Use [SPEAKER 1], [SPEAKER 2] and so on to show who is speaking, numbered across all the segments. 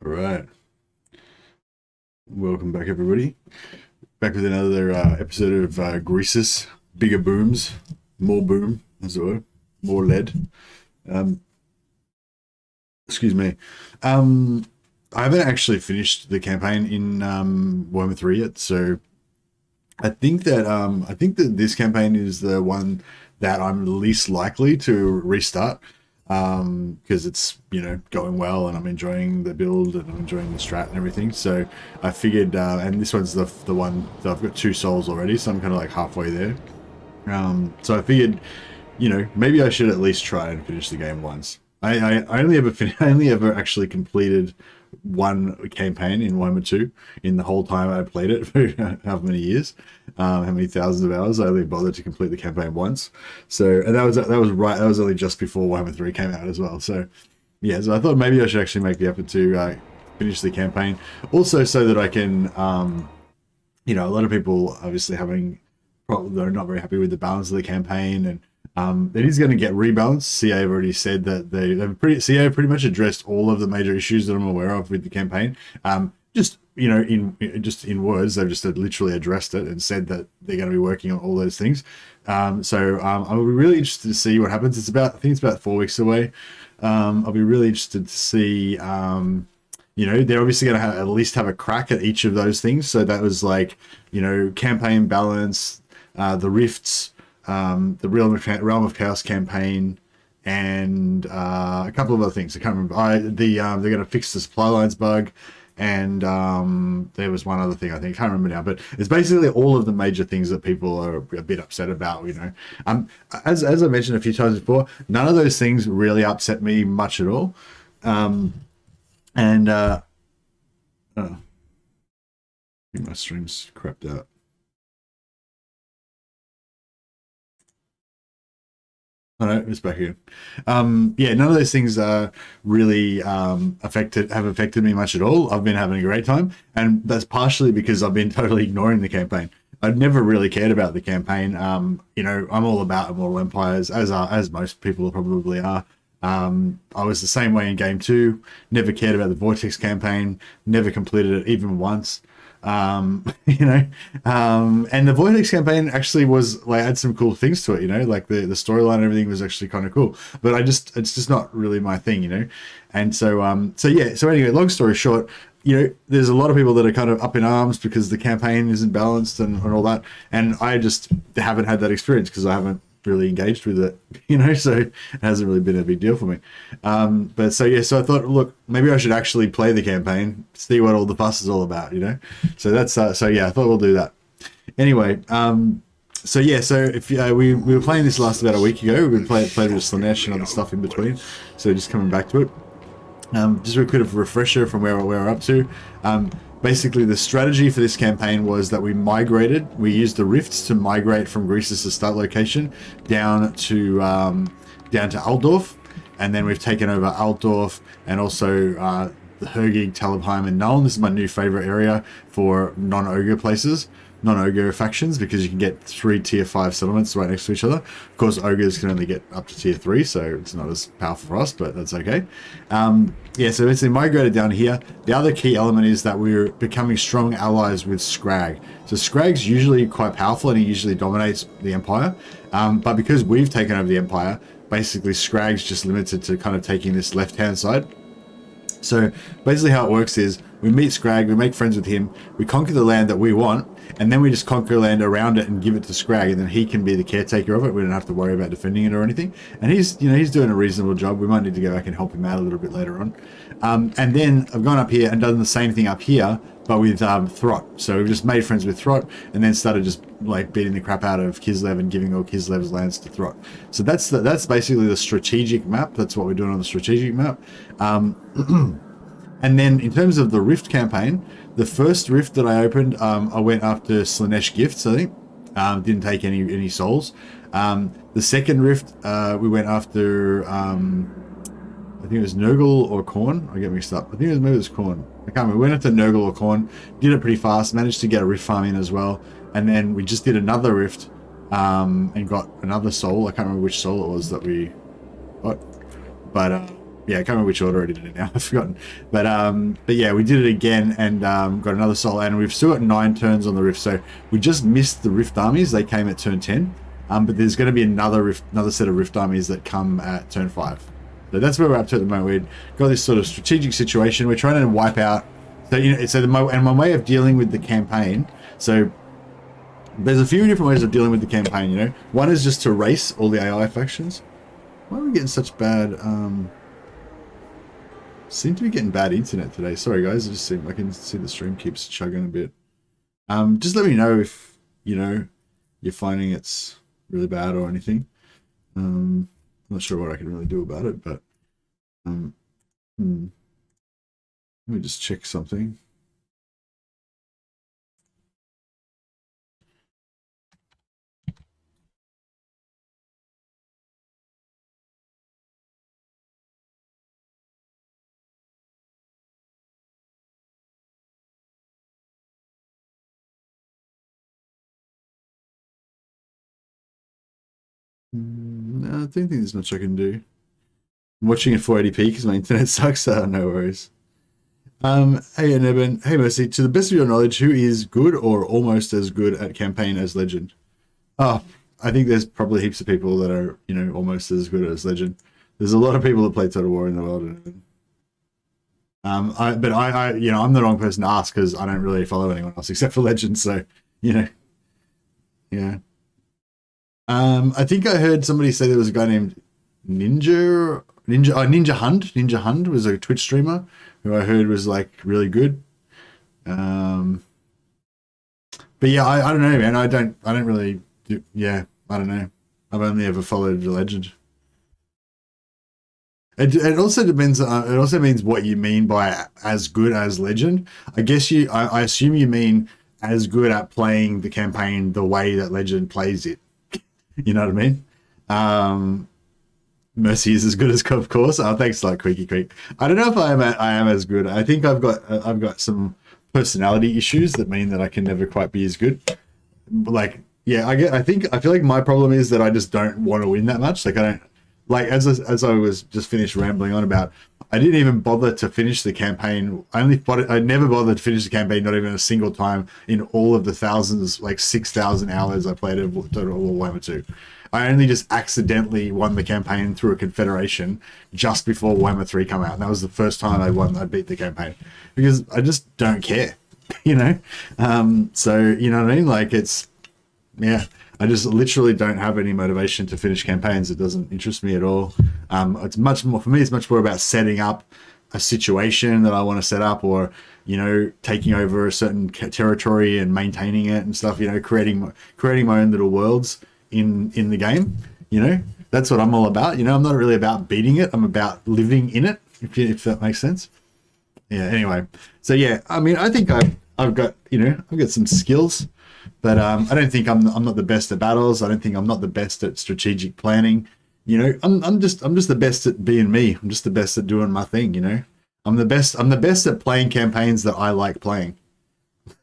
[SPEAKER 1] All right. Welcome back, everybody. Back with another episode of Greasus. Bigger booms. More boom, as it were. More lead. Excuse me. I haven't actually finished the campaign in Warhammer 3 yet, so I think that this campaign is the one that I'm least likely to restart, because it's going well and I'm enjoying the build and I'm enjoying the strat and everything. So I figured, and this one's the one that I've got 2 souls already, so I'm kind of like halfway there. So I figured, maybe I should at least try and finish the game once. I only ever actually completed one campaign in Warhammer 2 in the whole time I played it for how many years, how many thousands of hours. I only bothered to complete the campaign once. So, and that was only just before Warhammer 3 came out as well. So yeah, so I thought maybe I should actually make the effort to finish the campaign, also so that I can, a lot of people obviously they're not very happy with the balance of the campaign, and it is going to get rebalanced. CA have already said that CA have pretty much addressed all of the major issues that I'm aware of with the campaign. Just in words, they've just literally addressed it and said that they're going to be working on all those things. So I'll be really interested to see what happens. I think it's about 4 weeks away. I'll be really interested to see. They're obviously going to at least have a crack at each of those things. So that was like, campaign balance, the rifts, the Realm of Chaos campaign, and a couple of other things. I can't remember. They're going to fix the supply lines bug, and there was one other thing I think. I can't remember now, but it's basically all of the major things that people are a bit upset about. As I mentioned a few times before, none of those things really upset me much at all. I think my stream's crapped out. Oh no, it's back here. None of those things really have affected me much at all. I've been having a great time, and that's partially because I've been totally ignoring the campaign. I've never really cared about the campaign. I'm all about Immortal Empires, as most people probably are. I was the same way in Game 2. Never cared about the Vortex campaign. Never completed it even once. And the Vortex campaign actually was had some cool things to it, like the storyline and everything was actually kind of cool, but it's just not really my thing, and so anyway, long story short, there's a lot of people that are kind of up in arms because the campaign isn't balanced and all that, and I just haven't had that experience because I haven't really engaged with it, so it hasn't really been a big deal for me. So I thought, look, maybe I should actually play the campaign, see what all the fuss is all about, so that's I thought we'll do that anyway. So if we were playing this last about a week ago. We've been played with Slaanesh and other stuff in between, so just coming back to it. Just a bit of a refresher from where we're up to. Basically, the strategy for this campaign was that we used the rifts to migrate from Greasus' start location down to Altdorf, and then we've taken over Altdorf and also the Hergig, Talabheim, and Nuln. This is my new favorite area for non-ogre factions, because you can get 3 tier 5 settlements right next to each other. Of course, ogres can only get up to tier 3, so it's not as powerful for us, but that's okay. So it's migrated down here. The other key element is that we're becoming strong allies with Scrag. So Scrag's usually quite powerful and he usually dominates the Empire, but because we've taken over the Empire, basically Scrag's just limited to kind of taking this left-hand side. So basically how it works is we meet Scrag, we make friends with him, we conquer the land that we want, and then we just conquer land around it and give it to Scrag, and then he can be the caretaker of it. We don't have to worry about defending it or anything. And he's doing a reasonable job. We might need to go back and help him out a little bit later on. And then I've gone up here and done the same thing up here, but with Throt. So we've just made friends with Throt and then started just beating the crap out of Kislev and giving all Kislev's lands to Throt. So that's basically the strategic map. That's what we're doing on the strategic map. And then in terms of the Rift campaign, the first Rift that I opened, I went after Slaanesh Gifts, I think. Didn't take any souls. The second Rift, we went after, I think it was Nurgle or Khorne. I get mixed up. I think maybe it was Khorne. I can't remember. We went after Nurgle or Khorne. Did it pretty fast. Managed to get a Rift farm in as well. And then we just did another Rift and got another soul. I can't remember which soul it was that we got. But yeah, I can't remember which order I did it now. I've forgotten. But yeah, we did it again and got another soul, and we've still got 9 turns on the Rift. So we just missed the Rift armies. They came at turn 10. But there's going to be another set of Rift armies that come at turn 5. So that's where we're up to at the moment. We've got this sort of strategic situation. We're trying to wipe out. So my way of dealing with the campaign. So there's a few different ways of dealing with the campaign. One is just to race all the AI factions. Why are we getting such bad? Seem to be getting bad internet today. Sorry guys, I can see the stream keeps chugging a bit. Just let me know if you're finding it's really bad or anything. I'm not sure what I can really do about it, but let me just check something. No, I don't think there's much I can do. I'm watching in 480p because my internet sucks. No worries. Hey Nebin, hey Mercy, to the best of your knowledge, who is good or almost as good at campaign as Legend? Oh, I think there's probably heaps of people that are, almost as good as Legend. There's a lot of people that play Total War in the world. I'm the wrong person to ask because I don't really follow anyone else except for Legend. So, yeah. I think I heard somebody say there was a guy named Ninja Hund. Ninja Hund was a Twitch streamer who I heard was like really good. But yeah, I don't know, man. I don't really do, yeah, I don't know. I've only ever followed the Legend. It also depends. It also means what you mean by as good as Legend. I guess I assume you mean as good at playing the campaign the way that Legend plays it. You know what I mean? Mercy is as good as, of course. Oh, thanks, like Creaky Creek. I don't know if I am as good. I think I've got some personality issues that mean that I can never quite be as good. But like, yeah, I feel like my problem is that I just don't want to win that much. Like I don't like as I was just finished rambling on about. I didn't even bother to finish the campaign. I never bothered to finish the campaign, not even a single time in all of the thousands, like 6,000 hours I played of Total War Warhammer 2. I only just accidentally won the campaign through a confederation just before Warhammer 3 came out. And that was the first time I beat the campaign because I just don't care, So, you know what I mean? Like I just literally don't have any motivation to finish campaigns. It doesn't interest me at all. It's much more, for me, it's much more about setting up a situation that I want to set up or, taking over a certain territory and maintaining it and stuff, creating my own little worlds in the game. That's what I'm all about. I'm not really about beating it. I'm about living in it, if that makes sense. Yeah, anyway. So yeah, I mean, I think I've got some skills. But I don't think I'm not the best at battles. I don't think I'm not the best at strategic planning. I'm just the best at being me. I'm just the best at doing my thing. I'm the best at playing campaigns that I like playing.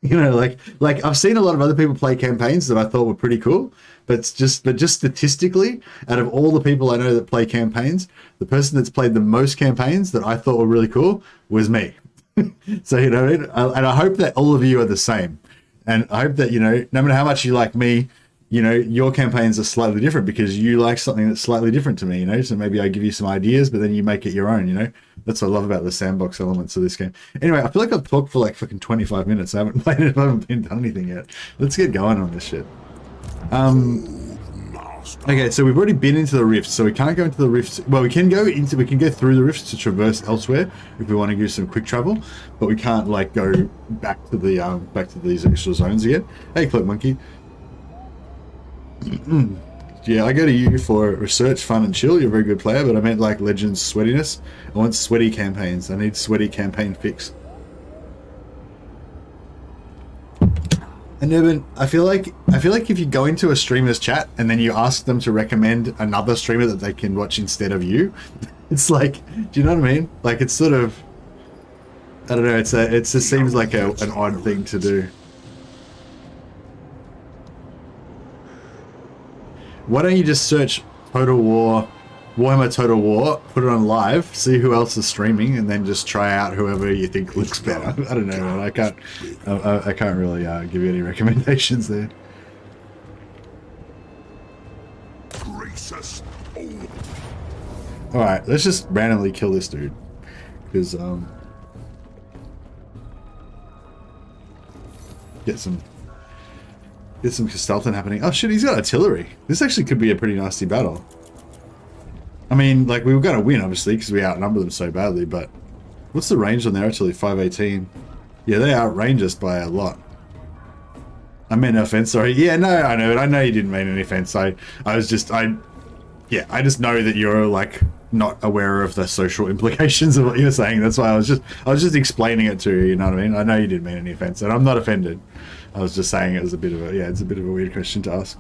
[SPEAKER 1] Like I've seen a lot of other people play campaigns that I thought were pretty cool, but just statistically, out of all the people I know that play campaigns, the person that's played the most campaigns that I thought were really cool was me. So and I hope that all of you are the same. And I hope that, no matter how much you like me, your campaigns are slightly different because you like something that's slightly different to me, So maybe I give you some ideas, but then you make it your own, That's what I love about the sandbox elements of this game. Anyway, I feel like I've talked for like fucking 25 minutes. I haven't played it. I haven't done anything yet. Let's get going on this shit. Okay, so we've already been into the rifts, so we can't go into the rifts. Well, we can go through the rifts to traverse elsewhere if we want to do some quick travel, but we can't like go back to these extra zones again. Hey, Cloak Monkey. Yeah, I go to you for research, fun, and chill. You're a very good player, but I meant like Legends sweatiness. I want sweaty campaigns. I need sweaty campaign fix. And Urban, I feel like if you go into a streamer's chat and then you ask them to recommend another streamer that they can watch instead of you, it's like, do you know what I mean? Like it's sort of, I don't know. It just seems like an odd thing to do. Why don't you just search Total War Warhammer Total War, put it on live, see who else is streaming, and then just try out whoever you think looks better. I don't know, man. I can't really give you any recommendations there.
[SPEAKER 2] Greasus.
[SPEAKER 1] All right, let's just randomly kill this dude, because get some Gestalten happening. Oh shit, he's got artillery. This actually could be a pretty nasty battle. I mean, like, we were going to win, obviously, because we outnumber them so badly, but what's the range on their artillery? 518. Yeah, they outrange us by a lot. I meant no offense, sorry. Yeah, no, I know it. I know you didn't mean any offense. I just know that you're, like, not aware of the social implications of what you're saying. That's why I was just explaining it to you, you know what I mean? I know you didn't mean any offense, and I'm not offended. I was just saying it was a bit of a, yeah, it's a bit of a weird question to ask.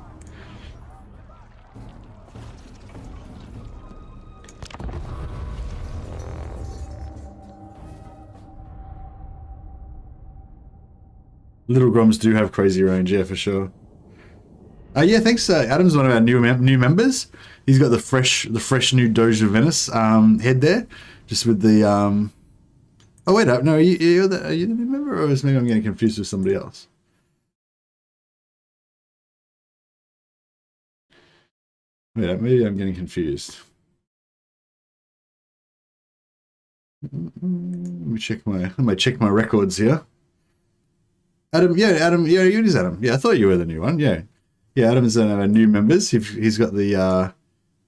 [SPEAKER 1] Little Groms do have crazy range, yeah, for sure. Yeah, thanks. Adam's one of our new members. He's got the fresh new Doge of Venice head there, just with the. Oh wait, no, are you the new member, or is maybe I'm getting confused with somebody else? Wait, maybe I'm getting confused. Let me check my records here. Adam, yeah, it is Adam. Yeah, I thought you were the new one. Yeah, Adam is one of our new members. He's got the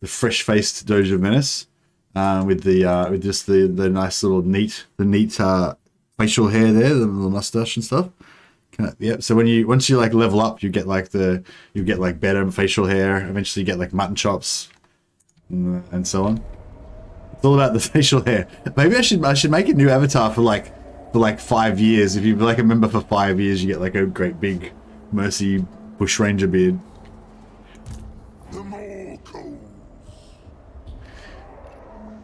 [SPEAKER 1] fresh-faced Doge of Menace, with just the nice little neat facial hair there, the little mustache and stuff. Yeah. So once you like level up, you get like better facial hair. Eventually, you get like mutton chops, and so on. It's all about the facial hair. Maybe I should make a new avatar for like 5 years. If you've like a member for 5 years, you get like a great big Mercy Bushranger beard.
[SPEAKER 2] The more coals.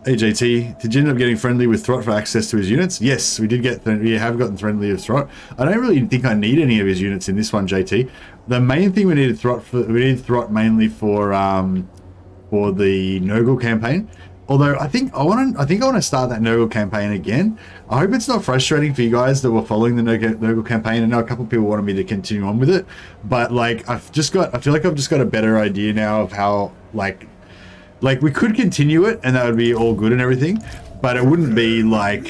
[SPEAKER 1] Hey JT, did you end up getting friendly with Throt for access to his units? Yes, we have gotten friendly with Throt. I don't really think I need any of his units in this one, JT. The main thing we needed Throt mainly for the Nurgle campaign. Although I think I want to start that Nurgle campaign again. I hope it's not frustrating for you guys that were following the Nurgle campaign. I know a couple of people wanted me to continue on with it, but like I feel like I've just got a better idea now of how like we could continue it and that would be all good and everything, but it wouldn't be like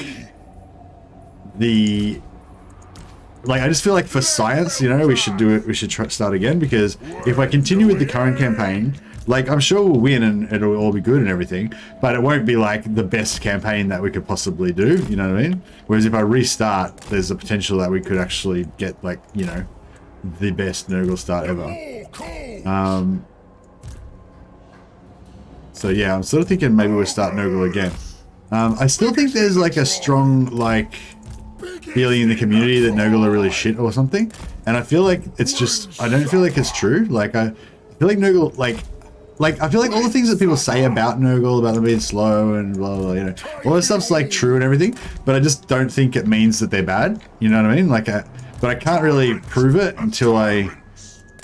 [SPEAKER 1] I just feel like for science, you know, we should do it. We should start again, because if I continue with the current campaign, like, I'm sure we'll win and it'll all be good and everything, but it won't be like the best campaign that we could possibly do, you know what I mean? Whereas if I restart, there's a potential that we could actually get, like, you know, the best Nurgle start ever. So yeah, I'm sort of thinking maybe we'll start Nurgle again. I still think there's like a strong, like, feeling in the community that Nurgle are really shit or something, and I feel like it's just, I don't feel like it's true. Like, I feel like Nurgle, like, I feel like all the things that people say about Nurgle, about them being slow and blah, blah, blah, you know, all that stuff's like true and everything, but I just don't think it means that they're bad, you know what I mean? Like, but I can't really prove it until I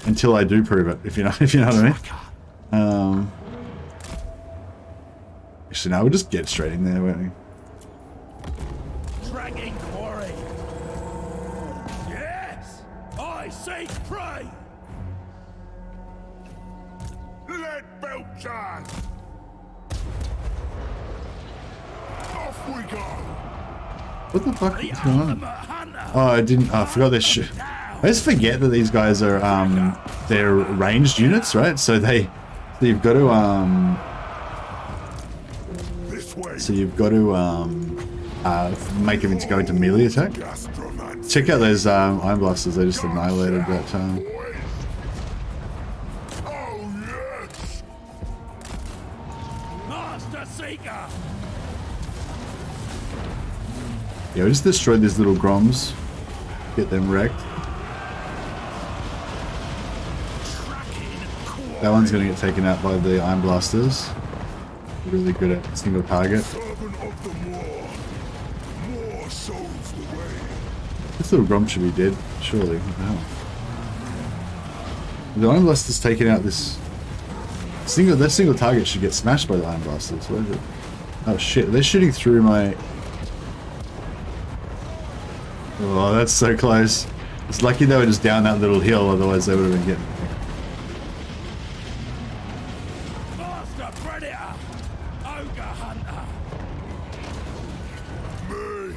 [SPEAKER 1] do prove it, if you know what I mean? Actually, no, we'll just get straight in there, won't we?
[SPEAKER 3] Dragging quarry. Yes, I seek prey.
[SPEAKER 2] Let Belcher! Off we go!
[SPEAKER 1] What the fuck is going on? Oh, I forgot this shit. I just forget that these guys are, they're ranged units, right? So you've got to, make them go into melee attack. Check out those Iron Blasters, they just annihilated that. Yeah, we just destroyed these little Groms. Get them wrecked. That one's going to get taken out by the Iron Blasters. Really good at single target. This little Grom should be dead, surely. What the hell? The Iron Blaster's taken out this That single target should get smashed by the iron blasters. What is it? Oh shit! They're shooting through my. Oh, that's so close. It's lucky they were just down that little hill, otherwise they would have been getting.
[SPEAKER 3] Master Predator! Ogre Hunter!
[SPEAKER 2] Me!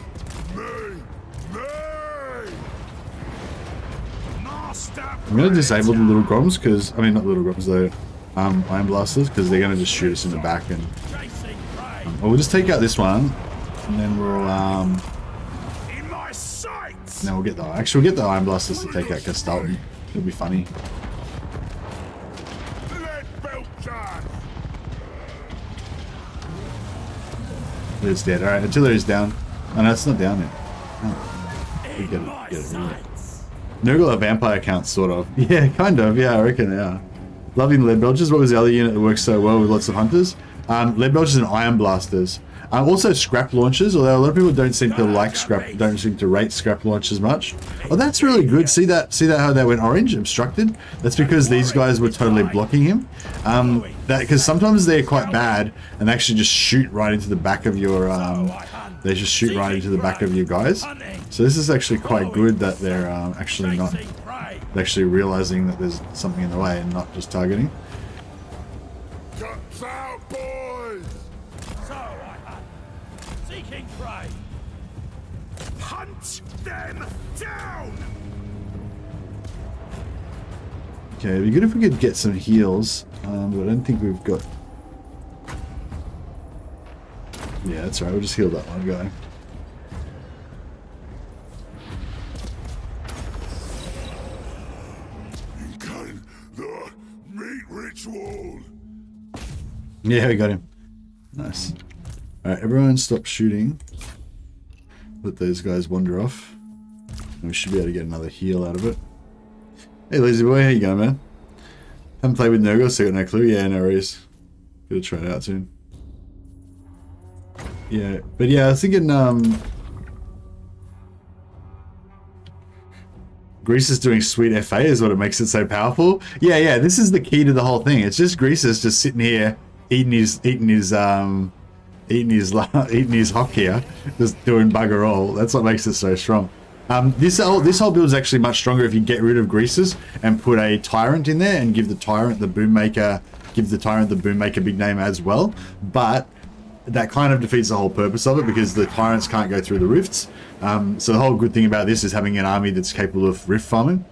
[SPEAKER 2] Master
[SPEAKER 1] I'm gonna disable the little groms because not little groms, the iron blasters, because they're gonna just shoot us in the back, and
[SPEAKER 3] Chasing prey!
[SPEAKER 1] well, we'll just take out this one, and then we'll
[SPEAKER 2] in my sights!
[SPEAKER 1] we'll get the iron blasters to take out Castalton. It'll be funny.
[SPEAKER 2] Let belt charge!
[SPEAKER 1] It's dead. All right, artillery's down. Oh no, it's not down yet. Oh, we
[SPEAKER 3] In my
[SPEAKER 1] get it.
[SPEAKER 3] sights!
[SPEAKER 1] Nurgle a vampire count, sort of. Yeah, kind of. Yeah, I reckon. Yeah. Loving lead belchers. What was the other unit that works so well with lots of hunters? Lead belchers and iron blasters. Also scrap launchers, although a lot of people don't seem to like scrap, don't seem to rate scrap launchers much. Oh, that's really good. See that how that went orange, obstructed? That's because these guys were totally blocking him. Because sometimes they're quite bad and they actually just shoot right into the back of your they just shoot right into the back of your guys. So this is actually quite good that they're actually not actually realizing that there's something in the way and not just targeting.
[SPEAKER 2] Cuts out, boys!
[SPEAKER 3] So I hunt. Seeking prey!
[SPEAKER 2] Hunt them down!
[SPEAKER 1] Okay, it'd be good if we could get some heals, but I don't think we've got. Yeah, that's right. We'll just heal that one guy.
[SPEAKER 2] Begin the meat ritual!
[SPEAKER 1] Yeah, we got him. Nice. Alright, everyone stop shooting. Let those guys wander off. And we should be able to get another heal out of it. Hey, lazy boy, how you going, man? Haven't played with Nurgle, so I got no clue. Yeah, no worries. Gotta try it out soon. Yeah, but yeah, I was thinking, Greasus doing sweet FA is what it makes it so powerful. Yeah, this is the key to the whole thing. It's just Greasus just sitting here eating his hock here, just doing bugger all. That's what makes it so strong. This whole build is actually much stronger if you get rid of Greasus and put a Tyrant in there and give the Tyrant the Boommaker big name as well. But that kind of defeats the whole purpose of it because the Tyrants can't go through the rifts. So the whole good thing about this is having an army that's capable of rift farming.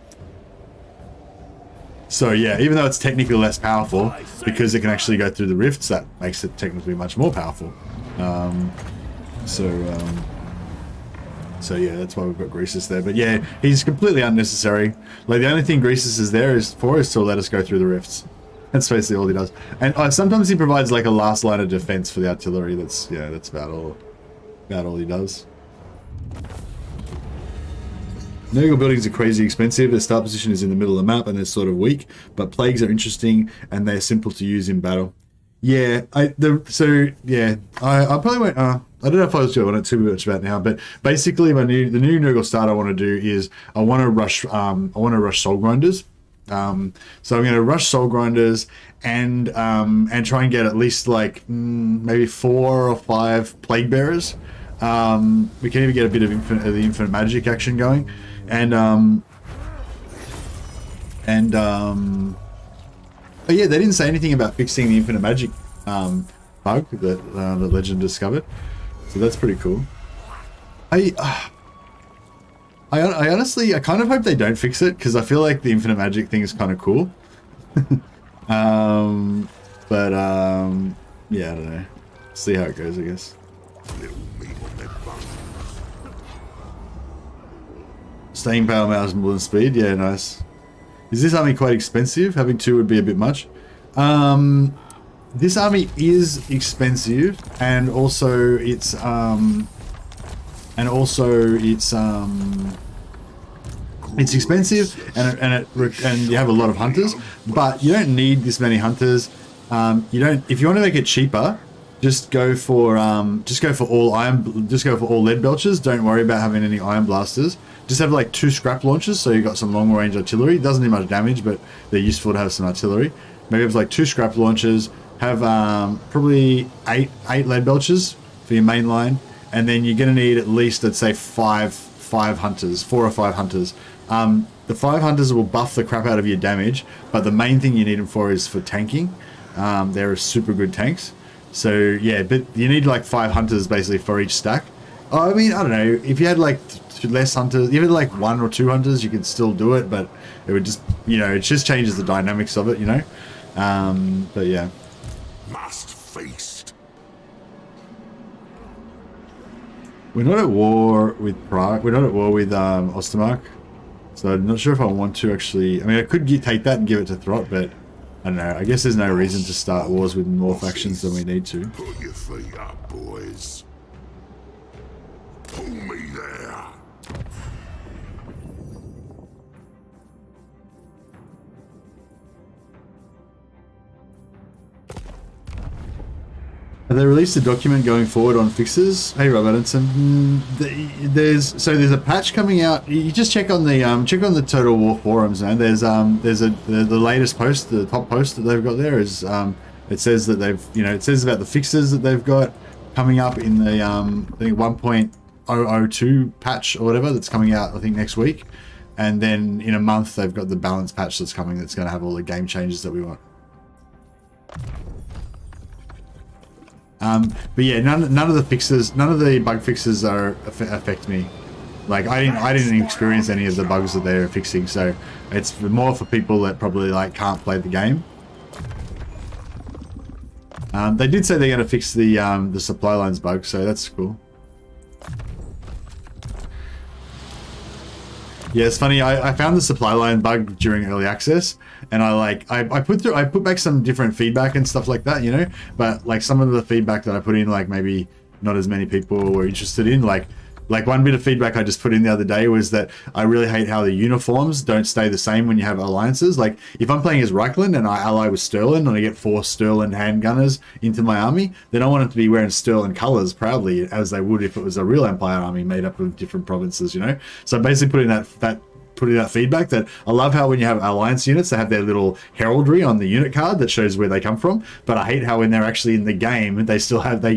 [SPEAKER 1] So yeah, even though it's technically less powerful, because it can actually go through the rifts, that makes it technically much more powerful. So yeah, that's why we've got Greasus there. But yeah, he's completely unnecessary. Like the only thing Greasus is there is to let us go through the rifts. That's basically all he does. And sometimes he provides like a last line of defense for the artillery. That's about all he does. Nurgle buildings are crazy expensive. Their start position is in the middle of the map and they're sort of weak, but plagues are interesting and they're simple to use in battle. Yeah, I probably won't. I don't know if I was doing it too much about now, but basically the new Nurgle start I want to do is I want to rush Soul Grinders. So I'm going to rush Soul Grinders and try and get at least like maybe 4 or 5 Plague Bearers. We can even get a bit of the infinite magic action going, but yeah, they didn't say anything about fixing the infinite magic bug that Legend discovered, so that's pretty cool. I honestly kind of hope they don't fix it because I feel like the infinite magic thing is kind of cool. Yeah, I don't know. See how it goes, I guess. Staying power matters more than speed. Yeah, nice. Is this army quite expensive? Having 2 would be a bit much. This army is expensive, and also it's expensive, and you have a lot of hunters, but you don't need this many hunters. If you want to make it cheaper, just go for all lead belchers. Don't worry about having any iron blasters. Just have like 2 scrap launchers, so you've got some long range artillery. It doesn't do much damage, but they're useful to have some artillery. maybe have like 2 scrap launchers, have probably eight lead belchers for your main line, and then you're going to need at least, let's say, 4 or 5 hunters. The 5 hunters will buff the crap out of your damage, but the main thing you need them for is for tanking. They're super good tanks. So yeah, but you need like 5 hunters basically for each stack. I mean, I don't know, if you had like less hunters, even like 1 or 2 hunters, you could still do it, but it would just, you know, it just changes the dynamics of it, you know. But yeah.
[SPEAKER 2] Must feast.
[SPEAKER 1] We're not at war with Prague. We're not at war with Ostermark. So I'm not sure if I want to actually... I mean, I could take that and give it to Throt, but I don't know. I guess there's no reason to start wars with more factions than we need to.
[SPEAKER 2] Put your feet up, boys. Pull me there.
[SPEAKER 1] Have they released a document going forward on fixes? Hey, Rob Adamson. There's a patch coming out. You just check on the Total War forums, man. There's the latest post, the top post that they've got there is it says that they've, you know, it says about the fixes that they've got coming up in the I think 1.002 patch or whatever that's coming out I think next week, and then in a month they've got the balance patch that's coming that's going to have all the game changes that we want. But yeah, none of the fixes, none of the bug fixes affect me. Like I didn't experience any of the bugs that they're fixing, so it's more for people that probably like can't play the game. They did say they're going to fix the supply lines bug, so that's cool. Yeah, it's funny. I found the supply line bug during early access, and I put back some different feedback and stuff like that, you know. But like some of the feedback that I put in, like maybe not as many people were interested in. Like one bit of feedback I just put in the other day was that I really hate how the uniforms don't stay the same when you have alliances. Like if I'm playing as Reichland and I ally with Sterling and I get 4 Sterling handgunners into my army, then I want them to be wearing Sterling colors proudly as they would if it was a real Empire army made up of different provinces, you know? So basically putting that feedback that I love how when you have alliance units, they have their little heraldry on the unit card that shows where they come from, but I hate how when they're actually in the game they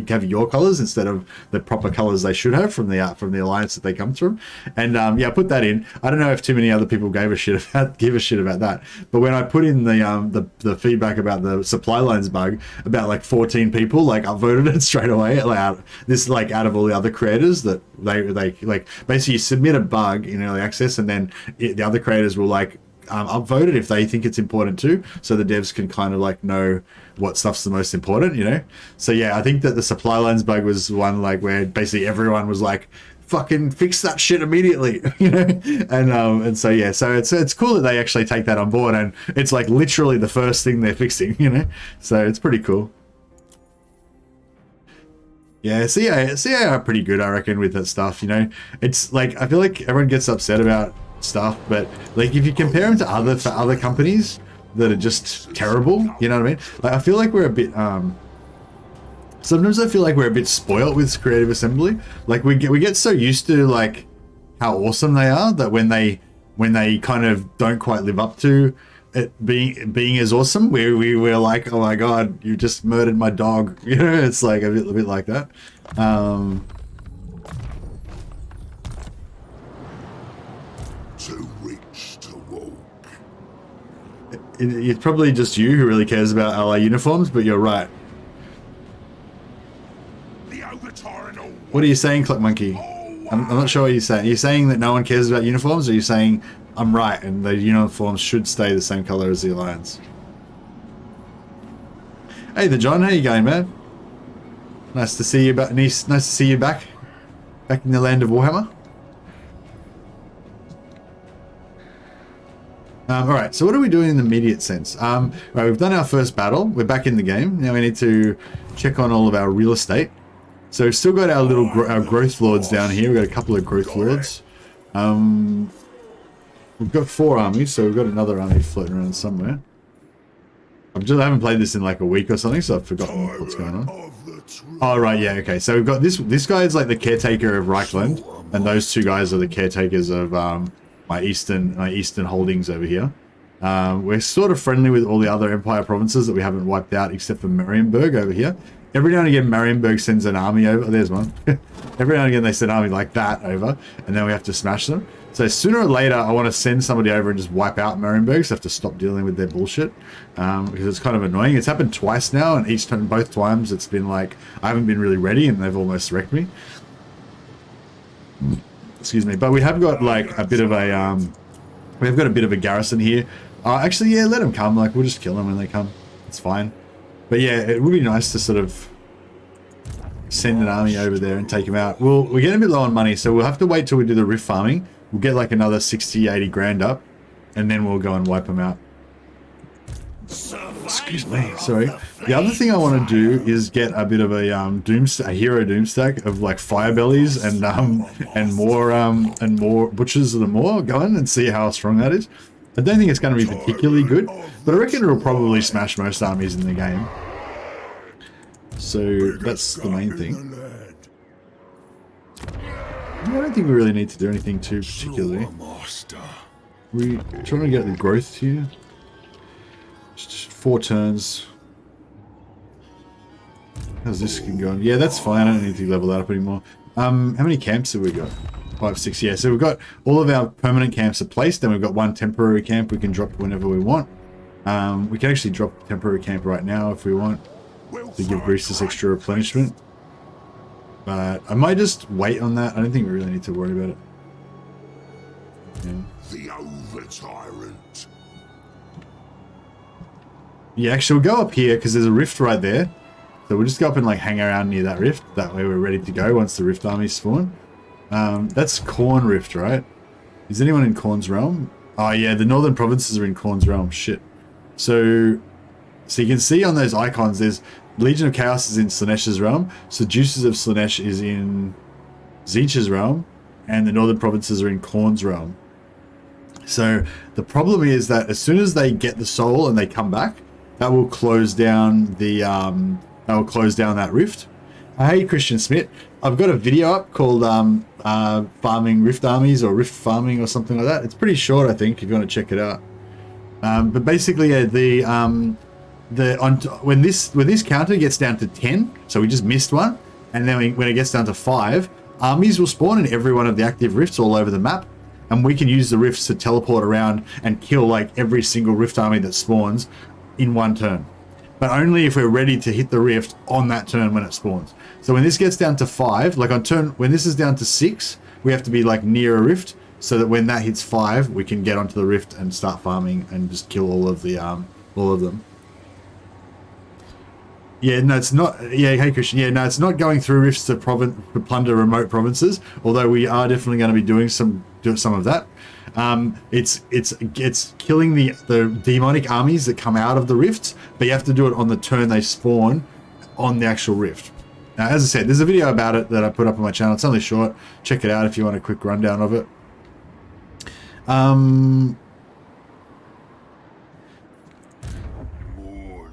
[SPEAKER 1] have your colors instead of the proper colors they should have from the alliance that they come from. And yeah, I put that in. I don't know if too many other people give a shit about that, but when I put in the feedback about the supply lines bug, about like 14 people like upvoted it straight away. Out of all the other creators that they like basically submit a bug in early access, and then the other creators will like upvote it if they think it's important too, so the devs can kind of like know what stuff's the most important, you know. So yeah, I think that the supply lines bug was one like where basically everyone was like, fucking fix that shit immediately, you know. And so yeah, so it's cool that they actually take that on board, and it's like literally the first thing they're fixing, you know. So it's pretty cool. Yeah, CA are pretty good, I reckon, with that stuff, you know. It's like I feel like everyone gets upset about stuff, but like if you compare them to other companies that are just terrible, you know what I mean? Like I feel like we're a bit sometimes I feel like we're a bit spoiled with Creative Assembly. Like we get so used to like how awesome they are that when they kind of don't quite live up to it being as awesome, we're like, oh my god, you just murdered my dog, you know. It's like a bit like that.
[SPEAKER 2] Too rich to walk.
[SPEAKER 1] It's probably just you who really cares about ally uniforms, but you're right. What are you saying, Click Monkey? I'm not sure what you're saying. Are you saying that no one cares about uniforms, or are you saying I'm right and the uniforms should stay the same color as the Alliance? Hey, the John, how you going, man? Nice to see you back. Nice to see you back in the land of Warhammer. All right, so what are we doing in the immediate sense? Right, we've done our first battle. We're back in the game. Now we need to check on all of our real estate. So we've still got our little our growth lords down here. We've got a couple of growth lords. We've got 4 armies, so we've got another army floating around somewhere. I haven't played this in like a week or something, so I've forgotten what's going on. Oh right, yeah, okay. So we've got this guy is like the caretaker of Reichland, and those 2 guys are the caretakers of my eastern holdings over here. We're sort of friendly with all the other Empire provinces that we haven't wiped out, except for Marienburg over here. Every now and again, Marienburg sends an army over. Oh, there's one. Every now and again, they send an army like that over, and then we have to smash them. So sooner or later, I want to send somebody over and just wipe out Marienburg, so I have to stop dealing with their bullshit, because it's kind of annoying. It's happened twice now, and each time, both times, it's been like, I haven't been really ready, and they've almost wrecked me. Excuse me. But we have got, like, a bit of a, we've got a bit of a garrison here. Actually, yeah, let them come. Like, we'll just kill them when they come. It's fine. But yeah, it would be nice to sort of send an army over there and take them out. We're getting a bit low on money, so we'll have to wait till we do the rift farming. We'll get like another 60, 80 grand up, and then we'll go and wipe them out. Excuse me, sorry. The other thing I want to do is get a bit of a hero doomstack of like fire bellies and more butchers of the MOAR going and see how strong that is. I don't think it's going to be particularly good, but I reckon it'll probably smash most armies in the game. So that's the main thing. I don't think we really need to do anything too particularly. We're trying to get the growth here. Just 4 turns. How's this going? Yeah, that's fine. I don't need to level that up anymore. How many camps have we got? 5, 6. Yeah, so we've got all of our permanent camps are placed. Then we've got 1 temporary camp we can drop whenever we want. We can actually drop a temporary camp right now if we want to give Greasus extra replenishment. But I might just wait on that. I don't think we really need to worry about it. Yeah.
[SPEAKER 2] The over-tyrant.
[SPEAKER 1] Yeah, actually we'll go up here because there's a rift right there. So we'll just go up and like hang around near that rift. That way we're ready to go once the rift armies spawn. That's Khorne Rift, right? Is anyone in Khorne's realm? Oh yeah, the northern provinces are in Khorne's realm. Shit. So you can see on those icons, there's Legion of Chaos is in Slaanesch's realm, Seducers of Slaanesh is in Tzeentch's realm, and the northern provinces are in Khorne's realm. So the problem is that as soon as they get the soul and they come back, that will close down the that rift. Hey Christian Smith, I've got a video up called farming rift armies or rift farming or something like that. It's pretty short, I think, if you want to check it out. But basically, yeah, when this counter gets down to 10, so we just missed one, and then when it gets down to 5, armies will spawn in every one of the active rifts all over the map, and we can use the rifts to teleport around and kill like every single rift army that spawns in one turn. But only if we're ready to hit the rift on that turn when it spawns. So when this gets down to 5, like on turn, when this is down to 6, we have to be like near a rift, so that when that hits 5, we can get onto the rift and start farming and just kill all of them. Yeah, no, it's not. Yeah, hey Christian. Yeah, no, it's not going through rifts to plunder remote provinces. Although we are definitely going to be doing some of that. It's killing the demonic armies that come out of the rifts, but you have to do it on the turn they spawn on the actual rift. Now, as I said, there's a video about it that I put up on my channel. It's only short. Check it out if you want a quick rundown of it.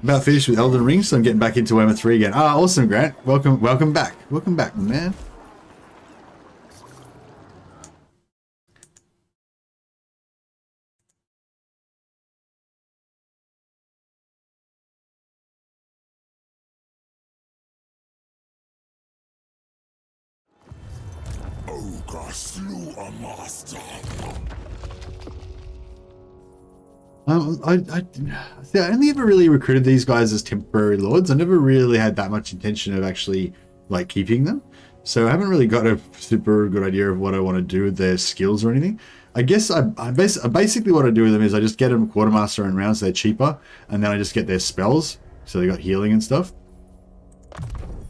[SPEAKER 1] About finished with Elden Ring, so I'm getting back into Warhammer 3 again. Ah, awesome, Grant. Welcome back. Welcome back, man.
[SPEAKER 2] Ogre slew a master.
[SPEAKER 1] I only ever really recruited these guys as temporary lords. I never really had that much intention of actually like keeping them. So I haven't really got a super good idea of what I want to do with their skills or anything. I guess basically what I do with them is I just get them quartermaster and rounds, so they're cheaper, and then I just get their spells, so they got healing and stuff.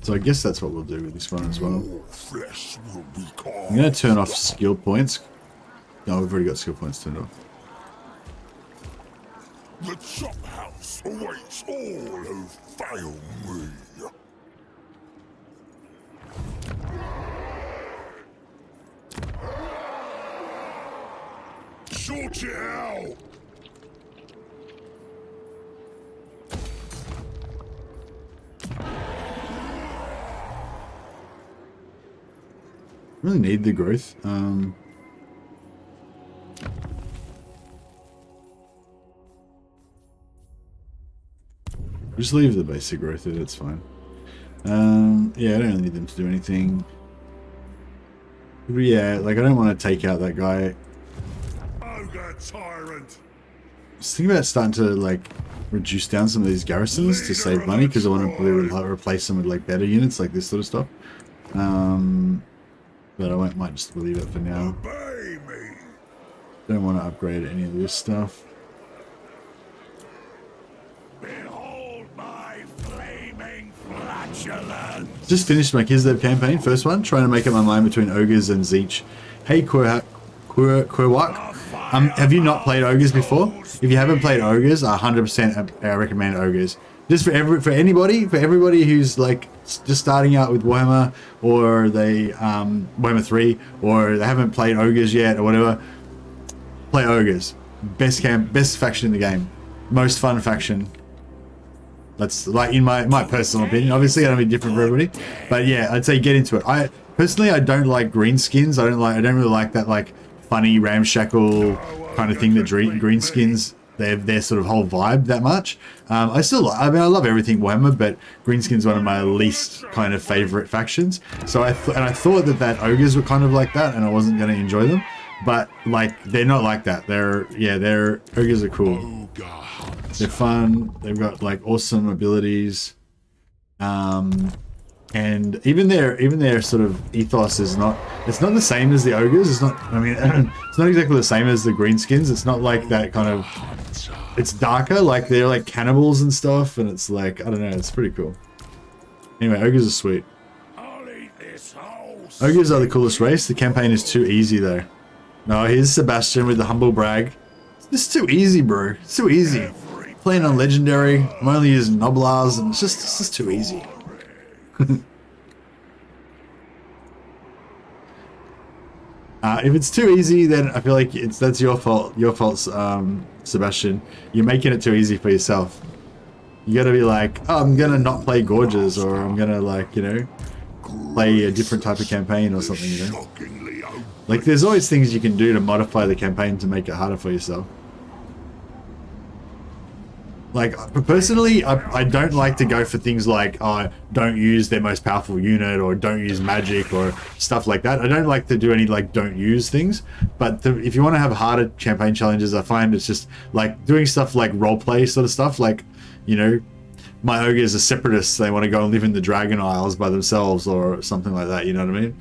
[SPEAKER 1] So I guess that's what we'll do with this one as well. I'm going to turn off skill points. No, we've already got skill points turned off.
[SPEAKER 2] The chop house awaits all who fail me. Sort it out.
[SPEAKER 1] Really need the growth. Just leave the basic growth there, that's fine. Yeah, I don't really need them to do anything. But yeah, like I don't want to take out that guy.
[SPEAKER 2] Ogre tyrant.
[SPEAKER 1] I was thinking about starting to like reduce down some of these garrisons to save money because I want to replace them with like better units like this sort of stuff. But I might just leave it for now.
[SPEAKER 2] Obey me.
[SPEAKER 1] Don't want to upgrade any of this stuff.
[SPEAKER 2] Behold my flaming flatulence.
[SPEAKER 1] Just finished my Kislev campaign, first one, trying to make up my mind between Ogres and Zeech. Hey Quirwak, have you not played Ogres before? If you haven't played Ogres, 100% I recommend Ogres. Just for everybody who's like just starting out with Warhammer, or they Warhammer 3, or they haven't played Ogres yet, or whatever. Play Ogres. Best faction in the game. Most fun faction. That's like in my personal opinion. Obviously, it'll be different for everybody, but yeah, I'd say get into it. I personally don't like green skins. I don't really like that like funny ramshackle kind of thing that green skins. Their sort of whole vibe that much. I love everything Warhammer, but Greenskin's one of my least kind of favorite factions. So I thought that Ogres were kind of like that, and I wasn't going to enjoy them. But like they're not like that. They're Ogres are cool. They're fun. They've got like awesome abilities. And even their sort of ethos is not the same as the Ogres. It's not, I mean, it's not exactly the same as the greenskins. It's not like that kind of, it's darker, like they're like cannibals and stuff, and it's like, I don't know, it's pretty cool. Anyway, Ogres are sweet. Ogres are the coolest race. The campaign is too easy though. No, here's Sebastian with the humble brag. It's too easy, bro. It's too easy. Playing on legendary, I'm only using Noblars, and it's just too easy. If it's too easy, then I feel like that's your fault. Your fault, Sebastian. You're making it too easy for yourself. You gotta be like, oh, I'm gonna not play Gorges, or I'm gonna like, you know, play a different type of campaign or something, you know? Like, there's always things you can do to modify the campaign to make it harder for yourself. Like, personally, I don't like to go for things like, oh, don't use their most powerful unit, or don't use magic, or stuff like that. I don't like to do any, like, don't use things. But if you want to have harder campaign challenges, I find it's just, like, doing stuff like roleplay sort of stuff. Like, you know, my Ogres are separatists. They want to go and live in the Dragon Isles by themselves, or something like that, you know what I mean?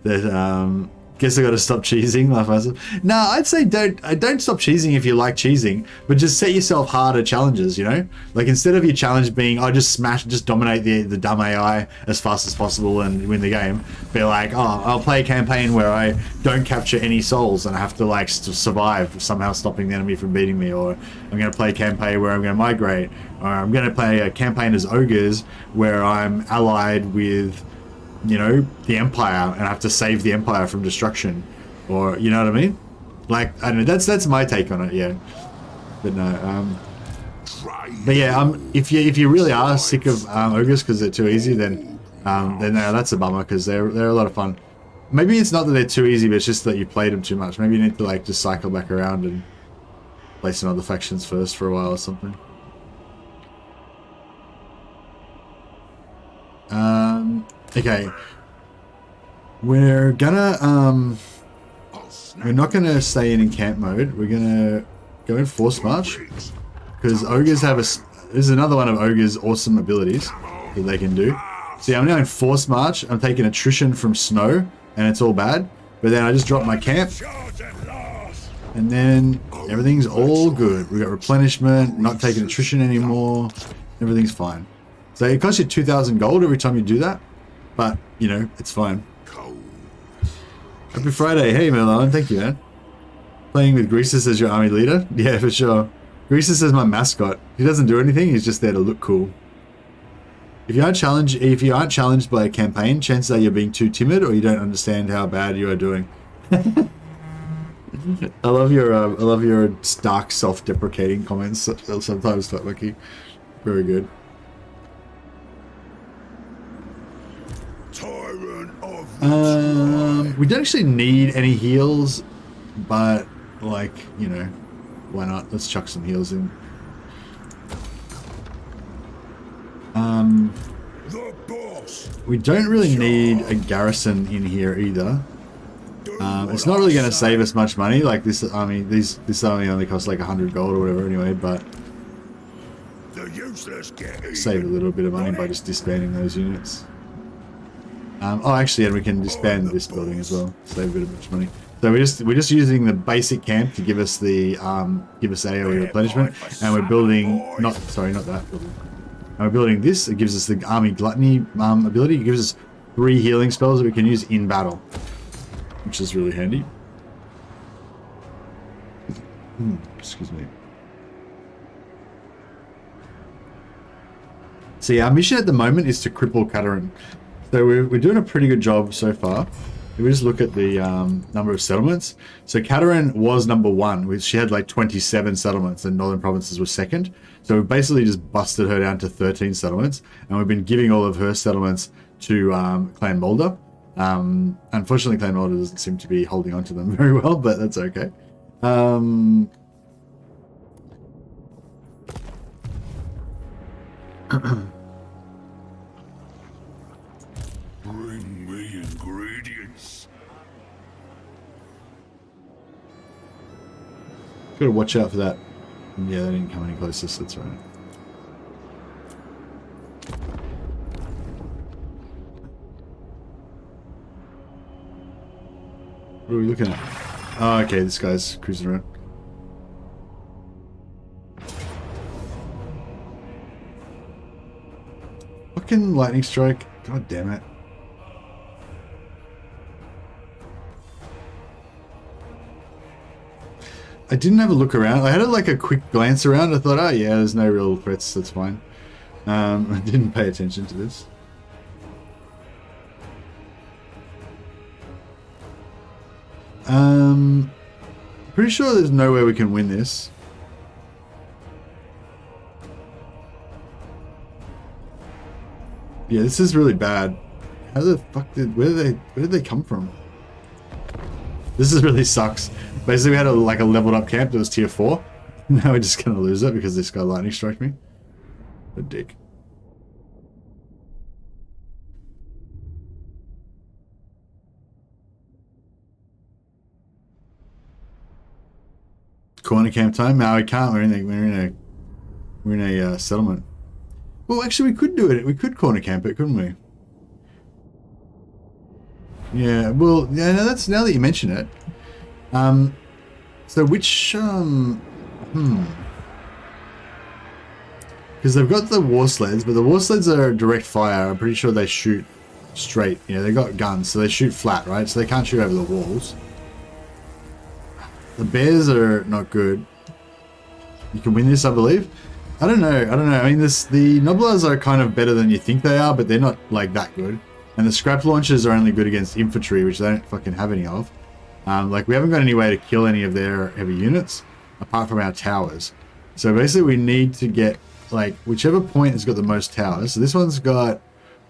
[SPEAKER 1] That, guess I got to stop cheesing like myself. No, I'd say don't stop cheesing if you like cheesing, but just set yourself harder challenges, you know? Like, instead of your challenge being, oh, just dominate the dumb AI as fast as possible and win the game, be like, oh, I'll play a campaign where I don't capture any souls and I have to, like, survive, somehow stopping the enemy from beating me, or I'm going to play a campaign where I'm going to migrate, or I'm going to play a campaign as Ogres where I'm allied with, you know, the Empire, and I have to save the Empire from destruction, or, you know what I mean? Like, I don't know, that's my take on it, yeah. But no, but yeah, if you really are sick of Ogres because they're too easy, then that's a bummer, because they're a lot of fun. Maybe it's not that they're too easy, but it's just that you played them too much. Maybe you need to, like, just cycle back around and play some other factions first for a while or something. Okay, we're not gonna stay in camp mode. We're gonna go in force march, because Ogres have there's another one of Ogres' awesome abilities that they can do. See, I'm now in force march. I'm taking attrition from snow, and it's all bad. But then I just drop my camp, and then everything's all good. We got replenishment, not taking attrition anymore. Everything's fine. So it costs you 2,000 gold every time you do that. But, you know, it's fine. Happy Friday. Hey, Merlon. Thank you, man. Playing with Greasus as your army leader? Yeah, for sure. Greasus is my mascot. He doesn't do anything. He's just there to look cool. If you aren't challenged by a campaign, chances are you're being too timid, or you don't understand how bad you are doing. I love your dark, self-deprecating comments sometimes, Lucky. Very good. We don't actually need any heals, but, like, you know, why not? Let's chuck some heals in.
[SPEAKER 2] The boss.
[SPEAKER 1] We don't really need a garrison in here either. It's not really going to save us much money. Like this army, this army only costs like 100 gold or whatever anyway, but
[SPEAKER 2] The useless get
[SPEAKER 1] save a little bit of money by just disbanding those units. Oh, actually, and we can disband this building as well, save a bit of money. So we're just using the basic camp to give us the AoE replenishment, and we're building not that building. And we're building this. It gives us the army gluttony ability. It gives us 3 healing spells that we can use in battle, which is really handy. Excuse me. So yeah, our mission at the moment is to cripple Katarin. So we're doing a pretty good job so far. If we just look at the number of settlements. So Katarin was number 1. She had like 27 settlements and Northern Provinces was second. So we've basically just busted her down to 13 settlements. And we've been giving all of her settlements to Clan Mulder. Unfortunately, Clan Mulder doesn't seem to be holding on to them very well, but that's okay.
[SPEAKER 2] Bring me ingredients.
[SPEAKER 1] Gotta watch out for that. Yeah, they didn't come any closer, so that's right. What are we looking at? Oh, okay, this guy's cruising around. Fucking lightning strike. God damn it. I didn't have a look around. I had like a quick glance around. I thought, oh yeah, there's no real threats. That's fine. I didn't pay attention to this. Pretty sure there's no way we can win this. Yeah, this is really bad. How the fuck where did they come from? This is really sucks. Basically, we had a leveled up camp that was tier 4. Now we're just gonna lose it because this guy lightning struck me. A dick. Corner camp time? No, we can't. We're in a settlement. Well, actually, we could do it. We could corner camp it, couldn't we? Yeah. Well, yeah. No, that's now that you mention it. So which because they've got the war sleds, but the war sleds are direct fire. I'm pretty sure they shoot straight. You know, they got guns, so they shoot flat, right? So they can't shoot over the walls. The bears are not good. You can win this, I believe. I don't know. I mean, the Noblars are kind of better than you think they are, but they're not like that good. And the scrap launchers are only good against infantry, which they don't fucking have any of. Like, we haven't got any way to kill any of their heavy units, apart from our towers. So basically, we need to get, like, whichever point has got the most towers. So this one's got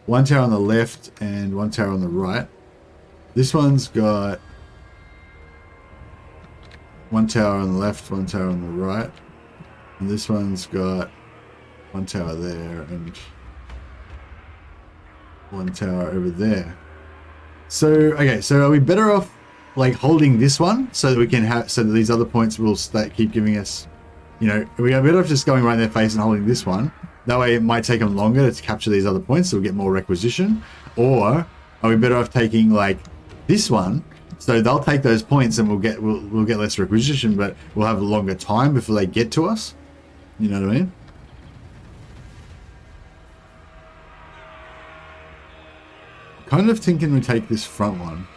[SPEAKER 1] 1 tower on the left and 1 tower on the right. This one's got 1 tower on the left, 1 tower on the right. And this one's got 1 tower there and 1 tower over there. So, okay, so are we better off like holding this one so that we can have, so that these other points will keep giving us, you know, we are better off just going right in their face and holding this one. That way it might take them longer to capture these other points, so we'll get more requisition. Or are we better off taking like this one, so they'll take those points and we'll get less requisition, but we'll have a longer time before they get to us. You know what I mean? Kind of thinking we take this front one.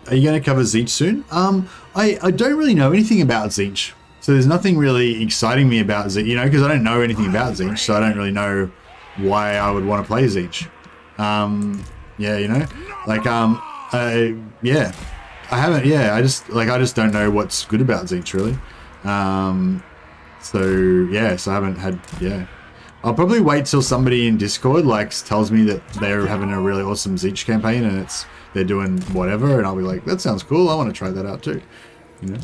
[SPEAKER 1] Are you going to cover Tzeentch soon? I don't really know anything about Tzeentch. So there's nothing really exciting me about Tzeentch, you know, because I don't know anything about Tzeentch, so I don't really know why I would want to play Tzeentch. Yeah, you know, like, yeah, I haven't, yeah, I just don't know what's good about Tzeentch, really. So, yeah, so I haven't had, yeah. I'll probably wait till somebody in Discord, like, tells me that they're having a really awesome Tzeentch campaign and they're doing whatever, and I'll be like, that sounds cool, I want to try that out too, you know.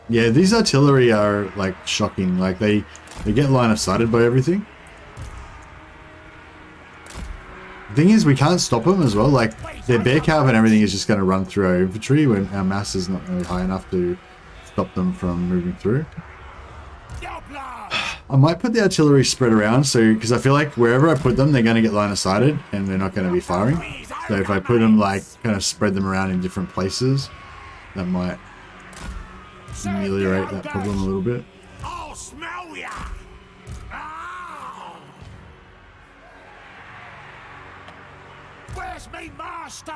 [SPEAKER 1] Yeah, these artillery are like shocking. Like they get line of sighted by everything. The thing is, we can't stop them as well. Like their bear calf and everything is just going to run through our infantry when our mass is not really high enough to stop them from moving through. I might put the artillery spread around, so because I feel like wherever I put them, they're going to get line of sighted and they're not going to be firing. So if I put them like kind of spread them around in different places, that might ameliorate that problem a little bit.
[SPEAKER 3] I'll smell ya! Ah! Where's me master?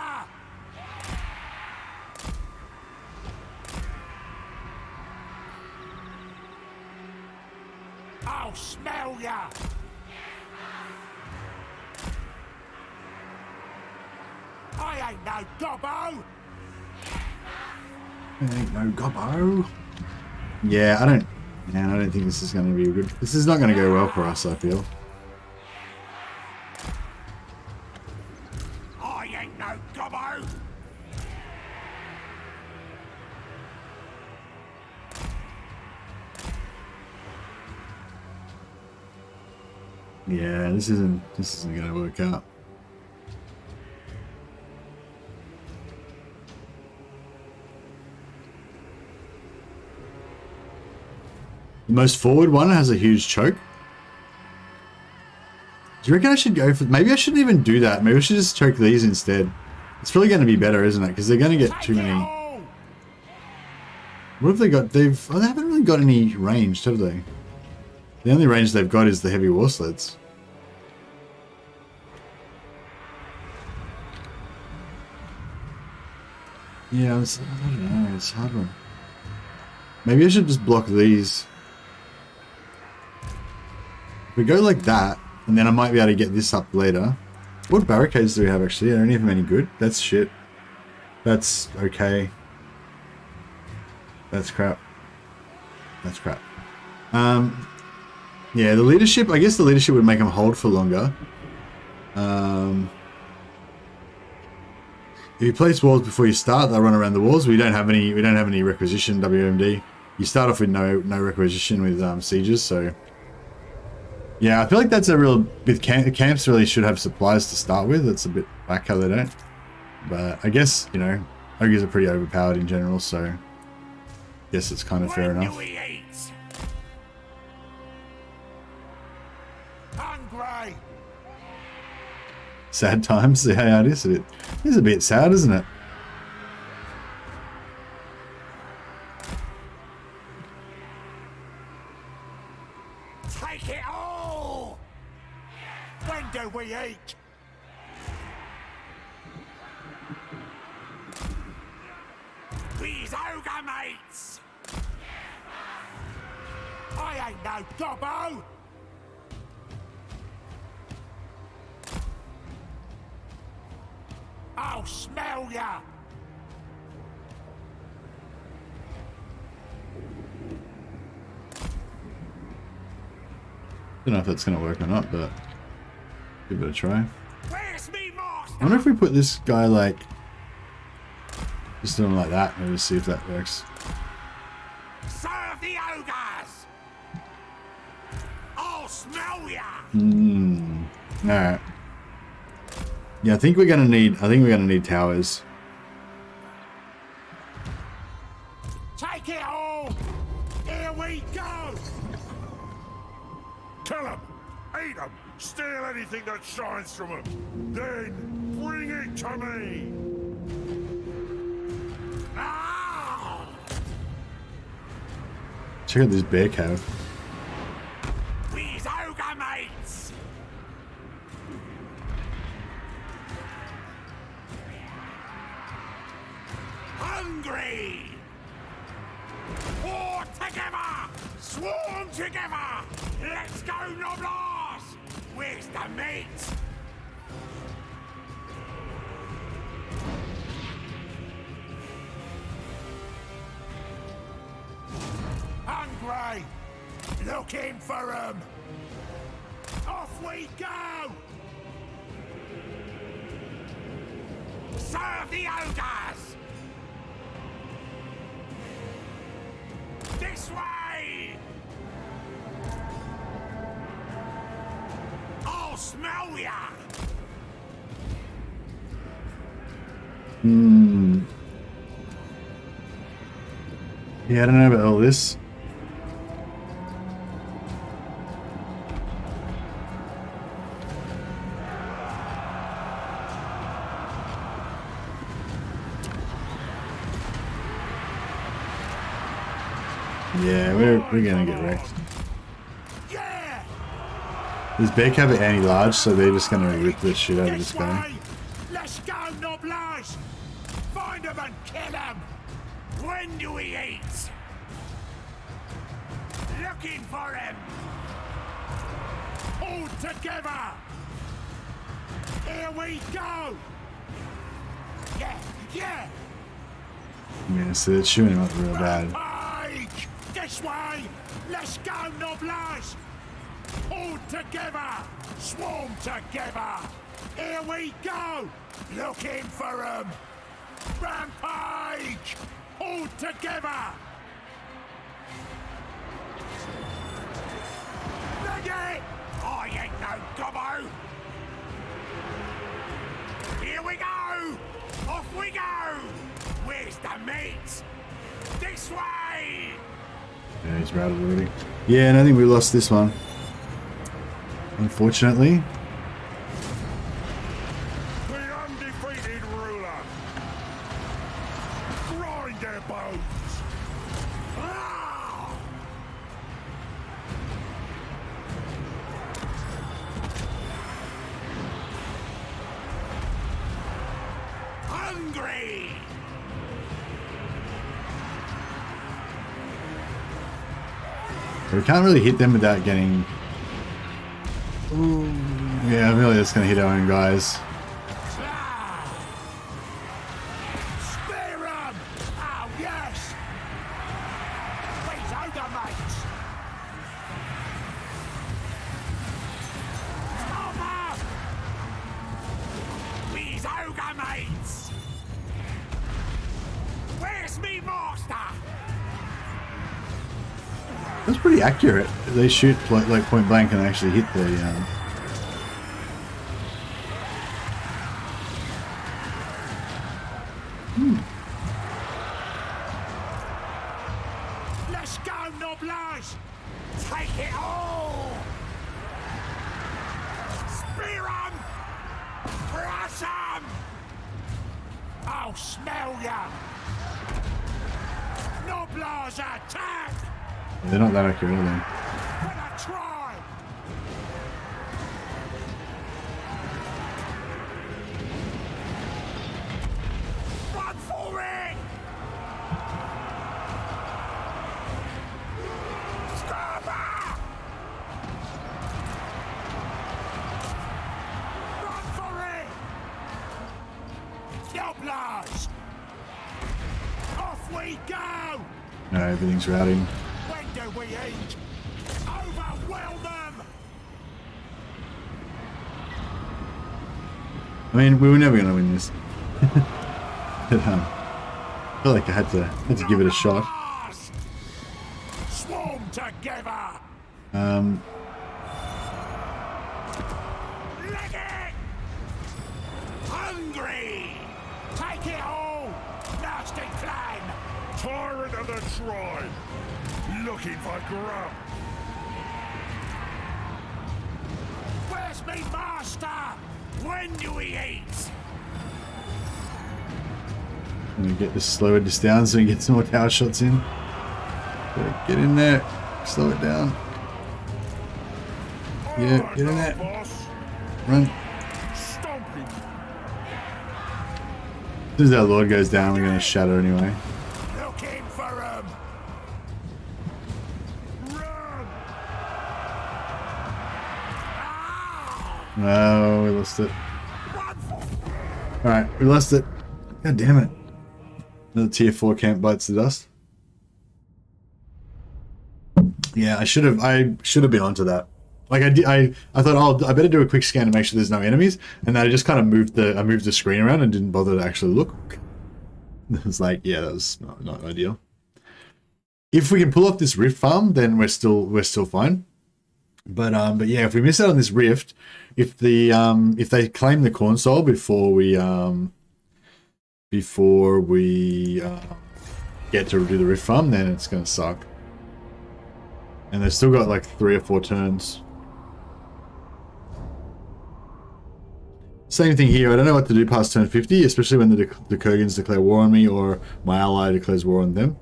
[SPEAKER 3] I'll smell ya! I ain't no gobbo!
[SPEAKER 1] Ain't no gobbo. Yeah, I don't think this is going to be good. This is not going to go well for us, I feel.
[SPEAKER 3] I ain't no gobbo!
[SPEAKER 1] Yeah, this isn't going to work out. The most forward one has a huge choke. Do you reckon I should go for... Maybe I shouldn't even do that. Maybe I should just choke these instead. It's probably going to be better, isn't it? Because they're going to get too many... What have they got? They haven't really got any ranged, have they? The only range they've got is the heavy war sleds. Yeah, I don't know. It's a hard one. Maybe I should just block these. If we go like that, and then I might be able to get this up later. What barricades do we have actually? I don't even have any good. That's shit. That's okay. That's crap. That's crap. Yeah, the leadership, I guess the leadership would make them hold for longer. If you place walls before you start, they'll run around the walls. We don't have any requisition WMD. You start off with no requisition with sieges, so yeah, I feel like that's a real with camps really should have supplies to start with. That's a bit whack how they don't. But I guess, you know, ogres are pretty overpowered in general, so I guess it's kind of fair enough.
[SPEAKER 3] Hungry.
[SPEAKER 1] Sad times. Yeah, it is a bit sad, isn't it?
[SPEAKER 3] Take it all. When do we eat? These ogre mates. I ain't no gobbo. I'll smell ya!
[SPEAKER 1] Don't know if that's going to work or not, but give it a try.
[SPEAKER 3] Where's me master?
[SPEAKER 1] I wonder if we put this guy like just doing like that. Maybe see if that works.
[SPEAKER 3] Serve the ogres! I'll smell ya!
[SPEAKER 1] Alright. Yeah, I think we're gonna need towers.
[SPEAKER 3] Take it all! Here we go!
[SPEAKER 2] Kill them! Eat them! Steal anything that shines from them! Then bring it to me!
[SPEAKER 3] Ah!
[SPEAKER 1] Check out this bear cow.
[SPEAKER 3] These ogre mates! Hungry! War together! Swarm together! Let's go, Noblars! Where's the meat? Hungry! Looking for 'em! Off we go! Serve the Ogres! This way! I'll smell ya!
[SPEAKER 1] Yeah, I don't know about all this. Yeah, we're gonna get wrecked.
[SPEAKER 3] Yeah!
[SPEAKER 1] This bear cab are anti-large, so they're just gonna rip the shit out of this guy.
[SPEAKER 3] way! Let's go, Noblage! Find them and kill them! When do we eat? Looking for him! All together! Here we go! Yeah, yeah!
[SPEAKER 1] Yeah, so they're shooting him up real bad.
[SPEAKER 3] Pike! This way! Let's go, Noblage! All together! Swarm together! Here we go! Looking for him! Rampage! All together! Ready! I ain't no gobbo! Here we go! Off we go! Where's the meat? This way!
[SPEAKER 1] Yeah, he's routed already. Yeah, and I think we lost this one. Unfortunately.
[SPEAKER 2] The undefeated ruler. Grind their bones.
[SPEAKER 3] Ah! Hungry!
[SPEAKER 1] We can't really hit them without getting... Ooh. Yeah, really that's gonna hit our own guys.
[SPEAKER 3] Ah! Spear 'em! Oh, yes! These ogre mates! Stop 'em! These ogre mates! Where's me master?
[SPEAKER 1] That's pretty accurate. They shoot like point blank and actually hit the...
[SPEAKER 3] Let's go, Noblage! Take it all! Spear 'em! Crush 'em! I'll smell ya! Noblage attack!
[SPEAKER 1] They're not that accurate, are they?
[SPEAKER 3] Gonna try! Run for it! Scrubber! Run for it! Noblage! Off we go!
[SPEAKER 1] No, everything's routing.
[SPEAKER 3] When do we eat? Overwhelm them!
[SPEAKER 1] I mean, we were never gonna win this. But, I feel like I had to give it a shot.
[SPEAKER 3] Blast! Swarm together! Leg it! Hungry! Take it all! Nasty clan!
[SPEAKER 2] Tyrant of the tribe. Looking for grub.
[SPEAKER 3] Where's me master? When do we eat?
[SPEAKER 1] I'm gonna get this, slow this down so we can get some more tower shots in. Get in there. Slow it down. Yeah,
[SPEAKER 2] Alright,
[SPEAKER 1] get in there.
[SPEAKER 2] boss.
[SPEAKER 1] Run.
[SPEAKER 2] Stomp him.
[SPEAKER 1] As soon as our lord goes down, we're gonna shatter anyway.
[SPEAKER 3] Looking for him!
[SPEAKER 2] Run.
[SPEAKER 3] Ah!
[SPEAKER 1] No, we lost it.
[SPEAKER 3] Run for
[SPEAKER 1] Alright, we lost it. God damn it. Another tier 4 camp bites the dust. Yeah, I should have been onto that. Like I thought, oh, I better do a quick scan to make sure there's no enemies, and then I just kind of moved the screen around and didn't bother to actually look. It's like, yeah, that was not ideal. If we can pull off this rift farm, then we're still fine. But yeah, if we miss out on this rift, if they claim the corn soul before we get to do the rift farm, then it's gonna suck. And they've still got like 3 or 4 turns. Same thing here. I don't know what to do past turn 50, especially when the Kurgans declare war on me or my ally declares war on them.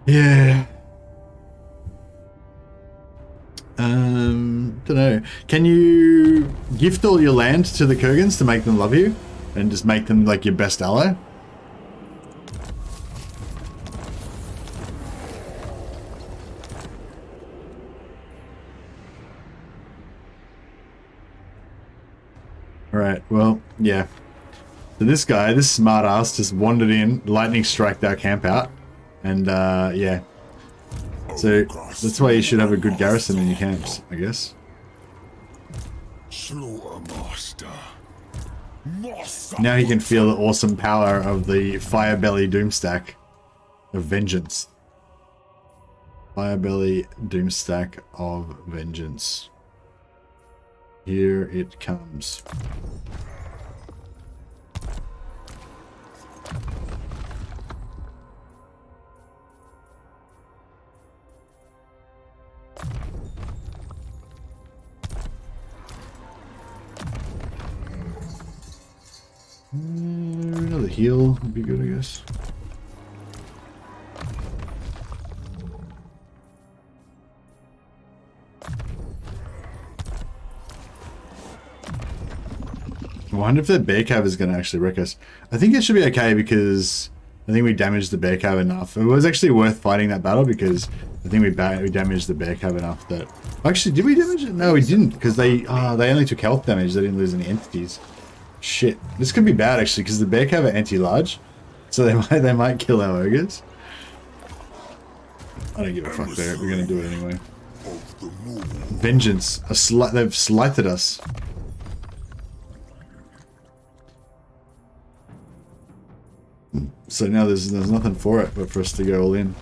[SPEAKER 1] Yeah. Don't know. Can you gift all your land to the Kurgans to make them love you? And just make them like your best ally? Alright, well, yeah. So this guy, this smart ass, just wandered in, lightning striked our camp out, and yeah. So that's why you should have a good garrison in your camps, I guess.
[SPEAKER 2] Slaughtermaster.
[SPEAKER 1] Now he can feel the awesome power of the Firebelly Doomstack of Vengeance. Firebelly Doomstack of Vengeance. Here it comes. Another heal would be good, I guess. I wonder if the bear cave is going to actually wreck us. I think it should be okay because I think we damaged the bear cave enough. It was actually worth fighting that battle because I think we damaged the bear cave enough that... Actually, did we damage it? No, we didn't because they only took health damage. They didn't lose any entities. Shit. This could be bad actually because the bear cave are anti-large. So they might kill our ogres. I don't give a fuck there. We're going to do it anyway. Vengeance. They've slighted us. So now there's nothing for it but for us to go all in.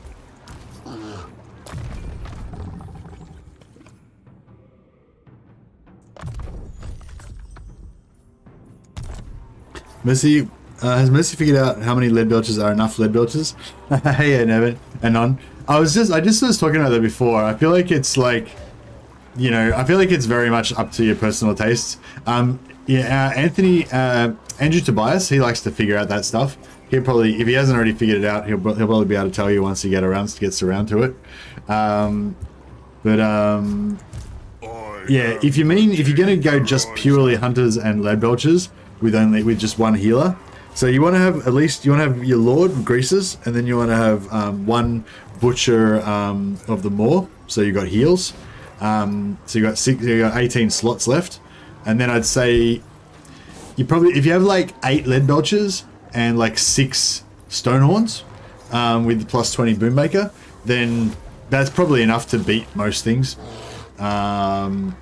[SPEAKER 1] Mercy, has Mercy figured out how many lead belches are enough lead belches? Hey, Nevin, Anon. I just was talking about that before. I feel like it's like, you know, I feel like it's very much up to your personal tastes. Yeah, Andrew Tobias, he likes to figure out that stuff. He'll probably, if he hasn't already figured it out, he'll probably be able to tell you once he gets around to it. Yeah, if you're gonna go just purely hunters and lead belchers with just one healer, so you want to have your Lord Greasus, and then you want to have one Butcher of the MOAR. So you got heals. So you got 18 slots left, and then I'd say you probably, if you have like 8 lead belchers and like 6 Stonehorns with the plus 20 Boommaker, then that's probably enough to beat most things. And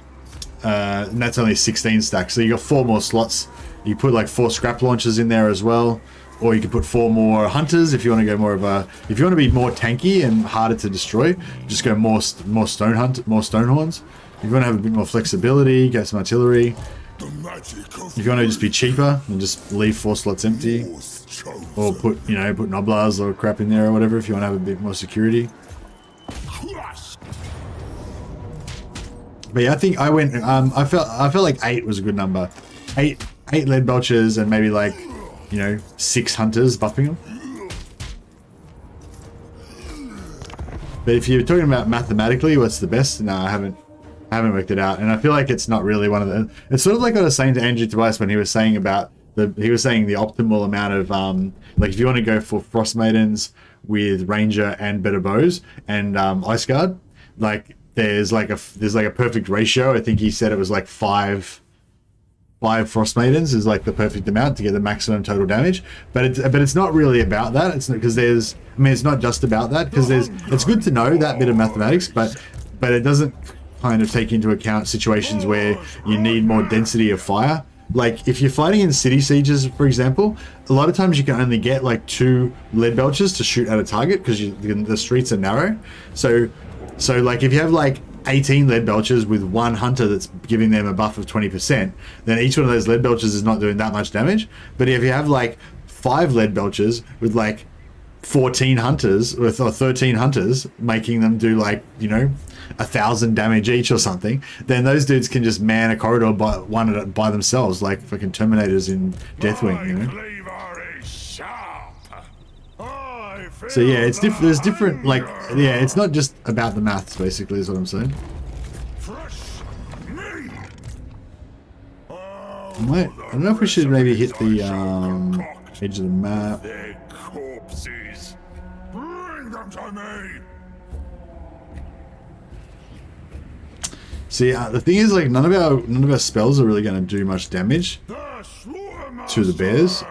[SPEAKER 1] that's only 16 stacks, so you got 4 more slots. You put like 4 scrap launchers in there as well, or you could put 4 more hunters if you want to go more of a, if you want to be more tanky and harder to destroy, just go more Stonehorns. If you want to have a bit more flexibility, get some artillery. If you want to just be cheaper and just leave 4 slots empty, or put Noblars or crap in there or whatever if you want to have a bit more security. But yeah, I think I went. I felt like 8 was a good number. 8 lead belchers and maybe like 6 hunters buffing them. But if you're talking about mathematically, what's the best? No, I haven't worked it out, and I feel like it's not really one of the. It's sort of like I was saying to Andrew Tobias when he was saying about the optimal amount of like if you want to go for Frost Maidens with Ranger and better bows and Ice Guard, like there's like a perfect ratio. I think he said it was like 5 Frost Maidens is like the perfect amount to get the maximum total damage, but it's not really about that. It's not because it's not just about that, because it's good to know that bit of mathematics, but it doesn't kind of take into account situations where you need more density of fire. Like if you're fighting in city sieges, for example, a lot of times you can only get like 2 lead belchers to shoot at a target because the streets are narrow. So like if you have like 18 lead belchers with 1 hunter that's giving them a buff of 20%, then each one of those lead belchers is not doing that much damage. But if you have like 5 lead belchers with like 14 hunters or 13 hunters, making them do like, you know, 1,000 damage each or something, then those dudes can just man a corridor by themselves, like fucking Terminators in Deathwing, you know. So yeah, it's there's different, like, yeah, it's not just about the maths, basically, is what I'm saying. I don't know if we should maybe hit the edge of the map. See, the thing is, like, none of our spells are really going to do much damage to the bears.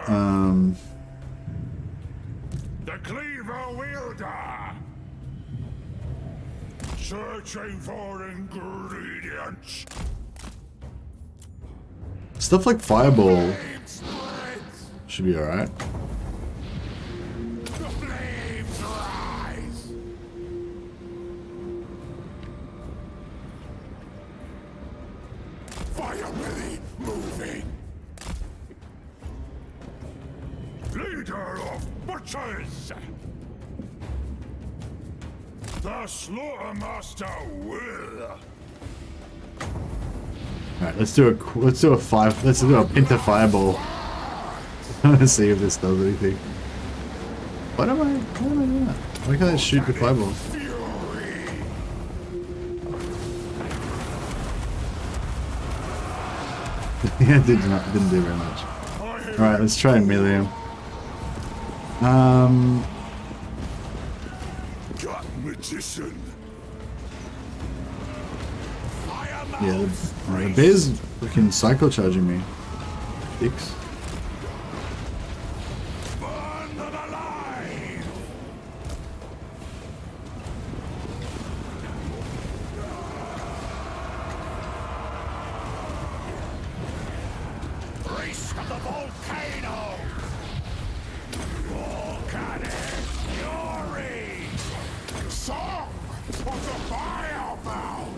[SPEAKER 2] The cleaver wielder, searching for ingredients.
[SPEAKER 1] Stuff like Fireball should be alright.
[SPEAKER 3] The flames rise. Fire belly moving.
[SPEAKER 2] Leader of butchers, the slaughtermaster will.
[SPEAKER 1] Alright, let's do a Pinta Fireball. I want to see if this does anything. Why am I doing that? Why can't I shoot the Fireball? Yeah, it didn't do very much. Alright, let's try and melee him.
[SPEAKER 2] Magician.
[SPEAKER 1] Yeah, the bear's freaking psycho charging me. Dicks.
[SPEAKER 3] Burn them alive. Priest of the volcano. Volcanic fury. Song of the fireball.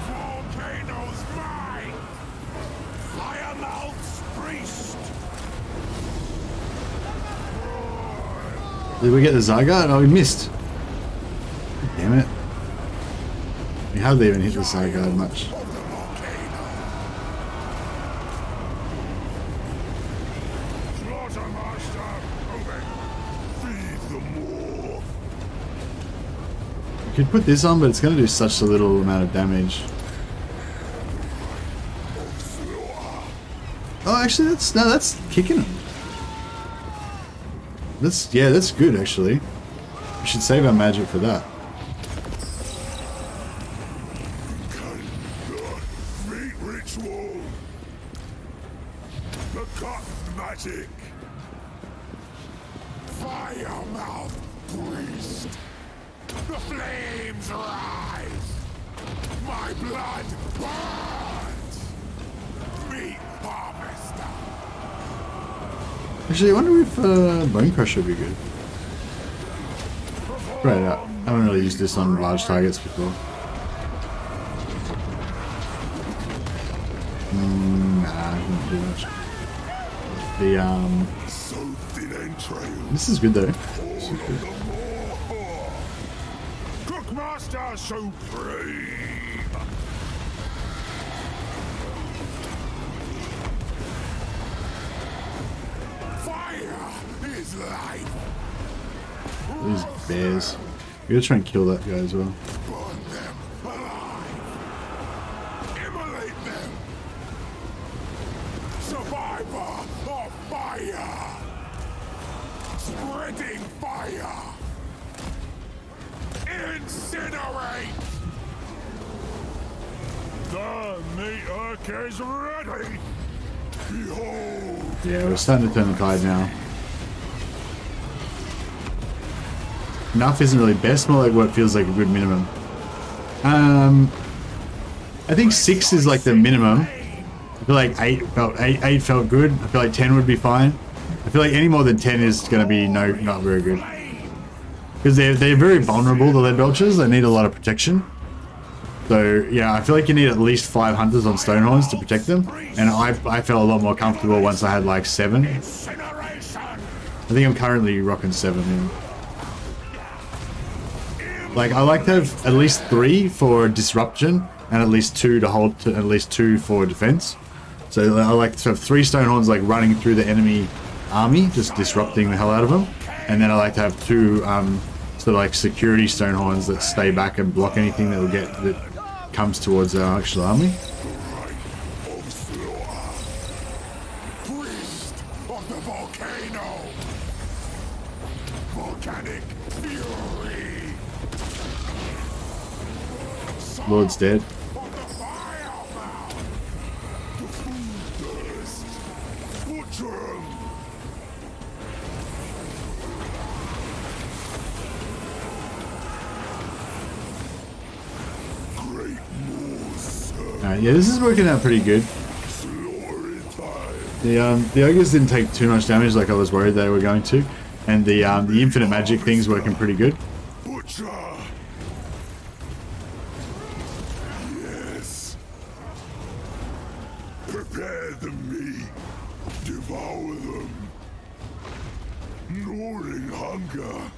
[SPEAKER 3] Volcano's mine. Firemouth's priest.
[SPEAKER 1] Did we get the Zygarde? Oh, we missed. Damn it. We hardly even hit the Zygarde much. You could put this on, but it's going to do such a little amount of damage. Oh, actually, that's kicking him. That's good, actually. We should save our magic for that.
[SPEAKER 2] Meat ritual. The cotton magic.
[SPEAKER 3] Firemouth priest. The flames rise. My blood burns. Meat harvester.
[SPEAKER 1] Actually, I wonder if Bone Crusher would be good. Right out. I haven't really used this on large targets before. Nah, it didn't do much. This is good though. This is good.
[SPEAKER 2] Cookmaster Supreme.
[SPEAKER 3] Fire is life.
[SPEAKER 1] These bears. We gotta try and kill that guy as well.
[SPEAKER 3] Burn them alive. Immolate them. Survivor of fire. Spreading fire. Incinerate.
[SPEAKER 2] The meat hook is ready. Behold.
[SPEAKER 1] Yeah, we're starting to turn the tide now. enough isn't really best, more like what feels like a good minimum. I think 6 is like the minimum. I feel like 8 felt good. I feel like 10 would be fine. I feel like any more than 10 is going to be not very good. Because they're very vulnerable, the lead belchers. They need a lot of protection. So yeah, I feel like you need at least 5 hunters on Stonehorns to protect them. And I felt a lot more comfortable once I had like 7. I think I'm currently rocking 7. Yeah. Like I like to have at least 3 for disruption and at least 2 to hold, to at least 2 for defense. So I like to have 3 Stonehorns like running through the enemy army, just disrupting the hell out of them. And then I like to have 2 sort of like security Stonehorns that stay back and block anything that comes towards our actual army. Lord's dead. Yeah, this is working out pretty good. The ogres didn't take too much damage like I was worried they were going to, and the infinite magic thing's working pretty good.
[SPEAKER 2] Yes. Prepare the meat. Devour them. Gnawing hunger.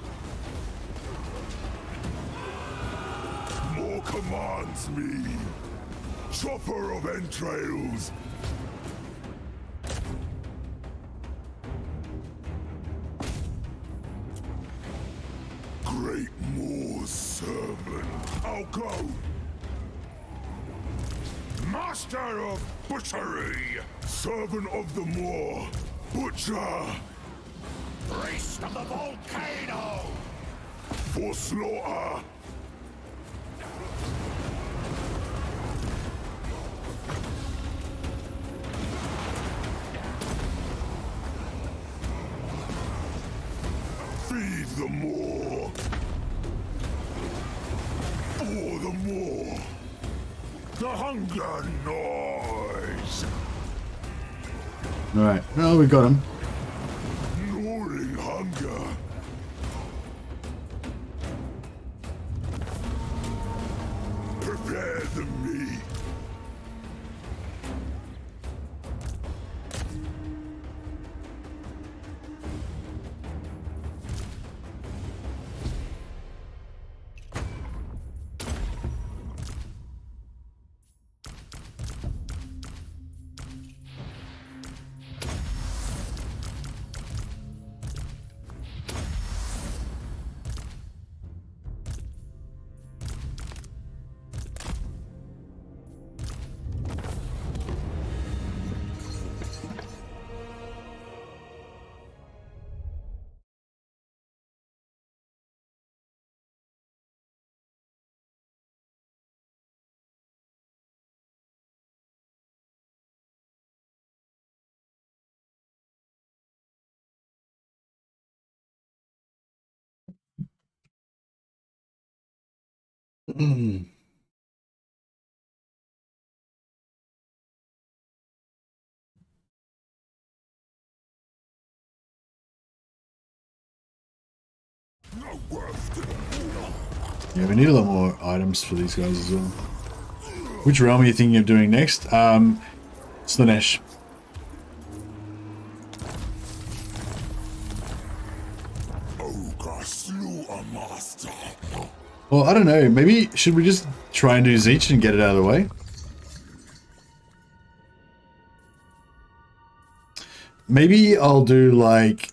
[SPEAKER 2] More commands me. Chopper of entrails. Great Moor's servant. I'll go. Master of butchery. Servant of the Moor. Butcher. Priest of the volcano. For slaughter. Feed the Moor. For the Moor. The hunger noise.
[SPEAKER 1] Alright, well, we got him.
[SPEAKER 2] Gnawing hunger. Prepare the meat.
[SPEAKER 1] Yeah, we need a lot more items for these guys as well. Which realm are you thinking of doing next? Slanesh.
[SPEAKER 2] Ogre slew a master.
[SPEAKER 1] Well, I don't know. Maybe should we just try and do Zeech and get it out of the way? Maybe I'll do like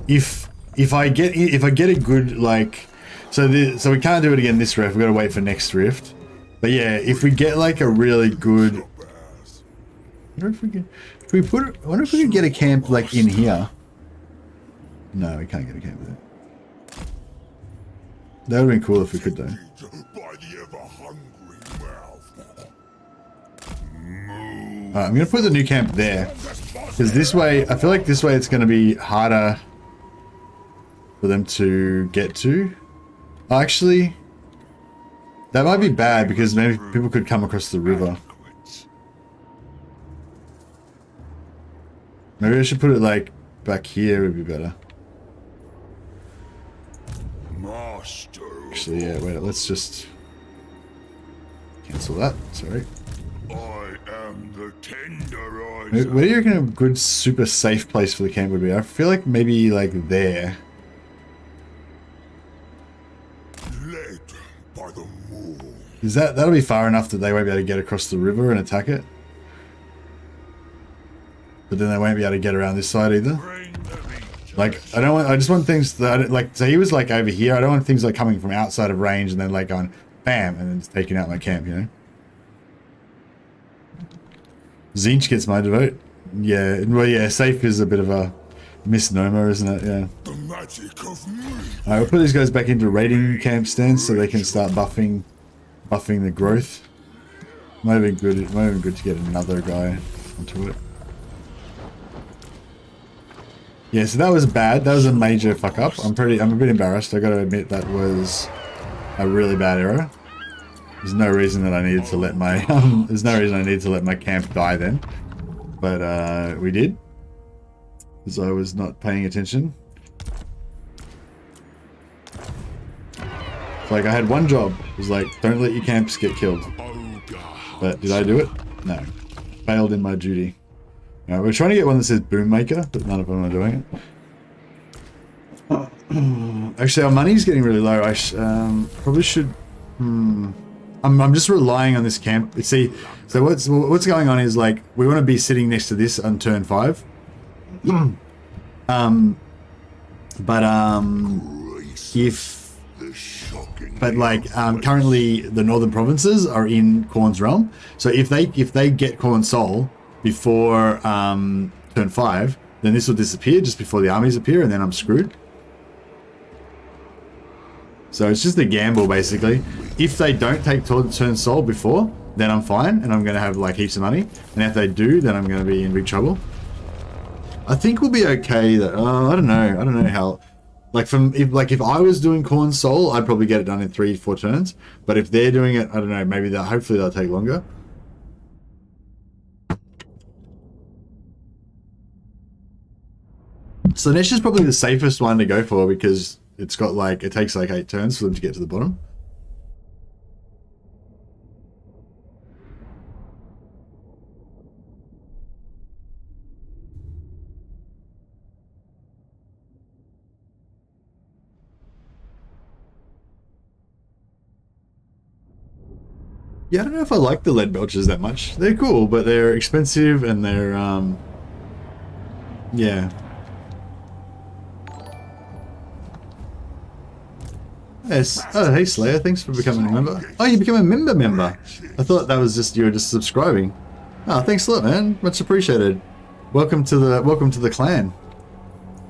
[SPEAKER 1] if I get a good like so we can't do it again this rift. We've got to wait for next rift. But yeah, if we get like a really good, I wonder if we can. If we put, I wonder if we could get a camp like in here. No, we can't get a camp there. That would have been cool if we could though. Alright, I'm gonna put the new camp there. Because this way, I feel like this way it's gonna be harder for them to get to. Actually, that might be bad because maybe people could come across the river. Maybe I should put it like back here would be better.
[SPEAKER 2] Master.
[SPEAKER 1] Actually, yeah, wait, let's just cancel that. Sorry.
[SPEAKER 2] I am the tenderizer.
[SPEAKER 1] Where do you reckon a good super safe place for the camp would be? I feel like maybe like there.
[SPEAKER 2] Led by the MOAR.
[SPEAKER 1] Is that'll be far enough that they won't be able to get across the river and attack it? But then they won't be able to get around this side either.
[SPEAKER 2] Bring the legion.
[SPEAKER 1] Like, I just want things that, like, so he was like over here. I don't want things like coming from outside of range and then like going bam and then just taking out my camp, you know? Zinch gets my devote. Yeah, well, yeah, safe is a bit of a misnomer, isn't it? Yeah.
[SPEAKER 2] The magic of me.
[SPEAKER 1] Alright, we'll put these guys back into raiding camp stance so they can start buffing the growth. Might have been good to get another guy onto it. Yeah, so that was bad. That was a major fuck up. I'm a bit embarrassed. I gotta admit that was a really bad error. There's no reason that I needed to let my camp die then. But we did. Because I was not paying attention. Like, I had one job. It was like, don't let your camps get killed. But did I do it? No. Failed in my duty. Alright, we're trying to get one that says Boom Maker, but none of them are doing it. Actually, our money's getting really low. I probably should... I'm just relying on this camp. See, so what's going on is, like, we want to be sitting next to this on turn 5. Currently the northern provinces are in Khorne's realm. So if they get Khorne's soul before turn 5, then this will disappear just before the armies appear, and then I'm screwed. So it's just a gamble, basically. If they don't take turn soul before, then I'm fine, and I'm going to have like heaps of money. And if they do, then I'm going to be in big trouble. I think we'll be okay. I don't know how. Like if I was doing Khorne's soul, I'd probably get it done in 3-4 turns. But if they're doing it, I don't know. Maybe hopefully they'll take longer. So Nesh is probably the safest one to go for because it's got like, it takes like 8 turns for them to get to the bottom. Yeah, I don't know if I like the lead belchers that much. They're cool, but they're expensive and they're, yeah. Yes. Oh, hey Slayer, thanks for becoming a member. Oh, you became a member. I thought that was just, you were just subscribing. Oh, thanks a lot, man. Much appreciated. Welcome to the clan.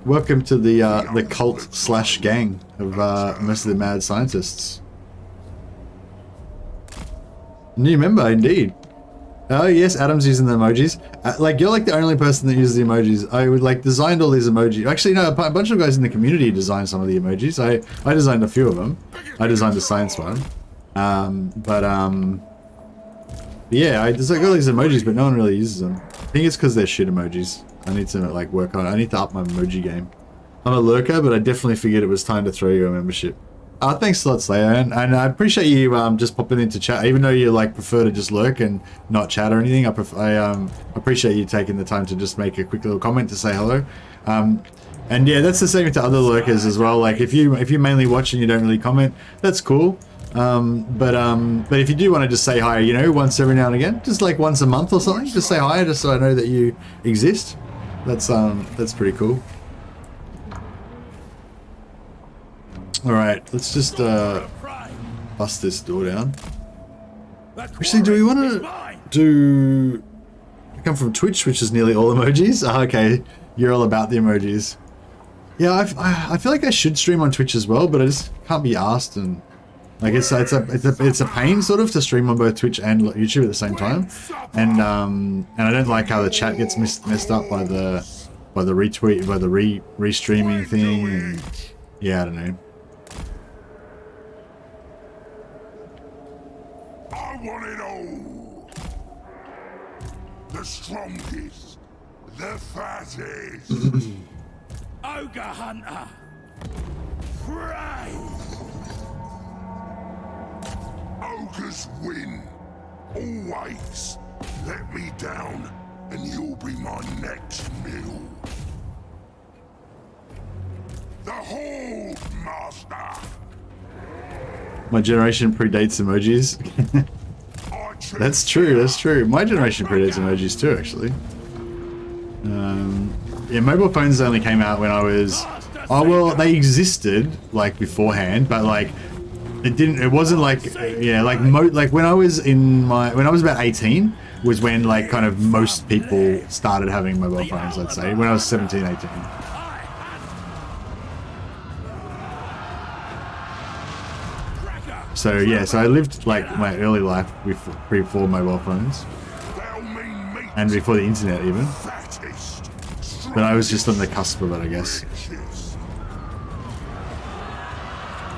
[SPEAKER 1] Welcome to the cult / gang of most of the mad scientists. New member, indeed. Oh yes, Adam's using the emojis. Like, you're like the only person that uses the emojis. I would like designed all these emojis. Actually, no, a bunch of guys in the community designed some of the emojis. I designed a few of them. I designed the science one. Yeah, I designed all these emojis, but no one really uses them. I think it's because they're shit emojis. I need to like work on it. I need to up my emoji game. I'm a lurker, but I definitely figured it was time to throw you a membership. Thanks a lot, Slayer, and I appreciate you just popping into chat, even though you like prefer to just lurk and not chat or anything. I appreciate you taking the time to just make a quick little comment to say hello. And yeah, that's the same to other lurkers as well. Like if you mainly watch and you don't really comment, that's cool. But if you do want to just say hi, you know, once every now and again, just like once a month or something, just say hi, just so I know that you exist. That's pretty cool. Alright, let's just bust this door down. Actually, do we want to come from Twitch, which is nearly all emojis? Oh, okay, you're all about the emojis. Yeah, I feel like I should stream on Twitch as well, but I just can't be asked, and like it's a pain sort of to stream on both Twitch and YouTube at the same time, and I don't like how the chat gets messed up by the restreaming thing, and yeah, I don't know.
[SPEAKER 2] I want it all. The strongest, the fattest.
[SPEAKER 3] Ogre Hunter. Pray.
[SPEAKER 2] Ogres win. Always. Let me down, and you'll be my next meal. The Horde Master.
[SPEAKER 1] My generation predates emojis. That's true, that's true. My generation predates emojis too, actually. Yeah, mobile phones only came out when I was... Oh, well, they existed, like, beforehand, but, like, it wasn't like... Yeah, like, when I was when I was about 18, was when, like, kind of most people started having mobile phones, let's say. When I was 17, 18. So yeah, so I lived like my early life before mobile phones, and before the internet even. But I was just on the cusp of it, I guess.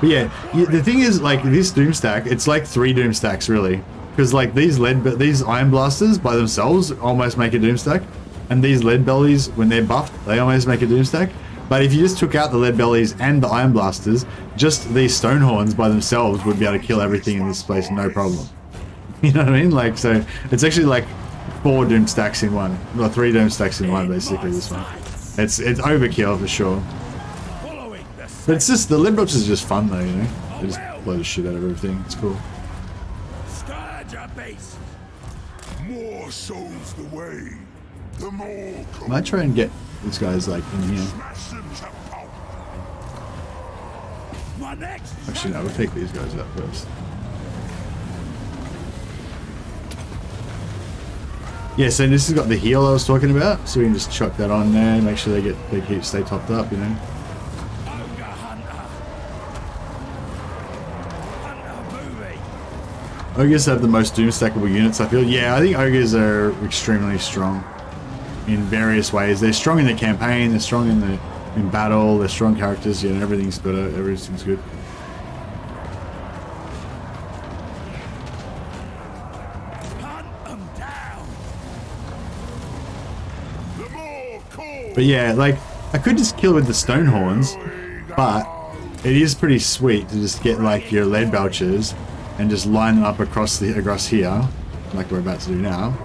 [SPEAKER 1] But yeah, the thing is, like, this Doom stack, it's like 3 Doom stacks really, because like these Iron Blasters by themselves almost make a Doom stack, and these Lead Bellies, when they're buffed, they almost make a Doom stack. But if you just took out the Lead Bellies and the Iron Blasters, just these Stonehorns by themselves would be able to kill everything in this place, no problem. You know what I mean? Like, so it's actually like 4 Doom stacks in one, or 3 Doom stacks in one, basically. This one, it's overkill for sure. But it's just the Lead Belch is just fun though, you know. They just blow the shit out of everything. It's cool.
[SPEAKER 2] More souls the way, the more.
[SPEAKER 1] I might try and get these guys like in here. Actually, no, we'll take these guys out first. Yeah, so this has got the heal I was talking about, so we can just chuck that on there, make sure they stay topped up, you know. Ogres have the most Doom stackable units, I feel. Yeah, I think Ogres are extremely strong in various ways. They're strong in the campaign, they're strong in battle, they're strong characters, you know, everything's better, everything's good. But yeah, like, I could just kill with the Stonehorns, but it is pretty sweet to just get like your Lead Belchers and just line them up across here, like we're about to do now.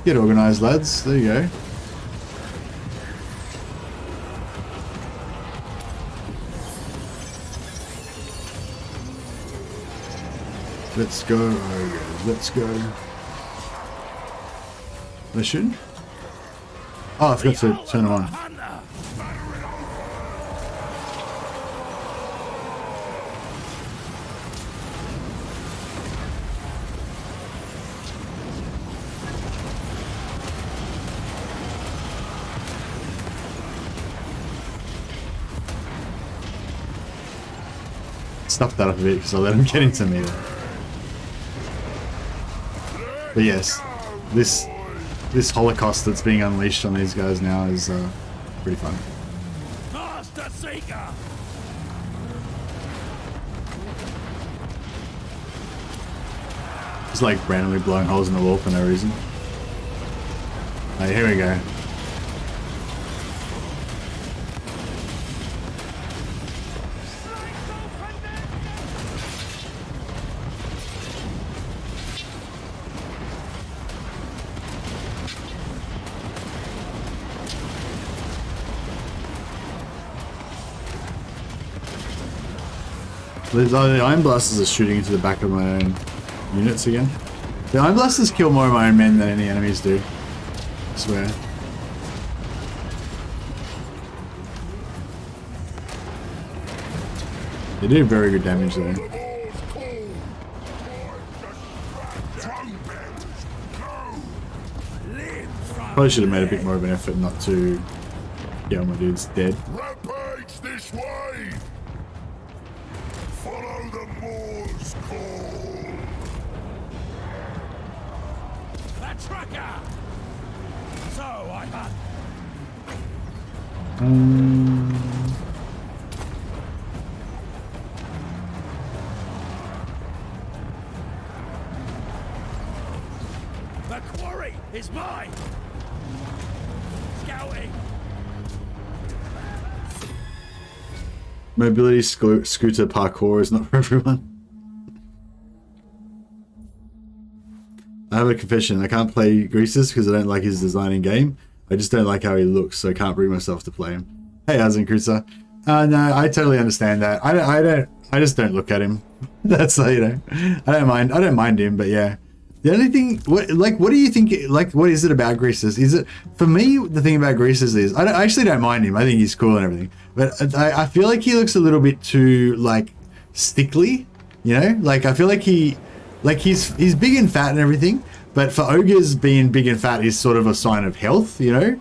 [SPEAKER 1] Get organised, lads. There you go. Let's go, Ogres. Let's go. Mission? Oh, I forgot to turn them on. Stuff that up a bit because I let him get into me there. But yes, this holocaust that's being unleashed on these guys now is pretty fun.
[SPEAKER 3] Master Seeker.
[SPEAKER 1] Just like randomly blowing holes in the wall for no reason. Alright, here we go. The Iron Blasters are shooting into the back of my own units again. The Iron Blasters kill more of my own men than any enemies do. I swear. They do very good damage though. Probably should have made a bit more of an effort not to get all my dudes dead.
[SPEAKER 2] Rampage this way!
[SPEAKER 3] That tracker! So I had. The quarry is mine! Scouting!
[SPEAKER 1] Mobility scooter parkour is not for everyone. I have a confession. I can't play Greasus because I don't like his design in game. I just don't like how he looks, so I can't bring myself to play him. Hey, Azen Cruiser. No, I totally understand that. I just don't look at him. That's you know. I don't mind him, but yeah. The only thing, what do you think? Like, what is it about Greasus? Is it for me? The thing about Greasus is I actually don't mind him. I think he's cool and everything, but I feel like he looks a little bit too like stickly. You know, like I feel like he's big and fat and everything, but for ogres being big and fat is sort of a sign of health. You know,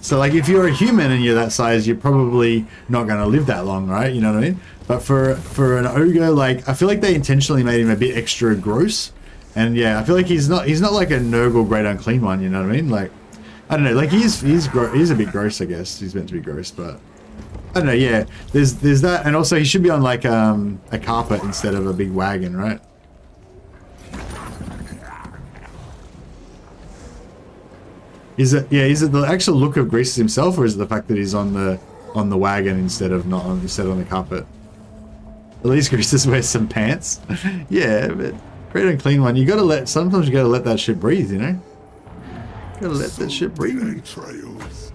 [SPEAKER 1] so like if you're a human and you're that size, you're probably not going to live that long, right? You know what I mean? But for an ogre, like I feel like they intentionally made him a bit extra gross. And yeah, I feel like he's not like a Nurgle Great Unclean One, you know what I mean? Like, I don't know, like he's a bit gross, I guess. He's meant to be gross, but I don't know. Yeah, there's that, and also he should be on like a carpet instead of a big wagon, right? Is it the actual look of Greasus himself, or is it the fact that he's on the wagon instead of on the carpet? At least Greasus wears some pants. Yeah, but. Great and clean one. Sometimes you gotta let that shit breathe, you know? Gotta let that shit breathe.
[SPEAKER 2] Trails.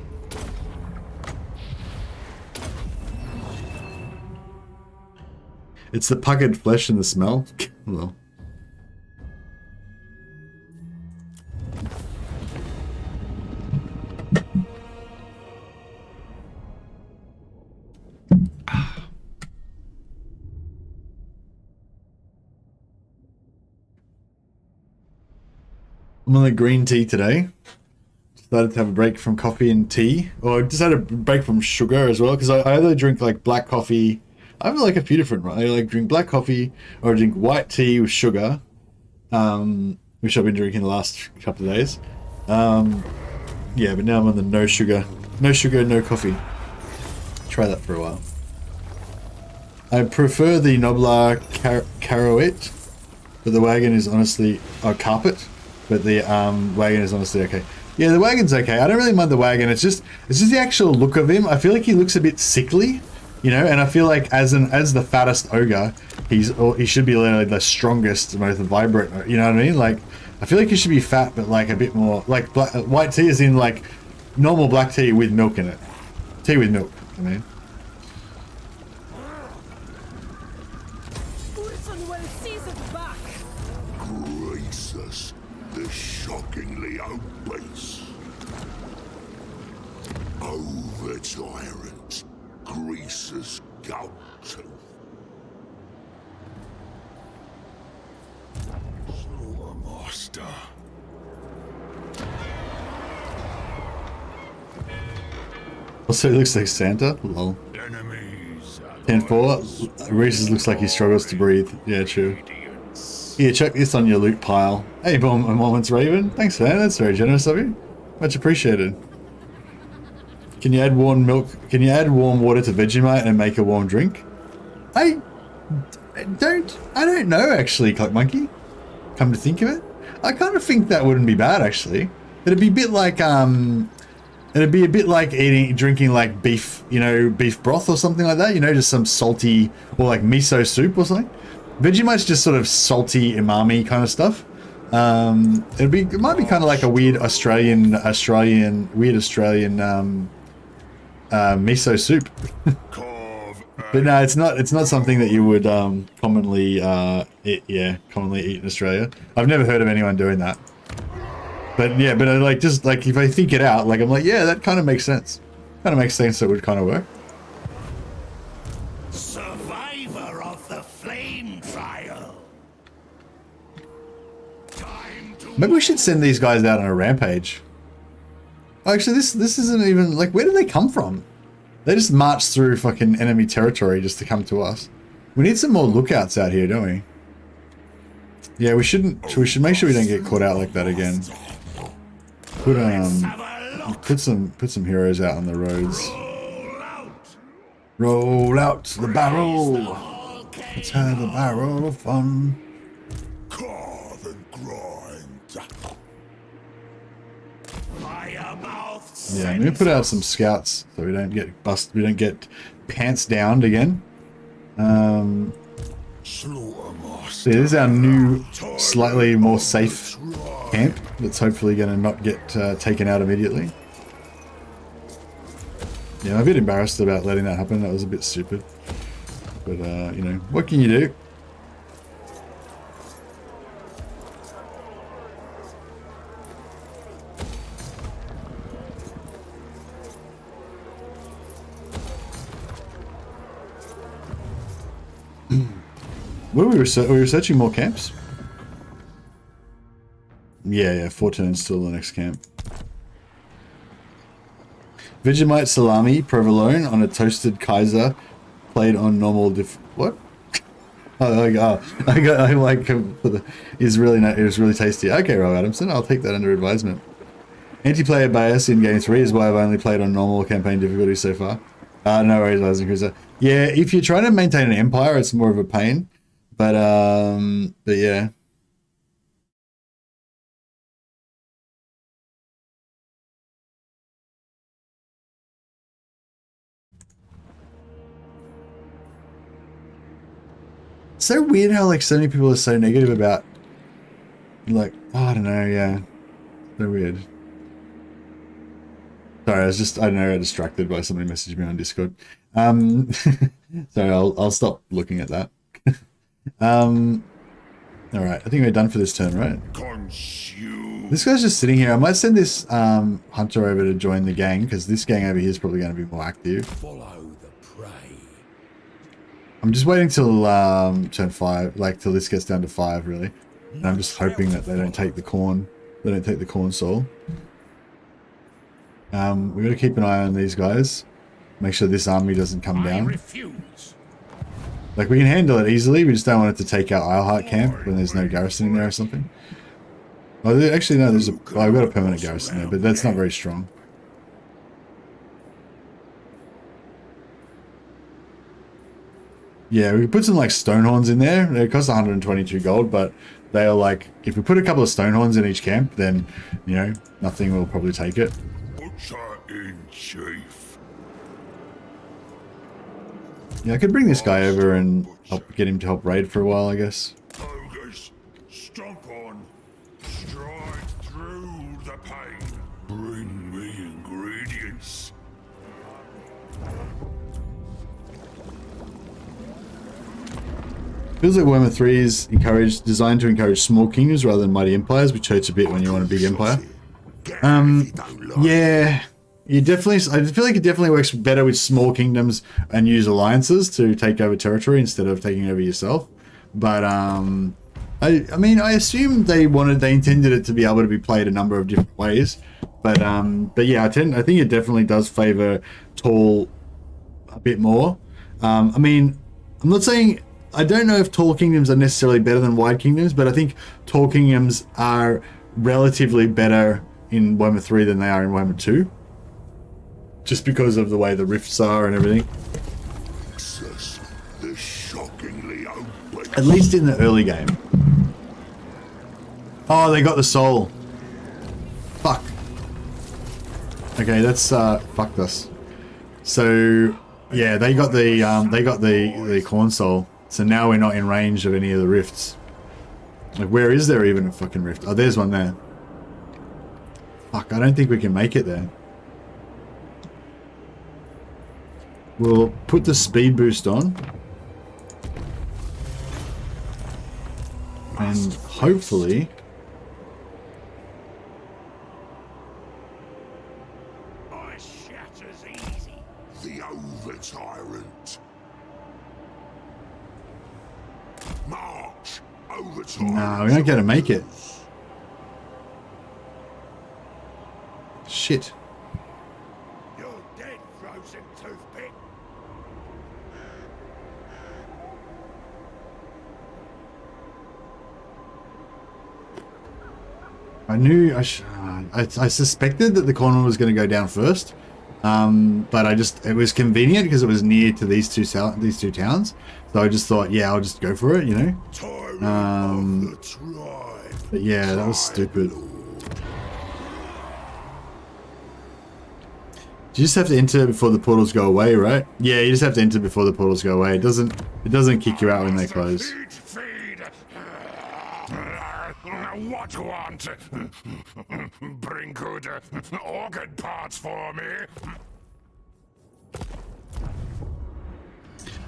[SPEAKER 1] It's the puckered flesh and the smell. Well. I'm on the green tea today. Decided to have a break from coffee and tea. Or just had a break from sugar as well, because I either drink like black coffee. I have like a few different, right? I like drink black coffee or drink white tea with sugar, which I've been drinking the last couple of days. Yeah, but now I'm on the no sugar, no coffee. Try that for a while. I prefer the Noblar Carouette, but the wagon is honestly a carpet. But the wagon is honestly okay. Yeah, the wagon's okay. I don't really mind the wagon. It's just the actual look of him. I feel like he looks a bit sickly, you know. And I feel like as the fattest ogre, he should be like the strongest, most vibrant. You know what I mean? Like I feel like he should be fat, but like a bit more like white tea is in like normal black tea with milk in it. Tea with milk. I mean.
[SPEAKER 2] Greasus, the shockingly obese. Over tyrant, Greasus Goldtooth. Slower master.
[SPEAKER 1] Also, he looks like Santa. Lol. 10-4. Greasus looks like he struggles to breathe. Yeah, true. Here, check this on your loot pile. Hey, Moments Raven. Thanks, man. That's very generous of you. Much appreciated. Can you add warm milk? Can you add warm water to Vegemite and make a warm drink? I don't know, actually, Clock Monkey. Come to think of it, I kind of think that wouldn't be bad, actually. It'd be a bit like drinking like beef, you know, beef broth or something like that. You know, just some salty, or like miso soup or something. Vegemite's just sort of salty umami kind of stuff. It might be kind of like a weird Australian miso soup. But no, it's not something that you would commonly eat in Australia. I've never heard of anyone doing that. But yeah, but like just like if I think it out, like I'm like, yeah, that kind of makes sense. Kind of makes sense. That would kind of work.
[SPEAKER 3] Survivor of the flame trial.
[SPEAKER 1] Maybe we should send these guys out on a rampage. Actually, this isn't even like, where do they come from? They just march through fucking enemy territory just to come to us. We need some more lookouts out here, don't we? Yeah, we shouldn't. We should make sure we don't get caught out like that again. Put some heroes out on the roads. Roll out the barrel. Let's have a barrel of fun.
[SPEAKER 2] Carve and grind.
[SPEAKER 1] Yeah, I'm gonna put out some scouts so we don't get busted. We don't get pants downed again. So this is our new, slightly more safe camp. That's hopefully going to not get taken out immediately. Yeah, I'm a bit embarrassed about letting that happen. That was a bit stupid. But, you know, what can you do? Were we researching more camps? Yeah, 4 turns till the next camp. Vegemite salami, provolone on a toasted Kaiser, played on normal what? I like is really it was really tasty. Okay, Rob Adamson, I'll take that under advisement. Anti-player bias in game 3 is why I've only played on normal campaign difficulty so far. No worries, Rising Cruiser. Yeah, if you're trying to maintain an empire, it's more of a pain. But yeah. It's so weird how like so many people are so negative about like, oh, I don't know, yeah. So weird. Sorry, I don't know, I got distracted by somebody messaging me on Discord. Sorry, I'll stop looking at that. Alright, I think we're done for this turn, right? This guy's just sitting here. I might send this hunter over to join the gang, because this gang over here is probably going to be more active.
[SPEAKER 3] Follow the prey.
[SPEAKER 1] I'm just waiting till turn 5, like till this gets down to 5, really. And I'm just hoping that they don't take the corn. They don't take the corn soul. We got to keep an eye on these guys. Make sure this army doesn't come down. Like, we can handle it easily, we just don't want it to take out Isleheart camp when there's no garrison in there or something. Oh, actually, no, I've got a permanent garrison there, but that's not very strong. Yeah, we could put some, like, Stonehorns in there. They cost 122 gold, but they are, like, if we put a couple of Stonehorns in each camp, then, you know, nothing will probably take it.
[SPEAKER 2] Butcher in chief.
[SPEAKER 1] Yeah, I could bring this guy over and get him to help raid for a while, I guess.
[SPEAKER 2] Ogres, stomp on. Stride through the pain. Bring me ingredients.
[SPEAKER 1] Feels like Warhammer 3 is designed to encourage small kingdoms rather than mighty empires, which hurts a bit when you want a big empire. Yeah. I feel like it definitely works better with small kingdoms and use alliances to take over territory instead of taking over yourself. But I mean, I assume they intended it to be able to be played a number of different ways. But yeah, I think it definitely does favor tall a bit more. I mean, I'm not saying, I don't know if tall kingdoms are necessarily better than wide kingdoms, but I think tall kingdoms are relatively better in Warhammer 3 than they are in Warhammer 2. Just because of the way the rifts are and everything. At least in the early game. Oh, they got the soul. Fuck. Okay, that's fucked us. So yeah, they got the corn soul. So now we're not in range of any of the rifts. Like, where is there even a fucking rift? Oh, there's one there. Fuck, I don't think we can make it there. We'll put the speed boost on. And hopefully...
[SPEAKER 2] The over-tyrant. March, over-tyrant.
[SPEAKER 1] No, we're not going to make it. Shit.
[SPEAKER 3] You're dead, frozen toothpick.
[SPEAKER 1] I suspected that the corner was going to go down first, but it was convenient because it was near to these two towns, so I just thought, yeah, I'll just go for it, you know. But yeah, that was stupid. You just have to enter before the portals go away, right? Yeah, you just have to enter before the portals go away. It doesn't kick you out when they close.
[SPEAKER 3] What want? Bring good organ parts for me.
[SPEAKER 1] Do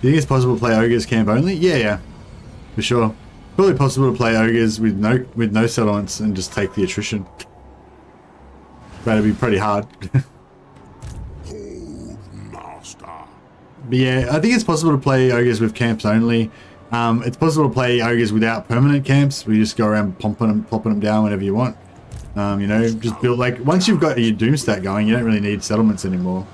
[SPEAKER 1] you think it's possible to play Ogres camp only? Yeah, for sure. Probably possible to play Ogres with no settlements and just take the attrition. But it'd be pretty hard. But yeah, I think it's possible to play Ogres with camps only. It's possible to play Ogres without permanent camps. We just go around plopping them down whenever you want. You know, just build, like, once you've got your doom stat going, you don't really need settlements anymore.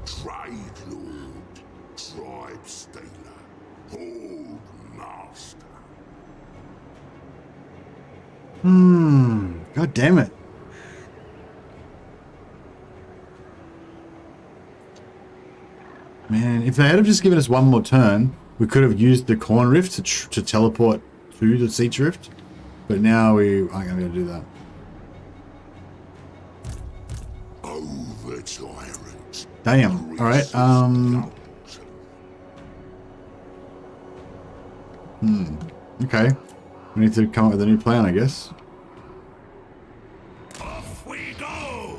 [SPEAKER 2] Trade Lord, Tribe Stealer, Horde Master.
[SPEAKER 1] God damn it. Man, if they had just given us one more turn, we could have used the Corn Rift to teleport to the Siege Rift. But now we aren't going to be able to do that.
[SPEAKER 2] Over tyrant.
[SPEAKER 1] Damn. Alright, okay. We need to come up with a new plan, I guess.
[SPEAKER 3] Off we go!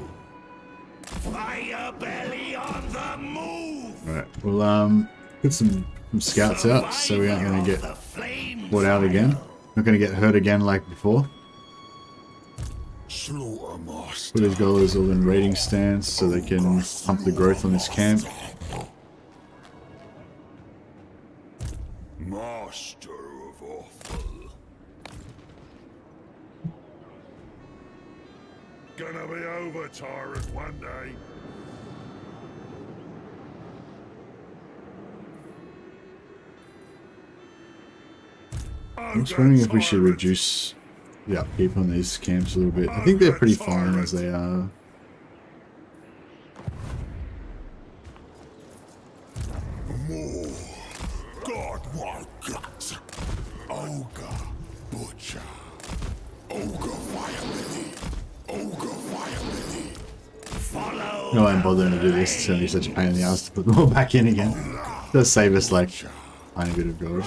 [SPEAKER 3] Fire belly on the move!
[SPEAKER 1] Alright, we'll put some scouts out so we aren't going to get brought out again. Not going to get hurt again like before. Put his goals all in raiding stance so they can pump the growth on this camp.
[SPEAKER 2] Master of awful. Gonna be over, tyrant, one day.
[SPEAKER 1] I'm just wondering if we should reduce the upkeep on these camps a little bit. I think they're pretty fine as they are.
[SPEAKER 2] More. God, my guts. Ogre, butcher. Ogre, violently. Ogre, violently. Follow.
[SPEAKER 1] No, I'm bothering to do this. It's only such a pain in the ass to put them all back in again. It does save us like a tiny bit of gold.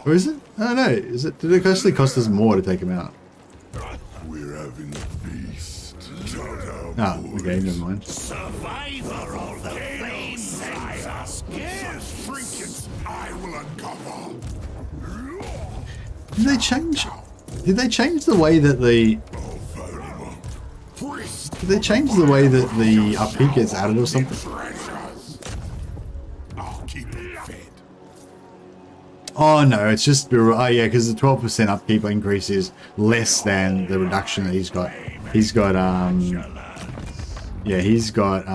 [SPEAKER 1] Or is it? I don't know. Is it? Did it actually cost us more to take him out?
[SPEAKER 2] We're having a feast.
[SPEAKER 1] Oh, okay, never mind.
[SPEAKER 3] Survivor of the flames and the scarce
[SPEAKER 2] Trinkets I will uncover.
[SPEAKER 1] Did they change? Did they change the way that the? Did they change the way that the upkeep gets added or something?
[SPEAKER 2] I'll keep it fed.
[SPEAKER 1] Oh no, it's just yeah, because the 12% upkeep increase is less than the reduction that he's got. He's got yeah, he's got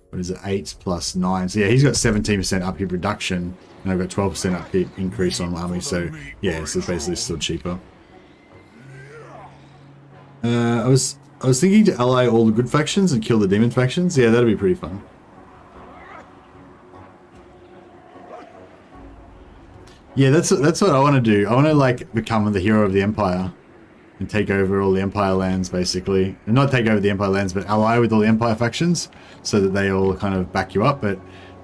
[SPEAKER 1] what is it, 8 plus 9? So yeah, he's got 17% upkeep reduction, and I've got 12% upkeep increase on Armies. So yeah, so it's basically still cheaper. I was thinking to ally all the good factions and kill the demon factions. Yeah, that'd be pretty fun. Yeah, that's what I want to do. I want to like become the hero of the Empire and take over all the Empire lands, basically. And not take over the Empire lands, but ally with all the Empire factions so that they all kind of back you up. But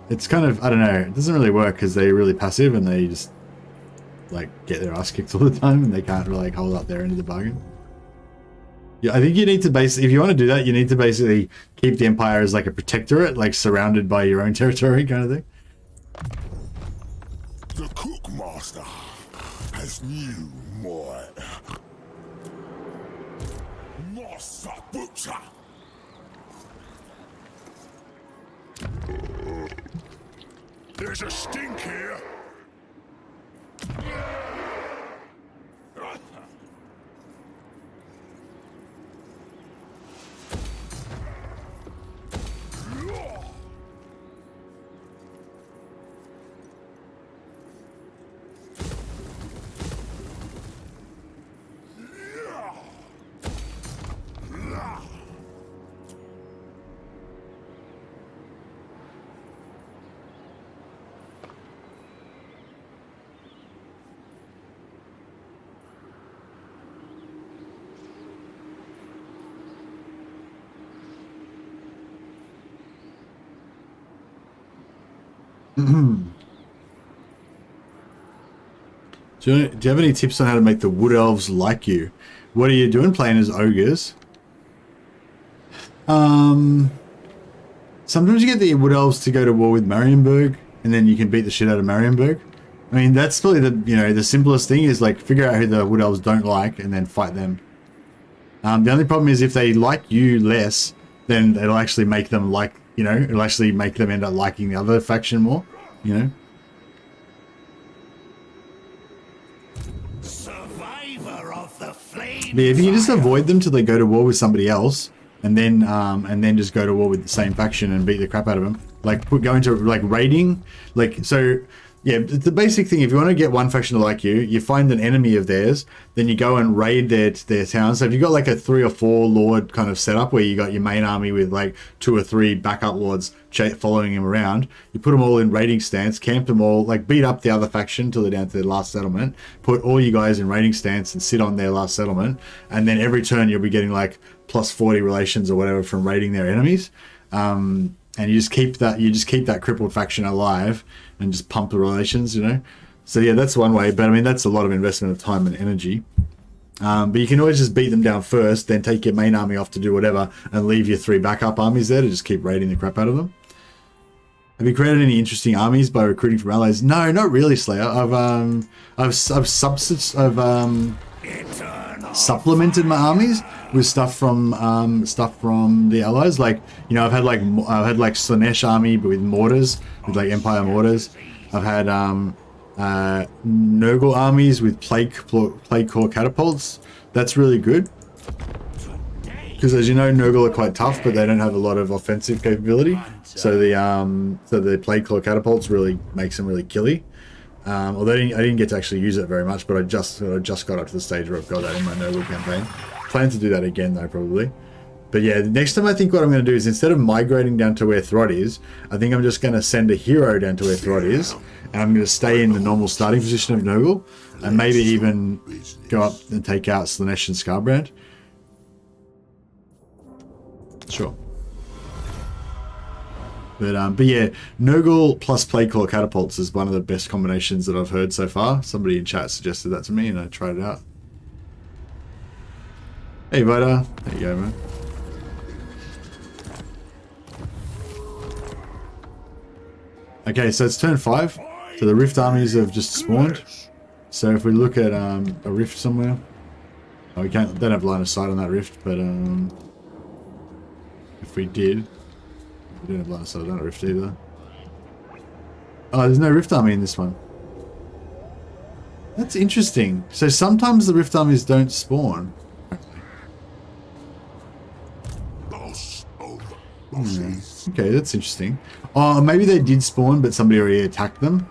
[SPEAKER 1] it's kind of, I don't know, it doesn't really work because they're really passive and they just like get their ass kicked all the time and they can't really like hold up their end of the bargain. Yeah, I think you need to basically, if you want to do that, you need to basically keep the Empire as like a protectorate, like surrounded by your own territory kind of thing.
[SPEAKER 2] The Cookmaster has new might. Master Butcher. There's a stink here.
[SPEAKER 1] Do you have any tips on how to make the wood elves like you? What are you doing playing as ogres? Sometimes you get the wood elves to go to war with Marienburg, and then you can beat the shit out of Marienburg. I mean, that's probably the simplest thing is like figure out who the wood elves don't like and then fight them. The only problem is if they like you less, then it'll actually make them like, it'll actually make them end up liking the other faction more,
[SPEAKER 3] Survivor of the flame.
[SPEAKER 1] But if you can just avoid them till they go to war with somebody else, and then just go to war with the same faction and beat the crap out of them, like go into like raiding, yeah, the basic thing, if you want to get one faction to like you, you find an enemy of theirs, then you go and raid their town. So if you've got like a 3 or 4 lord kind of setup where you got your main army with like 2 or 3 backup lords following him around, you put them all in raiding stance, camp them all, like beat up the other faction till they're down to their last settlement, put all you guys in raiding stance and sit on their last settlement, and then every turn you'll be getting like plus 40 relations or whatever from raiding their enemies. And you just keep that crippled faction alive and just pump the relations, So yeah, that's one way. But I mean, that's a lot of investment of time and energy. But you can always just beat them down first, then take your main army off to do whatever, and leave your 3 backup armies there to just keep raiding the crap out of them. Have you created any interesting armies by recruiting from allies? No, not really, Slayer. I've supplemented my armies with stuff from the allies. Like, I've had like Slanesh army but with mortars, with like Empire mortars. I've had Nurgle armies with plague core catapults. That's really good because, as you know, Nurgle are quite tough, but they don't have a lot of offensive capability. So the plague core catapults really makes them really killy. Although I didn't get to actually use it very much, but I just got up to the stage where I've got that in my Nurgle campaign. Plan to do that again though, probably. But yeah, next time I think what I'm going to do is, instead of migrating down to where Throt is, I think I'm just going to send a hero down to where Throt is, and I'm going to stay in the normal starting position of Nurgle, and maybe even go up and take out Slanesh and Scarbrand. Sure. But yeah, Nurgle plus Plague-Claw Catapults is one of the best combinations that I've heard so far. Somebody in chat suggested that to me, and I tried it out. Hey, Vita. There you go, man. Okay, so it's turn 5. So the Rift armies have just spawned. So if we look at a Rift somewhere, oh, we don't have line of sight on that Rift, but if we did, we don't have line of sight on that Rift either. Oh, there's no Rift army in this one. That's interesting. So sometimes the Rift armies don't spawn. Okay, that's interesting. Oh, maybe they did spawn, but somebody already attacked them.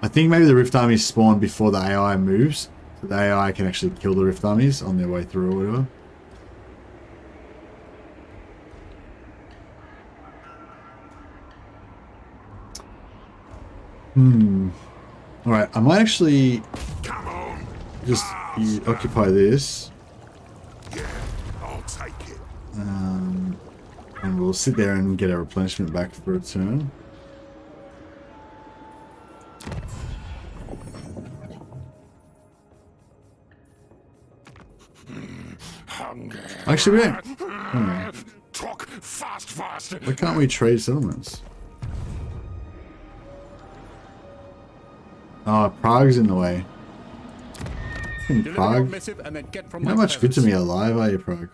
[SPEAKER 1] I think maybe the Rift armies spawn before the AI moves, so the AI can actually kill the Rift armies on their way through or whatever. Alright, I might actually just occupy this.
[SPEAKER 2] Yeah, I'll take it.
[SPEAKER 1] And we'll sit there and get our replenishment back for a turn. Actually, we don't.
[SPEAKER 2] Talk fast.
[SPEAKER 1] Why can't we trade settlements? Oh, Prague's in the way. Prague. You're not much good to me alive, are you, Prague?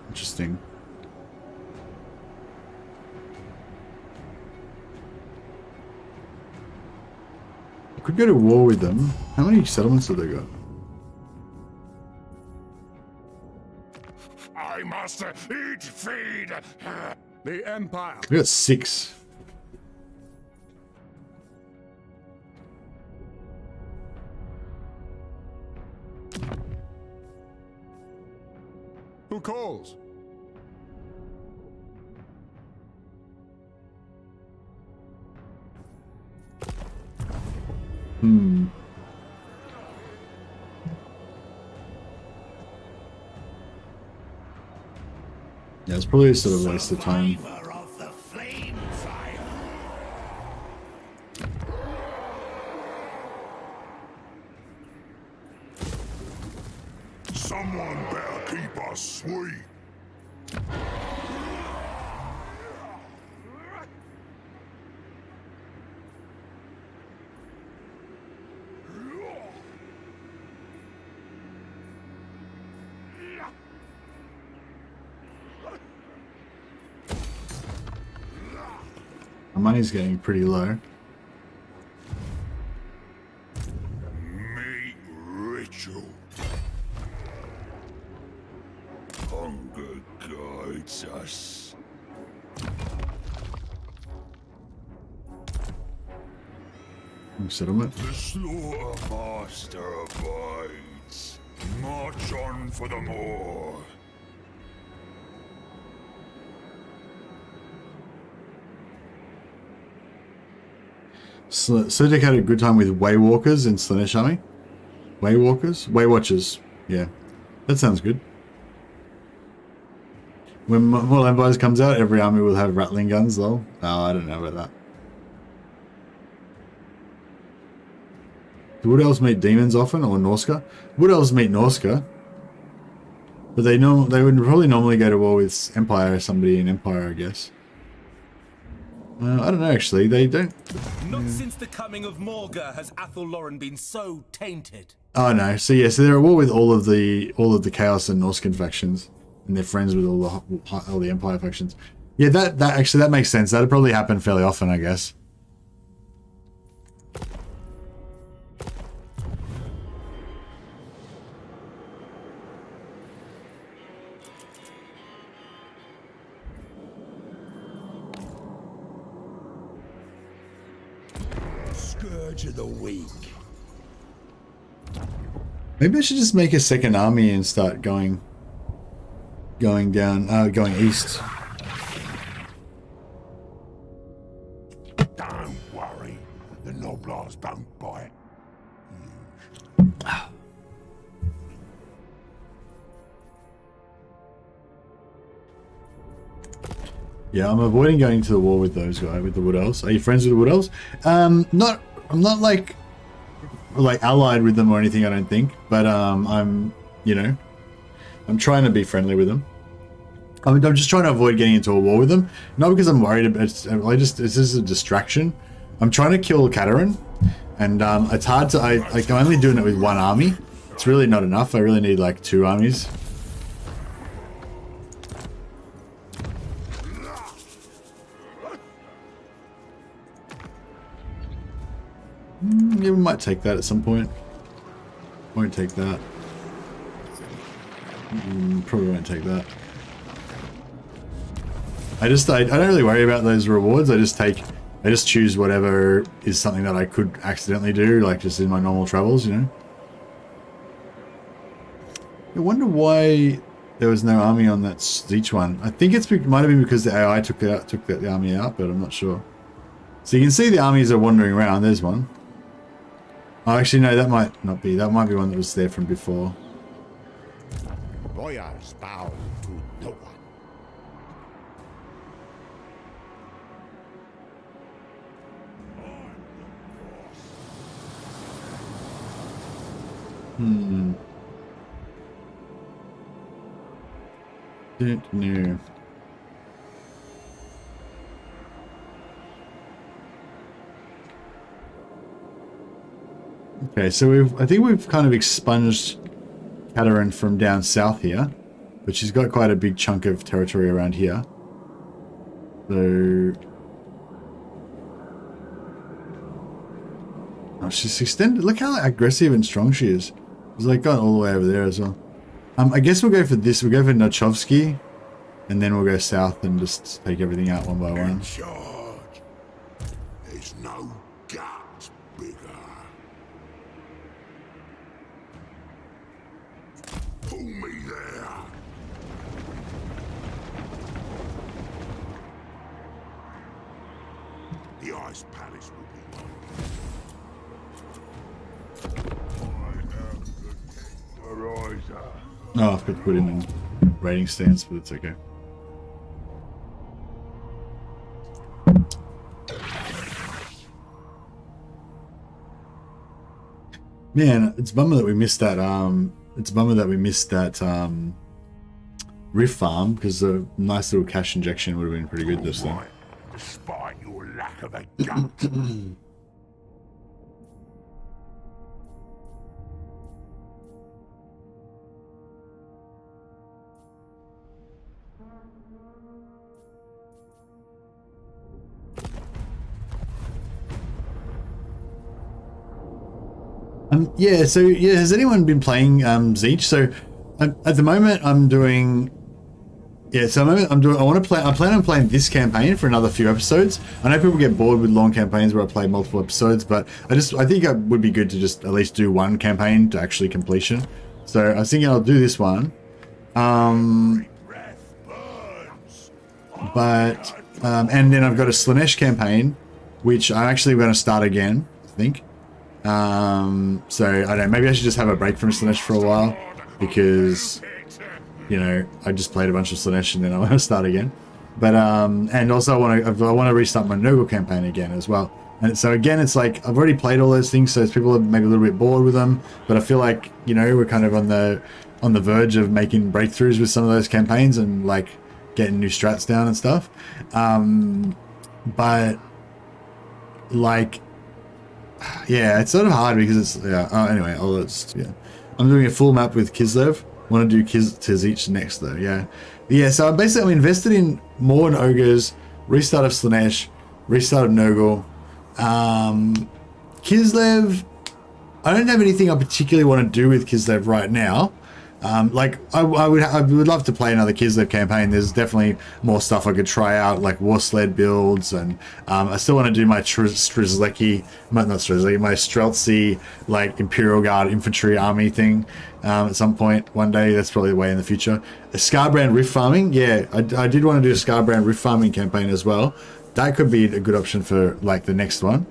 [SPEAKER 1] Interesting. I could go to war with them. How many settlements have they got?
[SPEAKER 2] I must eat, feed.
[SPEAKER 3] The Empire.
[SPEAKER 1] We got 6.
[SPEAKER 3] Who calls?
[SPEAKER 1] Yeah, it's probably sort of a waste of time.
[SPEAKER 3] Survivor of the flame fire.
[SPEAKER 2] Someone better keep us sweet.
[SPEAKER 1] My money's getting pretty low.
[SPEAKER 2] Meat ritual. Hunger guides us.
[SPEAKER 1] Settlement.
[SPEAKER 2] The slaughter master abides. March on for the MOAR.
[SPEAKER 1] Slidik had a good time with Waywalkers in Slaanesh Army. Waywalkers? Waywatchers. Yeah. That sounds good. When Mortal Empires comes out, every army will have rattling guns, though. Oh, I don't know about that. Do Wood Elves meet demons often, or Norska? Wood Elves meet Norska. But they would probably normally go to war with Empire, somebody in Empire, I guess. I don't know, actually. They don't...
[SPEAKER 4] Not since the coming of Morga has Athel Lauren been so tainted.
[SPEAKER 1] Oh, no. So, yeah, so they're at war with all of the Chaos and Norscan factions. And they're friends with all the Empire factions. Yeah, that makes sense. That'd probably happen fairly often, I guess.
[SPEAKER 3] Scourge of the weak.
[SPEAKER 1] Maybe I should just make a second army and start going east.
[SPEAKER 2] Don't worry. The Noblars don't bite.
[SPEAKER 1] Yeah, I'm avoiding going to the war with those guys, with the Wood Elves. Are you friends with the Wood Elves? I'm not like allied with them or anything, I don't think. But I'm trying to be friendly with them. I'm just trying to avoid getting into a war with them. Not because I'm worried about it. It's just a distraction. I'm trying to kill Katerin, and it's hard to. I'm only doing it with one army. It's really not enough. I really need like 2 armies. Yeah, we might take that at some point. Won't take that. Probably won't take that. I don't really worry about those rewards. I just choose whatever is something that I could accidentally do, like just in my normal travels, you know. I wonder why there was no army on that Siege one. I think might have been because the AI took the army out, but I'm not sure. So you can see the armies are wandering around. There's one. Oh, actually, no, that might not be. That might be one that was there from before.
[SPEAKER 3] Boyars bow to no one.
[SPEAKER 1] No. Okay, so I think we've kind of expunged Katerin from down south here, but she's got quite a big chunk of territory around here. So, oh, she's extended. Look how aggressive and strong she is. She's like gone all the way over there as well. I guess we'll go for this. We'll go for Nochovsky, and then we'll go south and just take everything out one by one.
[SPEAKER 2] Charge. There's no guts bigger. Pull me there. The Ice Palace will be mine. I am the Tenderizer.
[SPEAKER 1] Oh, I've got to put him in raiding stance, but it's okay. Man, it's a bummer that we missed that. Rift farm, because a nice little cash injection would have been pretty good this thing.
[SPEAKER 2] Right, despite your lack of a gut.
[SPEAKER 1] Yeah, so yeah, has anyone been playing Zeech? So at the moment I'm doing, yeah, so I plan on playing this campaign for another few episodes. I know people get bored with long campaigns where I play multiple episodes, but I think it would be good to just at least do one campaign to actually completion. So I was thinking I'll do this one. And then I've got a Slaanesh campaign, which I'm actually going to start again, I think. So I don't know, maybe I should just have a break from Slaanesh for a while, because, you know, I just played a bunch of Slaanesh and then I want to start again. But and also I want to restart my Nurgle campaign again as well. And so again, it's like I've already played all those things, so people are maybe a little bit bored with them. But I feel like, you know, we're kind of on the verge of making breakthroughs with some of those campaigns and like getting new strats down and stuff. But like, yeah, it's sort of hard because it's, yeah. Oh, anyway, I'm doing a full map with Kislev. Want to do Tzitz next though, yeah. So I'm invested in MOAR and Ogres, restart of Slaanesh, restart of Nurgle. Kislev, I don't have anything I particularly want to do with Kislev right now. Like I would love to play another Kislev campaign. There's definitely more stuff I could try out, like war sled builds, and I still want to do my my Streltsy, like Imperial Guard infantry army thing at some point one day. That's probably way in the future. A Scarbrand rift farming, yeah, I did want to do a Scarbrand rift farming campaign as well. That could be a good option for like the next one.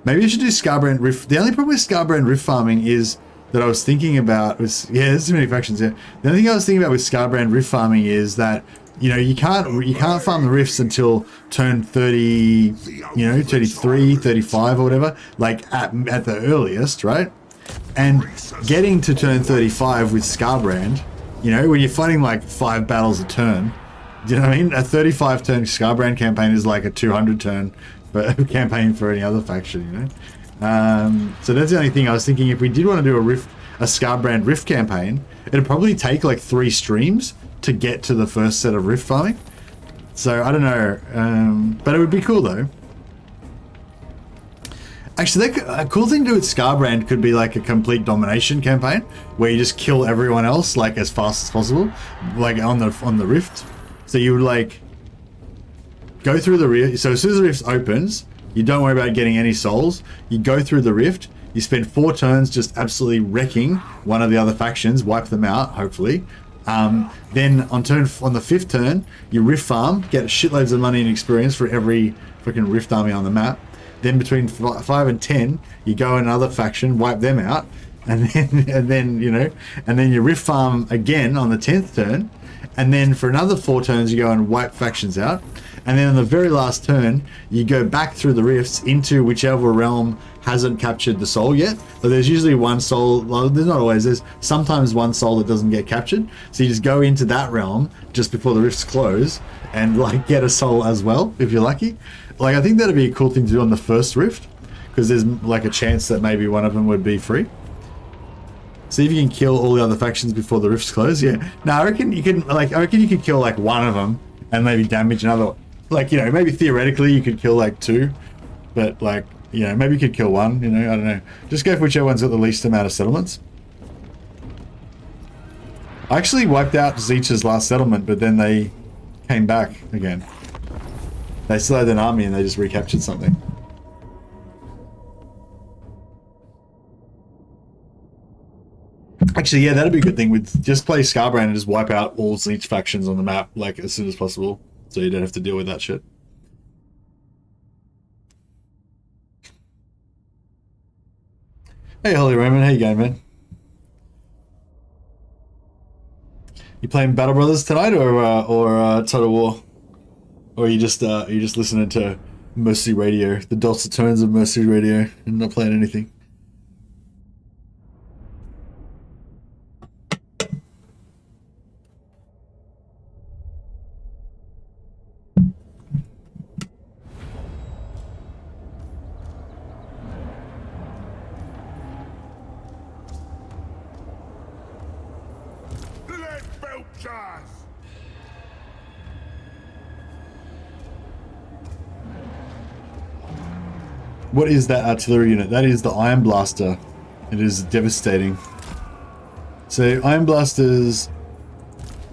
[SPEAKER 1] Maybe I should do Scarbrand rift. The only problem with Scarbrand rift farming is that I was thinking about was, yeah, there's too many factions here. The only thing I was thinking about with Scarbrand rift farming is that, you know, you can't farm the rifts until turn 30, you know, 33, 35 or whatever, like at the earliest, right? And getting to turn 35 with Scarbrand, you know, when you're fighting like 5 battles a turn, do you know what I mean? A 35 turn Scarbrand campaign is like a 200 turn campaign for any other faction, you know? So that's the only thing I was thinking. If we did want to do a Scarbrand rift campaign, it'd probably take like 3 streams to get to the first set of rift farming. So I don't know, but it would be cool though. Actually, a cool thing to do with Scarbrand could be like a complete domination campaign where you just kill everyone else like as fast as possible, like on the rift. So you would like go through the rift. So as soon as the rift opens, you don't worry about getting any souls. You go through the rift. You spend 4 turns just absolutely wrecking one of the other factions, wipe them out, hopefully. Then on the 5th turn, you rift farm, get shitloads of money and experience for every freaking rift army on the map. Then between 5 and 10, you go another faction, wipe them out, and then you rift farm again on the 10th turn, and then for another 4 turns you go and wipe factions out. And then on the very last turn, you go back through the rifts into whichever realm hasn't captured the soul yet. So there's usually one soul, well, there's not always, there's sometimes one soul that doesn't get captured. So you just go into that realm just before the rifts close and like get a soul as well, if you're lucky. Like I think that'd be a cool thing to do on the first rift, because there's like a chance that maybe one of them would be free. See if you can kill all the other factions before the rifts close. Yeah. No, I reckon you could kill like one of them and maybe damage another one. Like, you know, maybe theoretically you could kill like 2, but like, you know, maybe you could kill 1, you know, I don't know. Just go for whichever one's got the least amount of settlements. I actually wiped out Zeech's last settlement, but then they came back again. They still had an army and they just recaptured something. Actually, yeah, that'd be a good thing. With just play Scarbrand and just wipe out all Zeech factions on the map like as soon as possible, so you don't have to deal with that shit. Hey, Holy Roman, how you going, man? You playing Battle Brothers tonight, or Total War, or are you just listening to Mercy Radio, the dulcet tones of Mercy Radio, and not playing anything?
[SPEAKER 2] belchers!
[SPEAKER 1] What is that artillery unit? That is the Iron Blaster. It is devastating. So Iron Blasters.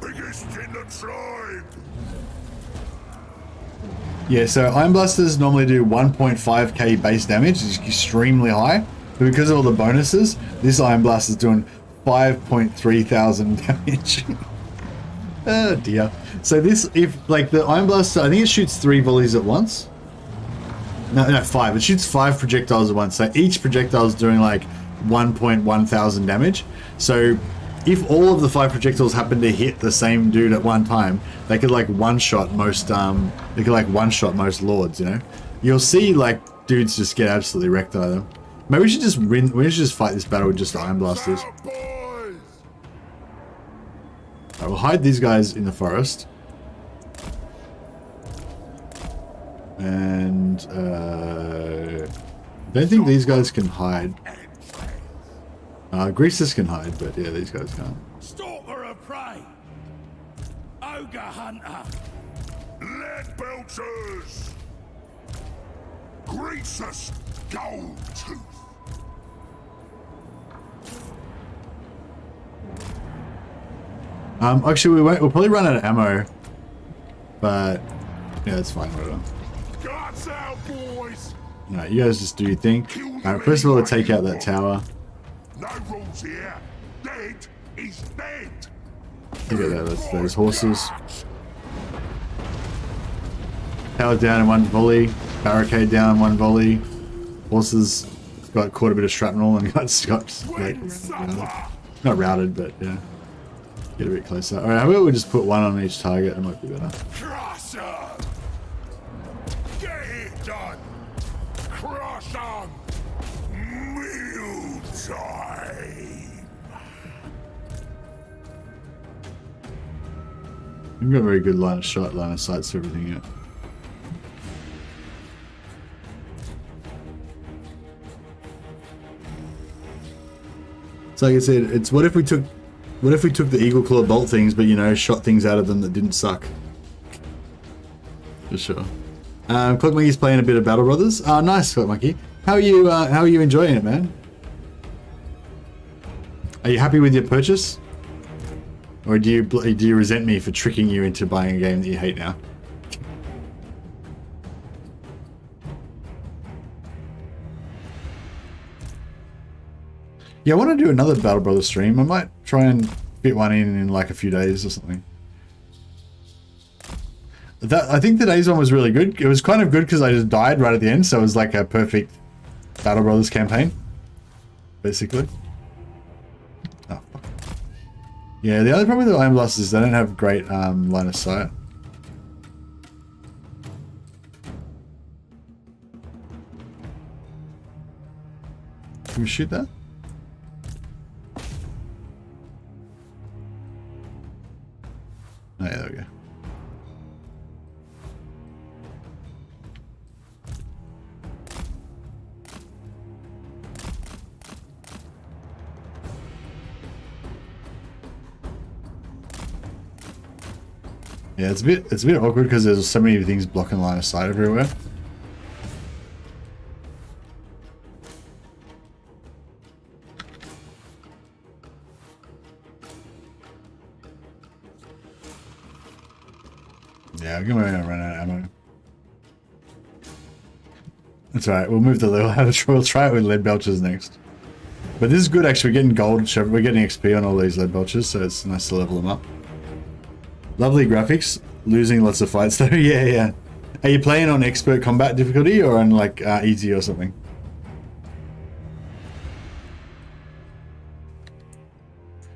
[SPEAKER 2] Biggest in the tribe!
[SPEAKER 1] Yeah, so Iron Blasters normally do 1.5k base damage, which is extremely high. But because of all the bonuses, this Iron Blaster is doing 5.3 thousand damage. Oh dear. So this, if like the Iron Blaster, I think it shoots 3 volleys at once. No, 5. It shoots 5 projectiles at once. So each projectile is doing like 1.1 thousand damage. So if all of the 5 projectiles happen to hit the same dude at one time, they could like one-shot most. They could like one-shot most lords. You know, you'll see like dudes just get absolutely wrecked by them. Maybe we should just win. We should just fight this battle with just Iron Blasters.
[SPEAKER 2] Boys!
[SPEAKER 1] I will hide these guys in the forest. And I don't think these guys can hide. Greasus can hide, but yeah, these guys can't.
[SPEAKER 3] Stalker of prey! Ogre hunter!
[SPEAKER 2] Lead belchers! Greasus! Goldtooth!
[SPEAKER 1] Actually, we'll probably run out of ammo, but yeah, it's fine. Whatever.
[SPEAKER 2] Guts out, boys!
[SPEAKER 1] Alright, you guys just do your thing. Alright, first of all, we'll take out that tower.
[SPEAKER 2] No rules here. Dead is dead.
[SPEAKER 1] Look at that, that's those horses. Tower down in one volley. Barricade down in one volley. Horses got caught a bit of shrapnel and got like, not routed, but yeah. Get a bit closer. Alright, how about we just put one on each target? It might be better.
[SPEAKER 2] Crush 'em! Get it done! Crush 'em! Meal time!
[SPEAKER 1] We've got a very good line of shot, line of sight to everything yet. So like I said, it's what if we took the Eagle Claw bolt things, but you know, shot things out of them that didn't suck. For sure. Clock Monkey's playing a bit of Battle Brothers. Oh, nice, Clock Monkey. How are you enjoying it, man? Are you happy with your purchase? Or do you resent me for tricking you into buying a game that you hate now? Yeah, I want to do another Battle Brothers stream. I might try and fit one in like a few days or something. I think today's one was really good. It was kind of good because I just died right at the end, so it was like a perfect Battle Brothers campaign, basically. Oh, fuck. Yeah, the other problem with the Iron Blast is they don't have great line of sight. Can we shoot that? Oh, yeah, there we go. Yeah, it's a bit awkward because there's so many things blocking line of sight everywhere. Yeah, I'm gonna run out of ammo. That's alright, we'll move the level. We'll try it with lead belchers next. But this is good actually, we're getting gold, we're getting XP on all these lead belchers, so it's nice to level them up. Lovely graphics, losing lots of fights though. Yeah. Are you playing on expert combat difficulty or on like easy or something?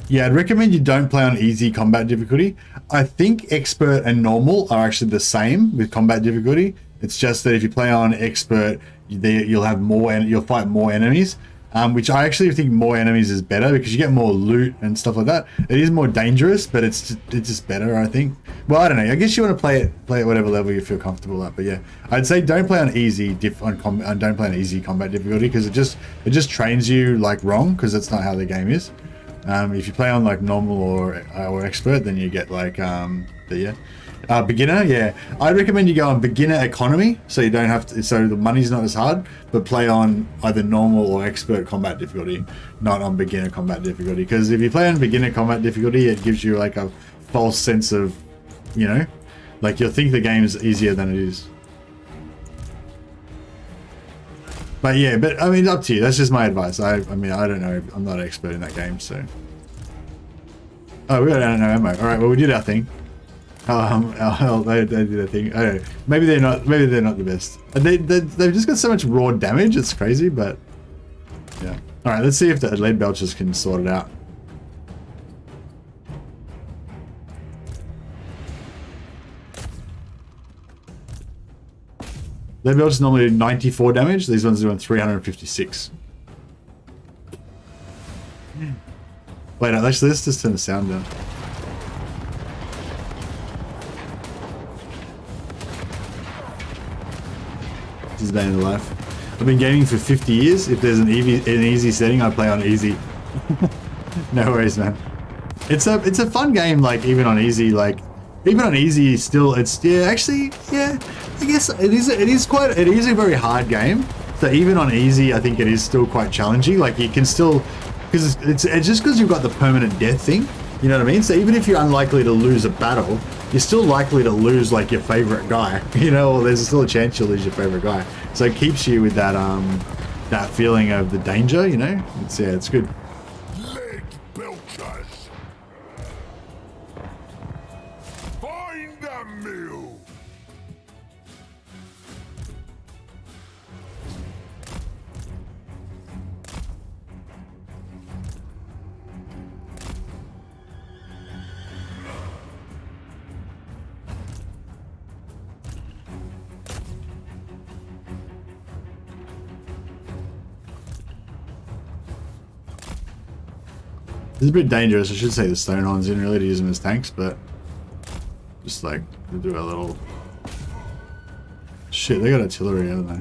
[SPEAKER 1] Yeah, I'd recommend you don't play on easy combat difficulty. I think expert and normal are actually the same with combat difficulty. It's just that if you play on expert, you'll have more and you'll fight more enemies. Which I actually think more enemies is better because you get more loot and stuff like that. It is more dangerous, but it's just better, I think. Well, I don't know. I guess you want to play it whatever level you feel comfortable at. But yeah, I'd say don't play on easy don't play on easy combat difficulty because it just trains you like wrong because that's not how the game is. If you play on like normal or expert, then you get like beginner. Yeah, I'd recommend you go on beginner economy, so you don't have to. So the money's not as hard, but play on either normal or expert combat difficulty, not on beginner combat difficulty. Because if you play on beginner combat difficulty, it gives you like a false sense of, you know, like you'll think the game is easier than it is. But yeah, but I mean, up to you. That's just my advice. I mean, I don't know. I'm not an expert in that game, so. Oh, we don't know ammo. All right, well, we did our thing. They did their thing. I don't know. Maybe they're not. Maybe they're not the best. They've just got so much raw damage. It's crazy, but yeah. All right, let's see if the lead belchers can sort it out. Lead belchers normally do 94 damage. These ones are doing 356. Wait, no, actually, let's just turn the sound down. This is day in the life. I've been gaming for 50 years. If there's an easy setting, I play on easy. No worries, man. It's a fun game. Like even on easy, still it's actually I guess it is a very hard game. So even on easy, I think it is still quite challenging. Like you can still, because it's just because you've got the permanent death thing. You know what I mean? So even if you're unlikely to lose a battle, you're still likely to lose like your favorite guy, you know, or there's still a chance you'll lose your favorite guy. So it keeps you with that that feeling of the danger, you know? It's good.
[SPEAKER 2] Lead belchers. Find a mill.
[SPEAKER 1] It's a bit dangerous. I should say the Stonehorns didn't really use them as tanks, but just like to do a little shit. They got artillery, haven't they?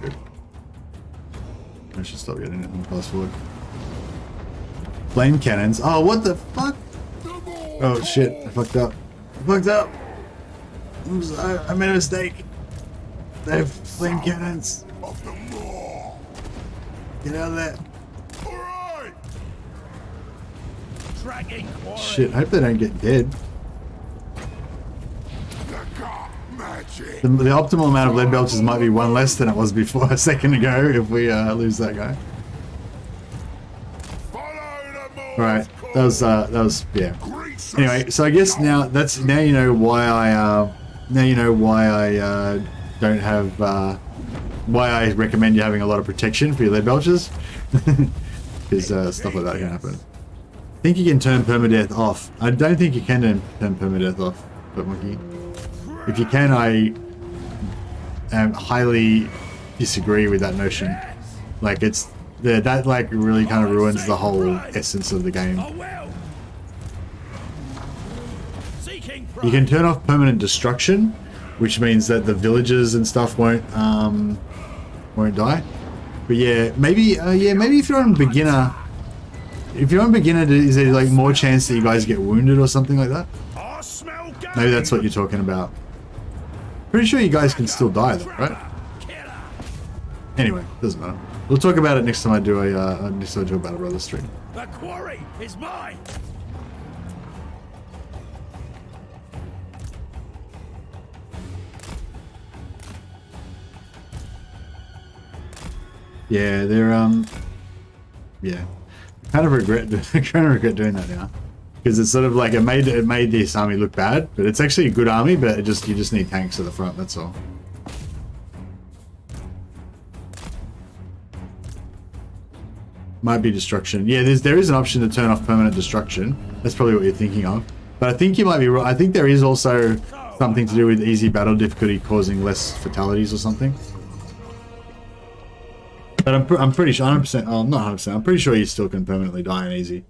[SPEAKER 1] Good. I should stop getting it and pass forward. Flame cannons. Oh, what the fuck? Oh shit! I fucked up. I made a mistake. They have flame cannons.
[SPEAKER 2] Of the MOAR.
[SPEAKER 1] Get out of there.
[SPEAKER 3] Dragging
[SPEAKER 1] Shit, I hope they don't get dead. The optimal amount of lead belchers might be one less than it was before a second ago if we lose that guy. Alright, that was yeah. Anyway, so I guess now you know why I don't have why I recommend you having a lot of protection for your lead belchers. Because stuff like that can happen. I think you can turn permadeath off. I don't think you can turn permadeath off, but monkey. If you can, I highly disagree with that notion. Like that like really kind of ruins the whole essence of the game. You can turn off permanent destruction, which means that the villagers and stuff won't die. But yeah, maybe if you're on beginner. If you're on beginner, is there like more chance that you guys get wounded or something like that? Maybe that's what you're talking about. Pretty sure you guys can still die though, right? Anyway, doesn't matter. We'll talk about it next time I do a Battle Brothers stream.
[SPEAKER 3] The quarry is mine.
[SPEAKER 1] Yeah, they're yeah. I kind of regret doing that now, because it's sort of like it made this army look bad, but it's actually a good army. But you just need tanks at the front. That's all. Might be destruction. Yeah, there is an option to turn off permanent destruction. That's probably what you're thinking of. But I think you might be right. I think there is also something to do with easy battle difficulty causing less fatalities or something. But I'm pretty sure, 100%, oh, not 100%, I'm pretty sure you still can permanently die in easy.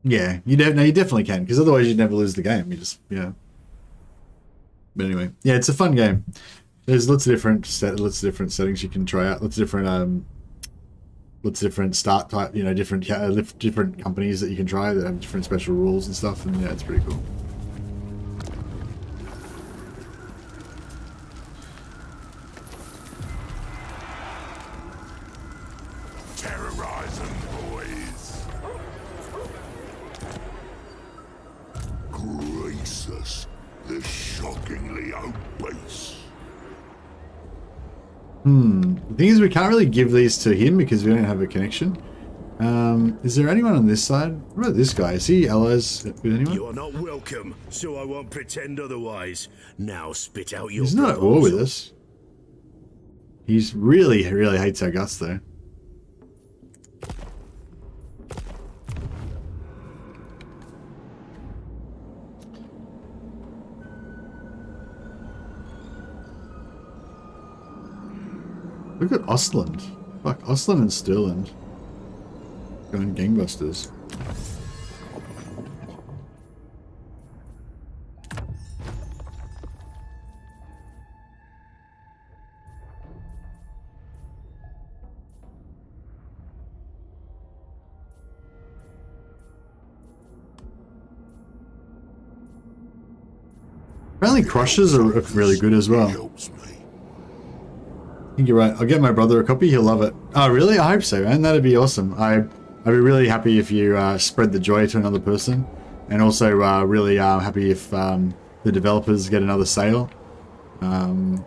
[SPEAKER 1] Yeah, you definitely can, because otherwise you'd never lose the game. You just, yeah. But anyway, yeah, it's a fun game. There's lots of different settings you can try out. Lots of different start type, different companies that you can try that have different special rules and stuff, and yeah, it's pretty cool.
[SPEAKER 2] Terrorize them, boys. Greasus, the shockingly obese.
[SPEAKER 1] The thing is, we can't really give these to him because we don't have a connection. Is there anyone on this side? What about this guy? Is he allies with anyone?
[SPEAKER 5] You are not welcome, so I won't pretend otherwise. Now spit out your
[SPEAKER 1] He's not at war with us. He's really hates our guts though. Look at Ostland. Fuck, Ostland and Stirland. Going gangbusters. Apparently crushes are really good as well.
[SPEAKER 2] Helps me.
[SPEAKER 1] I think you're right. I'll get my brother a copy. He'll love it. Oh, really? I hope so, man. That'd be awesome. I'd be really happy if you spread the joy to another person, and also really happy if the developers get another sale. Not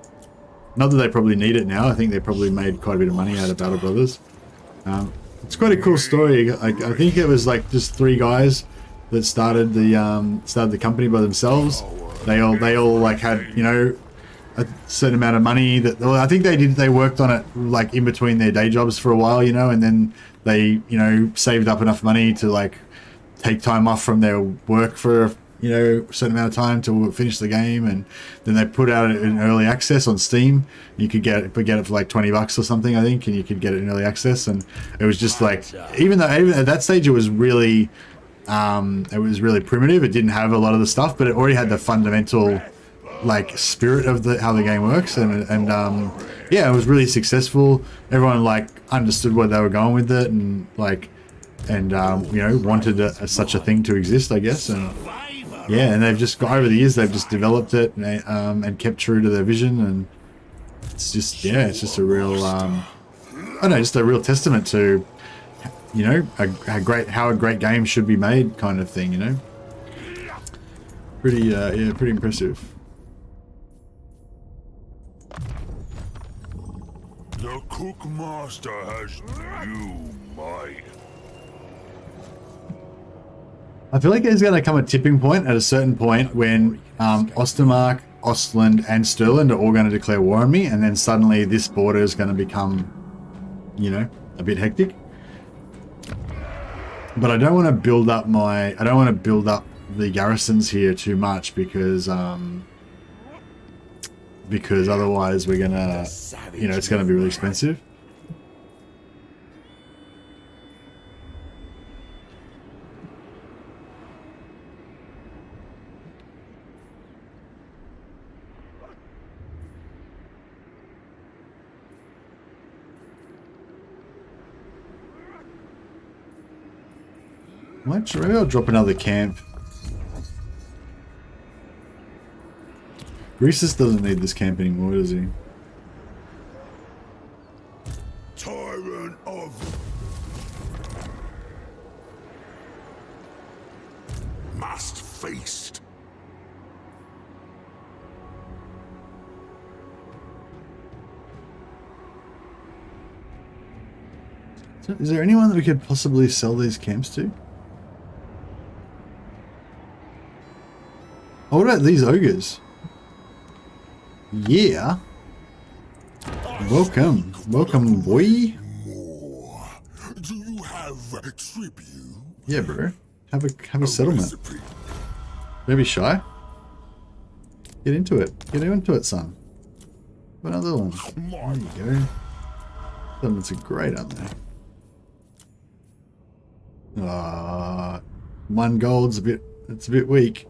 [SPEAKER 1] that they probably need it now. I think they probably made quite a bit of money out of Battle Brothers. It's quite a cool story. I think it was like just 3 guys that started the company by themselves. They all like had a certain amount of money that, well, I think they worked on it like in between their day jobs for a while, and then they, saved up enough money to like take time off from their work for, a certain amount of time to finish the game. And then they put out an early access on Steam. You could get it for like $20 or something, I think, and you could get it in early access. And it was just like, even at that stage, it was really primitive. It didn't have a lot of the stuff, but it already had the fundamental like spirit of how the game works, and yeah, it was really successful. Everyone like understood where they were going with it, and wanted such a thing to exist, I guess. And yeah, and they've just got, over the years, they've just developed it and kept true to their vision, and it's just a real just a real testament to how a great game should be made, kind of thing. Pretty impressive.
[SPEAKER 2] The Cookmaster has new might.
[SPEAKER 1] I feel like there's going to come a tipping point at a certain point when Ostermark, Ostland, and Stirland are all going to declare war on me, and then suddenly this border is going to become, a bit hectic. But I don't want to build up the garrisons here too much because otherwise we're gonna, it's gonna be really expensive. Maybe I'll drop another camp. Greasus doesn't need this camp anymore, does he?
[SPEAKER 2] Tyrant of... must feast.
[SPEAKER 1] So, is there anyone that we could possibly sell these camps to? Oh, what about these ogres? Yeah. Welcome, boy.
[SPEAKER 2] More. Do you have tribute?
[SPEAKER 1] Yeah, bro. Have a settlement.
[SPEAKER 2] Recipe.
[SPEAKER 1] Don't be shy. Get into it. Get into it, son. Another one. There you go. Settlements are great, aren't they? 1 gold's it's a bit weak.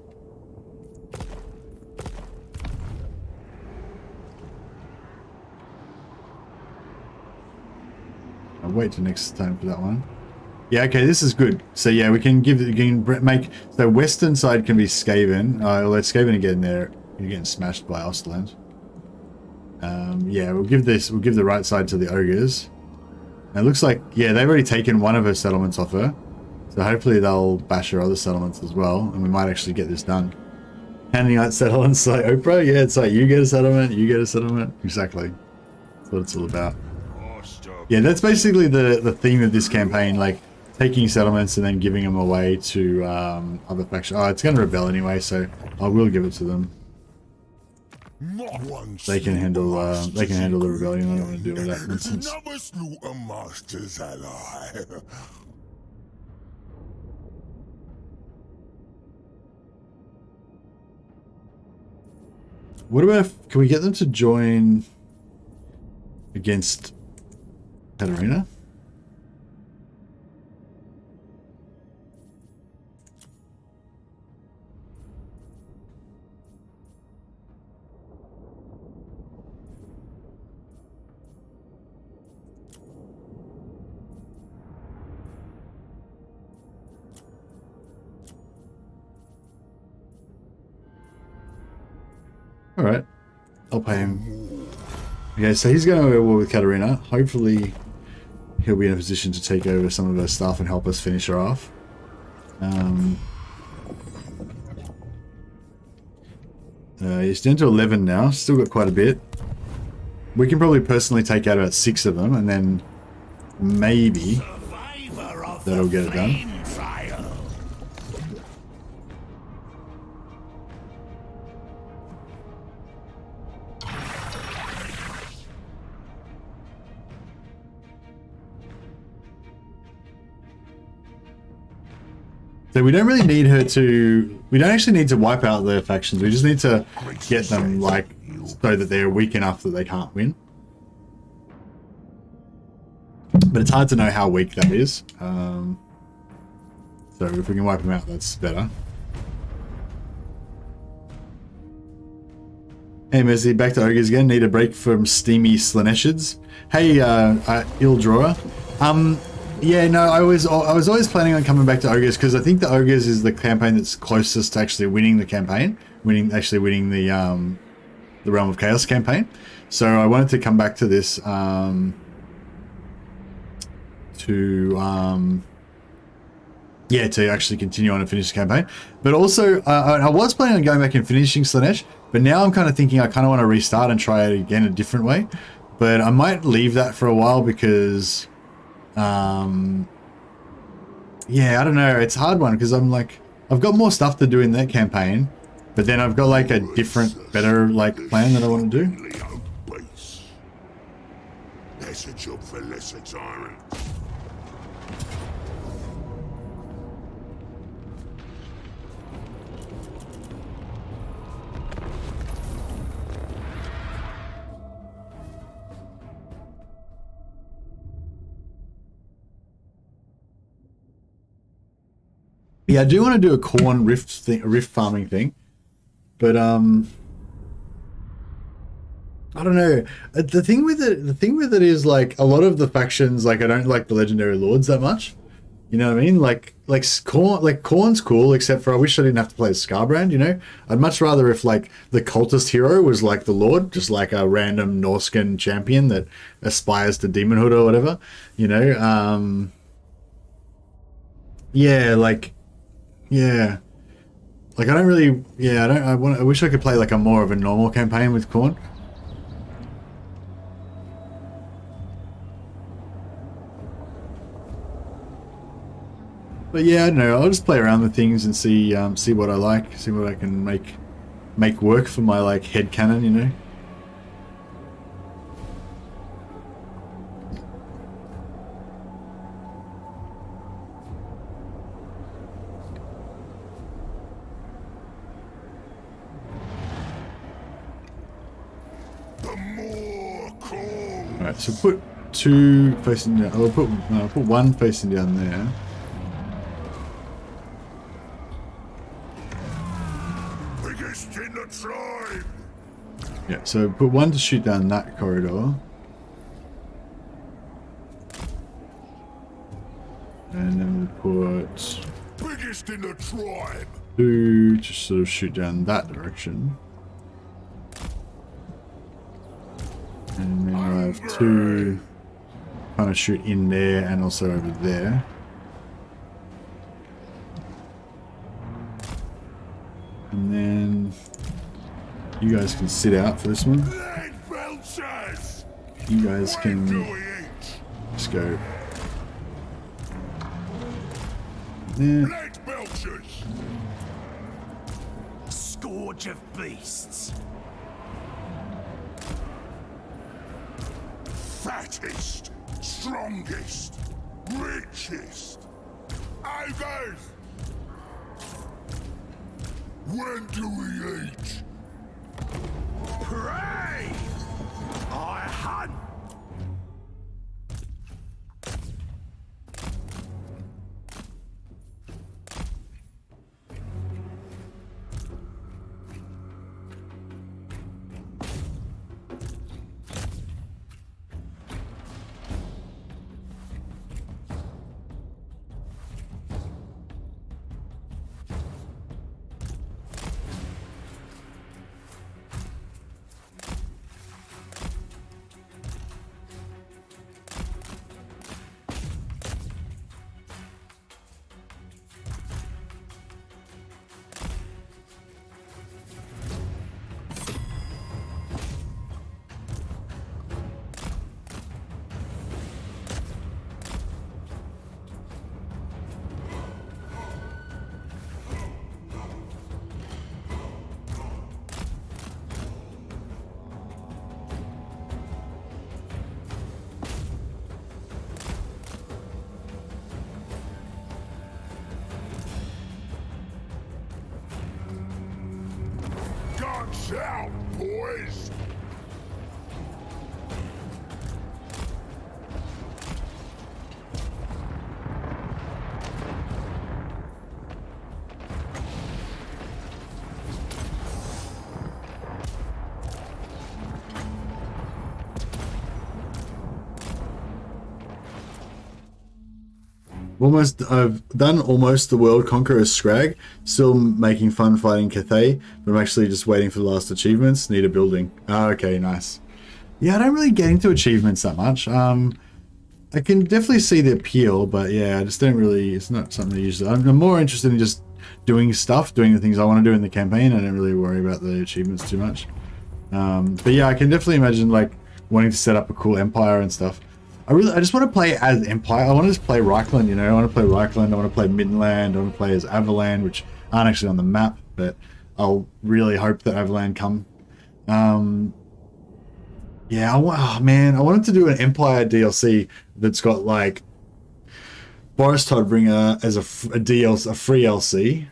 [SPEAKER 1] I'll wait till next time for that one. Yeah, okay, this is good. So yeah, we can make the western side can be Skaven. Let's Skaven again. There, you're getting smashed by Ostland. Yeah, we'll give the right side to the Ogres. And it looks like, yeah, they've already taken one of her settlements off her. So hopefully they'll bash her other settlements as well, and we might actually get this done. Handing out settlements like Oprah, yeah, it's like you get a settlement, you get a settlement. Exactly. That's what it's all about. Yeah, that's basically the theme of this campaign, like taking settlements and then giving them away to other factions. Oh, it's going to rebel anyway, so I will give it to them. They can handle the rebellion. I don't want to deal with that nonsense.
[SPEAKER 2] Never slew a master's ally.
[SPEAKER 1] What about can we get them to join against Katarina? All right, I'll pay him. Okay, so he's going to war with Katarina. Hopefully, he'll be in a position to take over some of her stuff and help us finish her off. He's down to 11 now. Still got quite a bit. We can probably personally take out about 6 of them, and then maybe that'll get it done. So we don't really need her to... We don't actually need to wipe out their factions. We just need to get them, like, so that they're weak enough that they can't win. But it's hard to know how weak that is. So if we can wipe them out, that's better. Hey, Mercy, back to Ogres again. Need a break from steamy Slaneshids. Hey, Ill Drawer. Yeah, no, I was always planning on coming back to Ogres because I think the Ogres is the campaign that's closest to actually winning the campaign, winning the Realm of Chaos campaign. So I wanted to come back to this to actually continue on and finish the campaign. But also, I was planning on going back and finishing Slanesh, but now I'm kind of thinking I kind of want to restart and try it again a different way. But I might leave that for a while because... yeah, I don't know. It's a hard one because I'm like, I've got more stuff to do in that campaign, but then I've got like a different, better like plan that I want to do.
[SPEAKER 2] That's a job for lesser tyrants.
[SPEAKER 1] Yeah, I do want to do a corn rift farming thing, but I don't know. The thing with it is like a lot of the factions, like I don't like the legendary lords that much. You know what I mean? Like Khorne's cool, except for I wish I didn't have to play as Scarbrand. You know, I'd much rather if like the cultist hero was like the lord, just like a random Norscan champion that aspires to demonhood or whatever. You know, yeah, like. Yeah, like I don't really. Yeah, I wish I could play like a more of a normal campaign with Khorne. But yeah, I don't know. I'll just play around with things and see what I like, see what I can make work for my like head canon, you know. Alright, so put 2 facing down. I'll put 1 facing down there.
[SPEAKER 2] Biggest in the tribe.
[SPEAKER 1] Yeah, so put 1 to shoot down that corridor. And then we'll put
[SPEAKER 2] Biggest in the tribe.
[SPEAKER 1] 2 to sort of shoot down that direction. And then I'll have 2 kind of shoot in there and also over there. And then you guys can sit out for this one. You guys can just go there.
[SPEAKER 3] Scourge of beasts.
[SPEAKER 2] Fattest, strongest, richest. Ogres! When do we eat?
[SPEAKER 3] Pray! I hunt.
[SPEAKER 2] Guns out, boys!
[SPEAKER 1] I've done almost the World Conqueror Scrag, still making fun fighting Cathay, but I'm actually just waiting for the last achievements. Need a building. Oh, okay, nice. Yeah, I don't really get into achievements that much. I can definitely see the appeal, but yeah, I just don't really, it's not something I usually, I'm more interested in just doing stuff, doing the things I want to do in the campaign. I don't really worry about the achievements too much. But yeah, I can definitely imagine like wanting to set up a cool empire and stuff. I just want to play as Empire. I want to just play Reichland, you know. I want to play Reichland. I want to play Midland. I want to play as Avaland, which aren't actually on the map, but I'll really hope that Avaland come. Yeah, oh man, I wanted to do an Empire DLC that's got like Boris Todbringer as a free LC,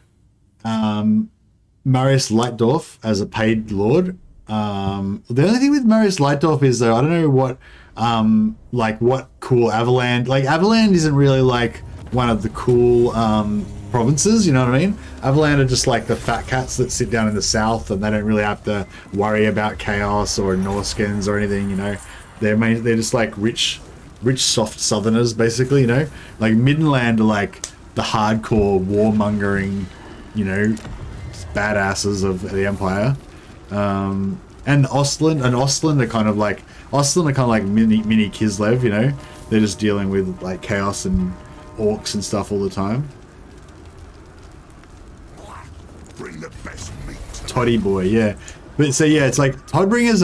[SPEAKER 1] Marius Leitdorf as a paid lord. The only thing with Marius Leitdorf is though, I don't know what what cool Avaland, like Avaland isn't really like one of the cool provinces, you know what I mean? Avaland are just like the fat cats that sit down in the south and they don't really have to worry about chaos or Norskins or anything, you know. They're just like rich soft southerners basically, you know. Like Midland are like the hardcore warmongering, you know, badasses of the Empire. And Ostland are kind of like mini Kislev, you know. They're just dealing with like chaos and orcs and stuff all the time.
[SPEAKER 2] Bring the best meat.
[SPEAKER 1] Toddy boy, yeah. But so yeah, it's like Todbringer is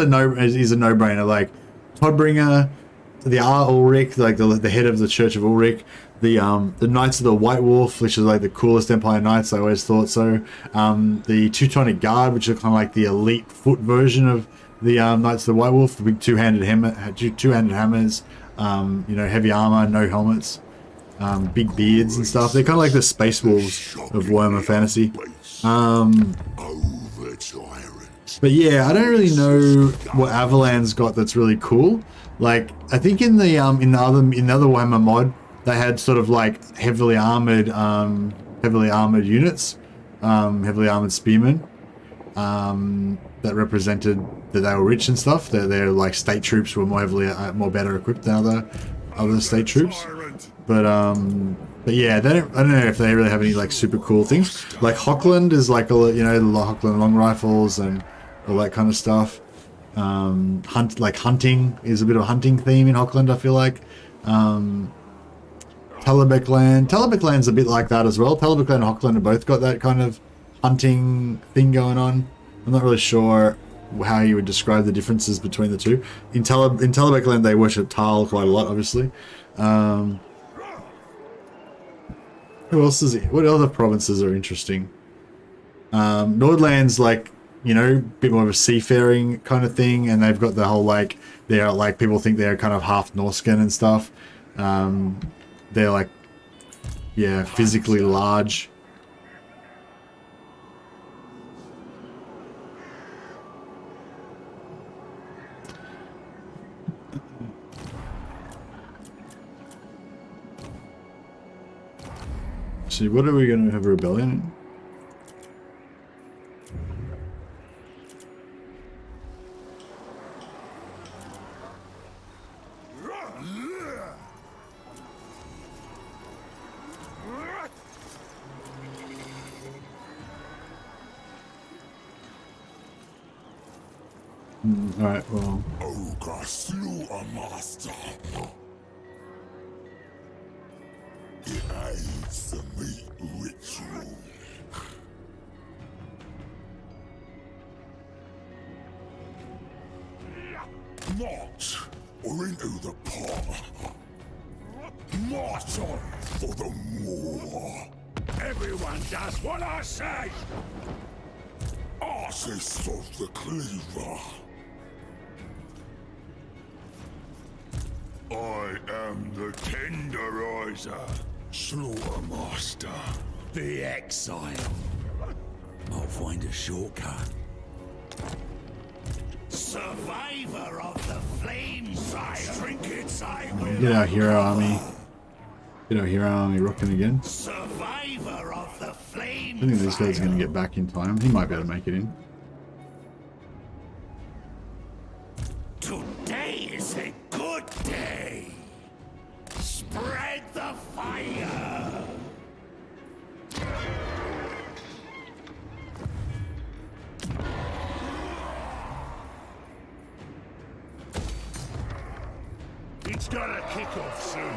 [SPEAKER 1] a no-brainer. Like Todbringer, the Ulrich, like the head of the Church of Ulrich, the Knights of the White Wolf, which is like the coolest Empire Knights. I always thought so. The Teutonic Guard, which are kind of like the elite foot version of the Knights of the White Wolf, the big two-handed hammers, you know, heavy armor, no helmets, big beards and stuff. They're kind of like the Space Wolves of Warhammer Fantasy. But yeah, I don't really know what Avaland's got that's really cool. Like I think in the other Warhammer mod, they had sort of like heavily armored units, heavily armored spearmen, that represented that they were rich and stuff. Their like state troops were more better equipped than other state troops. But But yeah, I don't know if they really have any like super cool things. Like Hochland is like all, you know, the Hochland long rifles and all that kind of stuff. Hunting is a bit of a hunting theme in Hochland, I feel like. Talabecland's a bit like that as well. Talabecland and Hochland have both got that kind of hunting thing going on. I'm not really sure how you would describe the differences between the two. In Talabecland, they worship Tal quite a lot, obviously. Who else is it? What other provinces are interesting? Nordland's like, you know, a bit more of a seafaring kind of thing, and they've got the whole like, they're like, people think they're kind of half Norscan and stuff. They're like, yeah, physically large. See, what are we going to have a rebellion? Alright, well.
[SPEAKER 2] Ogre slew a master. It aids the meat ritual. March or into the pot. March on for the MOAR.
[SPEAKER 3] Everyone does what I say!
[SPEAKER 2] Artist of the Cleaver. I am the Tenderizer. Slaughtermaster.
[SPEAKER 3] The exile. I'll find a shortcut. Survivor of the flame sire. Trinkets I will.
[SPEAKER 1] Get our hero army. Get our hero army rocking again.
[SPEAKER 3] Survivor of the flame.
[SPEAKER 1] I think this guy's going to get back in time. He might be able to make it in.
[SPEAKER 3] Today is a good day. Spread the fire. It's gonna kick off soon.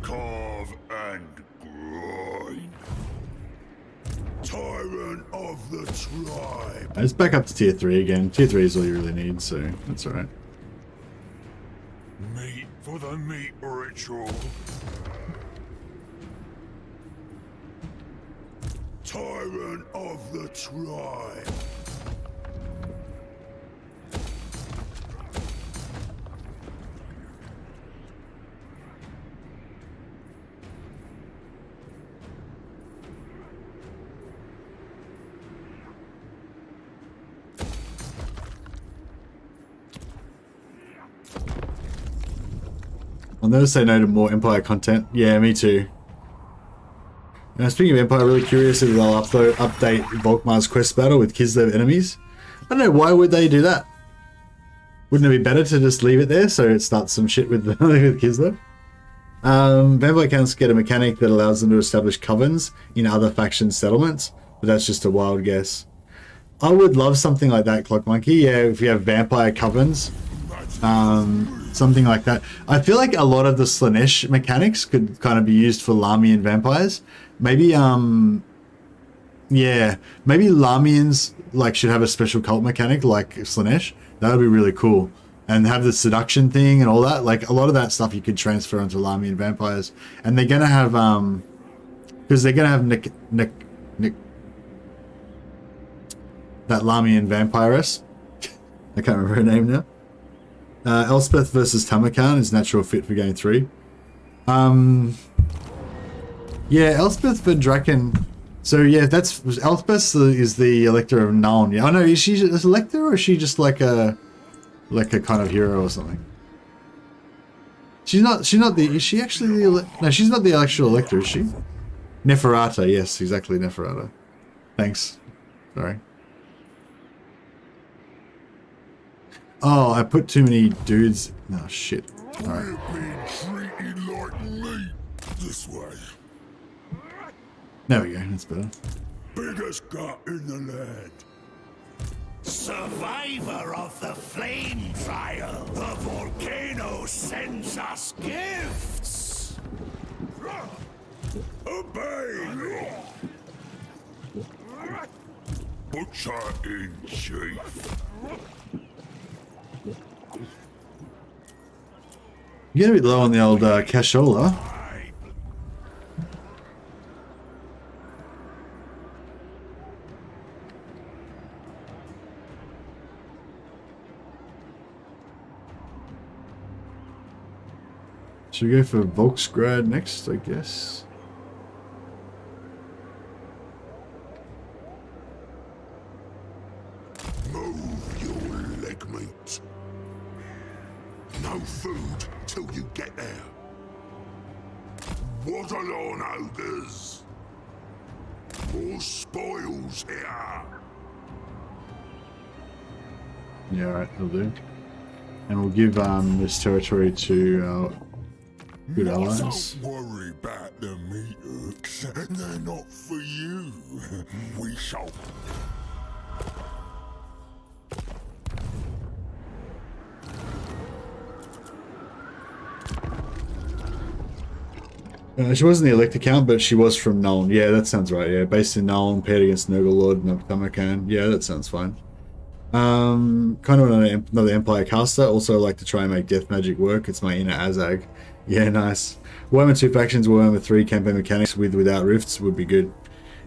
[SPEAKER 2] Carve and grind. Tyrant of the tribe.
[SPEAKER 1] It's back up to tier 3 again. Tier 3 is all you really need, so that's alright.
[SPEAKER 2] Meat for the meat ritual. Tyrant of the tribe.
[SPEAKER 1] I'll never say no to more Empire content. Yeah, me too. Now, speaking of Empire, really curious if they'll update Volkmar's quest battle with Kislev enemies. I don't know, why would they do that? Wouldn't it be better to just leave it there so it starts some shit with, with Kislev? Vampire counts get a mechanic that allows them to establish covens in other faction settlements, but that's just a wild guess. I would love something like that, Clock Monkey. Yeah, if you have vampire covens. Something like that. I feel like a lot of the Slanesh mechanics could kind of be used for Lamian vampires. Maybe, yeah, maybe Lamians like should have a special cult mechanic like Slanesh. That would be really cool. And have the seduction thing and all that. Like a lot of that stuff you could transfer onto Lamian vampires. And they're gonna have because they're gonna have Nick that Lamian vampiress. I can't remember her name now. Elspeth versus Tamakon is natural fit for game 3. Yeah, Elspeth for Draken. So yeah, that's Elspeth is the Elector of Nuln. Yeah, oh no, is she an Elector or is she just like a kind of hero or something? She's not the. Is she actually the? No, she's not the actual Elector, is she? Neferata, yes, exactly, Neferata. Thanks. Sorry. Oh, I put too many dudes. Oh, shit. Alright.
[SPEAKER 2] We're being treated like meat. This way.
[SPEAKER 1] There we go. That's better.
[SPEAKER 2] Biggest gut in the land.
[SPEAKER 3] Survivor of the flame trial. The volcano sends us gifts.
[SPEAKER 2] Obey me. Butcher in chief.
[SPEAKER 1] You're gonna be low on the old cashola. Should we go for Volksgrad next, I guess?
[SPEAKER 2] Move your leg meat. No food till you get there. Waddle on, ogres. More spoils here.
[SPEAKER 1] Yeah, alright, that'll do. And we'll give this territory to our good allies.
[SPEAKER 2] Don't worry about the meat hooks. They're not for you. We shall.
[SPEAKER 1] She wasn't the elect account, but she was from Nuln. Yeah, that sounds right. Yeah, based in Nuln, paired against Nurgle and Tamakon. Yeah, that sounds fine. Kind of another Empire caster. Also like to try and make death magic work. It's my inner Azag. Yeah, nice. Warhammer 2 factions, Warhammer 3 campaign mechanics without rifts would be good.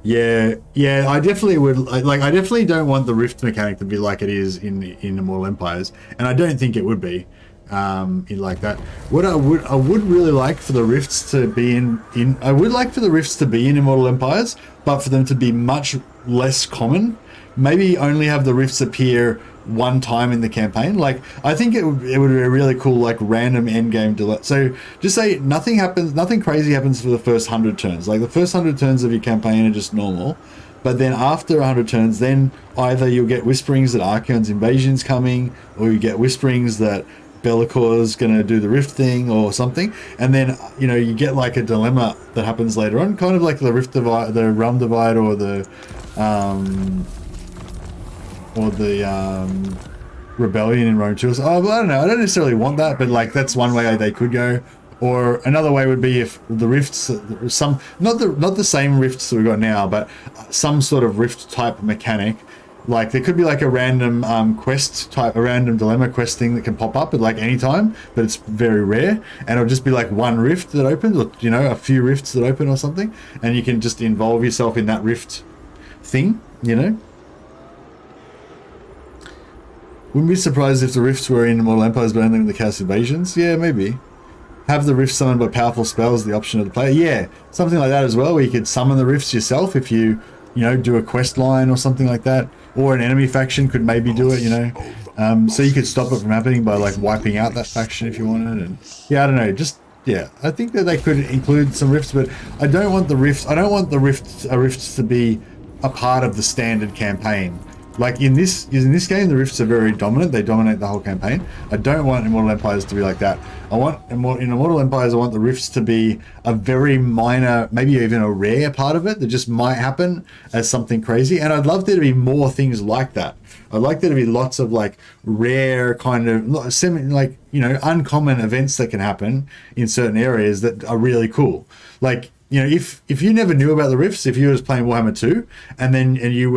[SPEAKER 1] Yeah, I definitely would. Like, I definitely don't want the rift mechanic to be like it is in Immortal Empires, and I don't think it would be in like that. What I would really like for the rifts to be I would like for the rifts to be in Immortal Empires, but for them to be much less common. Maybe only have the rifts appear one time in the campaign. Like, I think it would be a really cool, like, random endgame delay. So just say nothing crazy happens for the first 100 turns. Like, the first 100 turns of your campaign are just normal, but then after 100 turns, then either you'll get whisperings that Archeon's invasion's coming, or you get whisperings that Bellacor's gonna do the rift thing or something, and then, you know, you get like a dilemma that happens later on, kind of like the rift divide, the realm divide, or the rebellion in Rome 2. Oh, well, I don't know. I don't necessarily want that, but like that's one way they could go. Or another way would be if the rifts, not the same rifts that we've got now, but some sort of rift type mechanic. Like there could be like a random quest type, a random dilemma quest thing that can pop up at like any time, but it's very rare, and it'll just be like one rift that opens, or, you know, a few rifts that open or something, and you can just involve yourself in that rift thing, you know. Wouldn't be surprised if the rifts were in Immortal Empires but only in the Chaos Invasions. Yeah, maybe. Have the rifts summoned by powerful spells, the option of the player. Yeah, something like that as well, where you could summon the rifts yourself if you know, do a quest line or something like that. Or an enemy faction could maybe do it, you know. So you could stop it from happening by like wiping out that faction if you wanted. And yeah, I don't know, just, yeah, I think that they could include some rifts, but I don't want the rifts to be a part of the standard campaign. Like in this game, the rifts are very dominant. They dominate the whole campaign. I don't want Immortal Empires to be like that. In Immortal Empires, I want the rifts to be a very minor, maybe even a rare part of it that just might happen as something crazy. And I'd love there to be more things like that. I'd like there to be lots of like rare kind of like, you know, uncommon events that can happen in certain areas that are really cool. Like, you know, if you never knew about the rifts, if you was playing Warhammer 2, and you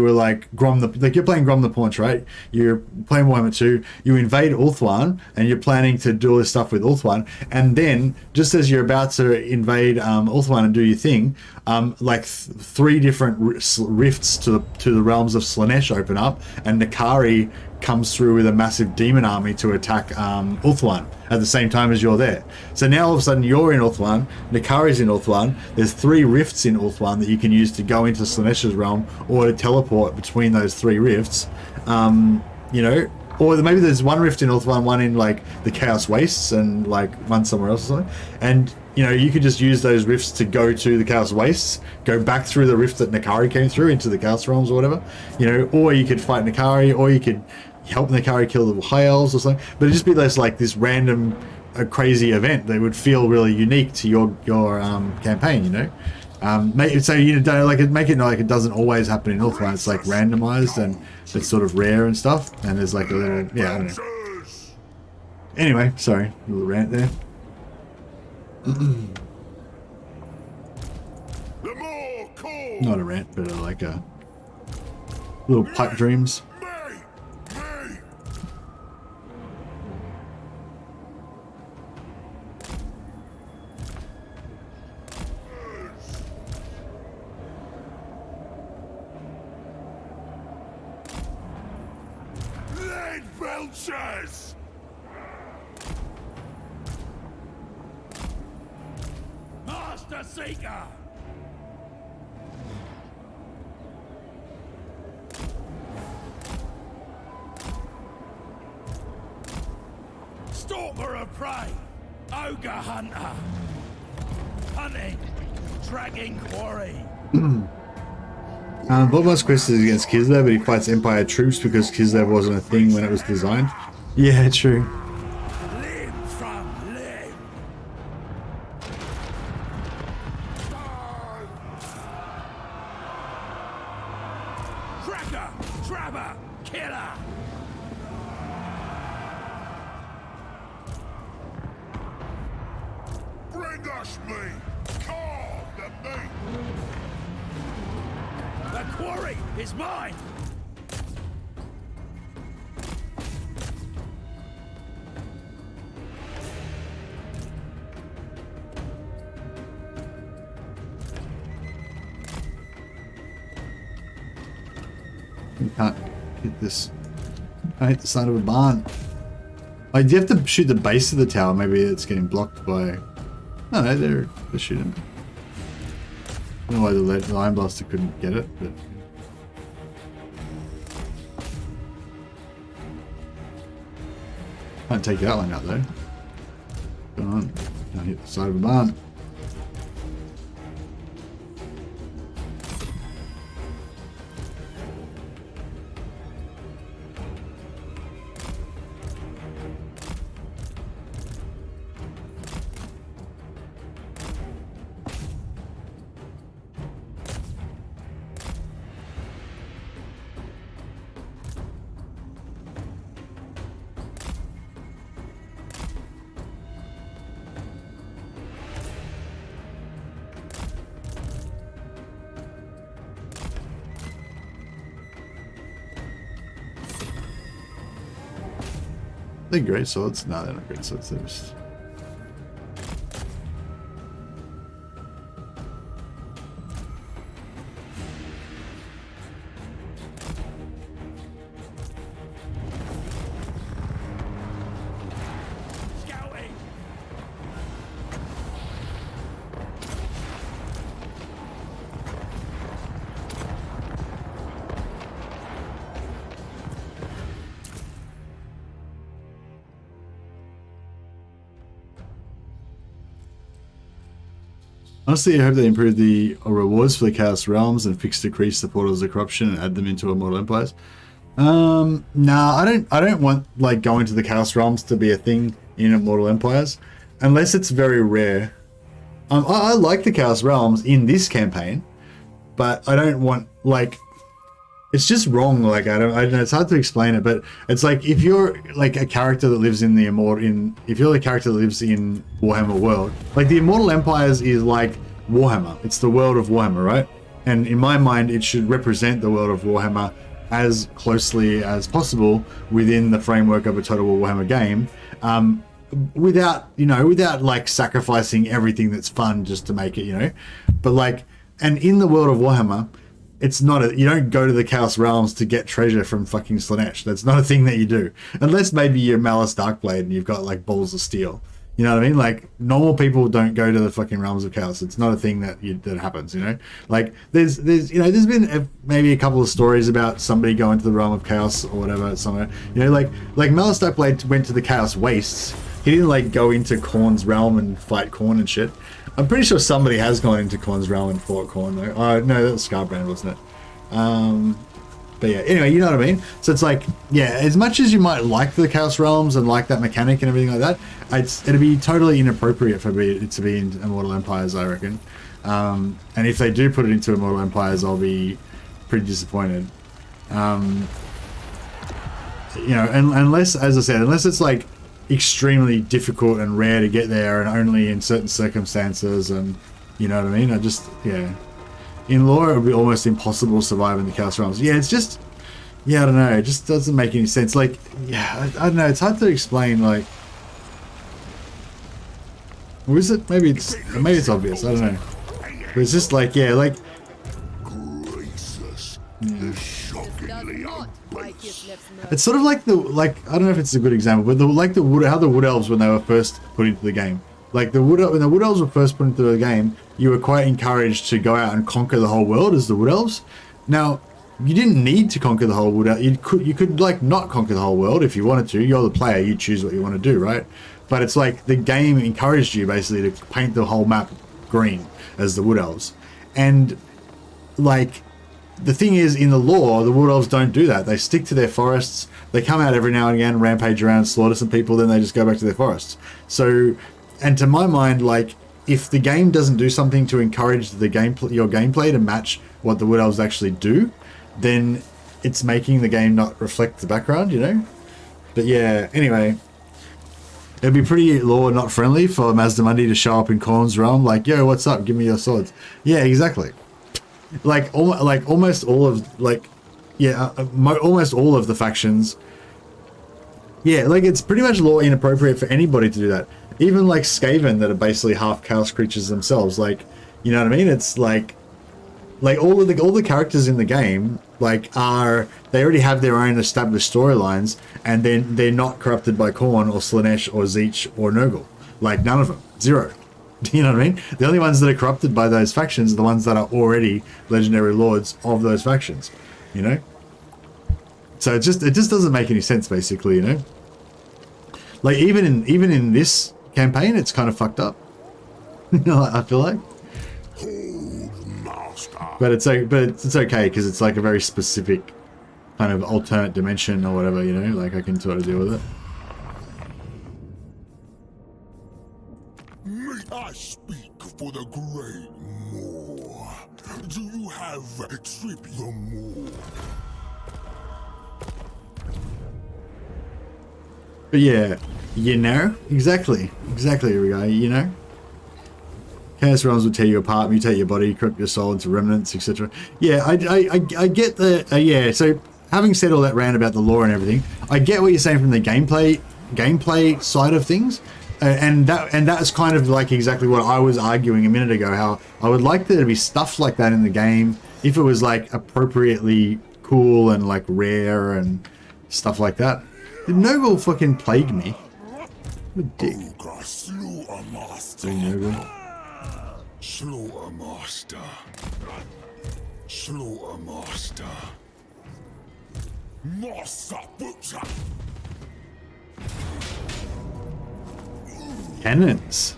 [SPEAKER 1] were like Grom like you're playing Grom the Paunch, right? You're playing Warhammer 2, you invade Ulthuan, and you're planning to do all this stuff with Ulthuan, and then just as you're about to invade Ulthuan and do your thing, like three different rifts to the realms of Slaanesh open up, and Nakari comes through with a massive demon army to attack Ulthuan at the same time as you're there. So now all of a sudden you're in Ulthuan, Nakari's in Ulthuan, there's three rifts in Ulthuan that you can use to go into Slaanesh's realm or to teleport between those three rifts. You know, or maybe there's one rift in Ulthuan, one in like the Chaos Wastes, and like one somewhere else or something. And you know, you could just use those rifts to go to the Chaos Wastes, go back through the rift that Nakari came through into the Chaos Realms or whatever, you know, or you could fight Nakari, or you could help Nakari kill the High Elves or something. But it'd just be this like this random crazy event that would feel really unique to your campaign, you know. So you know, like make it like it doesn't always happen in Northrend. It's like randomized and it's sort of rare and stuff. And there's like a little, yeah, I don't know. Anyway, sorry, a little rant there. Not a rant, but like a little pipe dreams.
[SPEAKER 2] Belchers! Master Seeker! Stalker of prey! Ogre hunter! Hunting! Dragging quarry!
[SPEAKER 1] Bloodlust quest is against Kislev, but he fights Empire troops because Kislev wasn't a thing when it was designed. Yeah, true.
[SPEAKER 2] Limb from limb! Tracker! Trapper! Killer! Bring us meat! Carve the meat! The quarry is mine!
[SPEAKER 1] You can't hit this. I hit the side of a barn. Oh, do you have to shoot the base of the tower? Maybe it's getting blocked by... Oh no, they're shooting. I don't know why the Iron Blaster couldn't get it, but... Can't take that one out though. Go on. Can't hit the side of a barn. They're great swords. No, they're not great swords. They're just...
[SPEAKER 2] Scouting!
[SPEAKER 1] Honestly, I hope they improve the rewards for the Chaos Realms and fix decrease the portals of corruption and add them into Immortal Empires. Nah, I don't want like going to the Chaos Realms to be a thing in Immortal Empires, unless it's very rare. I like the Chaos Realms in this campaign, but I don't want like. It's just wrong. Like I don't know. It's hard to explain it, but it's like if you're like a character that lives in the if you're the character that lives in Warhammer world, like the Immortal Empires is like Warhammer. It's the world of Warhammer, right? And in my mind, it should represent the world of Warhammer as closely as possible within the framework of a Total War Warhammer game, without like sacrificing everything that's fun just to make it, But like, and in the world of Warhammer. It's not you don't go to the Chaos Realms to get treasure from fucking Slanesh. That's not a thing that you do. Unless maybe you're Malice Darkblade and you've got like balls of steel. You know what I mean? Like normal people don't go to the fucking realms of chaos. It's not a thing that happens, Like there's been maybe a couple of stories about somebody going to the realm of chaos or whatever somewhere. Like Malice Darkblade went to the Chaos Wastes. He didn't like go into Khorne's realm and fight Khorne and shit. I'm pretty sure somebody has gone into Korn's realm and fought Korn though. No, that was Scarbrand, wasn't it? But yeah, anyway, you know what I mean? So it's like, yeah, as much as you might like the Chaos Realms and like that mechanic and everything like that, it'd be totally inappropriate for it to be in Immortal Empires, I reckon. And if they do put it into Immortal Empires, I'll be pretty disappointed. You know, unless, as I said, unless it's like extremely difficult and rare to get there and only in certain circumstances, and you know what I mean? Yeah. In lore, it would be almost impossible to survive in the Chaos Realms. Yeah, it's just, yeah, I don't know. It just doesn't make any sense. Like, yeah, I don't know. It's hard to explain. Like, or is it? Maybe it's obvious. I don't know. But it's just like, yeah, like.
[SPEAKER 2] Greasus is shockingly unbased.
[SPEAKER 1] It's sort of like I don't know if it's a good example, but how the Wood Elves when they were first put into the game. Like when the Wood Elves were first put into the game, you were quite encouraged to go out and conquer the whole world as the Wood Elves. Now, you didn't need to conquer the whole world. You could like not conquer the whole world if you wanted to. You're the player. You choose what you want to do, right? But it's like the game encouraged you basically to paint the whole map green as the Wood Elves. And like the thing is, in the lore, the Wood Elves don't do that. They stick to their forests. They come out every now and again, rampage around, slaughter some people, then they just go back to their forests. So, and to my mind, like, if the game doesn't do something to encourage your gameplay to match what the Wood Elves actually do, then it's making the game not reflect the background, you know? But yeah, anyway, it'd be pretty lore not friendly for Mazdamundi to show up in Korn's realm, like, yo, what's up? Give me your swords. Yeah, exactly. Almost all of the factions. Yeah, like it's pretty much lore inappropriate for anybody to do that. Even like Skaven that are basically half chaos creatures themselves. Like, you know what I mean? It's like all the characters in the game they already have their own established storylines, and then they're not corrupted by Khorne or Slaanesh or Tzeentch or Nurgle. Like none of them, zero. You know what I mean? The only ones that are corrupted by those factions are the ones that are already legendary lords of those factions. You know? So it just doesn't make any sense, basically. You know? Like even in this campaign, it's kind of fucked up. I feel like. But it's okay because it's like a very specific kind of alternate dimension or whatever, you know. Like I can sort of deal with it.
[SPEAKER 2] May I speak for the great MOAR? Do you have Trip the MOAR?
[SPEAKER 1] But yeah, you know, exactly, here we go, you know. Chaos Realms will tear you apart, mutate your body, corrupt your soul into remnants, etc. Yeah, I get the, yeah, so having said all that rant about the lore and everything, I get what you're saying from the gameplay side of things. And that's kind of like exactly what I was arguing a minute ago, how I would like there to be stuff like that in the game if it was like appropriately cool and like rare and stuff like that. The Nurgle fucking plague me. What a dick.
[SPEAKER 2] Ogres slew a master.
[SPEAKER 1] Nurgle.
[SPEAKER 2] Slew a master. Slew a master. Master butcher.
[SPEAKER 1] Cannons.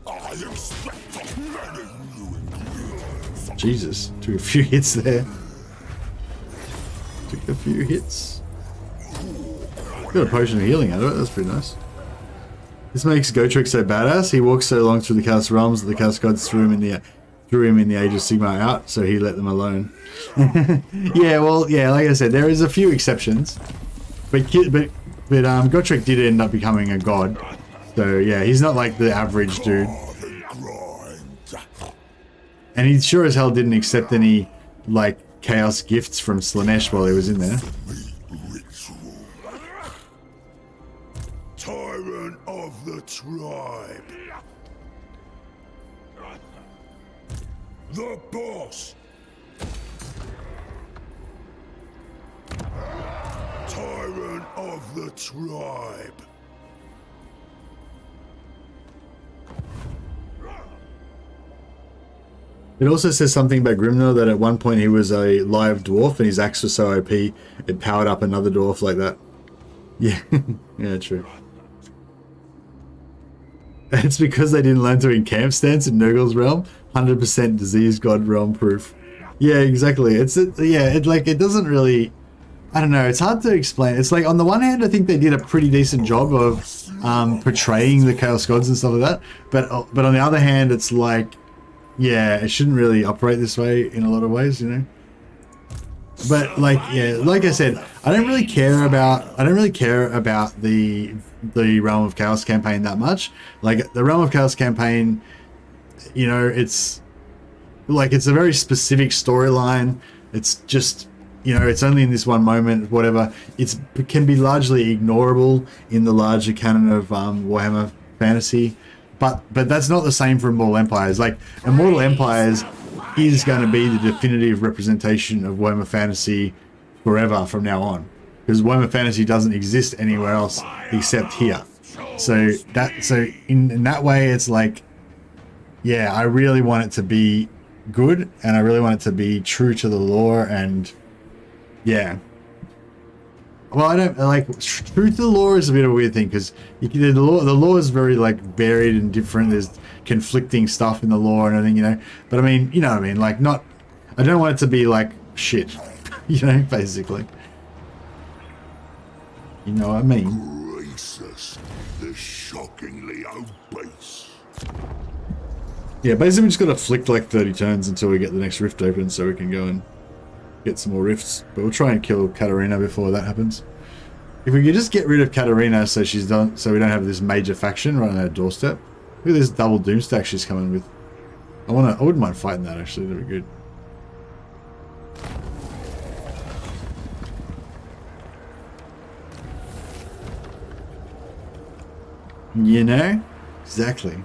[SPEAKER 2] I expect many new ingredients.
[SPEAKER 1] Jesus, took a few hits there. Took a few hits. Got a potion of healing out of it, that's pretty nice. This makes Gotrek so badass. He walks so long through the Chaos Realms that the Chaos Gods threw him in the Age of Sigmar out, so he let them alone. Yeah, well, yeah, like I said, there is a few exceptions. But Gotrek did end up becoming a god. So yeah, he's not like the average dude. And he sure as hell didn't accept any like chaos gifts from Slaanesh while he was in there.
[SPEAKER 2] Tyrant of the tribe. The boss. Tyrant of the tribe.
[SPEAKER 1] It also says something about Grimnor that at one point he was a live dwarf and his axe was so OP it powered up another dwarf like that. Yeah, yeah, true. It's because they didn't learn to encamp stance in Nurgle's realm. 100% disease god realm proof. Yeah, exactly. It doesn't really. I don't know. It's hard to explain. It's like, on the one hand, I think they did a pretty decent job of portraying the Chaos Gods and stuff like that. But on the other hand, it's like, yeah, it shouldn't really operate this way in a lot of ways, you know. But like, yeah, like I said, I don't really care about the Realm of Chaos campaign that much. Like, the Realm of Chaos campaign, you know, it's like, it's a very specific storyline. It's just, you know, it's only in this one moment, whatever. It can be largely ignorable in the larger canon of Warhammer Fantasy, but that's not the same for Immortal Empires. Like, Immortal Empires is going to be the definitive representation of Warhammer Fantasy forever from now on, because Warhammer Fantasy doesn't exist anywhere else except here. So in that way, it's like, yeah, I really want it to be good, and I really want it to be true to the lore, and yeah. Well, I don't like, true to the lore is a bit of a weird thing, because the lore is very like varied and different. There's conflicting stuff in the lore and everything, you know. But I mean, you know what I mean? Like, not, I don't want it to be like shit, you know, basically. You know what I mean?
[SPEAKER 2] Greasus, the shockingly obese.
[SPEAKER 1] Yeah, basically we just gotta flick like 30 turns until we get the next rift open, so we can go and get some more rifts. But we'll try and kill Katarina before that happens. If we could just get rid of Katarina so she's done, so we don't have this major faction right on our doorstep. Look at this double doom stack she's coming with. I wouldn't mind fighting that, actually. That'd be good. You know? Exactly.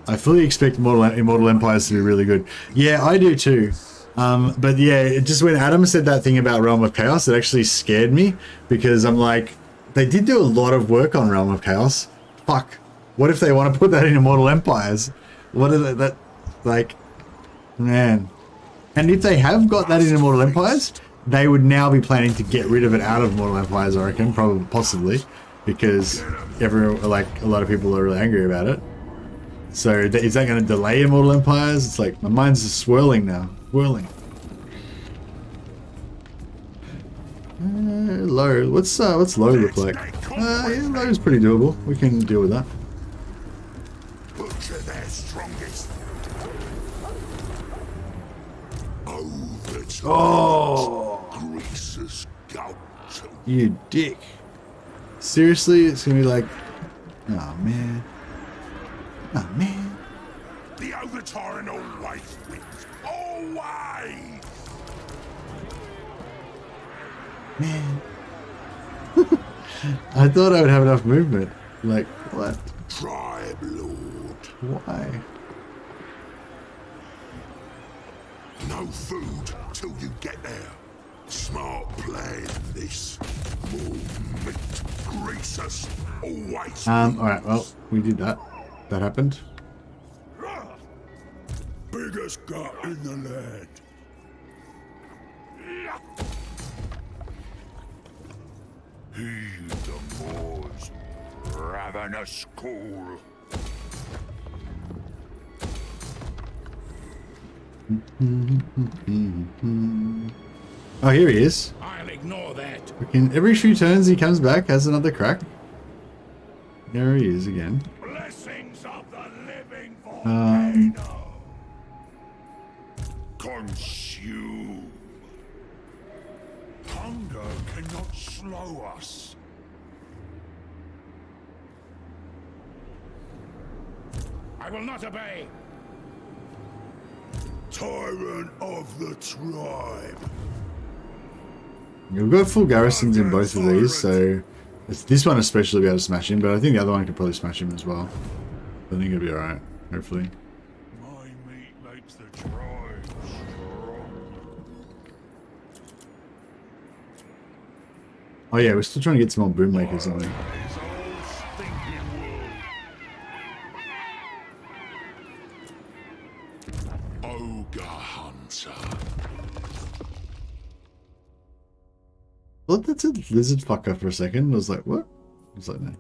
[SPEAKER 1] I fully expect Immortal Empires to be really good. Yeah, I do too. But yeah, just when Adam said that thing about Realm of Chaos, it actually scared me, because I'm like, they did do a lot of work on Realm of Chaos. Fuck. What if they want to put that in Immortal Empires? What is that? Like, man. And if they have got that in Immortal Empires, they would now be planning to get rid of it out of Immortal Empires, I reckon, probably, possibly, because a lot of people are really angry about it. So is that going to delay Immortal Empires? It's like, my mind's just swirling now. Whirling. Low. What's low look like? Yeah, low is pretty doable. We can deal with that.
[SPEAKER 2] Butcher their strongest.
[SPEAKER 1] Oh,
[SPEAKER 2] Greasus Goldtooth.
[SPEAKER 1] You dick. Seriously, it's gonna be like, oh man. Oh man.
[SPEAKER 2] The Overtime always wins. Always!
[SPEAKER 1] Man. I thought I would have enough movement. Like, what?
[SPEAKER 2] Tribe Lord.
[SPEAKER 1] Why?
[SPEAKER 2] No food till you get there. Smart plan this. More meat. Greasus always.
[SPEAKER 1] Alright, well, we did that. That happened.
[SPEAKER 2] Biggest gut in the land. Heed the Moors. Ravenous cool.
[SPEAKER 1] Oh, here he is.
[SPEAKER 3] I'll ignore that.
[SPEAKER 1] Every few turns he comes back, has another crack. There he is again.
[SPEAKER 3] Blessings of the living volcano.
[SPEAKER 2] Consume. Hunger cannot slow us.
[SPEAKER 3] I will not obey.
[SPEAKER 2] Tyrant of the tribe.
[SPEAKER 1] We've got full garrisons in both of these, so this one especially will be able to smash him, but I think the other one could probably smash him as well. I think it'll be alright, hopefully.
[SPEAKER 2] My meat makes the tribe strong.
[SPEAKER 1] Oh yeah, we're still trying to get some more boom makers, aren't we?
[SPEAKER 2] Is all stinking wool. Ogre hunter.
[SPEAKER 1] I thought that's a lizard fucker for a second. I was like, what? I was like, no.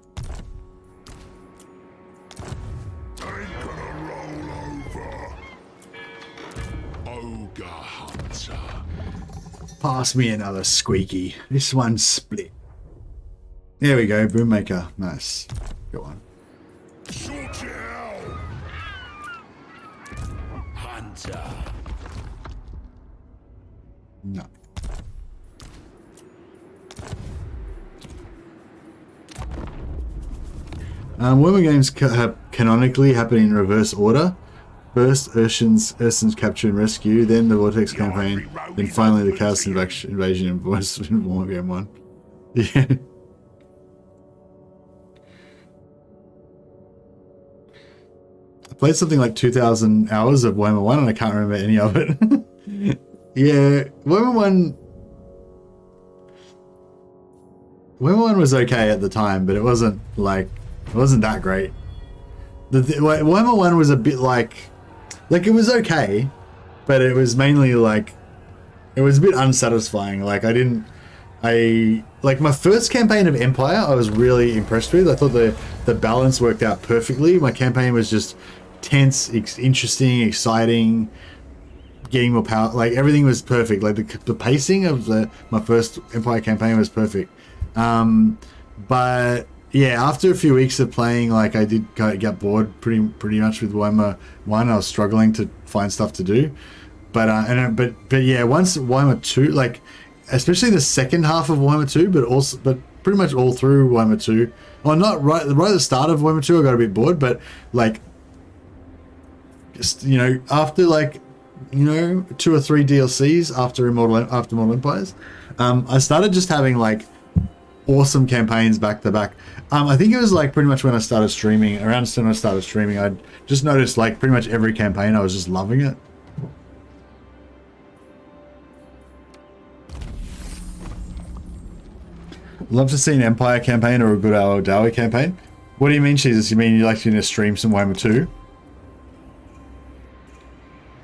[SPEAKER 2] Ogre Hunter.
[SPEAKER 1] Pass me another squeaky. This one's split. There we go, Boommaker. Nice. Go on.
[SPEAKER 2] Sort it out.
[SPEAKER 5] Hunter.
[SPEAKER 1] No. Warhammer games canonically happen in reverse order. First, Urson's capture and rescue, then the Vortex campaign, then finally the Chaos invasion in Warhammer Game 1. Yeah. I played something like 2,000 hours of Warhammer 1 and I can't remember any of it. Yeah, Warhammer 1 was okay at the time, but it wasn't that great. Warhammer 1 was a bit like it was okay, but it was mainly like, it was a bit unsatisfying. Like my first campaign of Empire, I was really impressed with. I thought the balance worked out perfectly. My campaign was just tense, interesting, exciting, getting more power. Like everything was perfect. Like the pacing of my first Empire campaign was perfect. But yeah, after a few weeks of playing, like I did get bored pretty much with Warhammer 1. I was struggling to find stuff to do. But yeah, once Warhammer 2, like especially the second half of Warhammer 2, but pretty much all through Warhammer 2. Well, not right at the start of Warhammer 2, I got a bit bored, but like just, after 2 or 3 DLCs after Mortal Empires, I started just having like awesome campaigns back to back. I think it was like pretty much when I started streaming. Around when I started streaming, I just noticed like pretty much every campaign I was just loving it. Love to see an Empire campaign or a good Dowie campaign. What do you mean, Jesus? You mean you like to stream some Warhammer 2?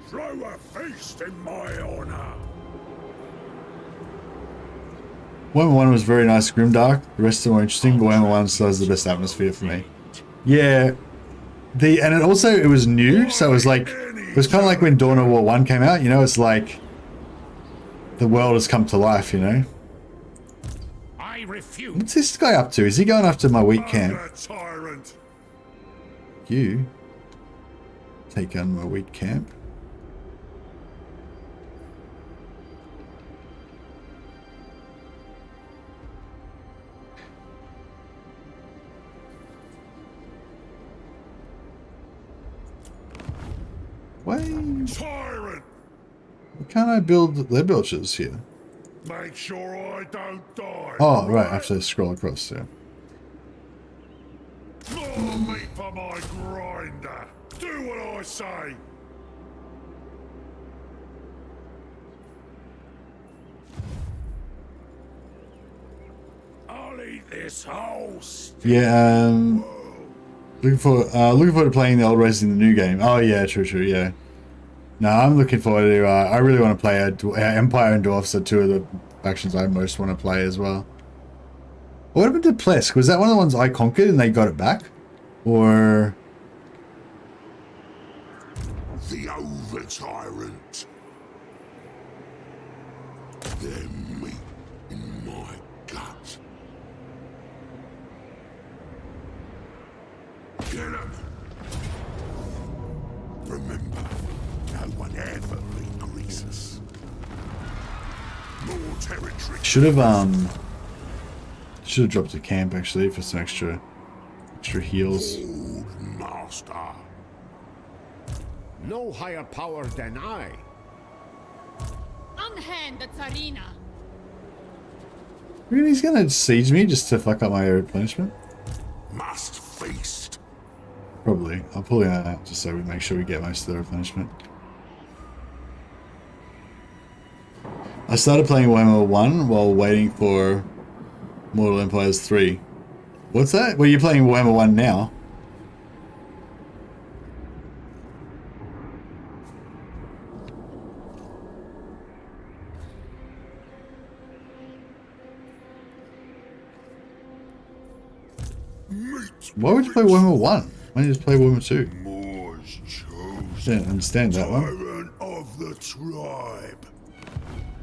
[SPEAKER 2] Throw a feast in my honor.
[SPEAKER 1] Warhammer 1 was very nice, grimdark. The rest are more interesting, but Warhammer 1 still has the best atmosphere for me. Yeah. And it was new, so it was like, it was kind of like when Dawn of War 1 came out, it's like the world has come to life,
[SPEAKER 3] I refuse.
[SPEAKER 1] What's this guy up to? Is he going after my weak camp?
[SPEAKER 2] Tyrant.
[SPEAKER 1] You take on my weak camp. Why
[SPEAKER 2] Tyrant.
[SPEAKER 1] can't I build their belches here?
[SPEAKER 2] Make sure I don't die.
[SPEAKER 1] Oh, right, I have to scroll across there.
[SPEAKER 2] More meat for my grinder. Do what I say. I'll eat this whole stick.
[SPEAKER 1] Yeah, looking forward to playing the old races in the new game. Oh yeah, true, yeah. No, I'm looking forward to. I really want to play Empire and Dwarfs are two of the factions I most want to play as well. What happened to Plesk? Was that one of the ones I conquered and they got it back, or?
[SPEAKER 2] The over tyrant. Their meat in my gut. Kill him. Remember, no one ever beat Greasus. More territory.
[SPEAKER 1] Should have dropped a camp actually for some extra heals.
[SPEAKER 2] Old master.
[SPEAKER 3] No higher power than I.
[SPEAKER 6] Unhand the Tsarina.
[SPEAKER 1] Really, he's gonna siege me just to fuck up my replenishment?
[SPEAKER 2] Must feast.
[SPEAKER 1] Probably. I'll pull it out just so we make sure we get most of the replenishment. I started playing Warhammer 1 while waiting for Mortal Empires 3. What's that? Well, you're playing Warhammer 1 now.
[SPEAKER 2] Meat.
[SPEAKER 1] Why would you play Warhammer 1? Why don't you just play Warhammer 2?
[SPEAKER 2] Moors chosen.
[SPEAKER 1] I don't understand that one.
[SPEAKER 2] Tyrant of of the tribe.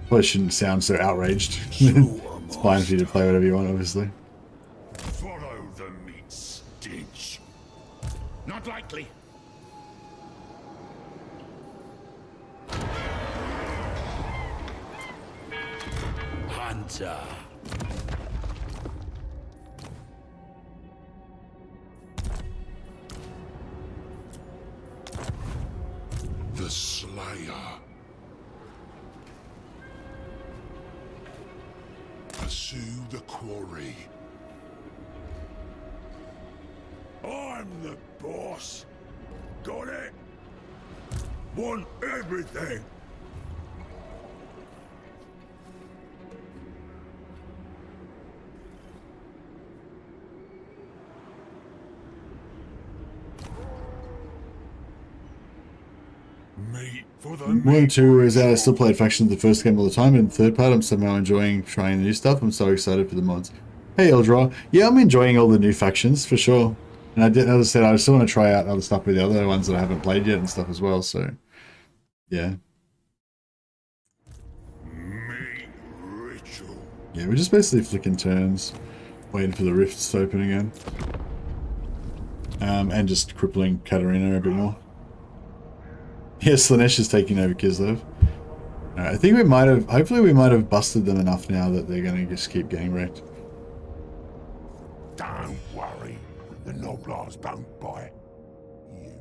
[SPEAKER 1] Probably shouldn't sound so outraged. It's fine for you to play whatever you want, obviously.
[SPEAKER 2] Follow the meat stench.
[SPEAKER 3] Not likely.
[SPEAKER 5] Hunter.
[SPEAKER 2] The Slayer. Pursue the quarry.
[SPEAKER 3] I'm the boss. Got it? Want everything. Meat for the
[SPEAKER 1] One and two is out. I still played factions the first game all the time, and third part I'm somehow enjoying trying new stuff. I'm so excited for the mods. Hey Eldra, yeah, I'm enjoying all the new factions for sure. And I did, as I said, I still want to try out other stuff with the other ones that I haven't played yet and stuff as well. So, yeah.
[SPEAKER 2] Meat ritual.
[SPEAKER 1] Yeah, we're just basically flicking turns, waiting for the rifts to open again, and just crippling Katarina a bit more. Yeah, Slanesh is taking over Kislev. I think we might have, hopefully we might have busted them enough now that they're going to just keep getting wrecked.
[SPEAKER 2] Don't worry. The Noblars don't bite. Usually.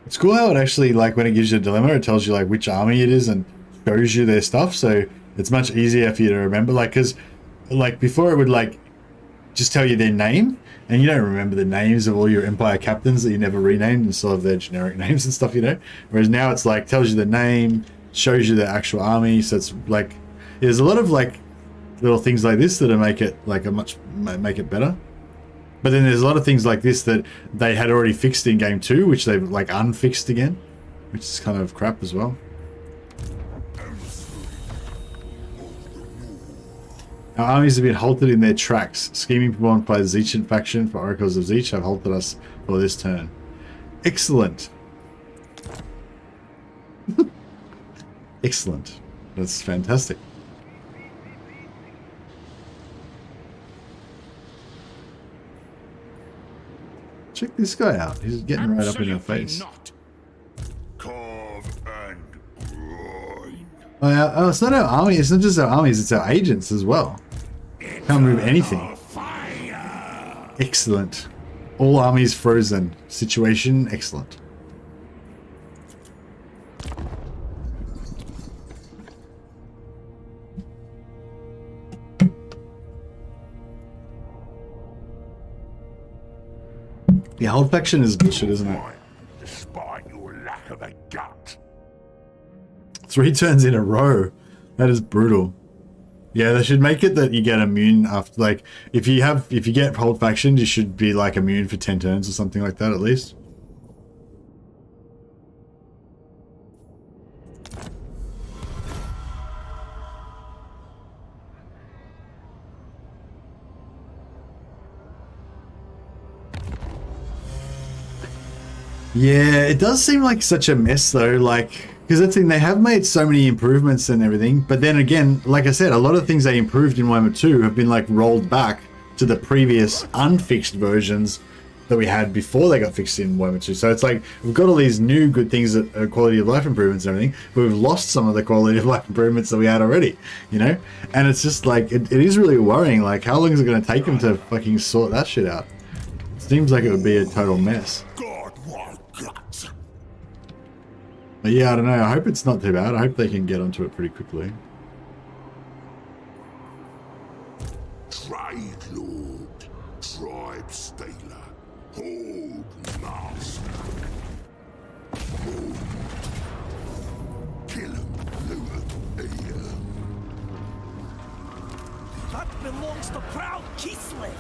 [SPEAKER 1] It's cool how it actually, like, when it gives you a dilemma, it tells you, like, which army it is and shows you their stuff, so it's much easier for you to remember, like, because, like, before it would, like, just tell you their name, and you don't remember the names of all your Empire captains that you never renamed and still have their generic names and stuff, you know? Whereas now it's, like, tells you the name, shows you the actual army, so it's, like, there's a lot of, like, little things like this that make it, like, make it better. But then there's a lot of things like this that they had already fixed in game 2, which they've like unfixed again, which is kind of crap as well. Our armies have been halted in their tracks. Scheming performed by the Zeichan faction for Oracles of Zeich have halted us for this turn. Excellent. Excellent. That's fantastic. Check this guy out. He's getting right up in your face.
[SPEAKER 3] Not. Carve and grind.
[SPEAKER 1] Oh, yeah. Oh, it's not our army. It's not just our armies. It's our agents as well. Can't move anything.
[SPEAKER 3] Fire.
[SPEAKER 1] Excellent. All armies frozen. Situation excellent. The whole faction is bullshit, isn't it?
[SPEAKER 2] Despite your lack of a gut.
[SPEAKER 1] 3 turns in a row. That is brutal. Yeah, they should make it that you get immune after, like, if you get hold faction, you should be like immune for 10 turns or something like that at least. Yeah, it does seem like such a mess though, like, because that's the thing, they have made so many improvements and everything, but then again, like I said, a lot of things they improved in Warhammer 2 have been like rolled back to the previous unfixed versions that we had before they got fixed in Warhammer 2. So it's like, we've got all these new good things that are quality of life improvements and everything, but we've lost some of the quality of life improvements that we had already, you know? And it's just like, it is really worrying, like, how long is it going to take them to fucking sort that shit out? It seems like it would be a total mess. But yeah, I don't know. I hope it's not too bad. I hope they can get onto it pretty quickly.
[SPEAKER 2] Trade Lord, Tribe Staler, Horde Master. Kill 'em, loot 'em,
[SPEAKER 4] belongs to proud Kislev.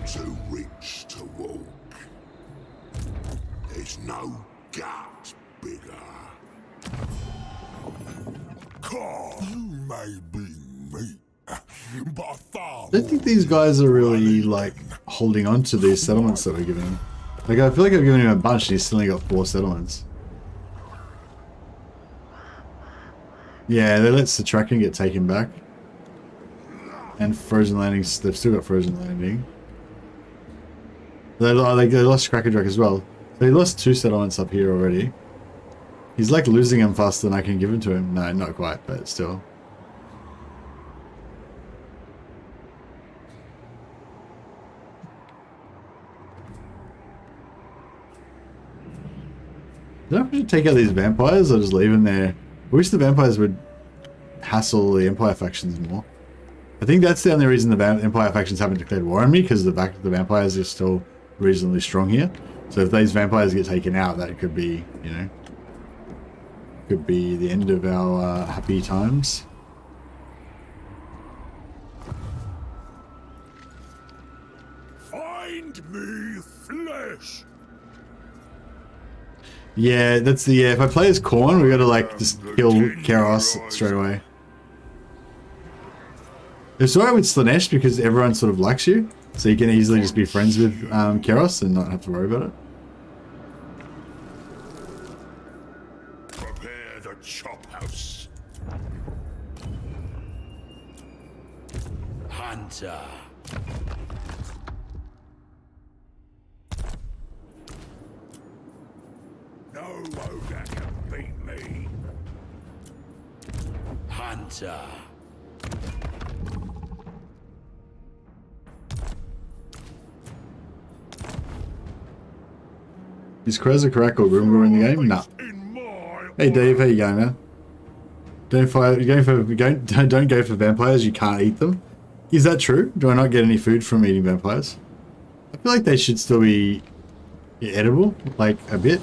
[SPEAKER 2] Too rich to walk. There's no gut bigger. You may be meat, but far
[SPEAKER 1] I don't think these guys are really like holding on to these settlements that we're giving him. Like I feel like I've given him a bunch and he's still only got 4 settlements. Yeah, they let the tracking get taken back. And frozen landings, they've still got frozen landing. They lost Crackerdrak as well. So he lost 2 settlements up here already. He's like losing them faster than I can give them to him. No, not quite, but still. Do I have to take out these vampires or just leave them there? I wish the vampires would hassle the Empire factions more. I think that's the only reason the Empire factions haven't declared war on me, because the vampires are still reasonably strong here. So if these vampires get taken out, that could be, you know, could be the end of our happy times.
[SPEAKER 2] find me flesh.
[SPEAKER 1] Yeah, that's the if I play as Khorne, we gotta like just kill Keros straight away. It's alright with Slanesh because everyone sort of likes you, so you can easily just be friends with Keros and not have to worry about it.
[SPEAKER 2] Prepare the chop house.
[SPEAKER 5] Hunter.
[SPEAKER 2] No ogre can beat me.
[SPEAKER 5] Hunter.
[SPEAKER 1] Is Krez a crack or Roomba in the game? Nah. Hey Dave, how you going, man? Don't go for vampires. You can't eat them. Is that true? Do I not get any food from eating vampires? I feel like they should still be edible, like a bit.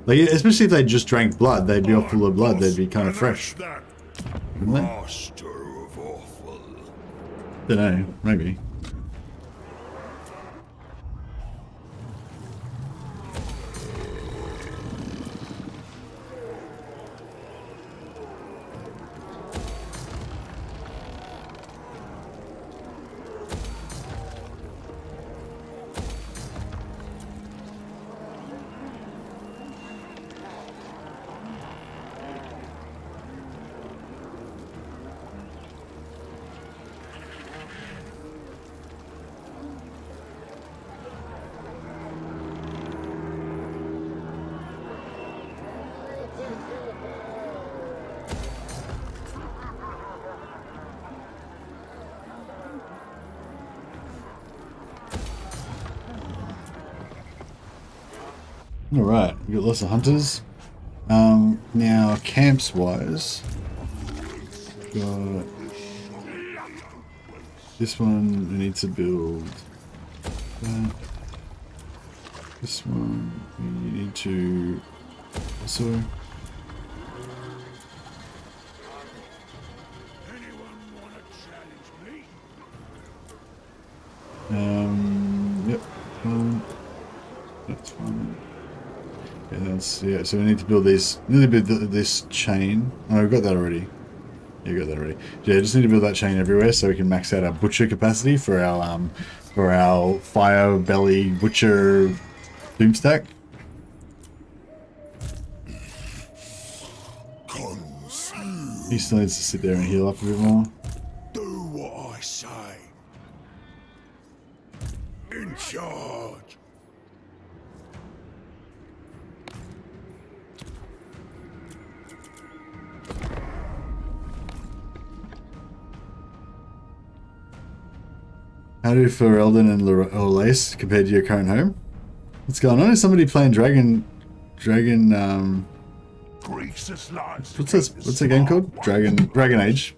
[SPEAKER 1] Like especially if they just drank blood, they'd be all full of blood. They'd be kind of fresh. Wouldn't they?
[SPEAKER 2] Master of awful.
[SPEAKER 1] Don't know. Maybe. Alright, we got lots of hunters. Now camps wise, got this one we need to build. This one we need to also. Yep. That's fine. Yeah, so we need to build these. We need to build this chain. Oh, we've got that already. Yeah, we got that already. Yeah, just need to build that chain everywhere so we can max out our butcher capacity for our fire belly butcher doomstack. He still needs to sit there and heal up a bit more.
[SPEAKER 2] Do what I say. In charge.
[SPEAKER 1] How do Ferelden and Lace compared to your current home? What's going on? Is somebody playing Dragon
[SPEAKER 2] Greasus likes to
[SPEAKER 1] what's this?
[SPEAKER 2] keep
[SPEAKER 1] What's the game called? Dragon Age.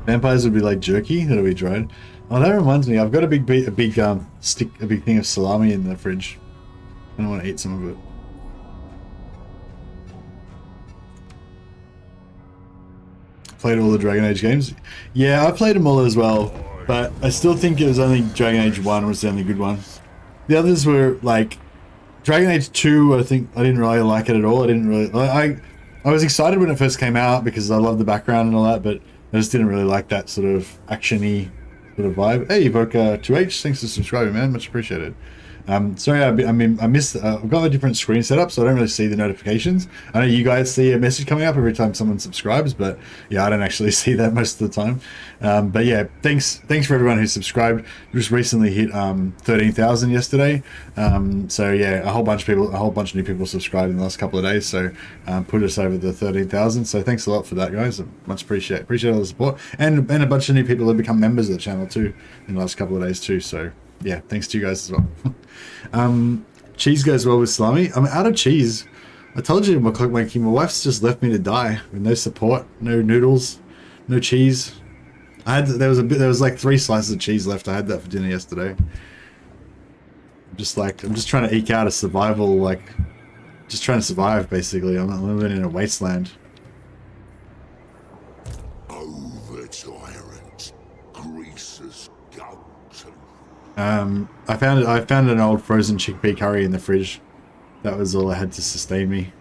[SPEAKER 1] Vampires would be like jerky that'll be dried. Oh, that reminds me. I've got a big thing of salami in the fridge. I don't want to eat some of it. Played all the Dragon Age games. Yeah, I played them all as well, but I still think it was only Dragon Age 1 was the only good one. The others were like Dragon Age 2. I think I didn't really like it at all. I was excited when it first came out because I loved the background and all that, but I just didn't really like that sort of actiony sort of vibe. Hey, Evoker 2H, thanks for subscribing, man. Much appreciated. Sorry, I missed. I've got a different screen set up, so I don't really see the notifications. I know you guys see a message coming up every time someone subscribes, but yeah, I don't actually see that most of the time. But yeah, thanks for everyone who subscribed. Just recently hit 13,000 yesterday. So yeah, a whole bunch of new people subscribed in the last couple of days. So put us over the 13,000. So thanks a lot for that, guys. Much appreciate all the support, and a bunch of new people have become members of the channel too in the last couple of days too. So yeah, thanks to you guys as well. Cheese goes well with salami. I'm out of cheese. I told you my wife's just left me to die with no support, no noodles, no cheese. There was like 3 slices of cheese left. I had that for dinner yesterday. I'm just trying to eke out a survival, like just trying to survive basically. I'm not living in a wasteland.
[SPEAKER 2] Over tyrant, Greasus, Goldtooth.
[SPEAKER 1] I found an old frozen chickpea curry in the fridge. That was all I had to sustain me.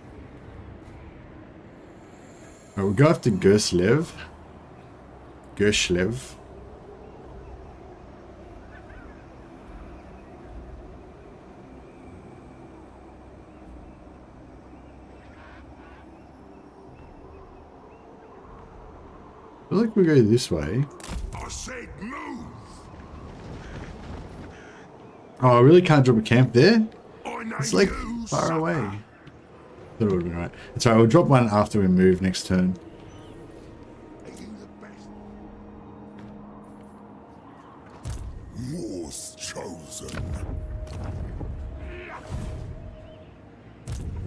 [SPEAKER 1] Alright, we'll go after Gerslev. I feel like we go this way.
[SPEAKER 2] I said move.
[SPEAKER 1] Oh, I really can't drop a camp there?
[SPEAKER 2] I know
[SPEAKER 1] It's like
[SPEAKER 2] you,
[SPEAKER 1] far
[SPEAKER 2] sucker.
[SPEAKER 1] away. Thought it would have been right. It's alright, we'll drop one after we move next turn.
[SPEAKER 2] Are you the best? More's chosen.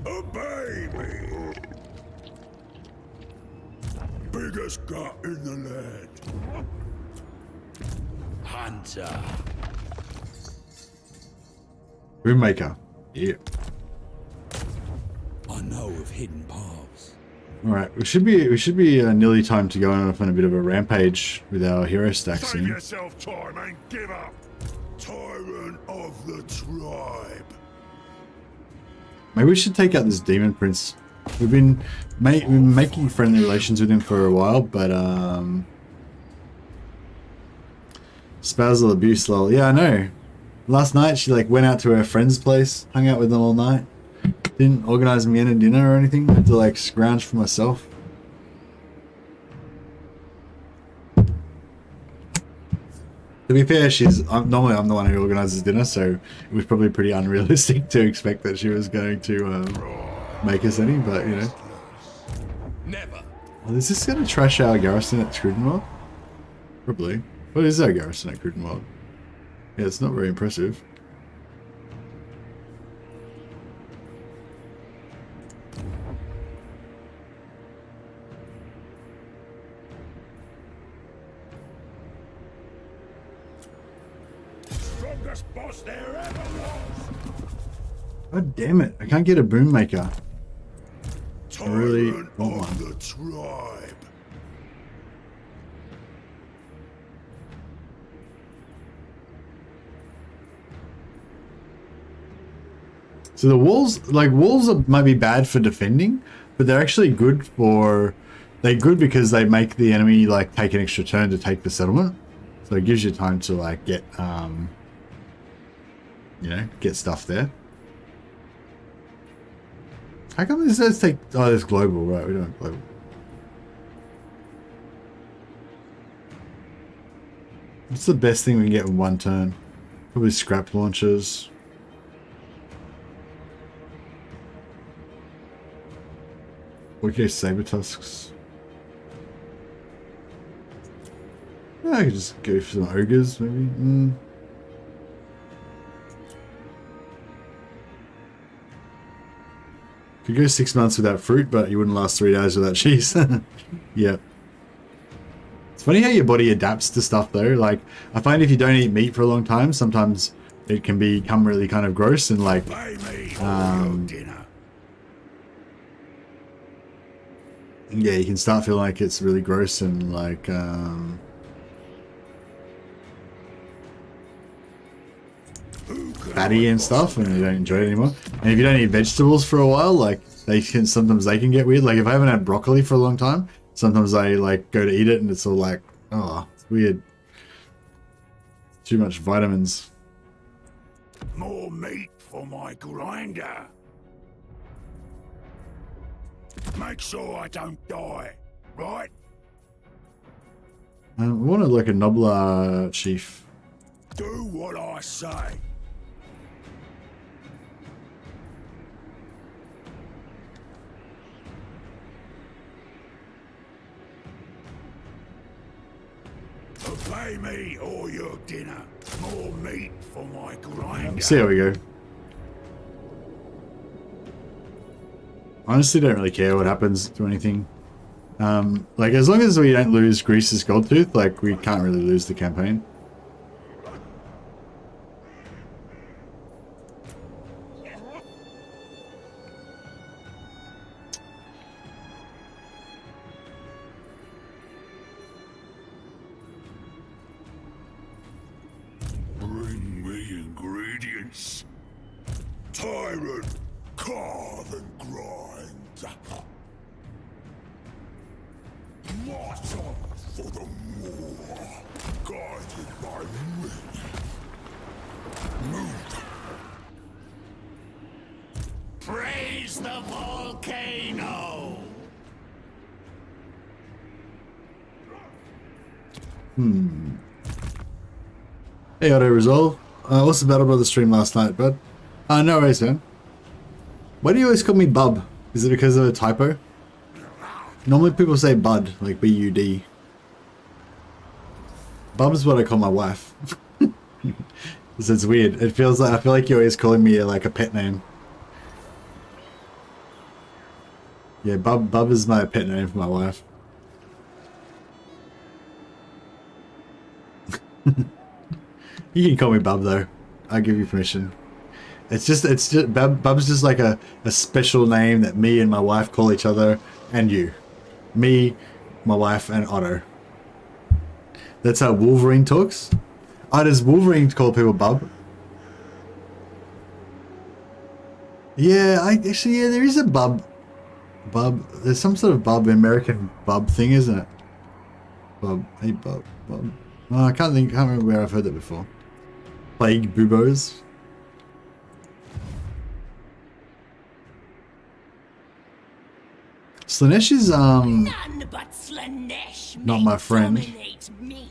[SPEAKER 2] Obey me. Biggest gut in the land.
[SPEAKER 5] Hunter.
[SPEAKER 1] Roommaker. Yeah.
[SPEAKER 5] I know of hidden paths.
[SPEAKER 1] Alright, we should be nearly time to go on a bit of a rampage with our hero stack
[SPEAKER 2] Save
[SPEAKER 1] soon.
[SPEAKER 2] yourself time and give up. Tyrant of the tribe.
[SPEAKER 1] Maybe we should take out this demon prince. We've been making friendly relations with him for a while, but spousal abuse lol. Yeah, I know. Last night she like went out to her friend's place, hung out with them all night. Didn't organize me in a dinner or anything. I had to like scrounge for myself. To be fair, normally I'm the one who organizes dinner, so it was probably pretty unrealistic to expect that she was going to make us any, but you know.
[SPEAKER 4] Never.
[SPEAKER 1] Well, is this going to trash our garrison at Crudenwald? Probably. What is our garrison at Crudenwald? Yeah, it's not very impressive.
[SPEAKER 2] Strongest boss there ever was.
[SPEAKER 1] God damn it, I can't get a boom maker. I really
[SPEAKER 2] Tyrant
[SPEAKER 1] want
[SPEAKER 2] of
[SPEAKER 1] one.
[SPEAKER 2] the tribe.
[SPEAKER 1] So the walls might be bad for defending, but they're actually good for... They're good because they make the enemy like take an extra turn to take the settlement. So it gives you time to like get, you know, get stuff there. How come this says take... Oh, it's global, right? We don't have global. What's the best thing we can get in one turn? Probably scrap launchers. Okay, saber tusks. Yeah, I could just go for some ogres, maybe. Could go 6 months without fruit, but you wouldn't last 3 days without cheese. Yeah. It's Funny how your body adapts to stuff though. Like, I find if you don't eat meat for a long time, sometimes it can become really kind of gross and like, yeah, you can start feeling like it's really gross and like, fatty and stuff, and you don't enjoy it anymore. And if you don't eat vegetables for a while, like sometimes they can get weird. Like if I haven't had broccoli for a long time, sometimes I like go to eat it and it's all like, oh, it's weird. Too much vitamins.
[SPEAKER 3] More meat for my grinder. Make sure I don't die, right?
[SPEAKER 1] I wanted like a Nobler chief.
[SPEAKER 3] Do what I say. Pay me or your dinner. More meat for my grinder.
[SPEAKER 1] See how we go. Honestly, don't really care what happens to anything. Like as long as we don't lose Greasus Goldtooth, like we can't really lose the campaign.
[SPEAKER 2] Bring me ingredients. Tyrant, carve and grind. March on for the MOAR, guided by me. Move.
[SPEAKER 3] Praise the volcano.
[SPEAKER 1] Hey, Auto Resolve. What's the Battle Brother stream last night, bud? No worries, man. Why do you always call me Bub? Is it because of a typo? Normally people say Bud, like B-U-D. Bub is what I call my wife. It's weird. It feels like, I feel like you're always calling me like a pet name. Yeah, Bub is my pet name for my wife. You can call me Bub though. I'll give you permission. It's just Bub's just like a special name that me and my wife call each other, and you. Me, my wife, and Otto. That's how Wolverine talks. Oh, does Wolverine call people Bub? Yeah, yeah, there is a Bub. There's some sort of Bub, American Bub thing, isn't it? Bub, hey Bub. Oh, I can't remember where I've heard that before. Plague Bubos. Slanesh is
[SPEAKER 6] None but Slanesh
[SPEAKER 1] not my friend.
[SPEAKER 6] Me.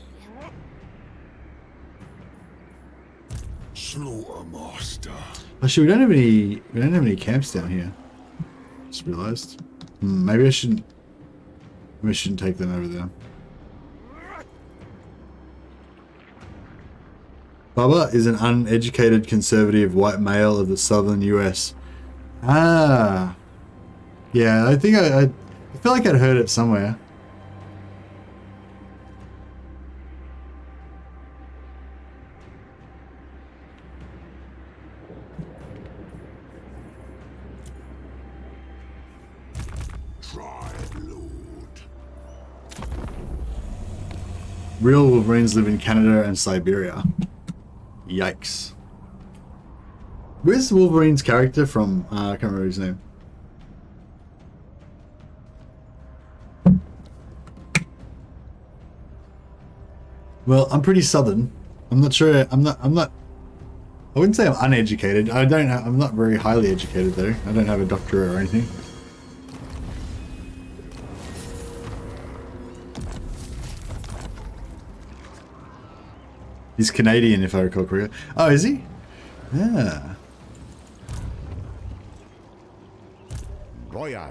[SPEAKER 2] Slaughtermaster.
[SPEAKER 1] Actually, we don't have any camps down here. Just realized. Maybe I shouldn't take them over there. Bubba is an uneducated conservative white male of the southern US. Ah. Yeah, I think I feel like I'd heard it somewhere. Real Wolverines live in Canada and Siberia. Yikes. Where's Wolverine's character from? I can't remember his name. Well, I'm pretty southern. I'm not sure. I'm not. I wouldn't say I'm uneducated. I'm not very highly educated though. I don't have a doctorate or anything. He's Canadian, if I recall correctly. Oh, is he? Yeah.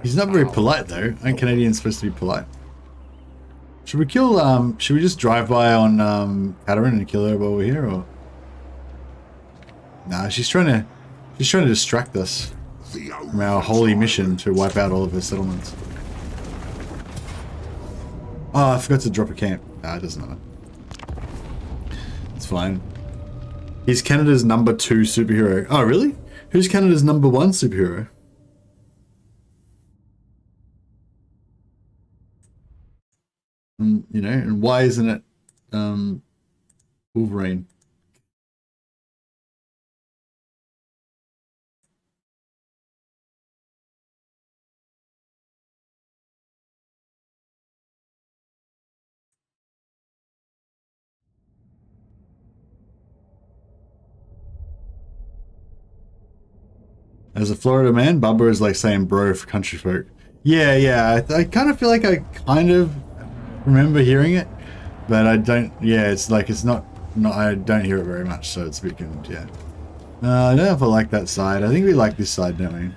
[SPEAKER 1] He's not very polite though. Aren't Canadians supposed to be polite? Should we kill? Should we just drive by on Katarin and kill her while we're here, or? Nah, she's trying to distract us from our holy mission to wipe out all of her settlements. Oh, I forgot to drop a camp. Ah, it doesn't matter. It's fine. He's Canada's #2 superhero. Oh, really? Who's Canada's #1 superhero? You know, and why isn't it Wolverine? As a Florida man, Bubba is like saying bro for country folk. Yeah, yeah, I kind of feel like I kind of remember hearing it, but I don't, yeah, it's like, it's not, I don't hear it very much, so it's a bit, yeah. I don't know if I like that side. I think we like this side, don't we?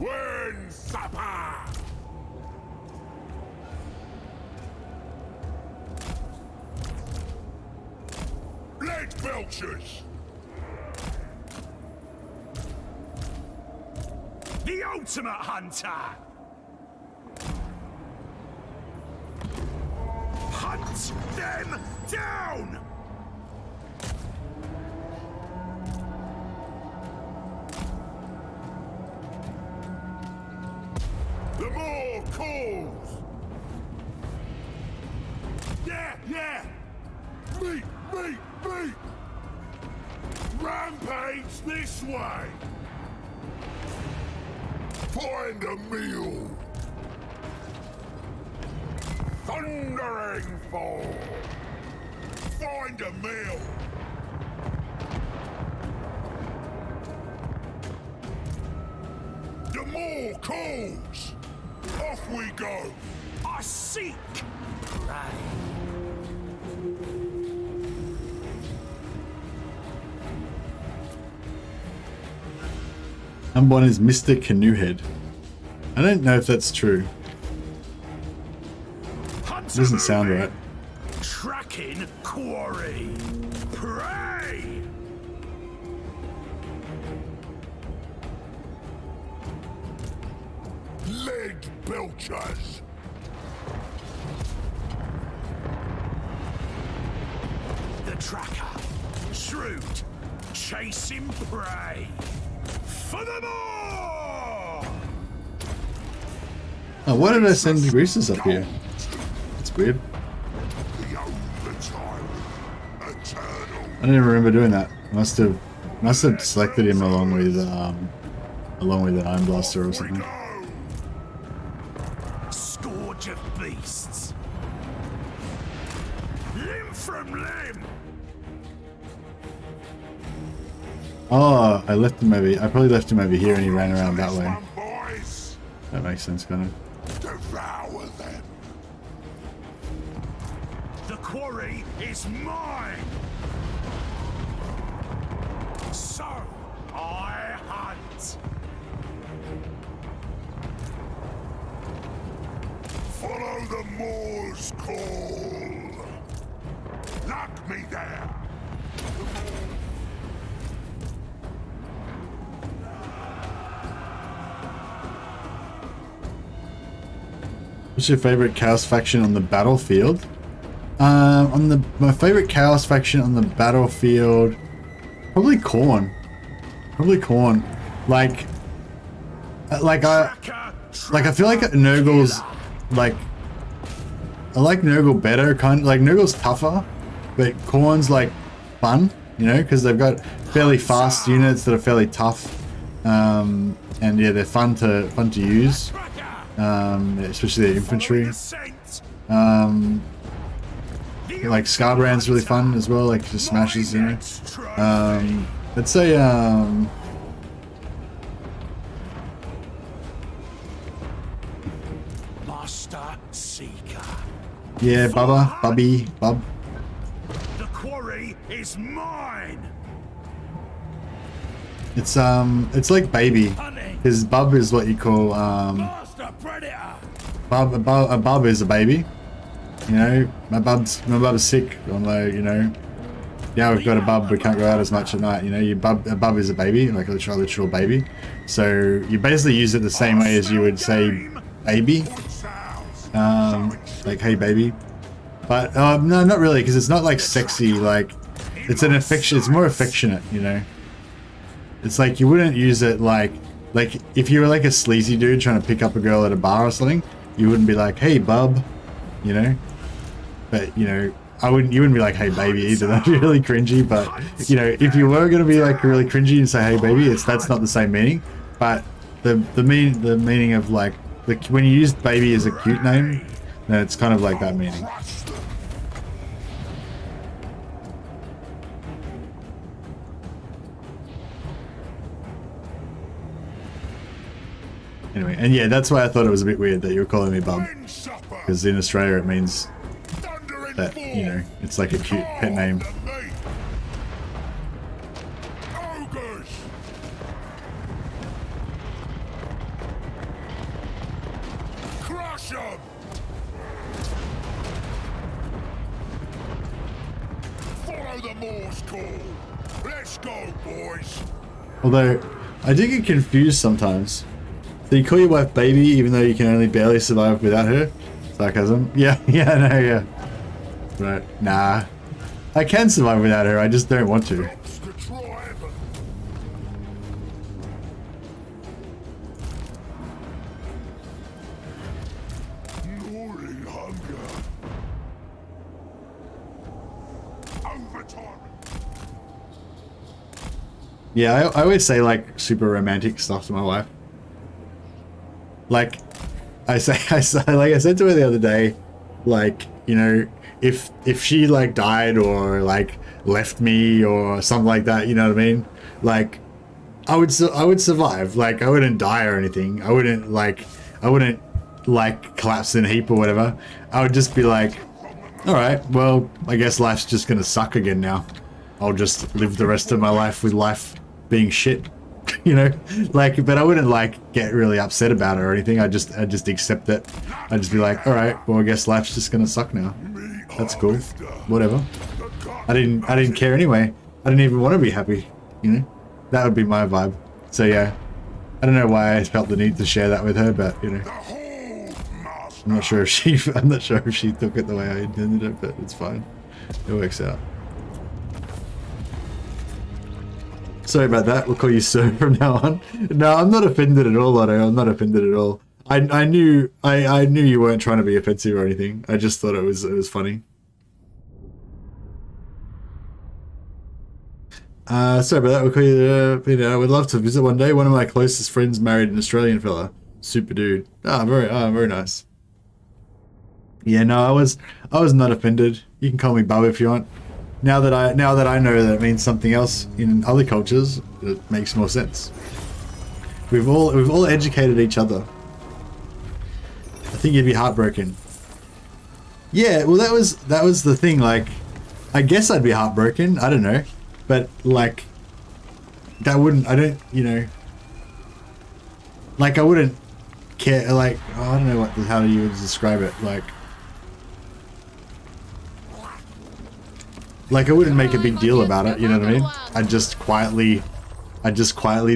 [SPEAKER 2] Win supper! Leg belchers!
[SPEAKER 3] The ultimate hunter! Hunt them down!
[SPEAKER 2] The more calls!
[SPEAKER 3] Yeah, yeah!
[SPEAKER 2] Meat! Rampage this way! Find a meal! Thundering fall! Find a meal! The more calls! Off we go!
[SPEAKER 3] I seek prey!
[SPEAKER 1] #1 is Mr. Canoehead. I don't know if that's true. It doesn't sound right.
[SPEAKER 3] Tracking quarry! Prey!
[SPEAKER 2] Leg belchers!
[SPEAKER 3] The tracker! Shrewd! Chasing prey! For the more!
[SPEAKER 1] Oh, why did I send Greasus up here? It's weird.
[SPEAKER 2] The overtime! Eternal!
[SPEAKER 1] I don't even remember doing that. Must have selected him along with an Iron Blaster or something.
[SPEAKER 3] Scourge of beasts! Limb from limb!
[SPEAKER 1] Oh, I left him over. I probably left him over here, and he ran around that way.
[SPEAKER 2] Boys,
[SPEAKER 1] That makes sense, kind of.
[SPEAKER 2] devour them!
[SPEAKER 3] The quarry is mine! So, I hunt!
[SPEAKER 2] Follow the Moor's call! Lock me there!
[SPEAKER 1] What's your favorite Chaos faction on the battlefield? My favorite Chaos faction on the battlefield, probably Khorne. Probably Khorne. Like I feel like Nurgle's like, I like Nurgle better, kind of like Nurgle's tougher, but Khorne's like fun, you know, because they've got fairly fast units that are fairly tough, and yeah, they're fun to use. Especially their infantry. Like Scarbrand's really fun as well, like just smashes, you know. Let's say
[SPEAKER 3] Master Seeker.
[SPEAKER 1] yeah, Bubby.
[SPEAKER 3] The quarry is mine.
[SPEAKER 1] It's like baby, because Bub is what you call
[SPEAKER 3] Master Predator.
[SPEAKER 1] a bub is a baby. You know, my bub's sick. Although, you know, yeah, we've got a bub, we can't go out as much at night. You know, a bub is a baby, like a literal baby. So you basically use it the same way as you would say baby. like hey baby. But no, not really, because it's not like sexy. Like it's an affection. It's more affectionate, you know. It's like you wouldn't use it like if you were like a sleazy dude trying to pick up a girl at a bar or something, you wouldn't be like hey bub, you know. But you know, you wouldn't be like hey baby either. That'd be really cringy. But you know, if you were gonna be like really cringy and say hey baby, that's not the same meaning. But the meaning of like when you use baby as a cute name, then it's kind of like that meaning. Anyway, and yeah, that's why I thought it was a bit weird that you were calling me bub, because in Australia it means that, you know, it's like a cute pet name.
[SPEAKER 2] Ogres! Crush 'em! Follow the Morse call. Let's go, boys.
[SPEAKER 1] Although I do get confused sometimes. So you call your wife baby even though you can only barely survive without her? Sarcasm? Yeah, yeah, no, yeah. Right, nah. I can survive without her, I just don't want to. Yeah, I always say like super romantic stuff to my wife. Like I say like I said to her the other day, like, you know, if she like died or like left me or something like that, you know what I mean? Like I would survive. Like I wouldn't die or anything. I wouldn't like collapse in a heap or whatever. I would just be like, all right, well, I guess life's just gonna suck again now. I'll just live the rest of my life with life being shit. You know, like, but I wouldn't like get really upset about it or anything. I just accept it. I'd just be like, all right, well, I guess life's just gonna suck now. That's cool. Whatever. I didn't care anyway. I didn't even want to be happy. You know, that would be my vibe. So yeah, I don't know why I felt the need to share that with her, but you know, I'm not sure if she took it the way I intended it, but it's fine. It works out. Sorry about that. We'll call you sir from now on. No, I'm not offended at all, Otto. I'm not offended at all. I knew you weren't trying to be offensive or anything. I just thought it was funny. Sorry about that. We'll call you. You know, I would love to visit one day. One of my closest friends married an Australian fella. Super dude. Very nice. Yeah, no, I was not offended. You can call me Bub if you want. Now that I know that it means something else in other cultures, it makes more sense. We've all educated each other. I think you'd be heartbroken. Yeah, well that was the thing, like I guess I'd be heartbroken, I don't know. But like I wouldn't care, like I don't know how you would describe it, like I wouldn't make a big deal about it, you know what I mean? I'd just quietly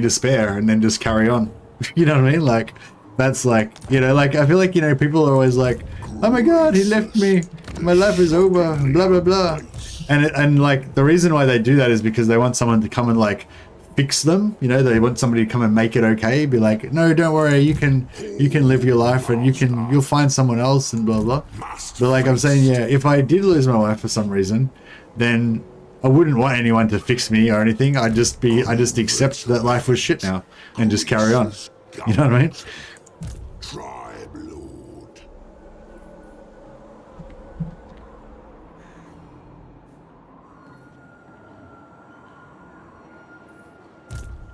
[SPEAKER 1] despair and then just carry on. You know what I mean? Like that's like, you know, like I feel like, you know, people are always like, oh my god, he left me, my life is over, blah blah blah. And like the reason why they do that is because they want someone to come and like fix them, you know, they want somebody to come and make it okay, be like, no, don't worry, you can live your life and you'll find someone else and blah blah. But like I'm saying, yeah, if I did lose my wife for some reason, then I wouldn't want anyone to fix me or anything. I'd just accept that life was shit now and just carry on. You know what I mean?
[SPEAKER 2] Tribe Lord.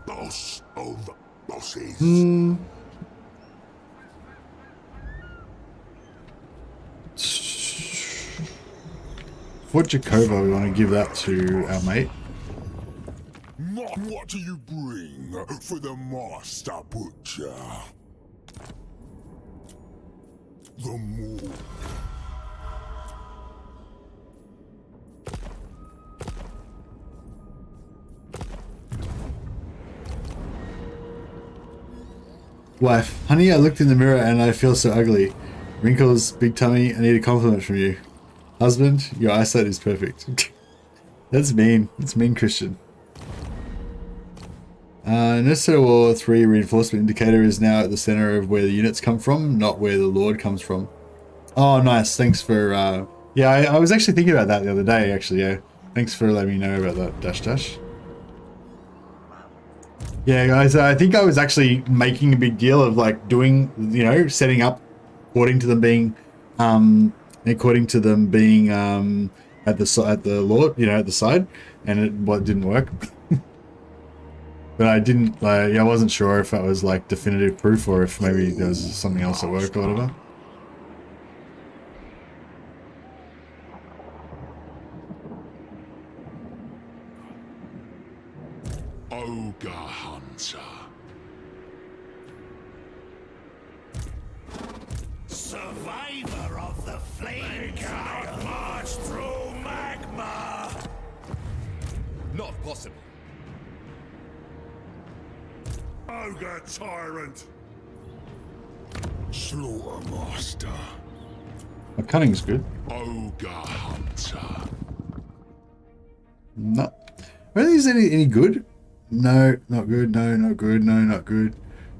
[SPEAKER 2] Boss of bosses.
[SPEAKER 1] Fort Jakova, we want to give that to our mate.
[SPEAKER 2] What do you bring for the Master Butcher? The MOAR.
[SPEAKER 1] Wife, honey, I looked in the mirror and I feel so ugly. Wrinkles, big tummy. I need a compliment from you. Husband, your eyesight is perfect. That's mean. That's mean, Christian. Necessary War 3 reinforcement indicator is now at the center of where the units come from, not where the Lord comes from. Oh, nice. Thanks for... yeah, I was actually thinking about that the other day, actually, yeah. Thanks for letting me know about that, Dash Dash. Yeah, guys, I think I was actually making a big deal of, like, doing, you know, setting up according to them being... at the Lord, you know, at the side, and it didn't work. But I didn't, I wasn't sure if that was like definitive proof or if maybe there was something else at work or whatever.
[SPEAKER 2] Ogre Hunter.
[SPEAKER 3] Survivor of the flames. March through magma.
[SPEAKER 4] Not possible.
[SPEAKER 2] Ogre Tyrant. Slaughter Master.
[SPEAKER 1] My cunning's good.
[SPEAKER 2] Ogre Hunter.
[SPEAKER 1] No. Are these any good? No, not good. No, not good. No, not good.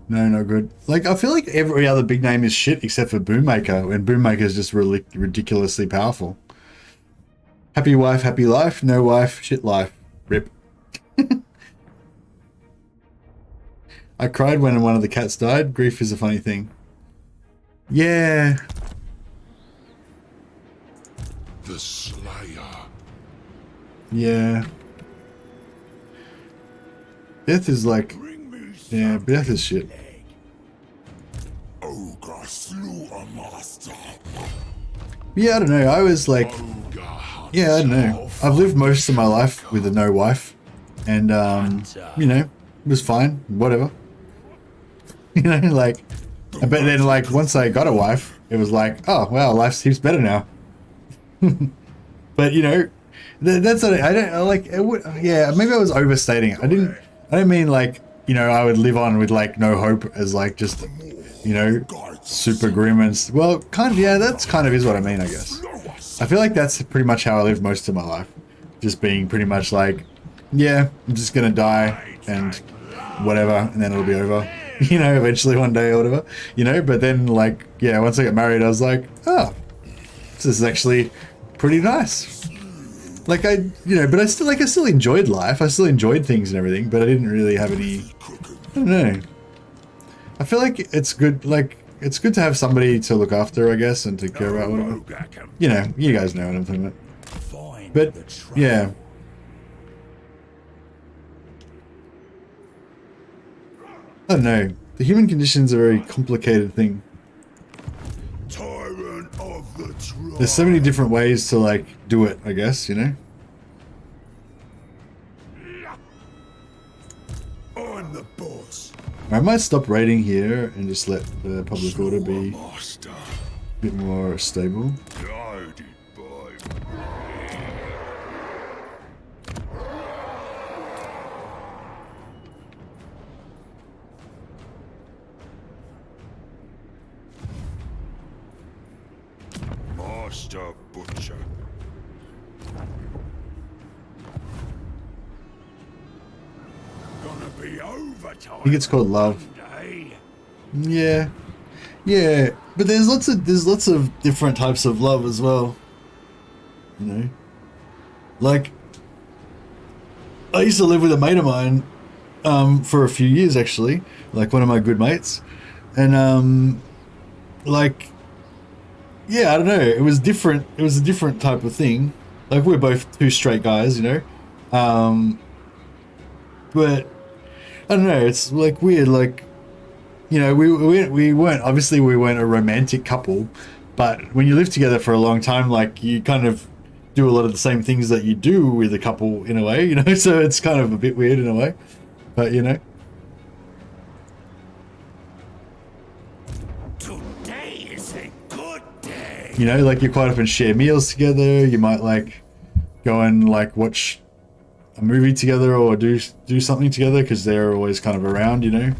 [SPEAKER 1] No, not good. Like, I feel like every other big name is shit except for Boommaker, and Boommaker is just really ridiculously powerful. Happy wife, happy life. No wife, shit life. Rip. I cried when one of the cats died. Grief is a funny thing. Yeah.
[SPEAKER 2] The Slayer.
[SPEAKER 1] Yeah. Death is like... Yeah, death is shit.
[SPEAKER 2] Ogre Slaughter Master.
[SPEAKER 1] Yeah, I don't know. I was like... Yeah, I don't know. I've lived most of my life with a no wife. And, you know, it was fine. Whatever. You know, like... But then, like, once I got a wife, it was like, oh, wow, life seems better now. But, you know, that's what I don't... Like, yeah, maybe I was overstating it. I don't mean, like, you know, I would live on with, like, no hope as, like, just, you know, super grim and... Well, kind of, yeah, that's kind of is what I mean, I guess. I feel like that's pretty much how I lived most of my life. Just being pretty much like, yeah, I'm just gonna die and whatever, and then it'll be over. You know, eventually one day or whatever. You know, but then, like, yeah, once I got married, I was like, oh, this is actually pretty nice. Like, you know, but I still enjoyed life. I still enjoyed things and everything, but I didn't really have any... I don't know. I feel like it's good, like, it's good to have somebody to look after, I guess, and to care about whatever. You know, you guys know what I'm talking about. But, yeah. I don't know. The human condition's a very complicated thing.
[SPEAKER 2] Tyrant of the tribe.
[SPEAKER 1] There's so many different ways to, like, do it, I guess, you know?
[SPEAKER 2] I'm the boss.
[SPEAKER 1] I might stop raiding here and just let the public order be
[SPEAKER 2] Master.
[SPEAKER 1] a bit more stable.
[SPEAKER 2] Guided by Master Butcher.
[SPEAKER 3] Gonna be overtime.
[SPEAKER 1] I think it's called love.
[SPEAKER 3] Day.
[SPEAKER 1] Yeah. Yeah. But there's lots of different types of love as well. You know? Like, I used to live with a mate of mine for a few years actually. Like one of my good mates. And like, yeah, I don't know. It was different. It was a different type of thing. Like, we're both two straight guys, you know? But I don't know. It's like weird. Like, you know, we weren't, obviously we weren't a romantic couple, but when you live together for a long time, like, you kind of do a lot of the same things that you do with a couple in a way, you know? So it's kind of a bit weird in a way, but you know.
[SPEAKER 3] Today is a good day.
[SPEAKER 1] You know, like, you quite often share meals together. You might, like, go and, like, watch a movie together or do something together because they're always kind of around, you know.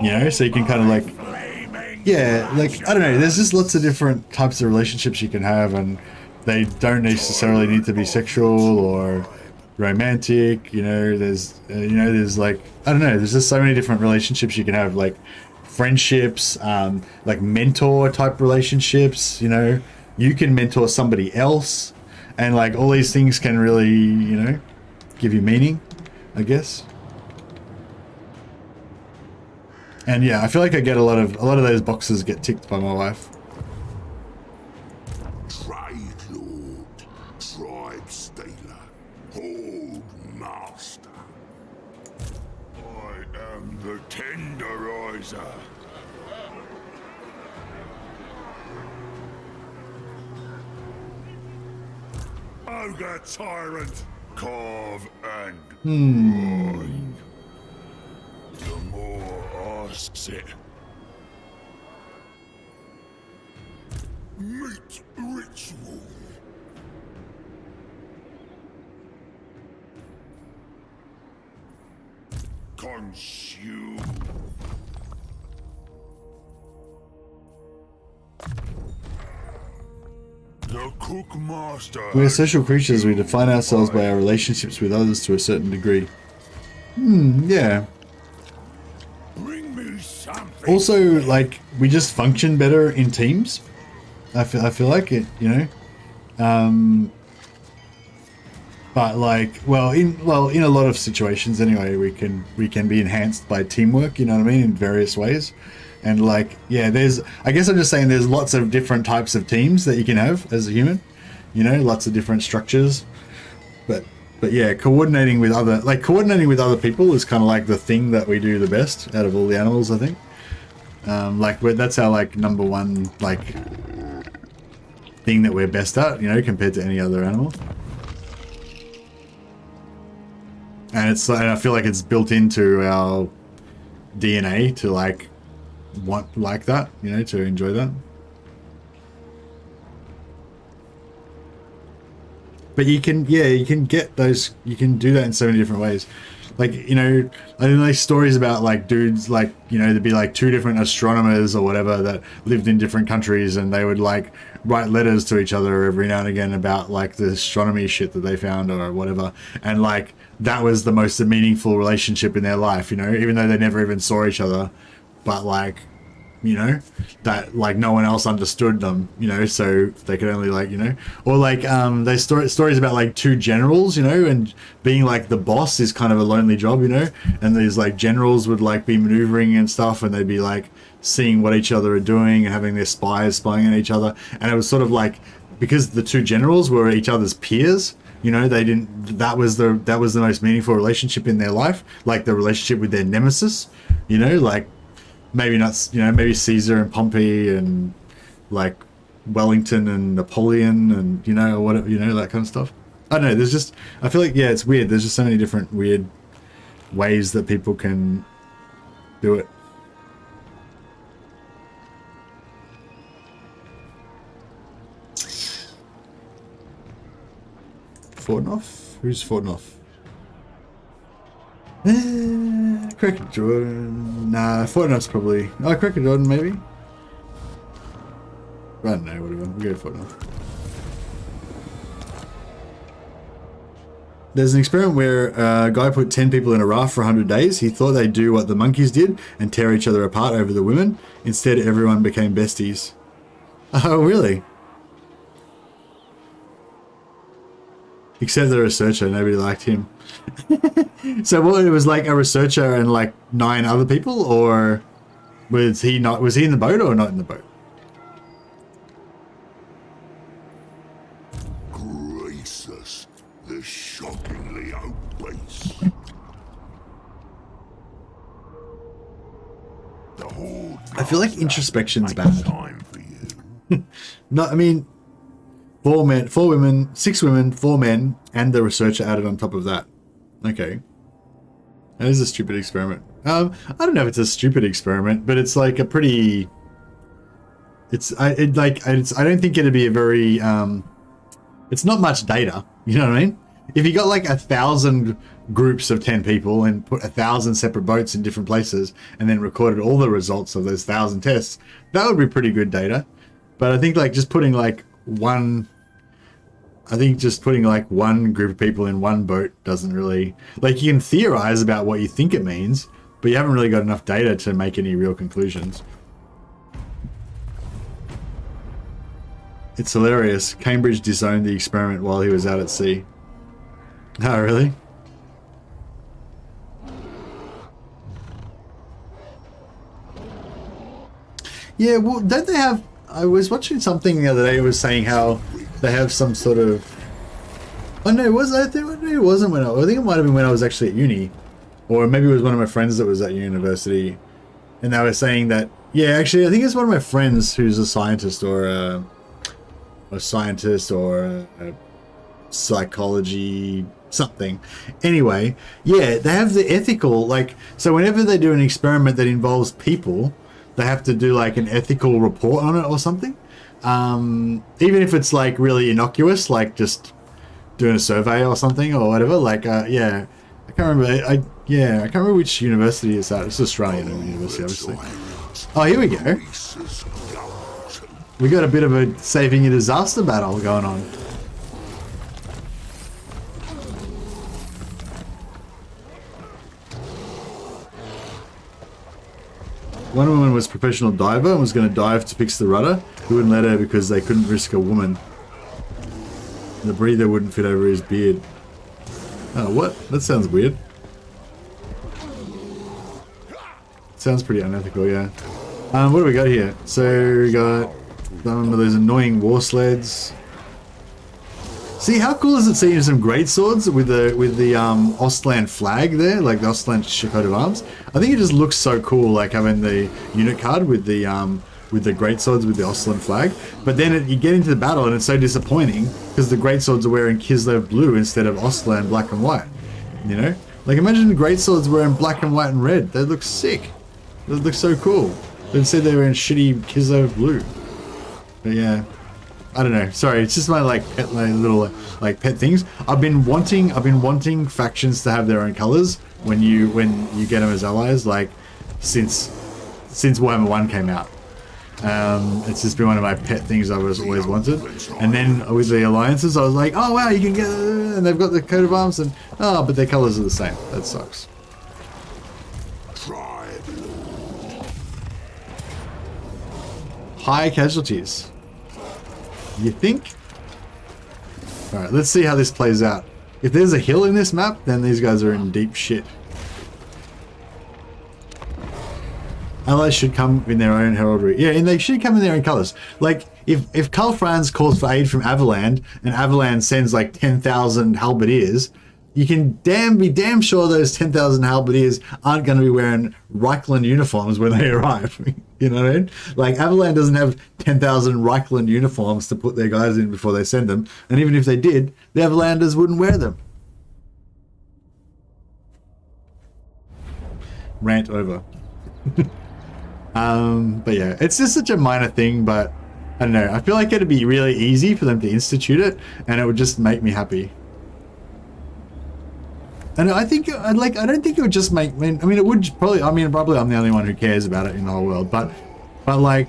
[SPEAKER 1] You know, so you can kind of, like, yeah, like, I don't know, there's just lots of different types of relationships you can have, and they don't necessarily need to be sexual or romantic, you know, there's like, I don't know, there's just so many different relationships you can have, like friendships, like mentor type relationships, you know, you can mentor somebody else, and like all these things can really, you know, give you meaning, I guess. And yeah, I feel like I get a lot of those boxes get ticked by my wife.
[SPEAKER 2] Trade Lord, Tribe Stealer, Hold Master. I am the Tenderizer. Ogre Tyrant, carve and grind. The more asks it. Meat ritual. Consume. The Cook Master.
[SPEAKER 1] We're social creatures. We define ourselves by our relationships with others to a certain degree. Yeah.
[SPEAKER 2] Bring me something.
[SPEAKER 1] Also, like, we just function better in teams. I feel like it, you know. But like, in a lot of situations anyway, we can be enhanced by teamwork. You know what I mean, in various ways. And like, yeah, I guess I'm just saying there's lots of different types of teams that you can have as a human, you know, lots of different structures. But yeah, coordinating with other people is kind of like the thing that we do the best out of all the animals, I think. Like that's our like number one like thing that we're best at, you know, compared to any other animal. And I feel like it's built into our DNA to like want like that, you know, to enjoy that. But you can get those, you can do that in so many different ways. Like, you know, I know like stories about like dudes, like, you know, there'd be like two different astronomers or whatever that lived in different countries, and they would like write letters to each other every now and again about like the astronomy shit that they found or whatever. And like, that was the most meaningful relationship in their life, you know, even though they never even saw each other. But like, you know, that like no one else understood them, you know, so they could only like, you know, or like there's stories about like two generals, you know, and being like the boss is kind of a lonely job, you know, and these like generals would like be maneuvering and stuff, and they'd be like seeing what each other are doing and having their spies spying on each other. And it was sort of like, because the two generals were each other's peers, you know, that was the most meaningful relationship in their life, like the relationship with their nemesis, you know, like maybe not, you know, maybe Caesar and Pompey and like Wellington and Napoleon and, you know, whatever, you know, that kind of stuff. I don't know, there's just, I feel like, yeah, it's weird. There's just so many different weird ways that people can do it. Fortnoff? Who's Fortnoff? Cricket Jordan. Nah, Fortnoff's probably. Oh, Cricket Jordan, maybe? I don't know, whatever. We'll go Fortnoff. There's an experiment where a guy put 10 people in a raft for 100 days. He thought they'd do what the monkeys did and tear each other apart over the women. Instead, everyone became besties. Oh, really? Except the researcher, nobody liked him. So what, it was like a researcher and like 9 other people, or was he in the boat or not in the boat?
[SPEAKER 2] Greasus, the shockingly obese. The Horde.
[SPEAKER 1] I feel like introspection's bad.
[SPEAKER 2] Time for you.
[SPEAKER 1] No, I mean, 4 men, 4 women, 6 women, 4 men, and the researcher added on top of that. Okay. That is a stupid experiment. I don't know if it's a stupid experiment, but it's like a pretty... I don't think it'd be a very... it's not much data, you know what I mean? if you got like 1,000 groups of 10 people and put 1,000 separate boats in different places and then recorded all the results of those 1,000 tests, that would be pretty good data. But I think like just putting like one group of people in one boat doesn't really, like, you can theorize about what you think it means, but you haven't really got enough data to make any real conclusions. It's hilarious. Cambridge disowned the experiment while he was out at sea. Oh, really? Yeah, well, don't they have... I was watching something the other day. It was saying how they have some sort of... Oh, no, it wasn't when I think it might have been when I was actually at uni. Or maybe it was one of my friends that was at university. And they were saying that... Yeah, actually, I think it's one of my friends who's a scientist or a psychology something. Anyway, yeah, they have the ethical, like, so whenever they do an experiment that involves people, they have to do like an ethical report on it or something. Even if it's like really innocuous, like just doing a survey or something or whatever. Like, yeah, I can't remember. I can't remember which university it's at. It's Australian university, obviously. Oh, here we go. We got a bit of a saving a disaster battle going on. One woman was a professional diver and was going to dive to fix the rudder. He wouldn't let her because they couldn't risk a woman. The breather wouldn't fit over his beard. Oh, what? That sounds weird. Sounds pretty unethical, yeah. What do we got here? So we got some of those annoying war sleds. See, how cool is it seeing some great swords with the Ostland flag there, like the Ostland coat of arms? I think it just looks so cool, like having the unit card with the great swords with the Ostland flag. But then you get into the battle and it's so disappointing because the great swords are wearing Kislev blue instead of Ostland black and white. You know, like imagine the great swords wearing black and white and red. They look sick. They look so cool. Instead they were in shitty Kislev blue. But yeah. I don't know. Sorry, it's just my like pet, like, little like pet things. I've been wanting factions to have their own colors when you get them as allies. Like since Warhammer 1 came out, it's just been one of my pet things I've always wanted. And then with the alliances, I was like, oh wow, you can get, and they've got the coat of arms, and oh, but their colors are the same. That sucks. High casualties. You think? Alright, let's see how this plays out. If there's a hill in this map, then these guys are in deep shit. Allies should come in their own heraldry. Yeah, and they should come in their own colours. Like, if Karl Franz calls for aid from Averland, and Averland sends like 10,000 halberdiers, you can be damn sure those 10,000 halberdiers aren't going to be wearing Reichland uniforms when they arrive. You know what I mean? Like, Averland doesn't have 10,000 Reichland uniforms to put their guys in before they send them. And even if they did, the Averlanders wouldn't wear them. Rant over. But yeah, it's just such a minor thing, but I don't know. I feel like it'd be really easy for them to institute it, and it would just make me happy. And I think, like, I don't think it would just make, I mean, it would probably, probably I'm the only one who cares about it in the whole world, but like,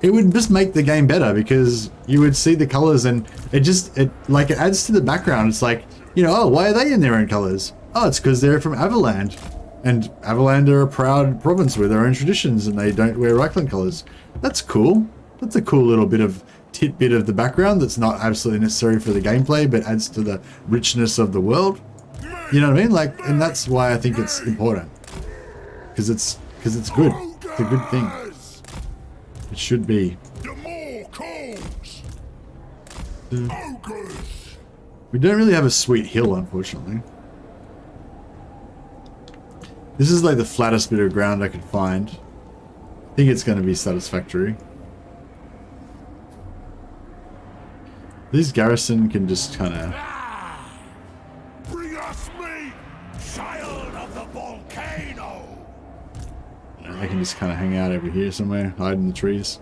[SPEAKER 1] it would just make the game better because you would see the colors and it adds to the background. It's like, you know, oh, why are they in their own colors? Oh, it's because they're from Averland, and Averland are a proud province with their own traditions and they don't wear Reichland colors. That's cool. That's a cool little tidbit of the background that's not absolutely necessary for the gameplay, but adds to the richness of the world. You know what I mean? Like, and that's why I think it's important. Because it's good. It's a good thing. It should be. We don't really have a sweet hill, unfortunately. This is like the flattest bit of ground I could find. I think it's going to be satisfactory. This garrison can just kind of... I can just kind of hang out over here somewhere, hide in the trees.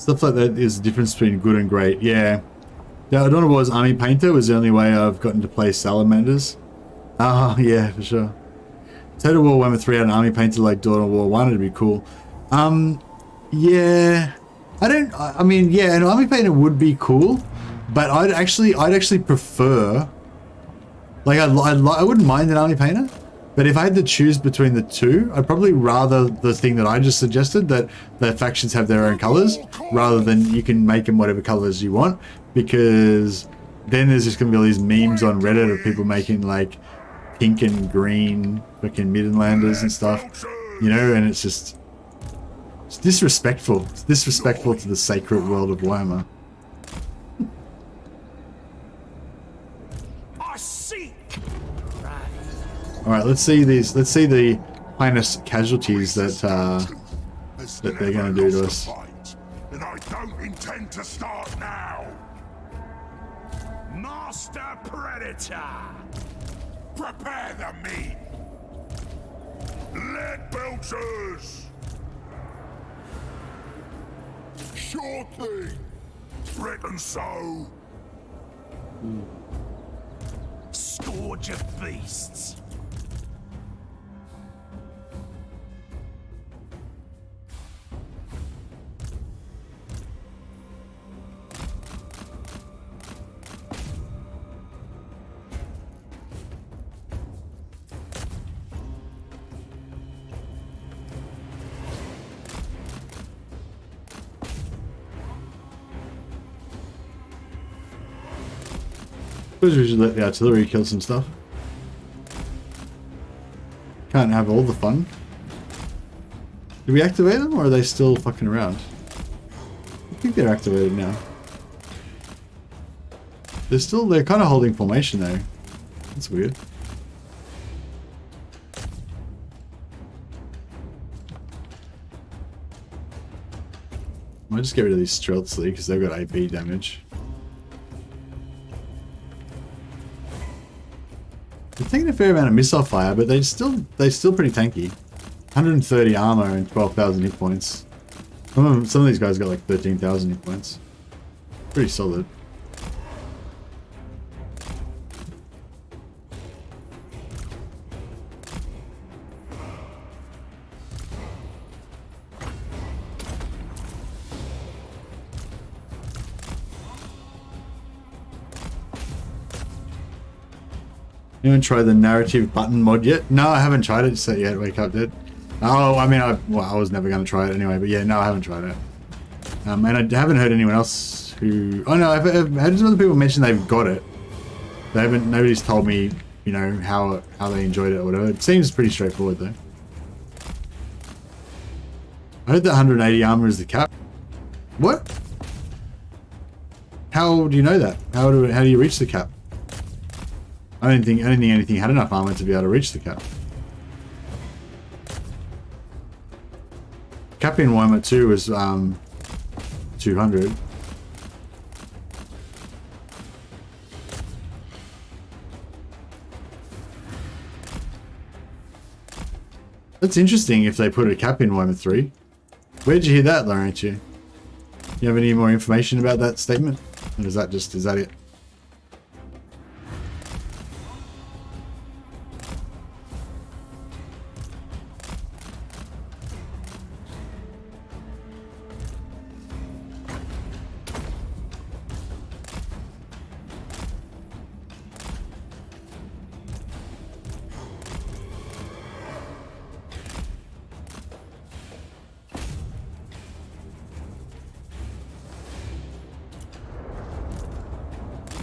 [SPEAKER 1] Stuff like that is the difference between good and great. Yeah. Yeah, Dawn of War's Army Painter was the only way I've gotten to play Salamanders. Ah, yeah, for sure. Total War Warhammer 3 had an Army Painter like Dawn of War 1, it'd be cool. Yeah. I mean, yeah, an Army Painter would be cool, but I'd actually prefer... Like, I wouldn't mind an Army Painter, but if I had to choose between the two, I'd probably rather the thing that I just suggested, that the factions have their own colors, rather than you can make them whatever colors you want, because then there's just going to be all these memes on Reddit of people making, like, pink and green fucking Midlanders and stuff, you know, and it's just... It's disrespectful. It's disrespectful to the sacred world of Warhammer. Alright, let's see these. Let's see the heinous casualties that they're going to do to us.
[SPEAKER 2] And I don't intend to start now.
[SPEAKER 3] Master Predator! Prepare the meat!
[SPEAKER 2] Lead belchers! Sure thing! Reckon so!
[SPEAKER 3] Scourge of beasts!
[SPEAKER 1] Suppose we should let the artillery kill some stuff. Can't have all the fun. Did we activate them, or are they still fucking around? I think they're activated now. They're kind of holding formation though. That's weird. Might just get rid of these Streltsy because they've got AP damage. They're taking a fair amount of missile fire, but they're still pretty tanky. 130 armor and 12,000 hit points. Some of these guys got like 13,000 hit points. Pretty solid. Anyone try the narrative button mod yet? No, I haven't tried it yet. Wake up, did. Oh, I mean, I was never going to try it anyway. But yeah, no, I haven't tried it. And I haven't heard anyone else who. Oh no, I've had some other people mention they've got it. They haven't. Nobody's told me, you know, how they enjoyed it or whatever. It seems pretty straightforward though. I heard that 180 armor is the cap. What? How do you know that? How do you reach the cap? I didn't think anything had enough armor to be able to reach the cap. Cap in Warhammer 2 was 200. That's interesting if they put a cap in Warhammer 3. Where'd you hear that, Laurentia? You have any more information about that statement? Or is that it?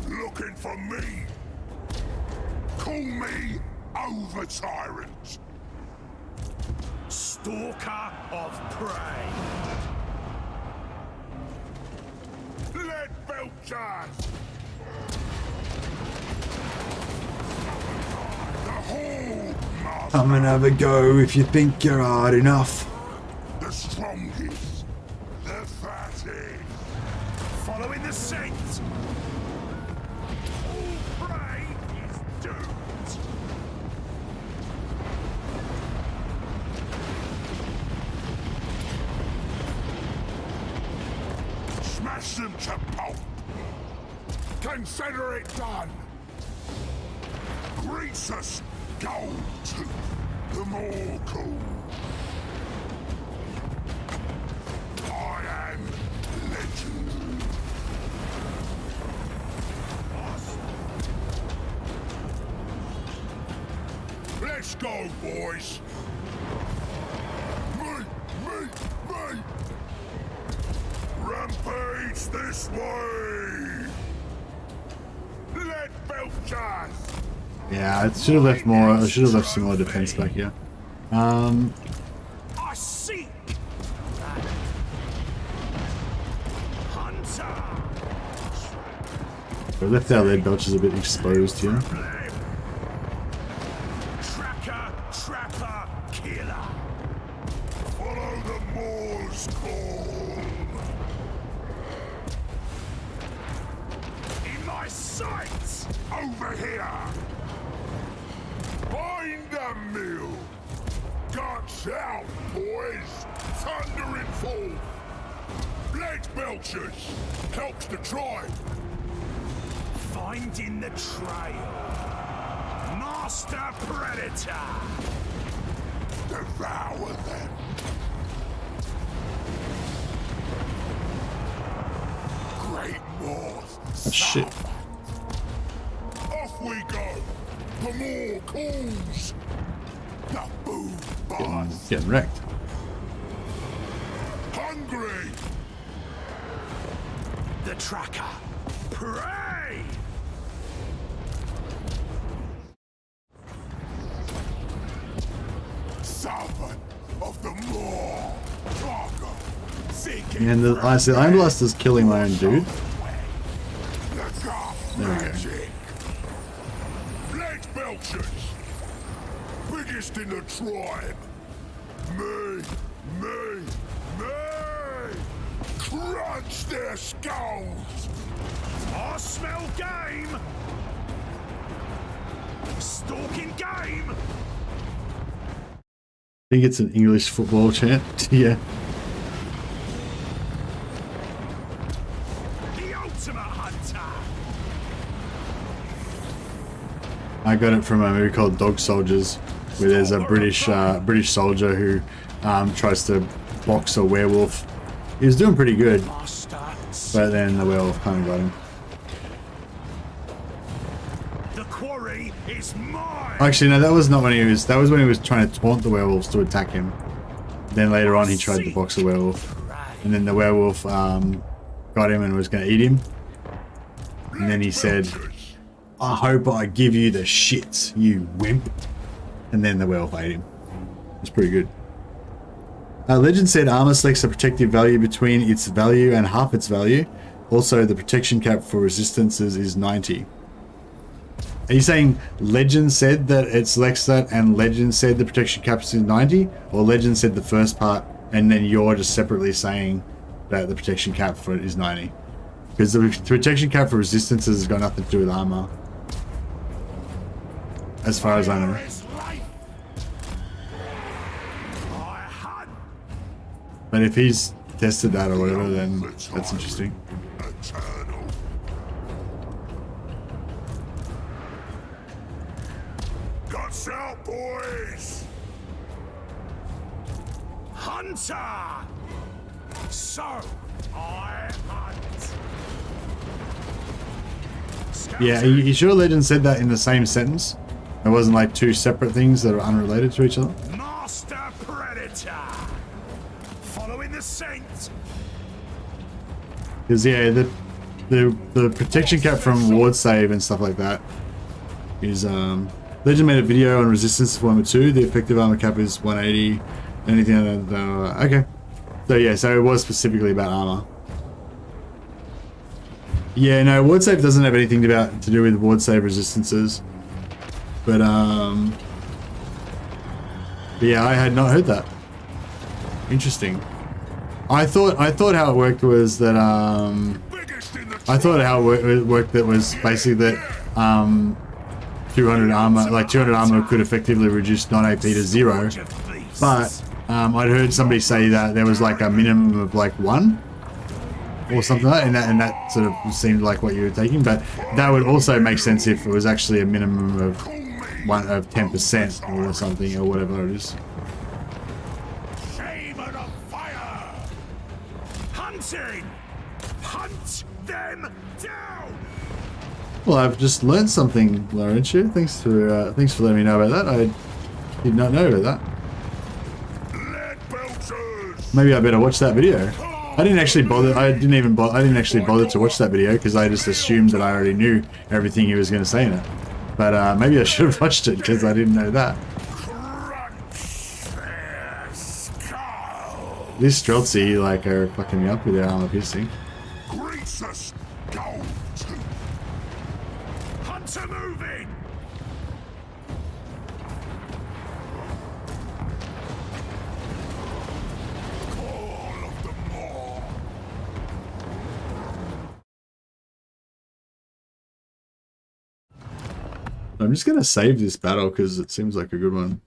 [SPEAKER 2] Looking for me? Call me over tyrant.
[SPEAKER 3] Stalker of prey.
[SPEAKER 2] Lead belchers. The whole master.
[SPEAKER 1] Come and have a go if you think you're hard enough.
[SPEAKER 2] The strongest. The fattest.
[SPEAKER 3] Following the scent. All prey is doomed.
[SPEAKER 2] them to pulp. Consider it done. Greasus, Goldtooth, the more cool. I am legend. Let's go, boys. Me. Rampage this way. Let Belchers.
[SPEAKER 1] Yeah, I should have left more. I should have left some more defense back here.
[SPEAKER 3] I see. Hunter.
[SPEAKER 1] We left our lead belches a bit exposed here.
[SPEAKER 3] Trapper, killer.
[SPEAKER 2] Follow the Moor's call.
[SPEAKER 3] In my sights.
[SPEAKER 2] Over here. Find the mill. Guts out, boys. Thundering forth. Lead belchers. Helps the tribe.
[SPEAKER 3] Finding the trail. Master Predator.
[SPEAKER 2] Devour them. Great North.
[SPEAKER 1] Oh, shit.
[SPEAKER 2] Off we go. The more calls. The boom buzz.
[SPEAKER 1] Getting wrecked.
[SPEAKER 2] Hungry.
[SPEAKER 3] The tracker. Prey.
[SPEAKER 2] Servant of the Moor. Seeking
[SPEAKER 1] And I said, Iron Blaster's killing my own dude.
[SPEAKER 2] the goth
[SPEAKER 1] There we go.
[SPEAKER 2] magic. Lead belchers. Biggest in the tribe. Me. Crunch their skulls.
[SPEAKER 3] I smell game. Stalking game.
[SPEAKER 1] I think it's an English football chant. Yeah.
[SPEAKER 3] The ultimate hunter.
[SPEAKER 1] I got it from a movie called Dog Soldiers, where there's a British soldier who tries to box a werewolf. He was doing pretty good,
[SPEAKER 3] Master.
[SPEAKER 1] but then the werewolf kind of got him.
[SPEAKER 3] The quarry is mine.
[SPEAKER 1] Actually, no, that was not when he was. That was when he was trying to taunt the werewolves to attack him. Then later on, he tried to box a werewolf, and then the werewolf got him and was going to eat him. And then he said, "I hope I give you the shits, you wimp." And then the werewolf ate him. It's pretty good. Legend said armor selects a protective value between its value and half its value. Also, the protection cap for resistances is 90. Are you saying Legend said that it selects that and Legend said the protection cap is 90? Or Legend said the first part and then you're just separately saying that the protection cap for it is 90? Because the protection cap for resistances has got nothing to do with armor. As far as I know. But if he's tested that or whatever, then that's interesting.
[SPEAKER 2] Eternal. Guts out, boys.
[SPEAKER 3] Hunter. So I hunt.
[SPEAKER 1] Yeah, you sure Legend said that in the same sentence? It wasn't like two separate things that are unrelated to each other?
[SPEAKER 3] Master Predator. Following the saint.
[SPEAKER 1] Because yeah, the protection cap from ward save and stuff like that is Legend made a video on resistance for number 2. The effective armor cap is 180. Anything okay. So yeah, so it was specifically about armor. Yeah, no, ward save doesn't have anything to do with ward save resistances. But yeah, I had not heard that. Interesting. I thought how it worked was that I thought how it worked that was basically that 200 armor, like 200 armor could effectively reduce non-AP to 0. But I'd heard somebody say that there was like a minimum of like 1. or something like that, and that sort of seemed like what you were taking. But that would also make sense if it was actually a minimum of 10% or something, or whatever it is.
[SPEAKER 3] Shame and a fire! Hunting! Hunt them down!
[SPEAKER 1] Well, I've just learned something, Laurentia. Thanks for letting me know about that. I did not know about that.
[SPEAKER 2] Lead belchers!
[SPEAKER 1] Maybe I better watch that video. I didn't actually bother. I didn't actually bother to watch that video because I just assumed that I already knew everything he was going to say in it. But maybe I should have watched it because I didn't know that.
[SPEAKER 3] Crunch their skull!
[SPEAKER 1] These Streltsy like are fucking me up with their armor piercing.
[SPEAKER 2] Greasus! Goldtooth!
[SPEAKER 3] Hunter moving!
[SPEAKER 2] Call of the MOAR!
[SPEAKER 1] I'm just gonna save this battle because it seems like a good one.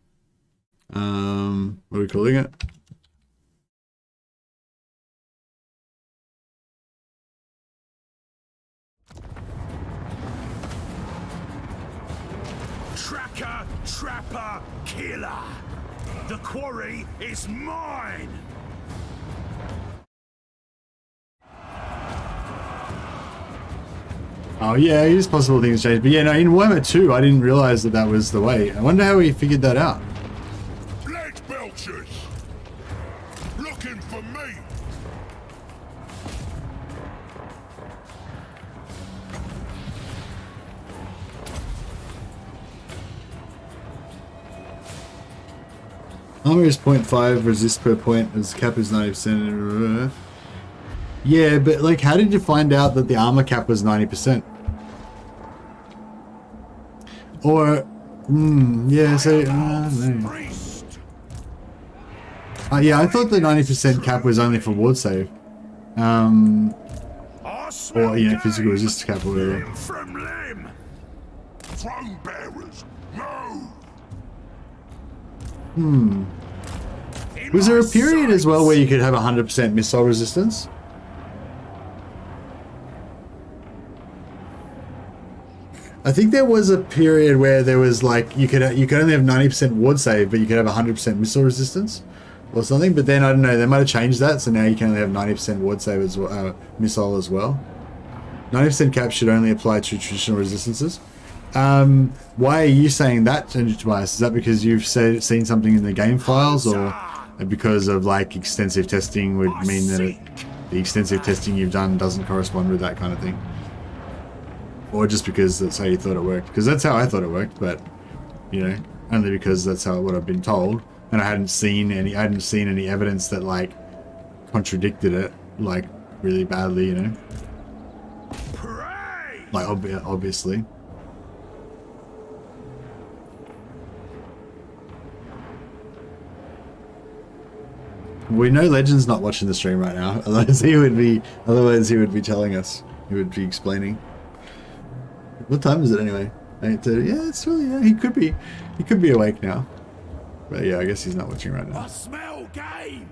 [SPEAKER 1] What are we calling it?
[SPEAKER 3] Tracker, trapper, killer! The quarry is mine!
[SPEAKER 1] Oh yeah, it is possible things change. But yeah, no, in Warhammer 2, I didn't realize that that was the way. I wonder how he figured that out.
[SPEAKER 2] Lead belchers! Looking for me!
[SPEAKER 1] Armor is 0.5, resist per point, as cap is 90%. Yeah, but like, how did you find out that the armor cap was 90%? Or, yeah, so, no. Yeah, I thought the 90% cap was only for ward save. Or, you know, physical resist cap or whatever.
[SPEAKER 3] Limb from limb!
[SPEAKER 2] Throne bearers! Move!
[SPEAKER 3] In
[SPEAKER 1] Was there a
[SPEAKER 3] my
[SPEAKER 1] period as well
[SPEAKER 3] sights.
[SPEAKER 1] where you could have 100% missile resistance? I think there was a period where there was like you could only have 90% ward save, but you could have 100% missile resistance or something. But then I don't know, they might have changed that, so now you can only have 90% ward save as well, missile as well. 90% cap should only apply to traditional resistances. Why are you saying that, Tobias? Is that because you've seen something in the game files, or because of like extensive testing would mean that the extensive testing you've done doesn't correspond with that kind of thing? Or just because that's how you thought it worked? Because that's how I thought it worked, but you know, only because that's how what I've been told, and I hadn't seen any evidence that like contradicted it like really badly, you know.
[SPEAKER 3] Pray!
[SPEAKER 1] Like obviously. We know Legend's not watching the stream right now, otherwise he would be telling us. He would be explaining. What time is it anyway? 8:30. Yeah, it's really, yeah, he could be awake now. But yeah, I guess he's not watching right now.
[SPEAKER 3] I smell game!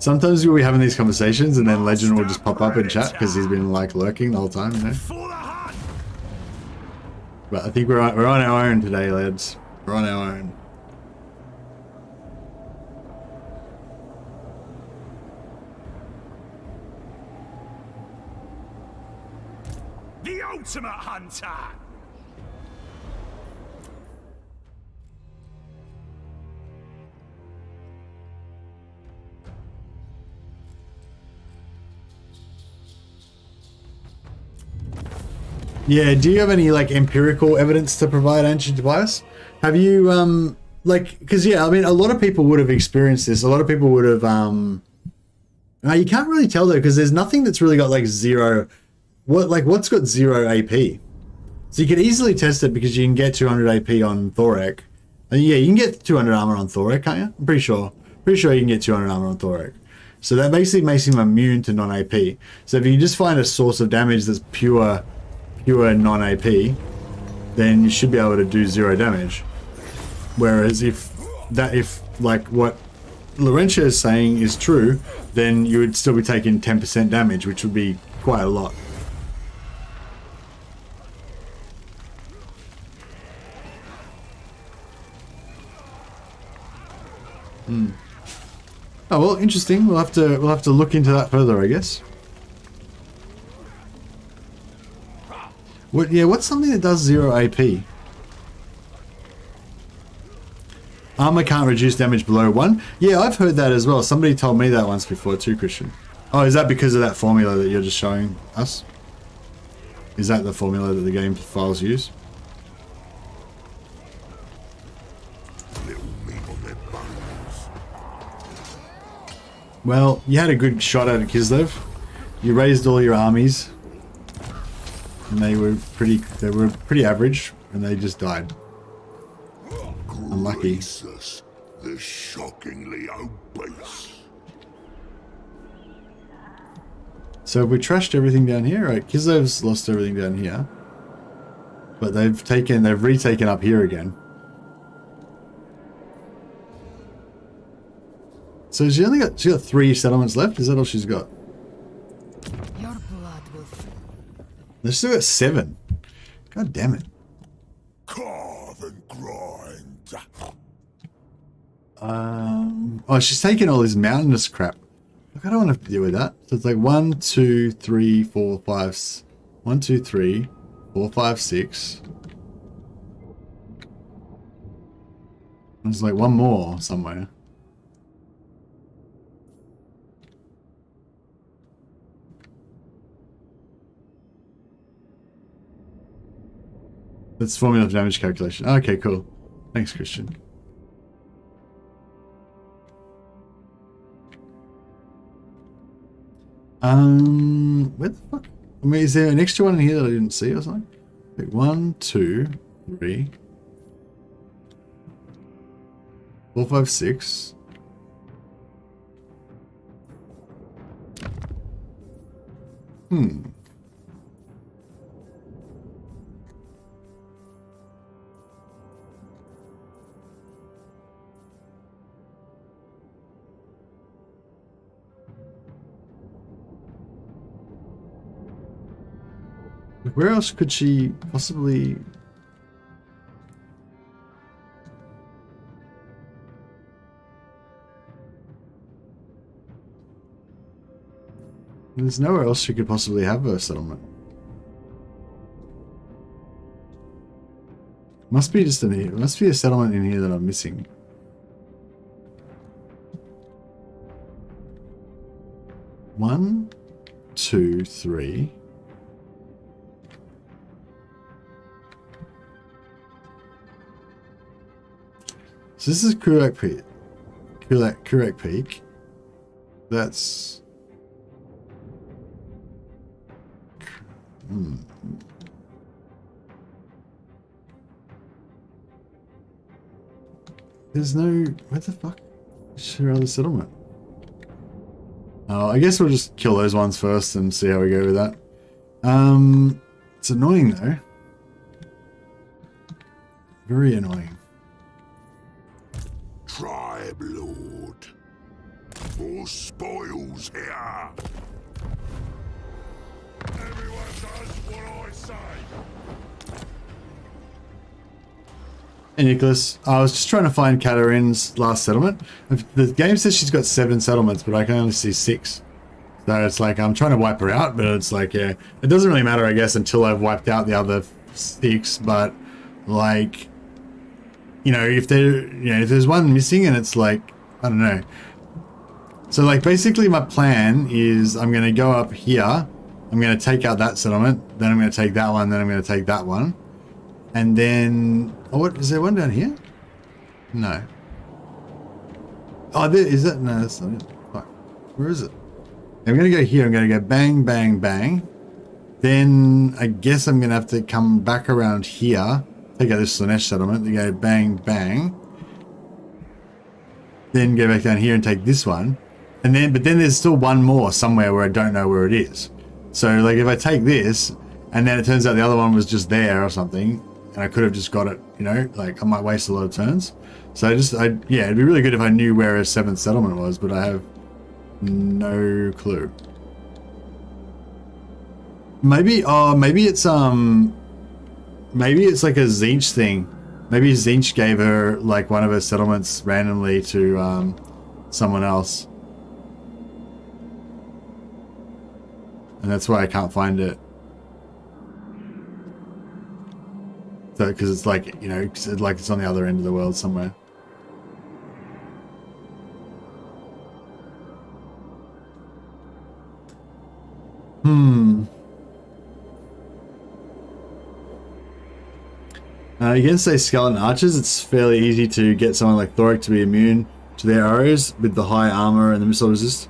[SPEAKER 1] Sometimes we'll be having these conversations and then Legend will just pop up in chat because he's been like lurking the whole time, you know.
[SPEAKER 3] For the hunt!
[SPEAKER 1] But I think we're on our own today, lads. We're on our own.
[SPEAKER 3] The ultimate hunter!
[SPEAKER 1] Yeah, do you have any like empirical evidence to provide, Ancient Tobias? Have you like, because yeah, I mean, a lot of people would have experienced this. A lot of people would have you can't really tell though, because there's nothing that's really got like zero. What's got 0 AP? So you can easily test it because you can get 200 AP on Thorek. And yeah, you can get 200 armor on Thorek, can't you? I'm pretty sure. Pretty sure you can get 200 armor on Thorek. So that basically makes him immune to non-AP. So if you just find a source of damage that's pure non-AP, then you should be able to do 0 damage. Whereas if like what Laurentia is saying is true, then you would still be taking 10% damage, which would be quite a lot. Oh well, interesting. We'll have to look into that further, I guess. What's something that does 0 AP? Armor can't reduce damage below 1. Yeah, I've heard that as well. Somebody told me that once before too, Christian. Oh, is that because of that formula that you're just showing us? Is that the formula that the game files use? Well, you had a good shot at it, Kislev. You raised all your armies, and they were pretty average, and they just died. Unlucky.
[SPEAKER 2] Greasus, the shockingly obese.
[SPEAKER 1] So have we trashed everything down here? Right, Kislev's lost everything down here, but they've retaken up here again. So she got 3 settlements left. Is that all she's got?
[SPEAKER 6] Your blood will.
[SPEAKER 1] They've still got 7. God damn it.
[SPEAKER 2] Carve and grind.
[SPEAKER 1] Oh, she's taking all this mountainous crap. Look, I don't want to have to deal with that. So it's like 1, 2, 3, 4, 5. 1, 2, 3, 4, 5, 6. There's like one more somewhere. That's formula of damage calculation. Okay, cool. Thanks, Christian. Where the fuck? I mean, is there an extra one in here that I didn't see or something? Like 1, 2, 3, 4, 5, 6. Where else could she possibly... There's nowhere else she could possibly have a settlement. Must be just must be a settlement in here that I'm missing. One, 2, 3. So this is Kurak Peak. Kurak Peak. That's... There's no... Where the fuck is her other settlement? Oh, I guess we'll just kill those ones first and see how we go with that. It's annoying though. Very annoying.
[SPEAKER 2] Tribe Lord. For spoils here. Everyone does what I say.
[SPEAKER 1] Hey Nicholas, I was just trying to find Katarin's last settlement. The game says she's got 7 settlements, but I can only see 6. So it's like I'm trying to wipe her out, but it's like, yeah, it doesn't really matter, I guess, until I've wiped out the other 6. But like, you know, if there's one missing, and it's like, I don't know. So like, basically, my plan is I'm going to go up here. I'm going to take out that settlement. Then I'm going to take that one. Then I'm going to take that one. And then, oh, what is there one down here? No. Oh, there is it? No, that's not it. Fuck. Where is it? I'm going to go here. I'm going to go bang, bang, bang. Then I guess I'm going to have to come back around here. Take out this Slanesh settlement. Then go bang, bang. Then go back down here and take this one. And then, but then there's still one more somewhere where I don't know where it is. So like if I take this and then it turns out the other one was just there or something, and I could have just got it, you know, like I might waste a lot of turns. So yeah, it'd be really good if I knew where a 7th settlement was, but I have no clue. Maybe it's like a Zinch thing. Maybe Zinch gave her like one of her settlements randomly to someone else. And that's why I can't find it. So, because it's like, you know, it's on the other end of the world somewhere. Against, say, skeleton archers, it's fairly easy to get someone like Thoric to be immune to their arrows with the high armor and the missile resist.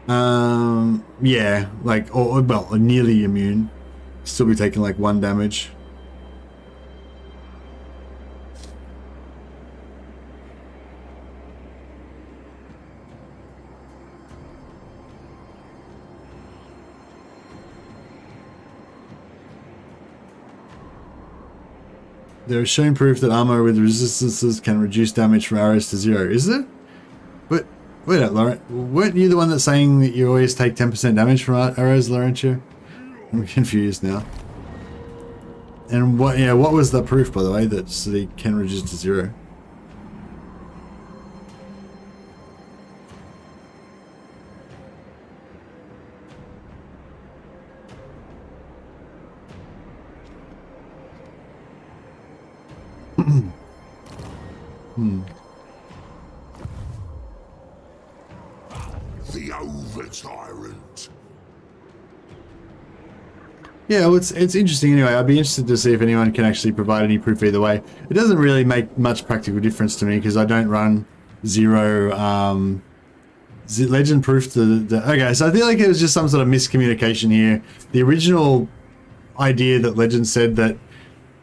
[SPEAKER 1] Yeah, like, or well, nearly immune. Still be taking like 1 damage. There is shown proof that armor with resistances can reduce damage from arrows to 0. Is there? But wait up, Laurent. Weren't you the one that's saying that you always take 10% damage from arrows, Laurentio? I'm confused now. And what? Yeah, what was the proof, by the way, that they can reduce to 0?
[SPEAKER 2] The over-tyrant.
[SPEAKER 1] Yeah, well, it's interesting anyway. I'd be interested to see if anyone can actually provide any proof either way. It doesn't really make much practical difference to me because I don't run 0 legend proof to the... Okay, so I feel like it was just some sort of miscommunication here. The original idea that legend said that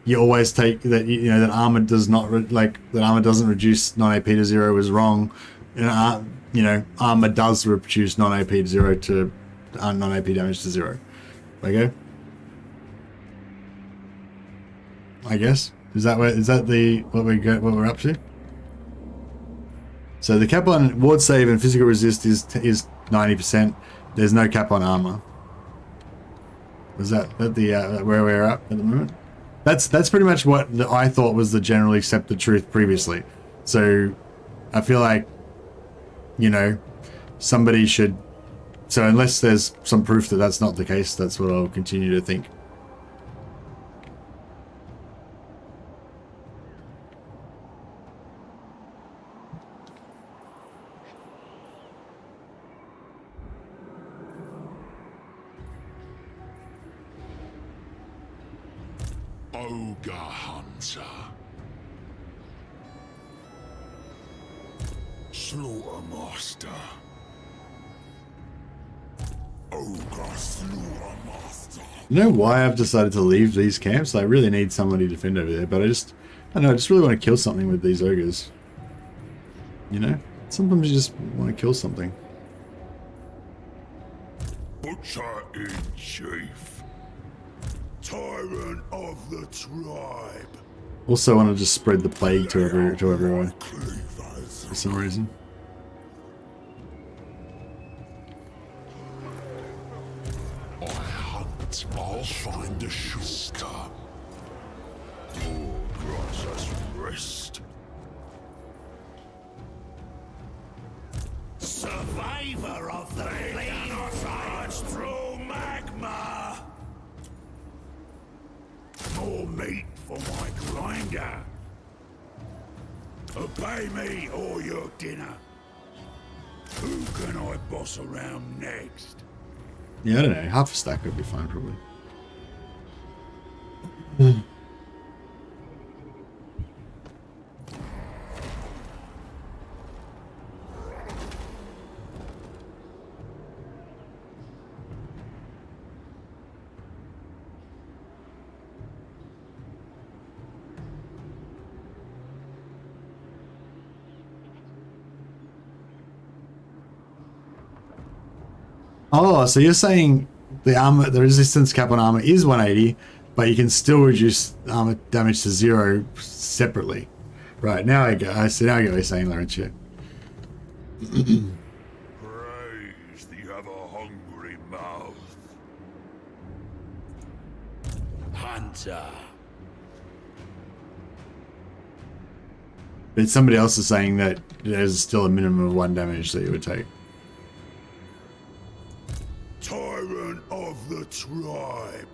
[SPEAKER 1] you always take that, you know, that armor does not that armor doesn't reduce non-AP to 0 was wrong. And you know, armor does reduce non-AP to 0 to non-AP damage to 0. Okay. I guess what we're up to? So the cap on ward save and physical resist is 90%. There's no cap on armor. Was that the where we're at the moment? That's pretty much what I thought was the generally accepted truth previously. So I feel like, you know, somebody should. So unless there's some proof that that's not the case, that's what I'll continue to think.
[SPEAKER 2] Ogre Hunter. Slaughtermaster. Ogre Slaughtermaster.
[SPEAKER 1] You know why I've decided to leave these camps? I really need somebody to defend over there, but I don't know, I just really want to kill something with these ogres. You know? Sometimes you just want to kill something.
[SPEAKER 2] Butcher in Chief. Tyrant of the tribe.
[SPEAKER 1] Also want to just spread the plague to everyone for some reason.
[SPEAKER 2] I hunt, I'll find a shooter. Oh, Greasus rest.
[SPEAKER 3] Survivor of the flame science through magma. More meat for my grinder. Obey me or your dinner. Who can I boss around next?
[SPEAKER 1] Yeah, I don't know. Half a stack would be fine, probably. Oh, so you're saying the resistance cap on armor is 180, but you can still reduce armor damage to 0 separately. Right, now I go. I see. Now I get what you're saying, Laurentia.
[SPEAKER 2] Praise the ever-hungry mouth.
[SPEAKER 5] Hunter.
[SPEAKER 1] But somebody else is saying that there's still a minimum of 1 damage that you would take.
[SPEAKER 2] Tyrant of the tribe.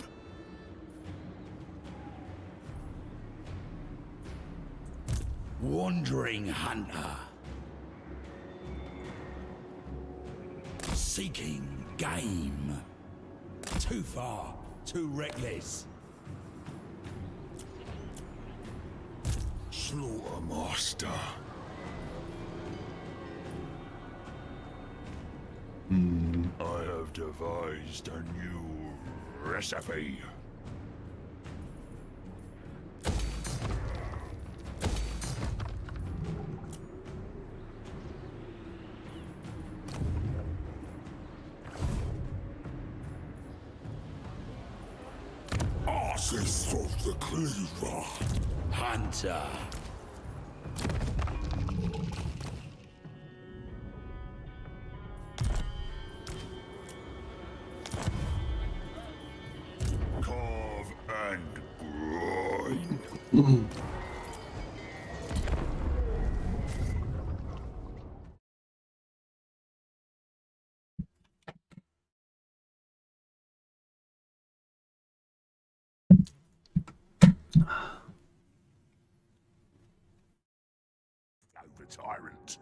[SPEAKER 5] Wandering hunter. Seeking game. Too far, too reckless.
[SPEAKER 2] Slaughtermaster. I have devised a new recipe. Artist of the Cleaver.
[SPEAKER 5] Hunter.
[SPEAKER 2] Carve and grind. Over tyrant.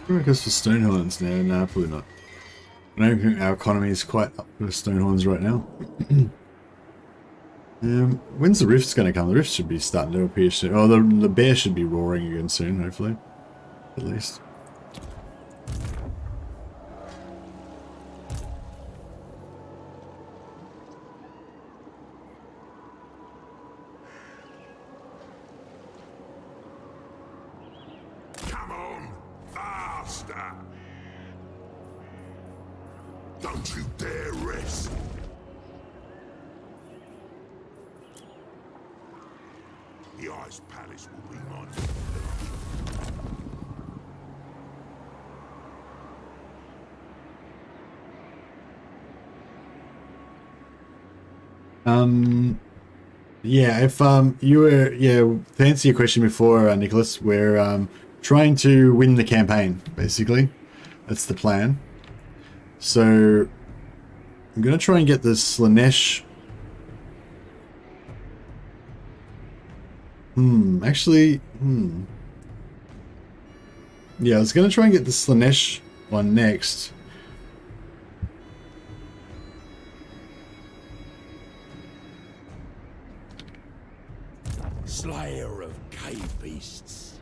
[SPEAKER 1] I guess for Stonehorns now, nah, probably not. I don't think our economy is quite up for Stonehorns right now. When's the Rift's going to come? The Rift should be starting to appear soon. Oh, the bear should be roaring again soon, hopefully. At least.
[SPEAKER 2] Come on, faster! Don't you dare rest! The Ice Palace will be mine.
[SPEAKER 1] Yeah, if you were, to answer your question before, Nicholas, we're trying to win the campaign, basically. That's the plan. So I'm gonna try and get the Slanesh. Yeah, I was gonna try and get the Slanesh one next.
[SPEAKER 5] Slayer of cave beasts.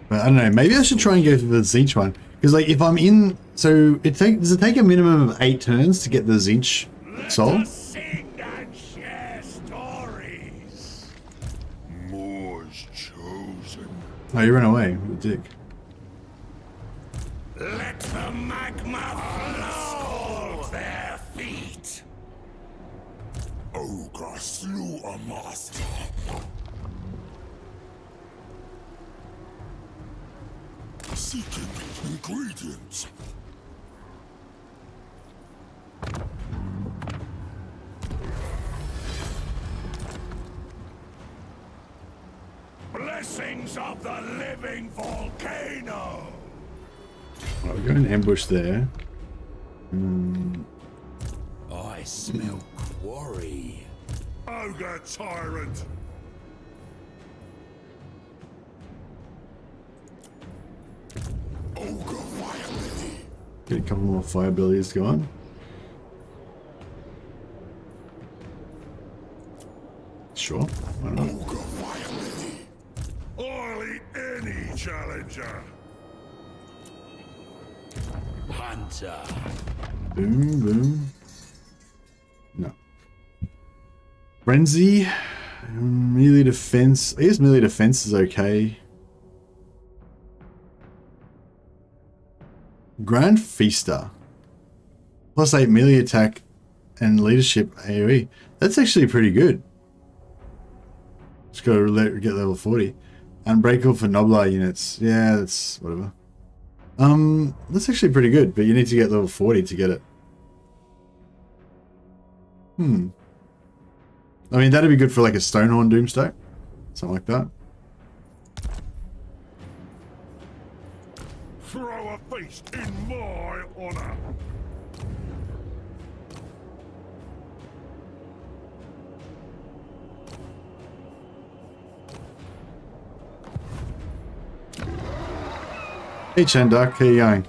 [SPEAKER 1] But I don't know, maybe I should try and go for the Zinch one. Because like if I'm in, so does it take a minimum of 8 turns to get the Zinch soul?
[SPEAKER 3] Sing and share stories.
[SPEAKER 2] Moor's chosen.
[SPEAKER 1] Oh, you ran away, what a dick.
[SPEAKER 3] Let the magma flow at their feet.
[SPEAKER 2] Ogre Slaughtermaster. Seeking ingredients.
[SPEAKER 3] Blessings of the living volcano.
[SPEAKER 1] I'll go and ambush there.
[SPEAKER 5] I smell quarry.
[SPEAKER 2] Ogre Tyrant. Ogre Firebelly.
[SPEAKER 1] Get a couple more fire abilities going. Sure, why not?
[SPEAKER 2] Ogre Firebelly. I'll eat any challenger.
[SPEAKER 5] Hunter.
[SPEAKER 1] Boom, boom. Frenzy. Melee defense. I guess melee defense is okay. Grand Feaster. +8 melee attack and leadership AoE. That's actually pretty good. Just gotta get level 40. Unbreakable for Noblar units. Yeah, that's whatever. That's actually pretty good, but you need to get level 40 to get it. I mean, that'd be good for like a Stonehorn Doomstack. Something like that.
[SPEAKER 2] Throw a feast in my honor.
[SPEAKER 1] Hey Chendak, how you going?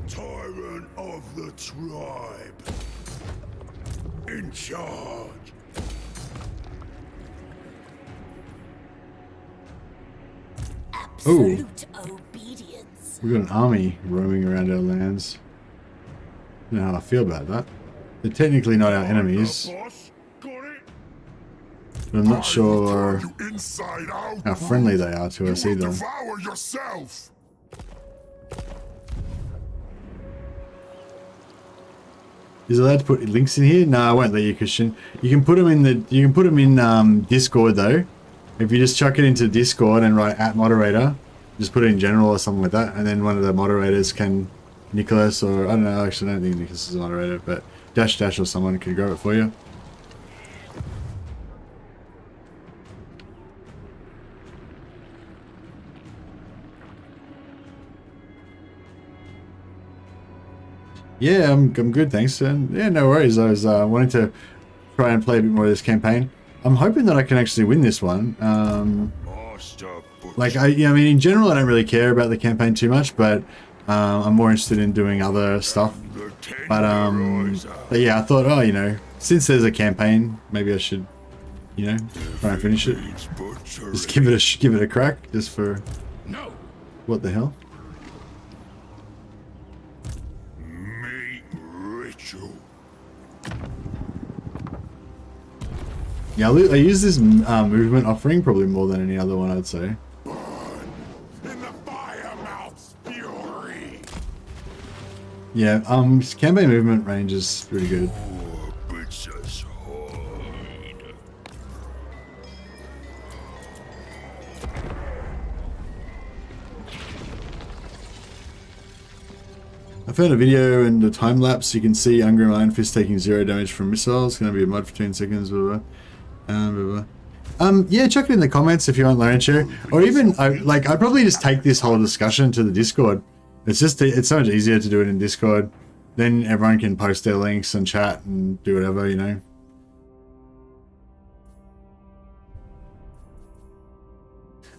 [SPEAKER 2] Tyrant of the tribe. In charge.
[SPEAKER 6] Absolute obedience.
[SPEAKER 1] We've got an army roaming around our lands. I don't know how I feel about that. They're technically not our enemies,
[SPEAKER 2] Boss, got it?
[SPEAKER 1] but I'm not sure
[SPEAKER 2] You inside out.
[SPEAKER 1] how friendly they are to us
[SPEAKER 2] You will
[SPEAKER 1] either.
[SPEAKER 2] devour yourself.
[SPEAKER 1] Is it allowed to put links in here? No, I won't let you, Christian. You can put them in the. You can put them in Discord though. If you just chuck it into Discord and write @moderator, just put it in general or something like that, and then one of the moderators can, Nicholas or I don't know. Actually, I don't think Nicholas is a moderator, but Dash or someone can grab it for you. Yeah, I'm good, thanks. And yeah, no worries. I was wanting to try and play a bit more of this campaign. I'm hoping that I can actually win this one. Like, I mean, in general, I don't really care about the campaign too much, but I'm more interested in doing other stuff. But yeah, I thought, oh, you know, since there's a campaign, maybe I should, you know, try and finish it. Just give it a crack, just for.
[SPEAKER 3] No.
[SPEAKER 1] What the hell? Yeah, I use this movement offering probably more than any other one, I'd say.
[SPEAKER 2] In the fire-mouth's fury.
[SPEAKER 1] Yeah, campaign movement range is pretty good. I found a video and a time lapse. You can see Ungrim Iron Fist taking 0 damage from missiles. It's going to be a mod for 10 seconds. Blah, blah. Yeah, chuck it in the comments if you want, Laurentia. Or even, I'd probably just take this whole discussion to the Discord. It's so much easier to do it in Discord. Then everyone can post their links and chat and do whatever, you know.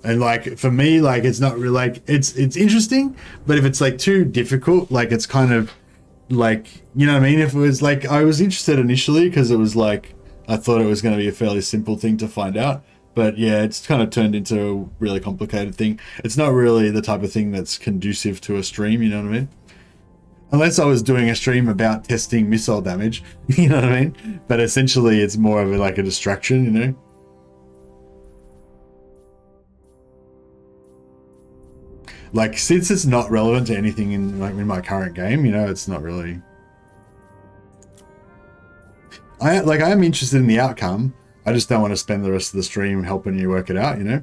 [SPEAKER 1] And like for me, like it's not really like it's interesting, but if it's like too difficult, like it's kind of like, you know what I mean? If it was like, I was interested initially because it was like I thought it was going to be a fairly simple thing to find out, but yeah, it's kind of turned into a really complicated thing. It's not really the type of thing that's conducive to a stream, you know what I mean? Unless I was doing a stream about testing missile damage, you know what I mean? But essentially, it's more of like a distraction, you know? Like, since it's not relevant to anything in my current game, you know, it's not really. I am interested in the outcome. I just don't want to spend the rest of the stream helping you work it out, you know.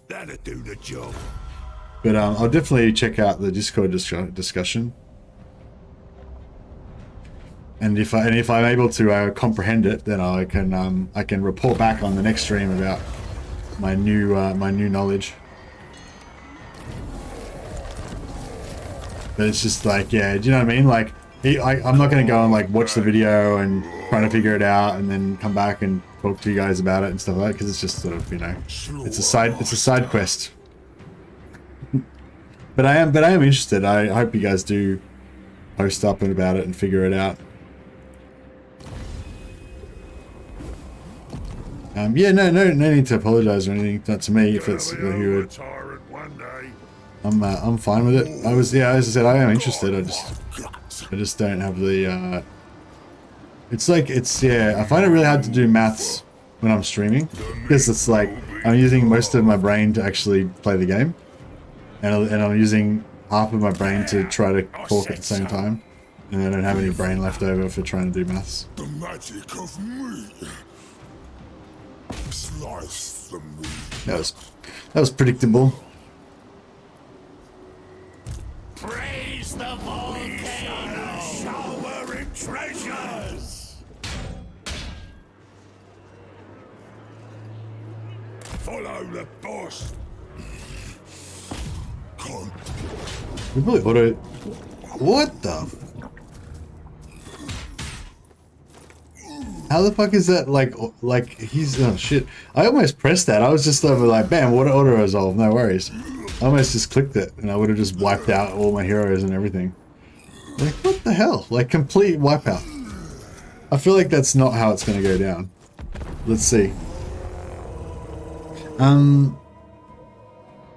[SPEAKER 2] That'll do the job.
[SPEAKER 1] But I'll definitely check out the Discord discussion. And if I'm able to comprehend it, then I can report back on the next stream about my new knowledge. But it's just like, yeah, do you know what I mean? Like, I'm not going to go and like watch the video and try to figure it out and then come back and talk to you guys about it and stuff like that, because it's just sort of, you know, it's a side quest. But I am interested. I hope you guys do post up and about it and figure it out. Yeah, no need to apologize or anything. Not to me. If it's who would. I'm fine with it. As I said, I am interested. I just I just don't have the, it's like, yeah, I find it really hard to do maths when I'm streaming, because it's like, I'm using most of my brain to actually play the game, and I'm using half of my brain to try to talk at the same time, and I don't have any brain left over for trying to do maths.
[SPEAKER 2] The magic of meat. Slice the meat.
[SPEAKER 1] That was predictable.
[SPEAKER 3] Praise the volcano, showering treasures. Follow the boss.
[SPEAKER 1] We probably auto. What the? How the fuck is that like he's oh shit. I almost pressed that. I was just over like bam, auto resolve, no worries. I almost just clicked it and I would have just wiped out all my heroes and everything. Like what the hell? Like complete wipeout. I feel like that's not how it's gonna go down. Let's see.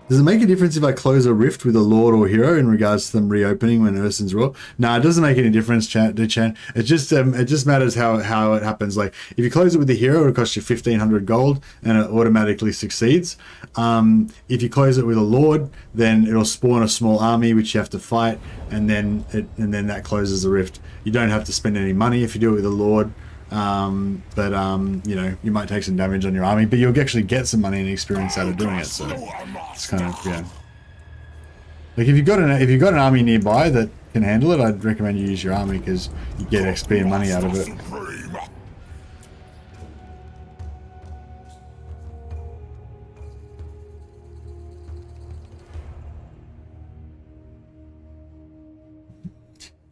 [SPEAKER 1] Does it make a difference if I close a rift with a lord or hero in regards to them reopening when Urson's Raw? No, it doesn't make any difference, Chan. It just matters how it happens. Like if you close it with a hero, it costs you 1,500 gold and it automatically succeeds. If you close it with a lord, then it'll spawn a small army which you have to fight, and then that closes the rift. You don't have to spend any money if you do it with a lord. You know, you might take some damage on your army, but you'll actually get some money and experience out of doing it. So it's kind of, yeah. Like if you've got an army nearby that can handle it, I'd recommend you use your army because you get XP and money out of it.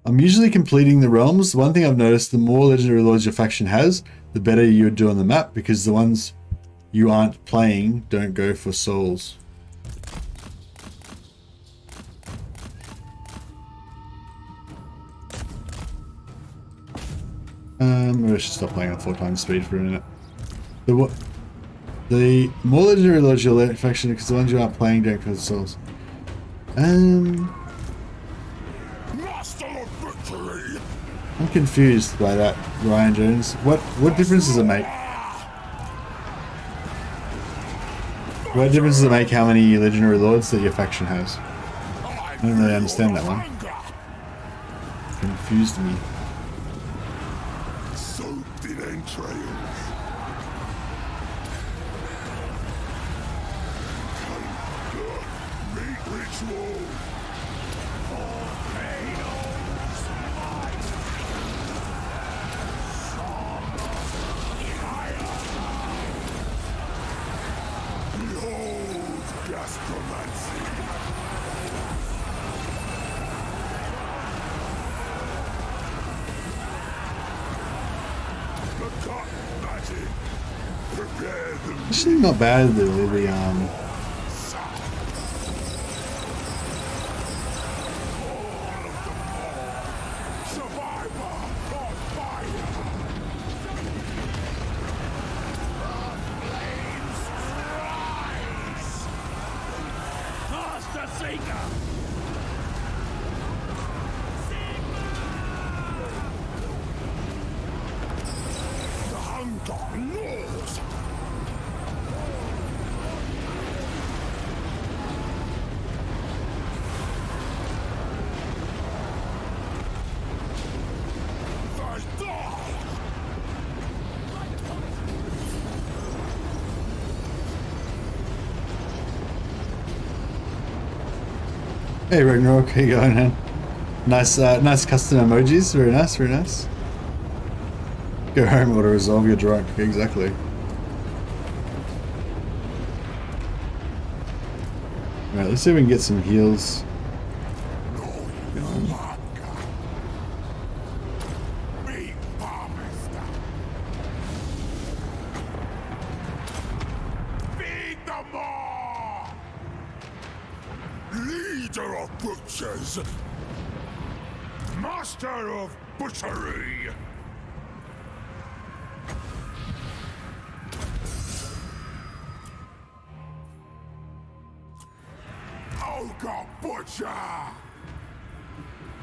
[SPEAKER 1] I'm usually completing the realms. One thing I've noticed, the more legendary lords your faction has, the better you would do on the map, because the ones you aren't playing don't go for souls. Maybe I should stop playing on 4 times speed for a minute. The more legendary lords your faction, because the ones you aren't playing don't go for souls. I'm confused by that, Ryan Jones. What difference does it make? What difference does it make how many legendary lords that your faction has? I don't really understand that one. Confused me.
[SPEAKER 2] Soaked in entrails. Meat ritual.
[SPEAKER 1] Actually, not bad though. Hey Ragnarok, how you going, man? Nice, nice custom emojis. Very nice, very nice. Go home or to resolve your drunk. Exactly. Alright, let's see if we can get some heals.
[SPEAKER 2] Leader of butchers, master of butchery. Ogre butcher,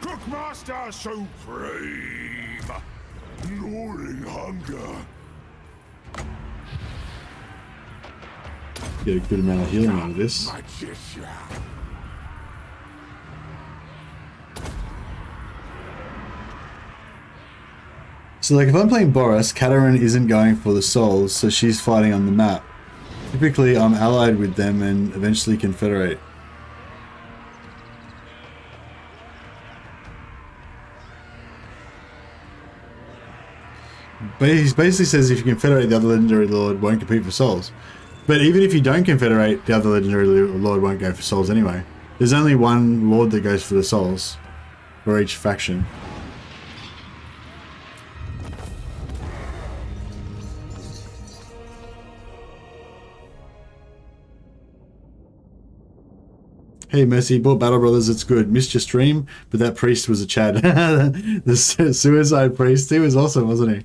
[SPEAKER 2] Cookmaster Supreme! Gnawing hunger.
[SPEAKER 1] Get a good amount of healing out of this.
[SPEAKER 2] Magician.
[SPEAKER 1] So like if I'm playing Boris, Katarine isn't going for the souls, so she's fighting on the map. Typically I'm allied with them and eventually confederate. But he basically says if you confederate, the other legendary lord won't compete for souls. But even if you don't confederate, the other legendary lord won't go for souls anyway. There's only one lord that goes for the souls for each faction. Hey Mercy, bought Battle Brothers, it's good. Missed your stream, but that priest was a Chad. The suicide priest, he was awesome, wasn't he?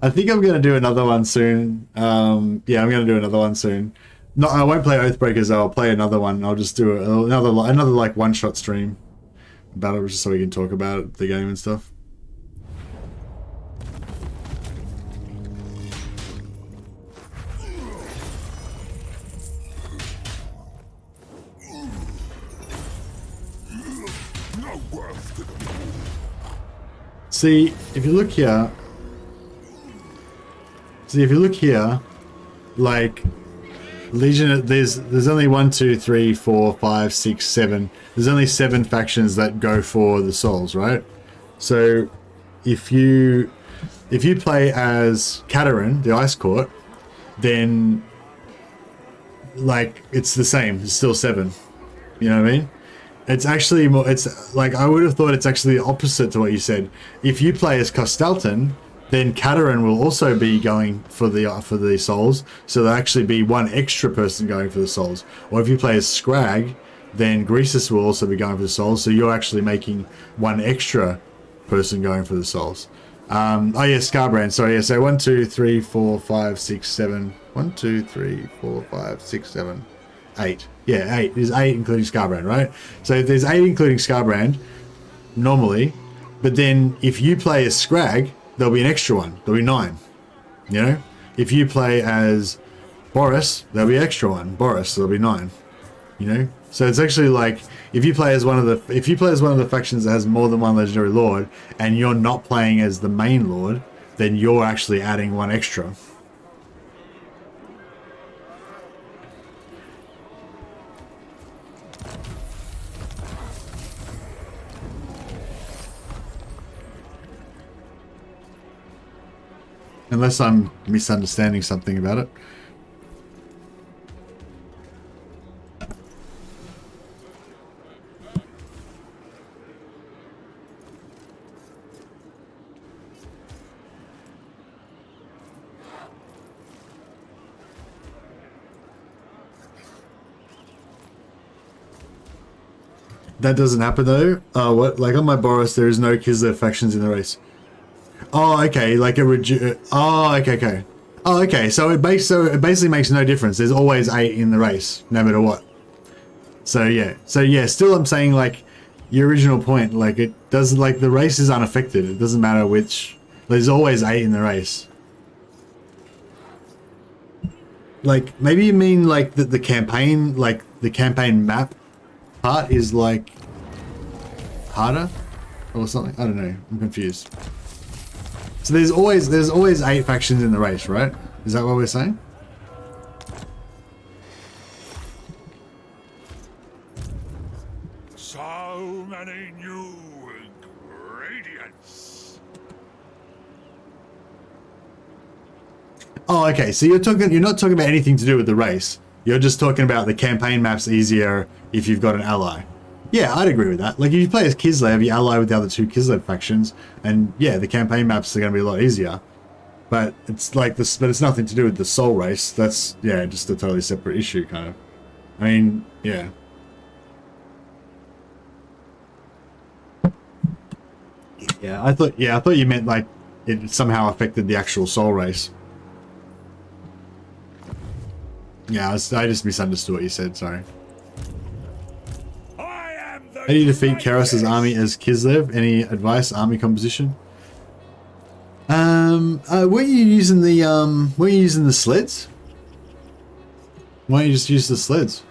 [SPEAKER 1] I think I'm going to do another one soon. Yeah, I'm going to do another one soon. No, I won't play Oathbreakers, I'll play another one. I'll just do another like one-shot stream. Battle, just so we can talk about the game and stuff. See, if you look here, like Legion, there's only 1, 2, 3, 4, 5, 6, 7. There's only 7 factions that go for the souls, right? So if you play as Katarine, the Ice Court, then like it's the same. It's still 7. You know what I mean? It's actually more. It's like I would have thought it's actually the opposite to what you said. If you play as Costalton, then Katarine will also be going for the souls, so there'll actually be one extra person going for the souls. Or if you play as Scrag, then Greasus will also be going for the souls, so you're actually making one extra person going for the souls. Oh yeah, Scarbrand, sorry, yeah, so 1, 2, 3, 4, 5, 6, 7. 1, 2, 3, 4, 5, 6, 7, 8. Yeah, 8. There's 8 including Scarbrand, right? So if there's 8 including Scarbrand, normally, but then if you play as Scrag, there'll be an extra one. There'll be 9. You know? If you play as Boris, there'll be an extra one. Boris, there'll be 9. You know? So it's actually like if you play as one of the factions that has more than one legendary lord and you're not playing as the main lord, then you're actually adding one extra. Unless I'm misunderstanding something about it. That doesn't happen though. What? Like on my Boris, there is no Kislev factions in the race. Oh, okay, like a okay. Oh, okay, so it basically makes no difference. There's always 8 in the race, no matter what. So yeah, still I'm saying like your original point, like it doesn't, like the race is unaffected. It doesn't matter which, there's always 8 in the race. Like maybe you mean like the campaign, like the campaign map part is like harder or something. I don't know, I'm confused. So there's always 8 factions in the race, right? Is that what we're saying?
[SPEAKER 2] So many new ingredients.
[SPEAKER 1] Oh, okay. So you're not talking about anything to do with the race. You're just talking about the campaign map's easier if you've got an ally. Yeah, I'd agree with that. Like, if you play as Kislev, you ally with the other 2 Kislev factions, and yeah, the campaign maps are going to be a lot easier. But it's like this. But it's nothing to do with the soul race. That's, yeah, just a totally separate issue, kind of. I mean, yeah. Yeah, I thought you meant like it somehow affected the actual soul race. Yeah, I just misunderstood what you said. Sorry. do you defeat Karos's army as Kislev? Any advice? Army composition? Were you using the sleds? Why don't you just use the sleds?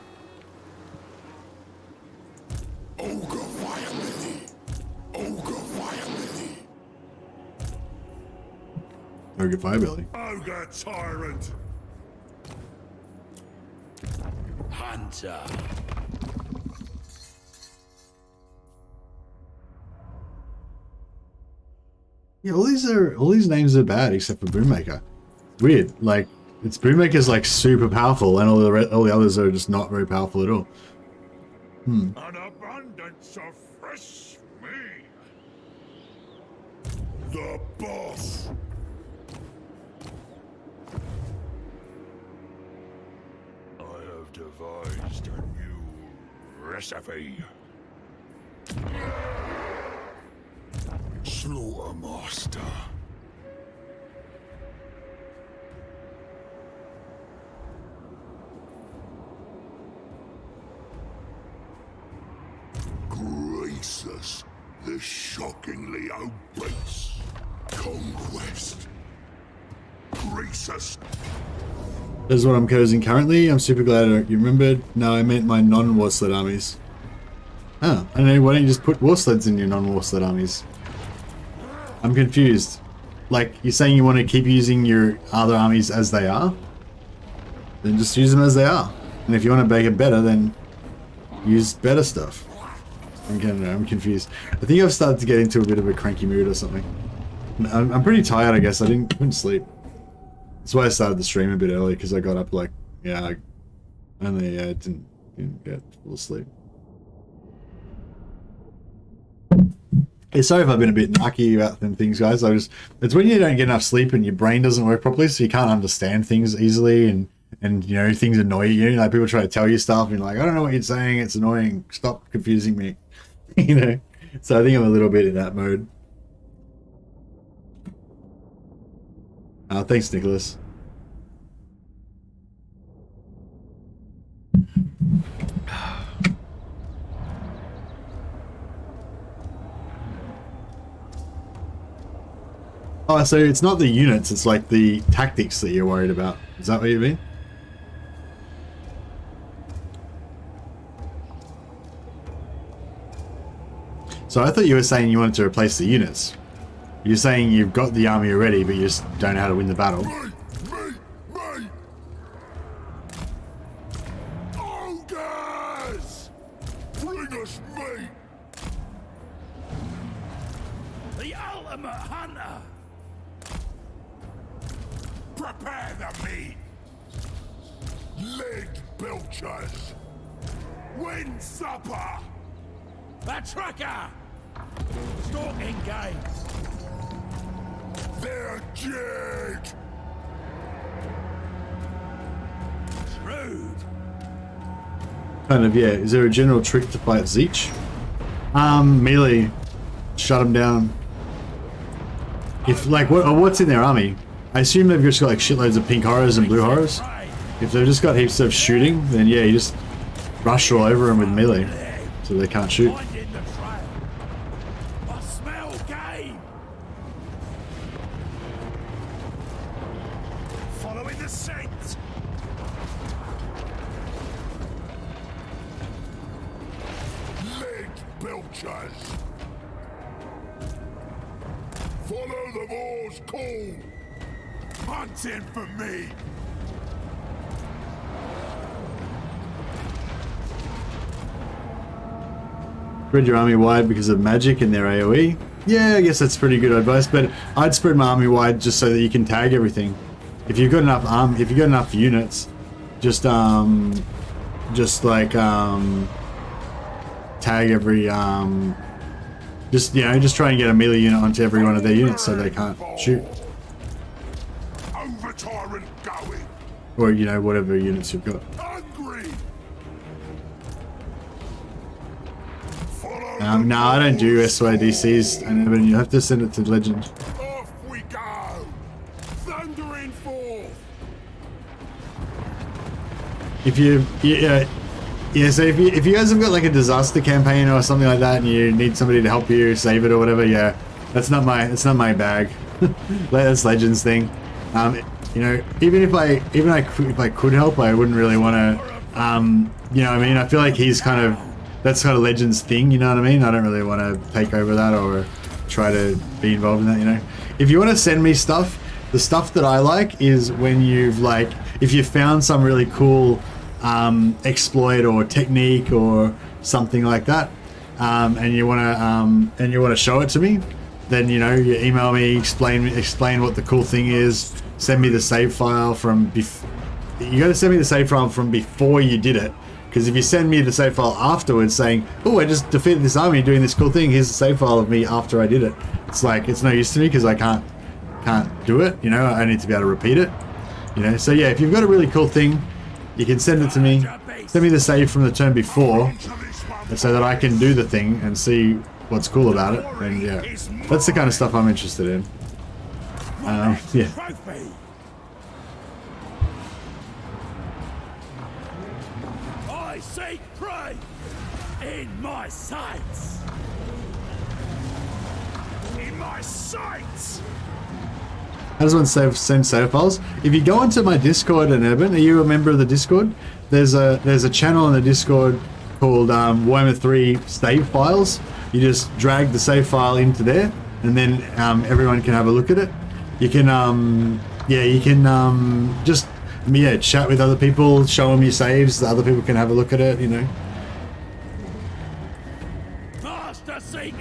[SPEAKER 2] Ogre Fire Lily. Ogre Fire Lily.
[SPEAKER 1] Ogre Firebelly.
[SPEAKER 5] Ogre Tyrant.
[SPEAKER 3] Hunter.
[SPEAKER 1] Yeah, all these names are bad except for Boommaker. Weird. Like Boommaker's like super powerful, and all the others are just not very powerful at all.
[SPEAKER 3] An abundance of fresh meat.
[SPEAKER 2] The boss.
[SPEAKER 3] I have devised a new recipe. Slaughtermaster.
[SPEAKER 2] Greasus, the shockingly obese. Conquest. Greasus.
[SPEAKER 1] This is what I'm coding currently. I'm super glad you remembered. No, I meant my non-war sled armies. Oh, I don't know. Why don't you just put war sleds in your non-war sled armies? I'm confused. Like, you're saying you want to keep using your other armies as they are? Then just use them as they are. And if you want to make it better, then use better stuff. I'm confused. I think I've started to get into a bit of a cranky mood or something. I'm pretty tired, I guess. I couldn't sleep. That's why I started the stream a bit early, because I got up like, yeah, I only didn't get full sleep. Hey, sorry if I've been a bit narky about them things, guys. It's when you don't get enough sleep and your brain doesn't work properly, so you can't understand things easily, and you know, things annoy you. Like, people try to tell you stuff, and you're like, I don't know what you're saying, it's annoying, stop confusing me. You know? So I think I'm a little bit in that mode. Thanks, Nicholas. Oh, so it's not the units, it's like the tactics that you're worried about. Is that what you mean? So I thought you were saying you wanted to replace the units. You're saying you've got the army already, but you just don't know how to win the battle.
[SPEAKER 2] Me! Ogres! Bring us meat!
[SPEAKER 3] The ultimate hunter. Prepare the meat.
[SPEAKER 2] Leg belchers!
[SPEAKER 3] Win supper. A tracker. Stalking gates.
[SPEAKER 2] They're jig!
[SPEAKER 3] Shrewd.
[SPEAKER 1] Kind of, yeah. Is there a general trick to fight Zeech? Melee. Shut them down. If, like, what's in their army? I assume they've just got, like, shitloads of pink horrors and blue horrors. If they've just got heaps of shooting, then yeah, you just rush all over them with melee, so they can't shoot.
[SPEAKER 3] Finding the trail. I smell game. Following the scent.
[SPEAKER 2] Leg belchers! Follow the war's call!
[SPEAKER 3] Hunting for me.
[SPEAKER 1] Spread your army wide because of magic and their AoE. Yeah, I guess that's pretty good advice, but I'd spread my army wide just so that you can tag everything. If you've got enough units, just tag every just try and get a melee unit onto every one of their units so they can't shoot.
[SPEAKER 2] Over tyrant going!
[SPEAKER 1] Or whatever units you've got.
[SPEAKER 2] Hungry!
[SPEAKER 1] No, I don't do SYDCs, and you have to send it to Legend.
[SPEAKER 2] Off we go! Thundering forth!
[SPEAKER 1] If you Yeah, so if you guys have got like a disaster campaign or something like that, and you need somebody to help you save it or whatever, yeah, that's not my bag. That's Legends thing. You know, if I could help, I wouldn't really want to. You know what I mean? I feel like that's kind of Legends thing. You know what I mean? I don't really want to take over that or try to be involved in that. You know, if you want to send me stuff, the stuff that I like is when if you found some really cool exploit or technique or something like that, and you want to show it to me, then you email me, explain what the cool thing is, send me the save file from you got to send me the save file from before you did it, because if you send me the save file afterwards saying, oh, I just defeated this army doing this cool thing, here's the save file of me after I did it, it's like it's no use to me because I can't do it. I need to be able to repeat it. So yeah, if you've got a really cool thing, you can send it to me. Send me the save from the turn before, so that I can do the thing and see what's cool about it. And yeah, that's the kind of stuff I'm interested in. Yeah.
[SPEAKER 3] I seek prey in my sights. In my sights.
[SPEAKER 1] How does one send save files? If you go onto my Discord, and Urban, are you a member of the Discord? There's a channel in the Discord called Warhammer 3 save files. You just drag the save file into there, and then everyone can have a look at it. You can just chat with other people, show them your saves. The other people can have a look at it.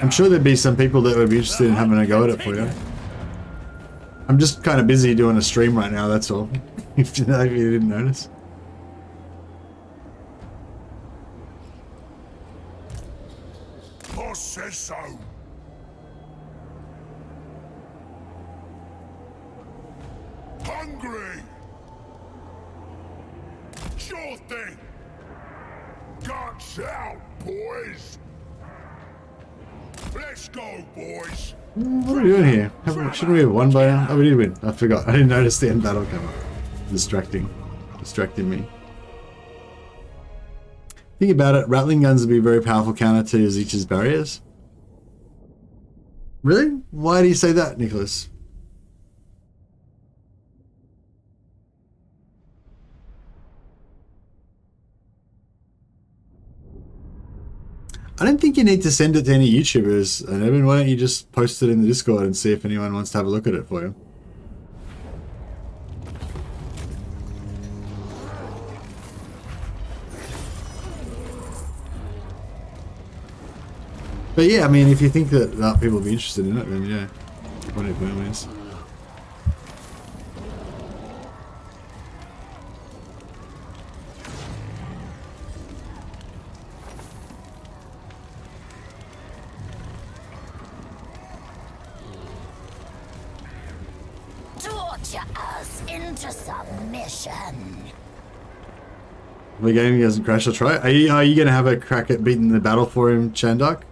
[SPEAKER 1] I'm sure there'd be some people that would be interested in having a go at it for you. I'm just kind of busy doing a stream right now, that's all. If you didn't notice.
[SPEAKER 2] Boss says so. Hungry. Sure thing. Guts out, boys. Let's go, boys.
[SPEAKER 1] What are we doing here? Shouldn't we have won by now? Oh, we did win. I forgot. I didn't notice the end battle come up. Distracting me. Think about it. Rattling guns would be a very powerful counter to Zeech's barriers. Really? Why do you say that, Nicholas? I don't think you need to send it to any YouTubers. And Evan, why don't you just post it in the Discord and see if anyone wants to have a look at it for you? But yeah, I mean, if you think that people will be interested in it, then yeah, whatever it is.
[SPEAKER 6] Torture us into submission.
[SPEAKER 1] The game doesn't crash, I'll try. Are you going to have a crack at beating the battle for him, Chandak?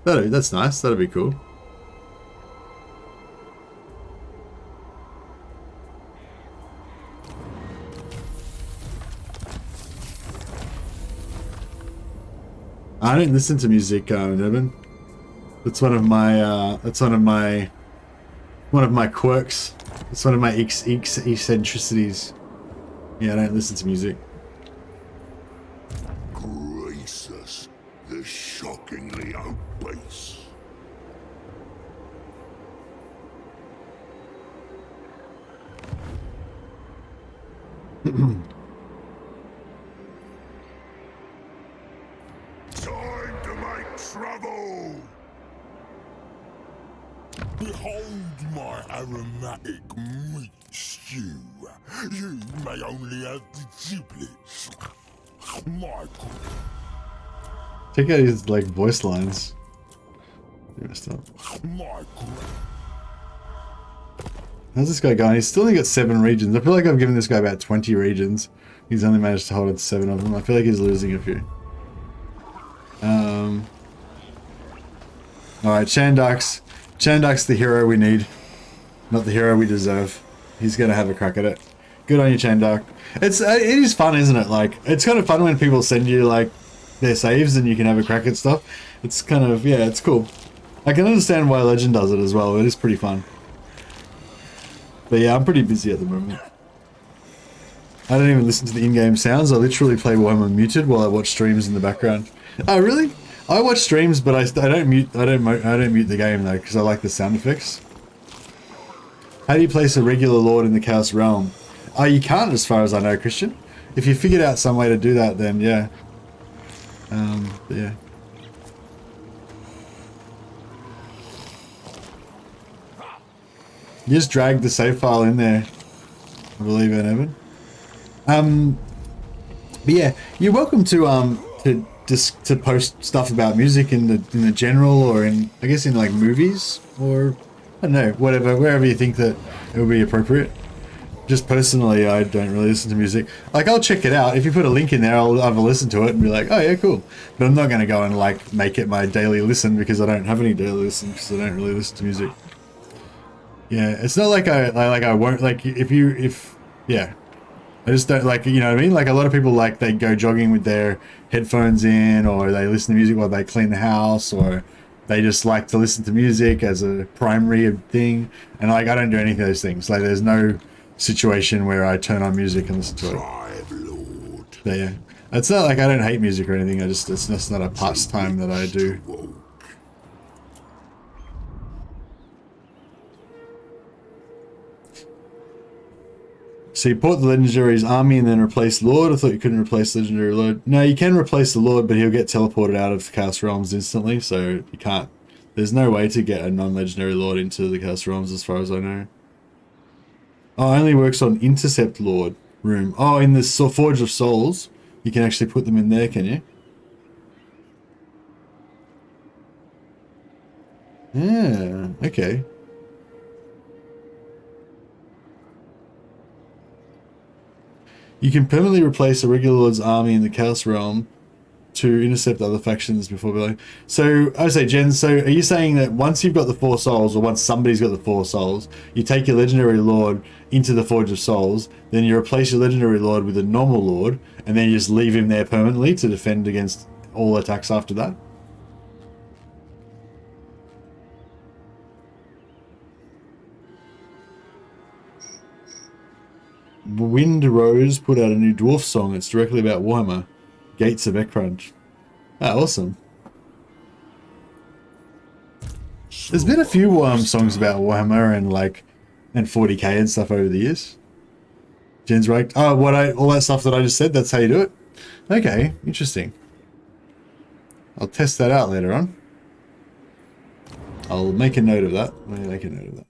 [SPEAKER 1] That's nice. That'll be cool. I don't listen to music, Nevin. That's one of my quirks. It's one of my eccentricities. Yeah, I don't listen to music.
[SPEAKER 2] Greasus, the shockingly obese. Time to make trouble! Behold my aromatic meat stew. You may only have the giblets. My
[SPEAKER 1] Check out his voice lines. You messed up. How's this guy going? He's still only got 7 regions. I feel like I've given this guy about 20 regions. He's only managed to hold on to 7 of them. I feel like he's losing a few. Alright, Chandak's the hero we need. Not the hero we deserve. He's gonna have a crack at it. Good on you, Chain Dark. It is fun, isn't it? Like, it's kind of fun when people send you like their saves and you can have a crack at stuff. It's kind of, yeah, it's cool. I can understand why Legend does it as well. It is pretty fun. But yeah, I'm pretty busy at the moment. I don't even listen to the in-game sounds. I literally play Warhammer muted while I watch streams in the background. Oh, really? I watch streams, but I don't mute. I don't mute the game though, because I like the sound effects. How do you place a regular lord in the Chaos Realm? Oh, you can't, as far as I know, Christian. If you figured out some way to do that, then yeah. But yeah. You just drag the save file in there, I believe, Evan. But yeah, you're welcome to post stuff about music in the general, or in, I guess, in like movies, or I don't know, wherever you think that it would be appropriate. Just personally, I don't really listen to music. Like, I'll check it out. If you put a link in there, I'll have a listen to it and be like, oh yeah, cool. But I'm not going to go and like make it my daily listen, because I don't have any daily listen, because I don't really listen to music. Yeah, it's not like I won't, like, yeah. I just don't, like, you know what I mean? Like, a lot of people, like, they go jogging with their headphones in, or they listen to music while they clean the house, or they just like to listen to music as a primary thing. And, like, I don't do any of those things. Like, there's no situation where I turn on music and listen to it. But, yeah. It's not like I don't hate music or anything. It's just not a pastime that I do. So you port the Legendary's army and then replace Lord? I thought you couldn't replace Legendary Lord. No, you can replace the Lord, but he'll get teleported out of the Chaos Realms instantly, so you can't. There's no way to get a non-Legendary Lord into the Chaos Realms, as far as I know. Oh, it only works on Intercept Lord room. Oh, in the Forge of Souls, you can actually put them in there, can you? Yeah, okay. You can permanently replace a regular Lord's army in the Chaos Realm to intercept other factions before below. So, I would say, Jen, so are you saying that once you've got the 4 souls, or once somebody's got the 4 souls, you take your Legendary Lord into the Forge of Souls, then you replace your Legendary Lord with a normal Lord, and then you just leave him there permanently to defend against all attacks after that? Wind Rose put out a new dwarf song. It's directly about Warhammer. Gates of Ekrunch. Ah, awesome. There's been a few songs about Warhammer and 40k and stuff over the years. Jen's right. Oh, all that stuff that I just said, that's how you do it? Okay, interesting. I'll test that out later on. I'll make a note of that. Let me make a note of that.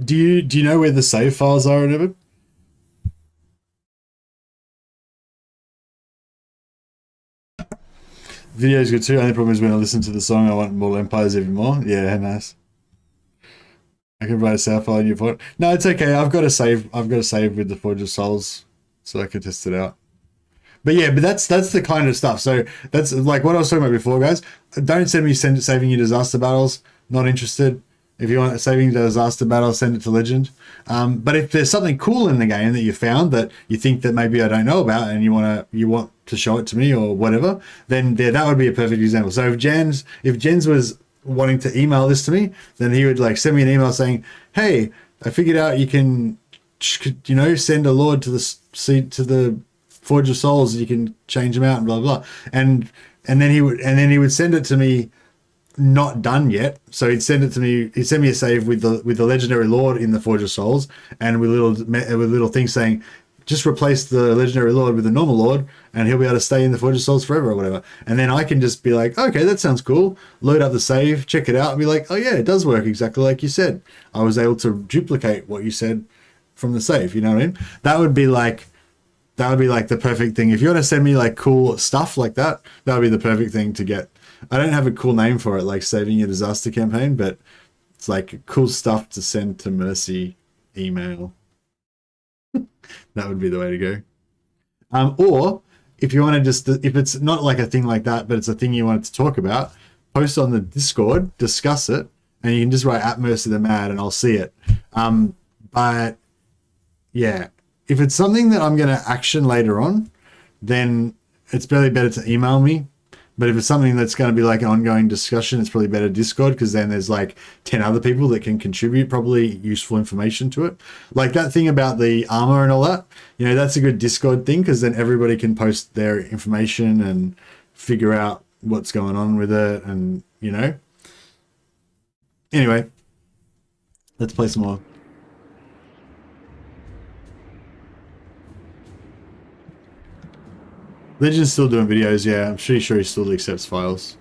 [SPEAKER 1] Do you know where the save files are in Evan? Video's good too. Only problem is when I listen to the song, I want more Empires even more. Yeah, nice. I can write a save file in your font. No, it's okay. I've got a save with the Forge of Souls, so I can test it out. But yeah, but that's the kind of stuff. So that's like what I was talking about before, guys. Don't send me saving your disaster battles. Not interested. If you want saving the disaster battle, send it to Legend. But if there's something cool in the game that you found that you think that maybe I don't know about, and you want to show it to me or whatever, then that would be a perfect example. So if Jens was wanting to email this to me, then he would send me an email saying, "Hey, I figured out you can, send a lord to the Forge of Souls. You can change them out and blah blah." And then he would send it to me. Not done yet, so he'd send it to me. He'd send me a save with the Legendary Lord in the Forge of Souls, and with little things saying, just replace the legendary lord with the normal lord, and he'll be able to stay in the Forge of Souls forever or whatever. And then I can just be like, okay, that sounds cool. Load up the save, check it out, and be like, oh yeah, it does work exactly like you said. I was able to duplicate what you said from the save. You know what I mean? That would be like the perfect thing. If you want to send me like cool stuff like that, that would be the perfect thing to get. I don't have a cool name for it, like Saving Your Disaster Campaign, but it's like cool stuff to send to Mercy email. That would be the way to go. Or if you want to just, if it's not like a thing like that, but it's a thing you wanted to talk about, post on the Discord, discuss it, and you can just write at Mercy the Mad and I'll see it. But yeah, if it's something that I'm going to action later on, then it's probably better to email me. But if it's something that's going to be like an ongoing discussion, it's probably better Discord, because then there's like 10 other people that can contribute probably useful information to it. Like that thing about the armor and all that, you know, that's a good Discord thing, because then everybody can post their information and figure out what's going on with it, and, you know. Anyway, let's play some more. Legend's still doing videos, yeah. I'm pretty sure he still accepts files.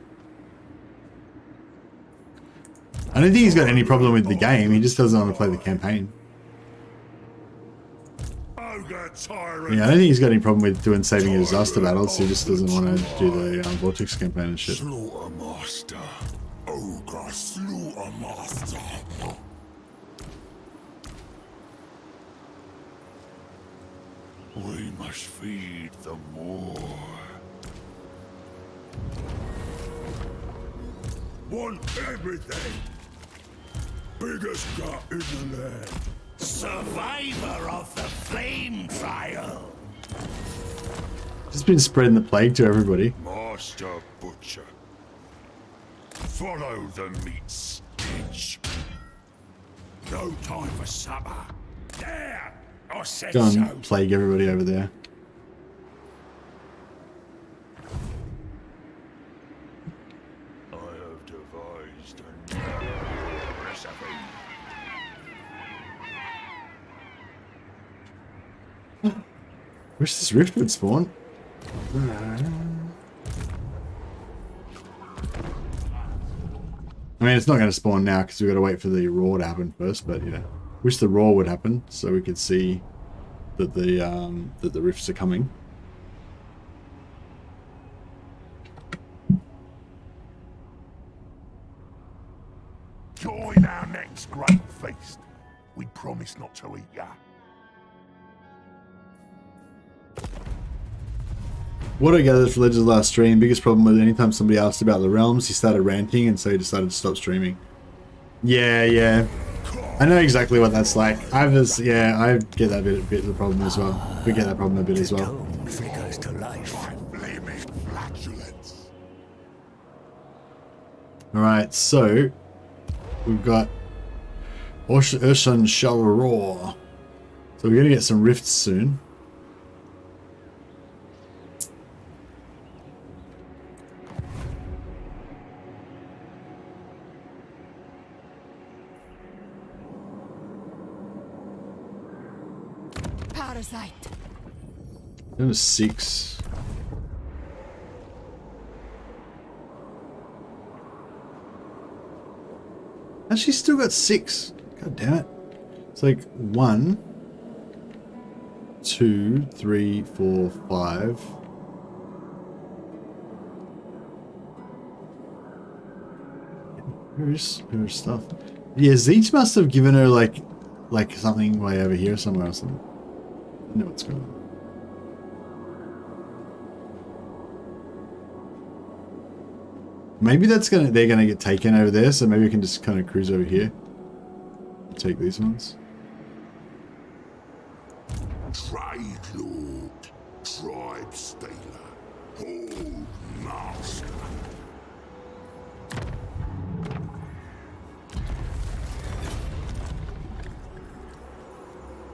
[SPEAKER 1] I don't think he's got any problem with the game. He just doesn't want to play the campaign. Yeah, I don't think he's got any problem with doing Saving Your Disaster battles. He just doesn't want to do the Vortex campaign and shit.
[SPEAKER 2] Slaughter Master. Ogre Slaughter Master. We must feed the MOAR. Want everything. Biggest gut in the land.
[SPEAKER 3] Survivor of the flame trial.
[SPEAKER 1] Just been spreading the plague to everybody.
[SPEAKER 2] Master Butcher. Follow the meat stench. No time for supper. There! I said
[SPEAKER 1] Go
[SPEAKER 2] so.
[SPEAKER 1] and plague everybody over there.
[SPEAKER 2] I have devised a new recipe.
[SPEAKER 1] Wish this rift would spawn. I mean, it's not going to spawn now because we've got to wait for the roar to happen first, but you know, wish the roar would happen so we could see that the rifts are coming.
[SPEAKER 2] Join our next great feast. We promise not to eat ya.
[SPEAKER 1] What I gathered for Legends last stream, biggest problem was anytime somebody asked about the realms, he started ranting, and so he decided to stop streaming. Yeah. I know exactly what that's like. I get that bit of the problem as well. We get that problem a bit as well.
[SPEAKER 3] Flickers to life.
[SPEAKER 2] Blemished flatulence.
[SPEAKER 1] Alright, so we've got Ocean shall roar. So we're gonna get some rifts soon.
[SPEAKER 6] Parasite.
[SPEAKER 1] That was 6. Actually, still got 6. God damn it. It's like 1, 2, 3, 4, 5. Where's her stuff? Yeah, Zeech must have given her like something way over here somewhere or something. I know what's going on. Maybe they're gonna get taken over there, so maybe we can just kind of cruise over here. Take these ones.
[SPEAKER 2] Trade Lord. Tribe Stealer. Hold Master.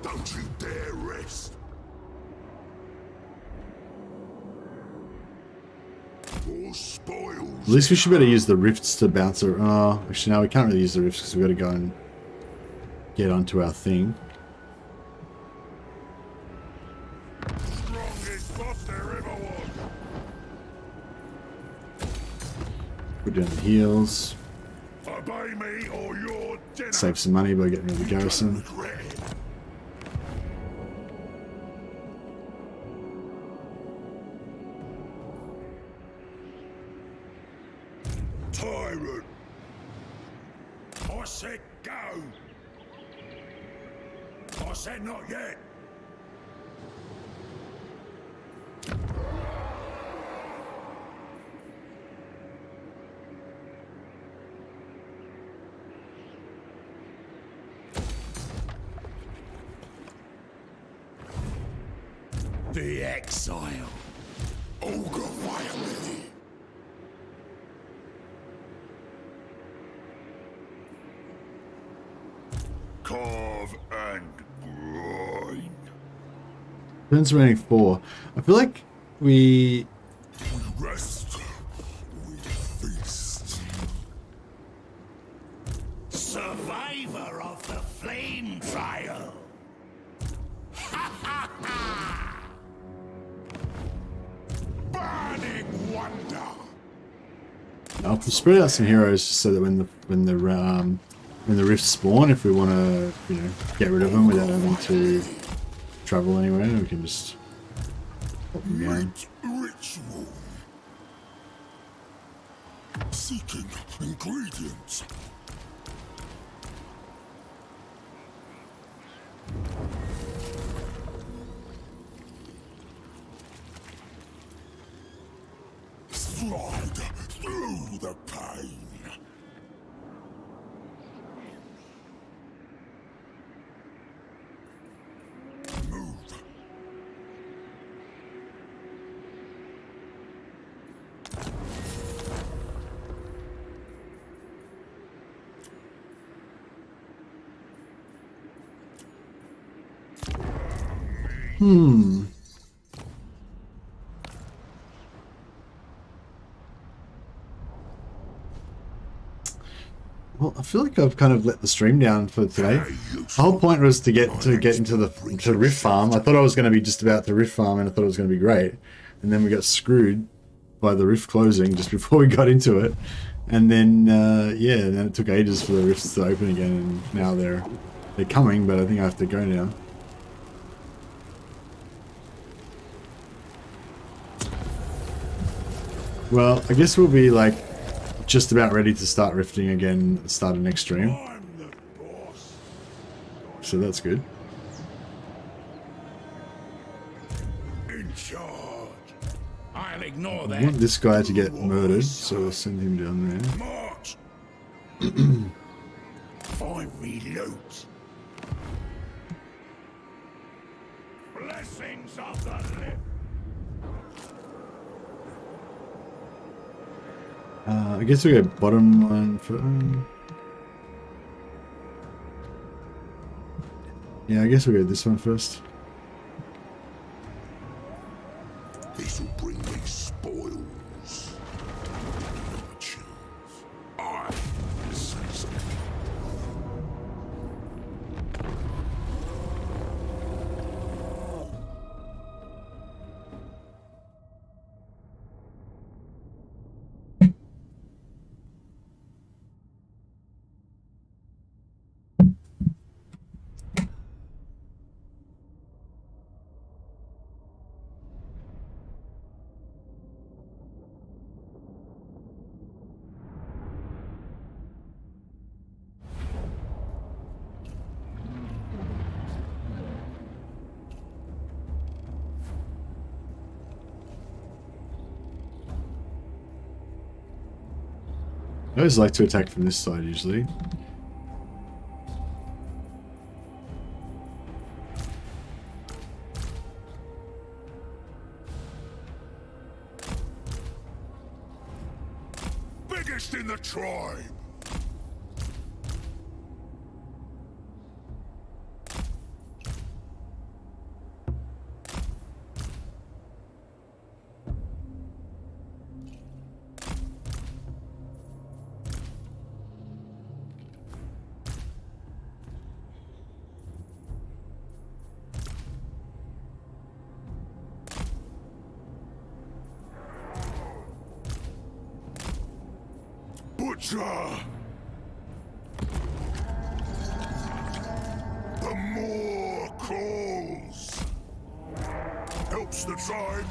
[SPEAKER 2] Don't you dare rest. Or spoils.
[SPEAKER 1] At least we should better use the rifts to bounce her. Oh, actually no, we can't really use the rifts because we've got to go and get onto our thing. Put down the heals.
[SPEAKER 2] Obey me or you're dead.
[SPEAKER 1] Save some money by getting rid of the garrison.
[SPEAKER 2] Regret it. Tyrant! I said go! I said not yet! The exile. Ogre violated. Carve and grind.
[SPEAKER 1] Turns remaining 4. I feel like we...
[SPEAKER 2] We rest. We feast.
[SPEAKER 3] Survivor of the flame trial. Burning wonder.
[SPEAKER 1] I'll spread out some heroes so that when the rifts spawn, if we want to, you know, get rid of them without having to travel anywhere, we can just pop them down.
[SPEAKER 2] Ritual. Seeking ingredients. Slide through the pain. Move.
[SPEAKER 1] Well, I feel like I've kind of let the stream down for today. The whole point was to get into the rift farm. I thought I was going to be just about to rift farm, and I thought it was going to be great. And then we got screwed by the rift closing just before we got into it. And then yeah, and then it took ages for the rifts to open again, and now they're coming, but I think I have to go now. Well, I guess we'll be like just about ready to start rifting again at the start of next stream.
[SPEAKER 2] I'm the boss.
[SPEAKER 1] So that's good.
[SPEAKER 2] In charge.
[SPEAKER 3] I'll ignore
[SPEAKER 1] I
[SPEAKER 3] that.
[SPEAKER 1] want this guy to get murdered, so we'll send him down there.
[SPEAKER 2] March. Find me loot.
[SPEAKER 3] Blessings of the lip.
[SPEAKER 1] I guess we go bottom line for... yeah, I guess we go this one first.
[SPEAKER 2] This'll bring me spoils. Chills. I say so.
[SPEAKER 1] I always like to attack from this side usually.
[SPEAKER 2] Biggest in the tribe. belcher! The MOAR calls! Helps the tribe.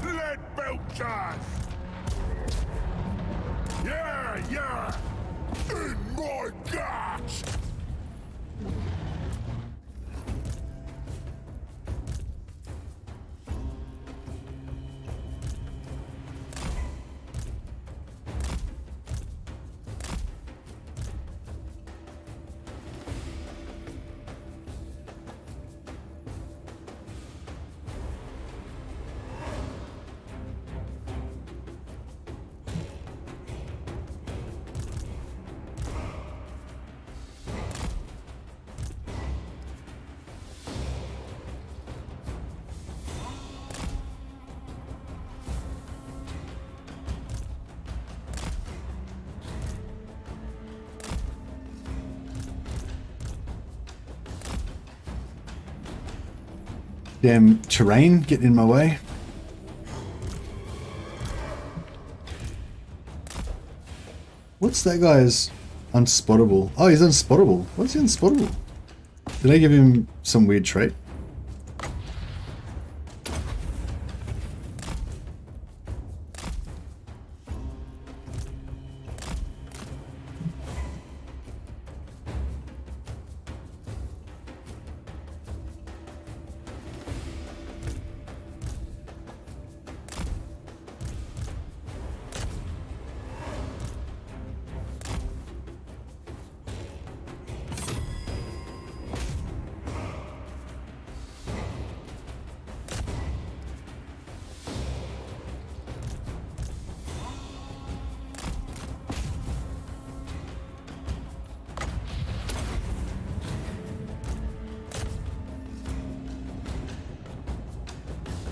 [SPEAKER 2] Lead belchers! Yeah! In my guts!
[SPEAKER 1] Damn terrain getting in my way. What's that guy's unspottable? Oh, he's unspottable. What's he unspottable? Did I give him some weird trait?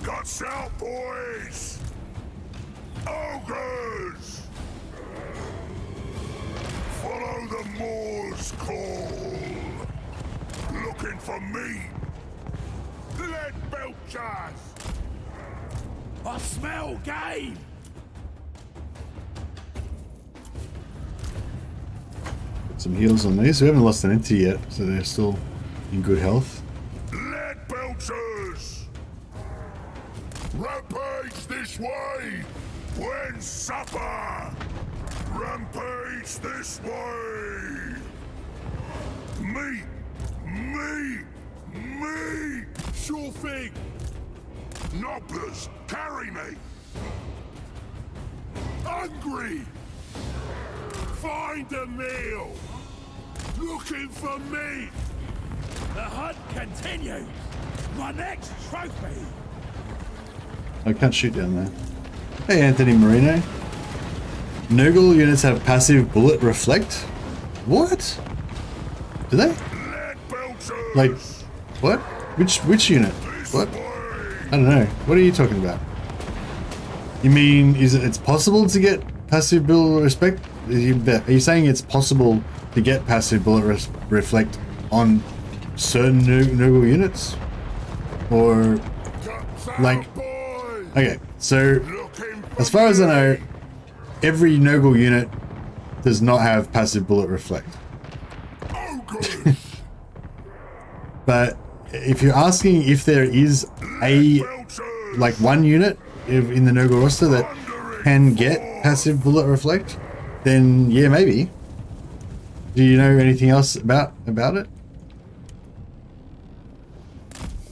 [SPEAKER 1] Guts out, boys! Ogres! Follow the MOAR's call. Looking for me. Lead belchers! I smell game! Some heals on these. We haven't lost an entity yet, so they're still in good health.
[SPEAKER 2] Lead belchers! Rampage this way! When supper! Rampage this way! Me! Sure thing! Nobblers, carry me! Hungry! Find a meal! Looking for meat!
[SPEAKER 3] The hunt continues! My next trophy!
[SPEAKER 1] I can't shoot down there. Hey, Anthony Marino. Nurgle units have passive bullet reflect? What? Do they?
[SPEAKER 2] Lead belchers!
[SPEAKER 1] Like, what? Which unit? What? I don't know. What are you talking about? You mean, it's possible to get passive bullet reflect? Are you saying it's possible to get passive bullet reflect on certain Nurgle units? Or, like, okay, so as far as I know, every Nurgle unit does not have passive bullet reflect. But if you're asking if there is like one unit in the Nurgle roster that can get passive bullet reflect, then yeah, maybe. Do you know anything else about it?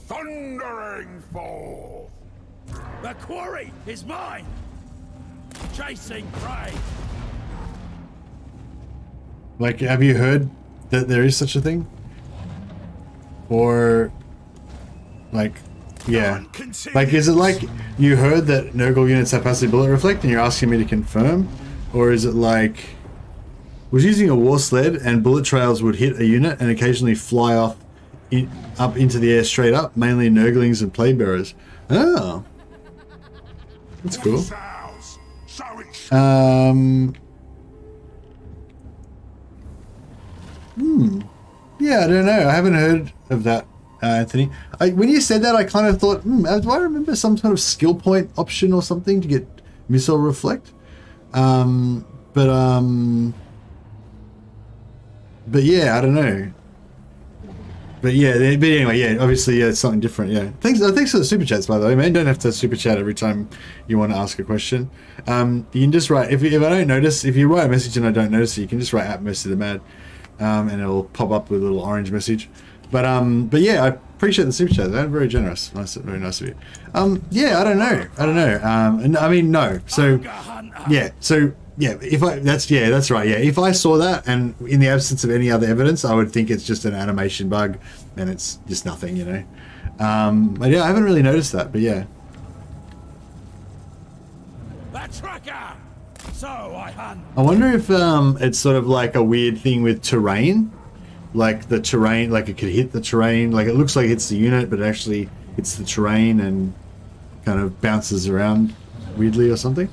[SPEAKER 2] Thundering forth!
[SPEAKER 3] The quarry is mine! Chasing prey!
[SPEAKER 1] Like, have you heard that there is such a thing? Or, like, yeah. Like, is it like you heard that Nurgle units have passive bullet reflect and you're asking me to confirm? Or is it like, was using a war sled and bullet trails would hit a unit and occasionally fly off up into the air straight up, mainly Nurglings and Playbearers. Oh. That's cool. Yeah, I don't know. I haven't heard of that, Anthony. When you said that, I kind of thought, do I remember some kind of skill point option or something to get missile reflect? But yeah, I don't know. But yeah, but anyway, yeah, obviously, yeah, it's something different. Yeah, thanks for the super chats, by the way, man. Don't have to super chat every time you want to ask a question. You can just write if I don't notice, if you write a message and I don't notice it, you can just write @MostyTheMad, and it'll pop up with a little orange message. But yeah, I appreciate the super chat. They're very generous. Nice, very nice of you. Yeah, I don't know. And I mean, no. So yeah, that's right. Yeah, if I saw that and in the absence of any other evidence, I would think it's just an animation bug, and it's just nothing, you know. But yeah, I haven't really noticed that. But yeah.
[SPEAKER 3] The tracker. So I hunt.
[SPEAKER 1] I wonder if it's sort of like a weird thing with terrain, like the terrain, like it could hit the terrain, like it looks like it's the unit, but actually it's the terrain and kind of bounces around weirdly or something.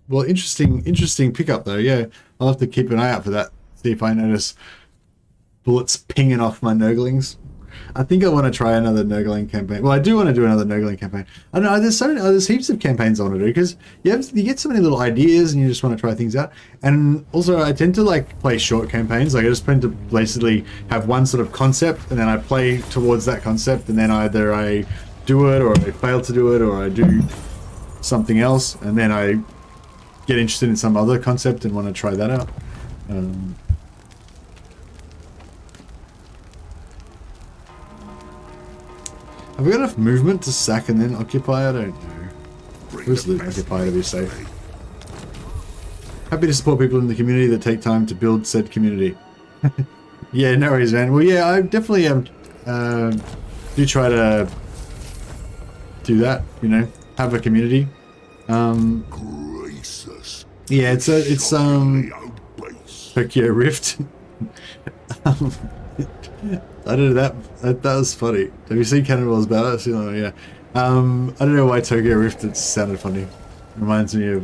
[SPEAKER 1] Well, interesting pickup though. Yeah, I'll have to keep an eye out for that. See if I notice bullets pinging off my Nurglings. I think I want to try another Nurgling campaign. Well, I do want to do another Nurgling campaign. I don't know. There's heaps of campaigns I want to do because you get so many little ideas and you just want to try things out. And also, I tend to like play short campaigns. Like I just tend to basically have one sort of concept and then I play towards that concept, and then either I do it or I fail to do it or I do something else, and then I get interested in some other concept and want to try that out. Have we got enough movement to sack and then occupy? I don't know. Just leave occupy to be safe. Happy to support people in the community that take time to build said community. Yeah, no worries, man. Well, yeah, I definitely do try to do that, you know, have a community.
[SPEAKER 2] Greasus.
[SPEAKER 1] Yeah, it's Tokyo Rift. I don't know, that was funny. Have you seen Cannonball's Battle? Yeah. I don't know why Tokyo Rift, it sounded funny. Reminds me of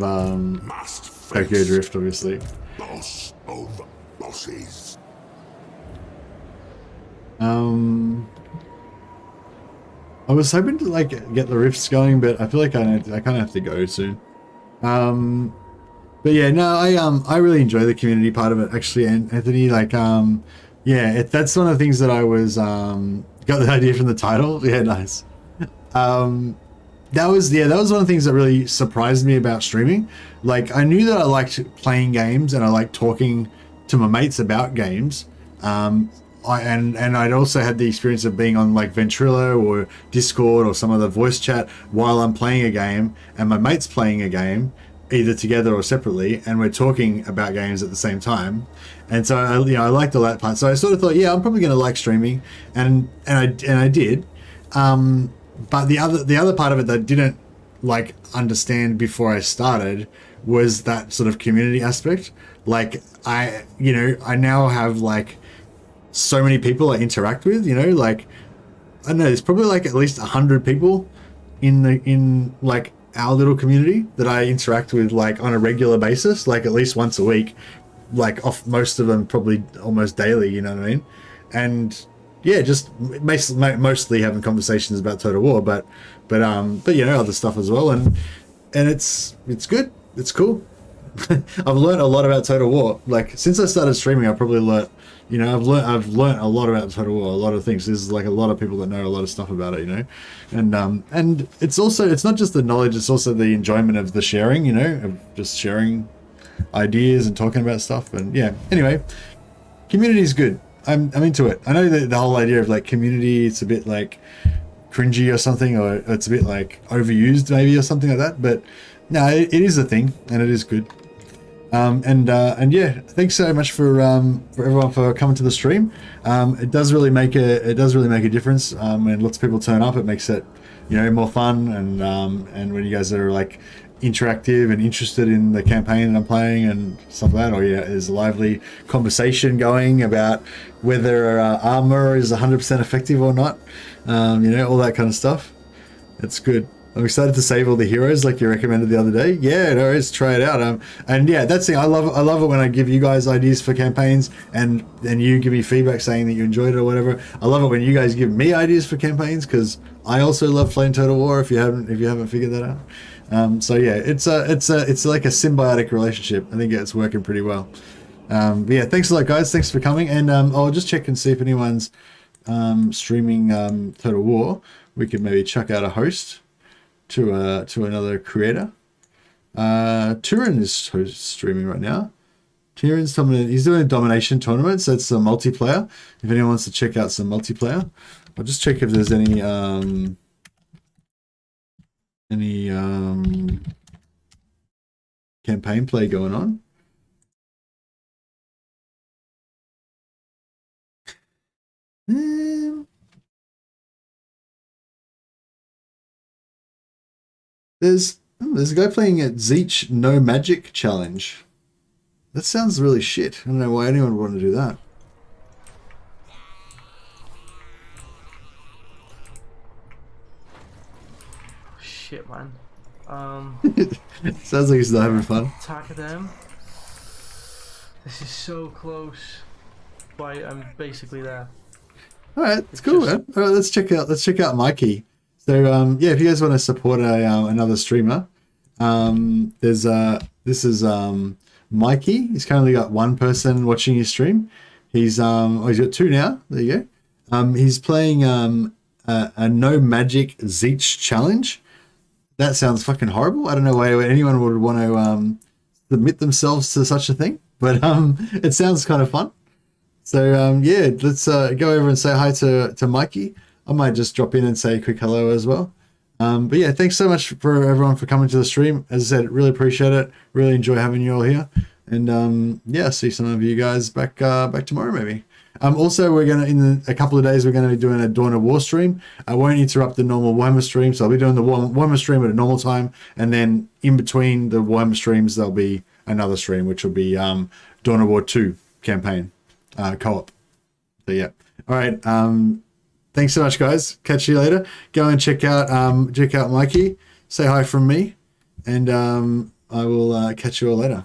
[SPEAKER 1] Tokyo Drift, obviously.
[SPEAKER 2] Boss of bosses.
[SPEAKER 1] I was hoping to like get the rifts going, but I feel like I kind of have to go soon. But yeah, no, I really enjoy the community part of it actually, and Anthony, like yeah, that's one of the things that I was got the idea from the title. Yeah, nice. That was one of the things that really surprised me about streaming. Like I knew that I liked playing games and I liked talking to my mates about games. And I'd also had the experience of being on like Ventrilo or Discord or some other voice chat while I'm playing a game and my mate's playing a game, either together or separately, and we're talking about games at the same time. And so I liked all that part. So I sort of thought, yeah, I'm probably going to like streaming, and I did. But the other part of it that I didn't like understand before I started was that sort of community aspect. Like I now have like so many people I interact with, like I don't know, there's probably like at least 100 people in like our little community that I interact with like on a regular basis, like at least once a week, like off most of them probably almost daily, you know what I mean? And yeah, just mostly having conversations about Total War, but other stuff as well, and it's good, it's cool. I've learned a lot about Total War. Like since I started streaming, I've probably learned, I've learned a lot about Total War, a lot of things. There's like a lot of people that know a lot of stuff about it, and it's not just the knowledge, it's also the enjoyment of the sharing, of just sharing ideas and talking about stuff. And yeah, anyway, community is good. I'm into it. I know that the whole idea of like community, it's a bit like cringy or something, or it's a bit like overused maybe or something like that, but no, it is a thing and it is good. And yeah, thanks so much for everyone for coming to the stream. It does really make a difference. When lots of people turn up, it makes it more fun, and when you guys are like interactive and interested in the campaign that I'm playing and stuff like that, or there's a lively conversation going about whether armor is 100% effective or not, all that kind of stuff. It's good. I'm excited to save all the heroes like you recommended the other day. Yeah, no worries, try it out. And yeah, that's the thing. I love it when I give you guys ideas for campaigns and you give me feedback saying that you enjoyed it or whatever. I love it when you guys give me ideas for campaigns because I also love playing Total War. If you haven't figured that out. So yeah, it's like a symbiotic relationship. I think it's working pretty well. But yeah, thanks a lot, guys. Thanks for coming. And I'll just check and see if anyone's streaming Total War. We could maybe chuck out a host to another creator. Turin is streaming right now. Turin's he's doing a domination tournament, so it's a multiplayer. If anyone wants to check out some multiplayer, I'll just check if there's any campaign play going on. There's a guy playing at Zeech No Magic Challenge. That sounds really shit. I don't know why anyone would want to do that.
[SPEAKER 7] Shit, man.
[SPEAKER 1] Sounds like he's not having fun.
[SPEAKER 7] Attack them. This is so close. Right, I'm basically there.
[SPEAKER 1] All right, it's cool, man. All right, let's check out Mikey. So yeah, if you guys want to support another streamer, this is Mikey. He's currently got one person watching his stream. He's got two now. There you go. He's playing a No Magic Zeech challenge. That sounds fucking horrible. I don't know why anyone would want to submit themselves to such a thing, but it sounds kind of fun. So yeah, let's go over and say hi to Mikey. I might just drop in and say a quick hello as well. But yeah, thanks so much for everyone for coming to the stream. As I said, really appreciate it. Really enjoy having you all here. And yeah, see some of you guys back tomorrow maybe. Also, we're gonna in a couple of days we're gonna be doing a Dawn of War stream. I won't interrupt the normal Warhammer stream, so I'll be doing the Warhammer stream at a normal time, and then in between the Warhammer streams there'll be another stream, which will be Dawn of War 2 campaign co-op. So yeah, all right. Thanks so much, guys. Catch you later. Go and check out Mikey. Say hi from me, and I will catch you all later.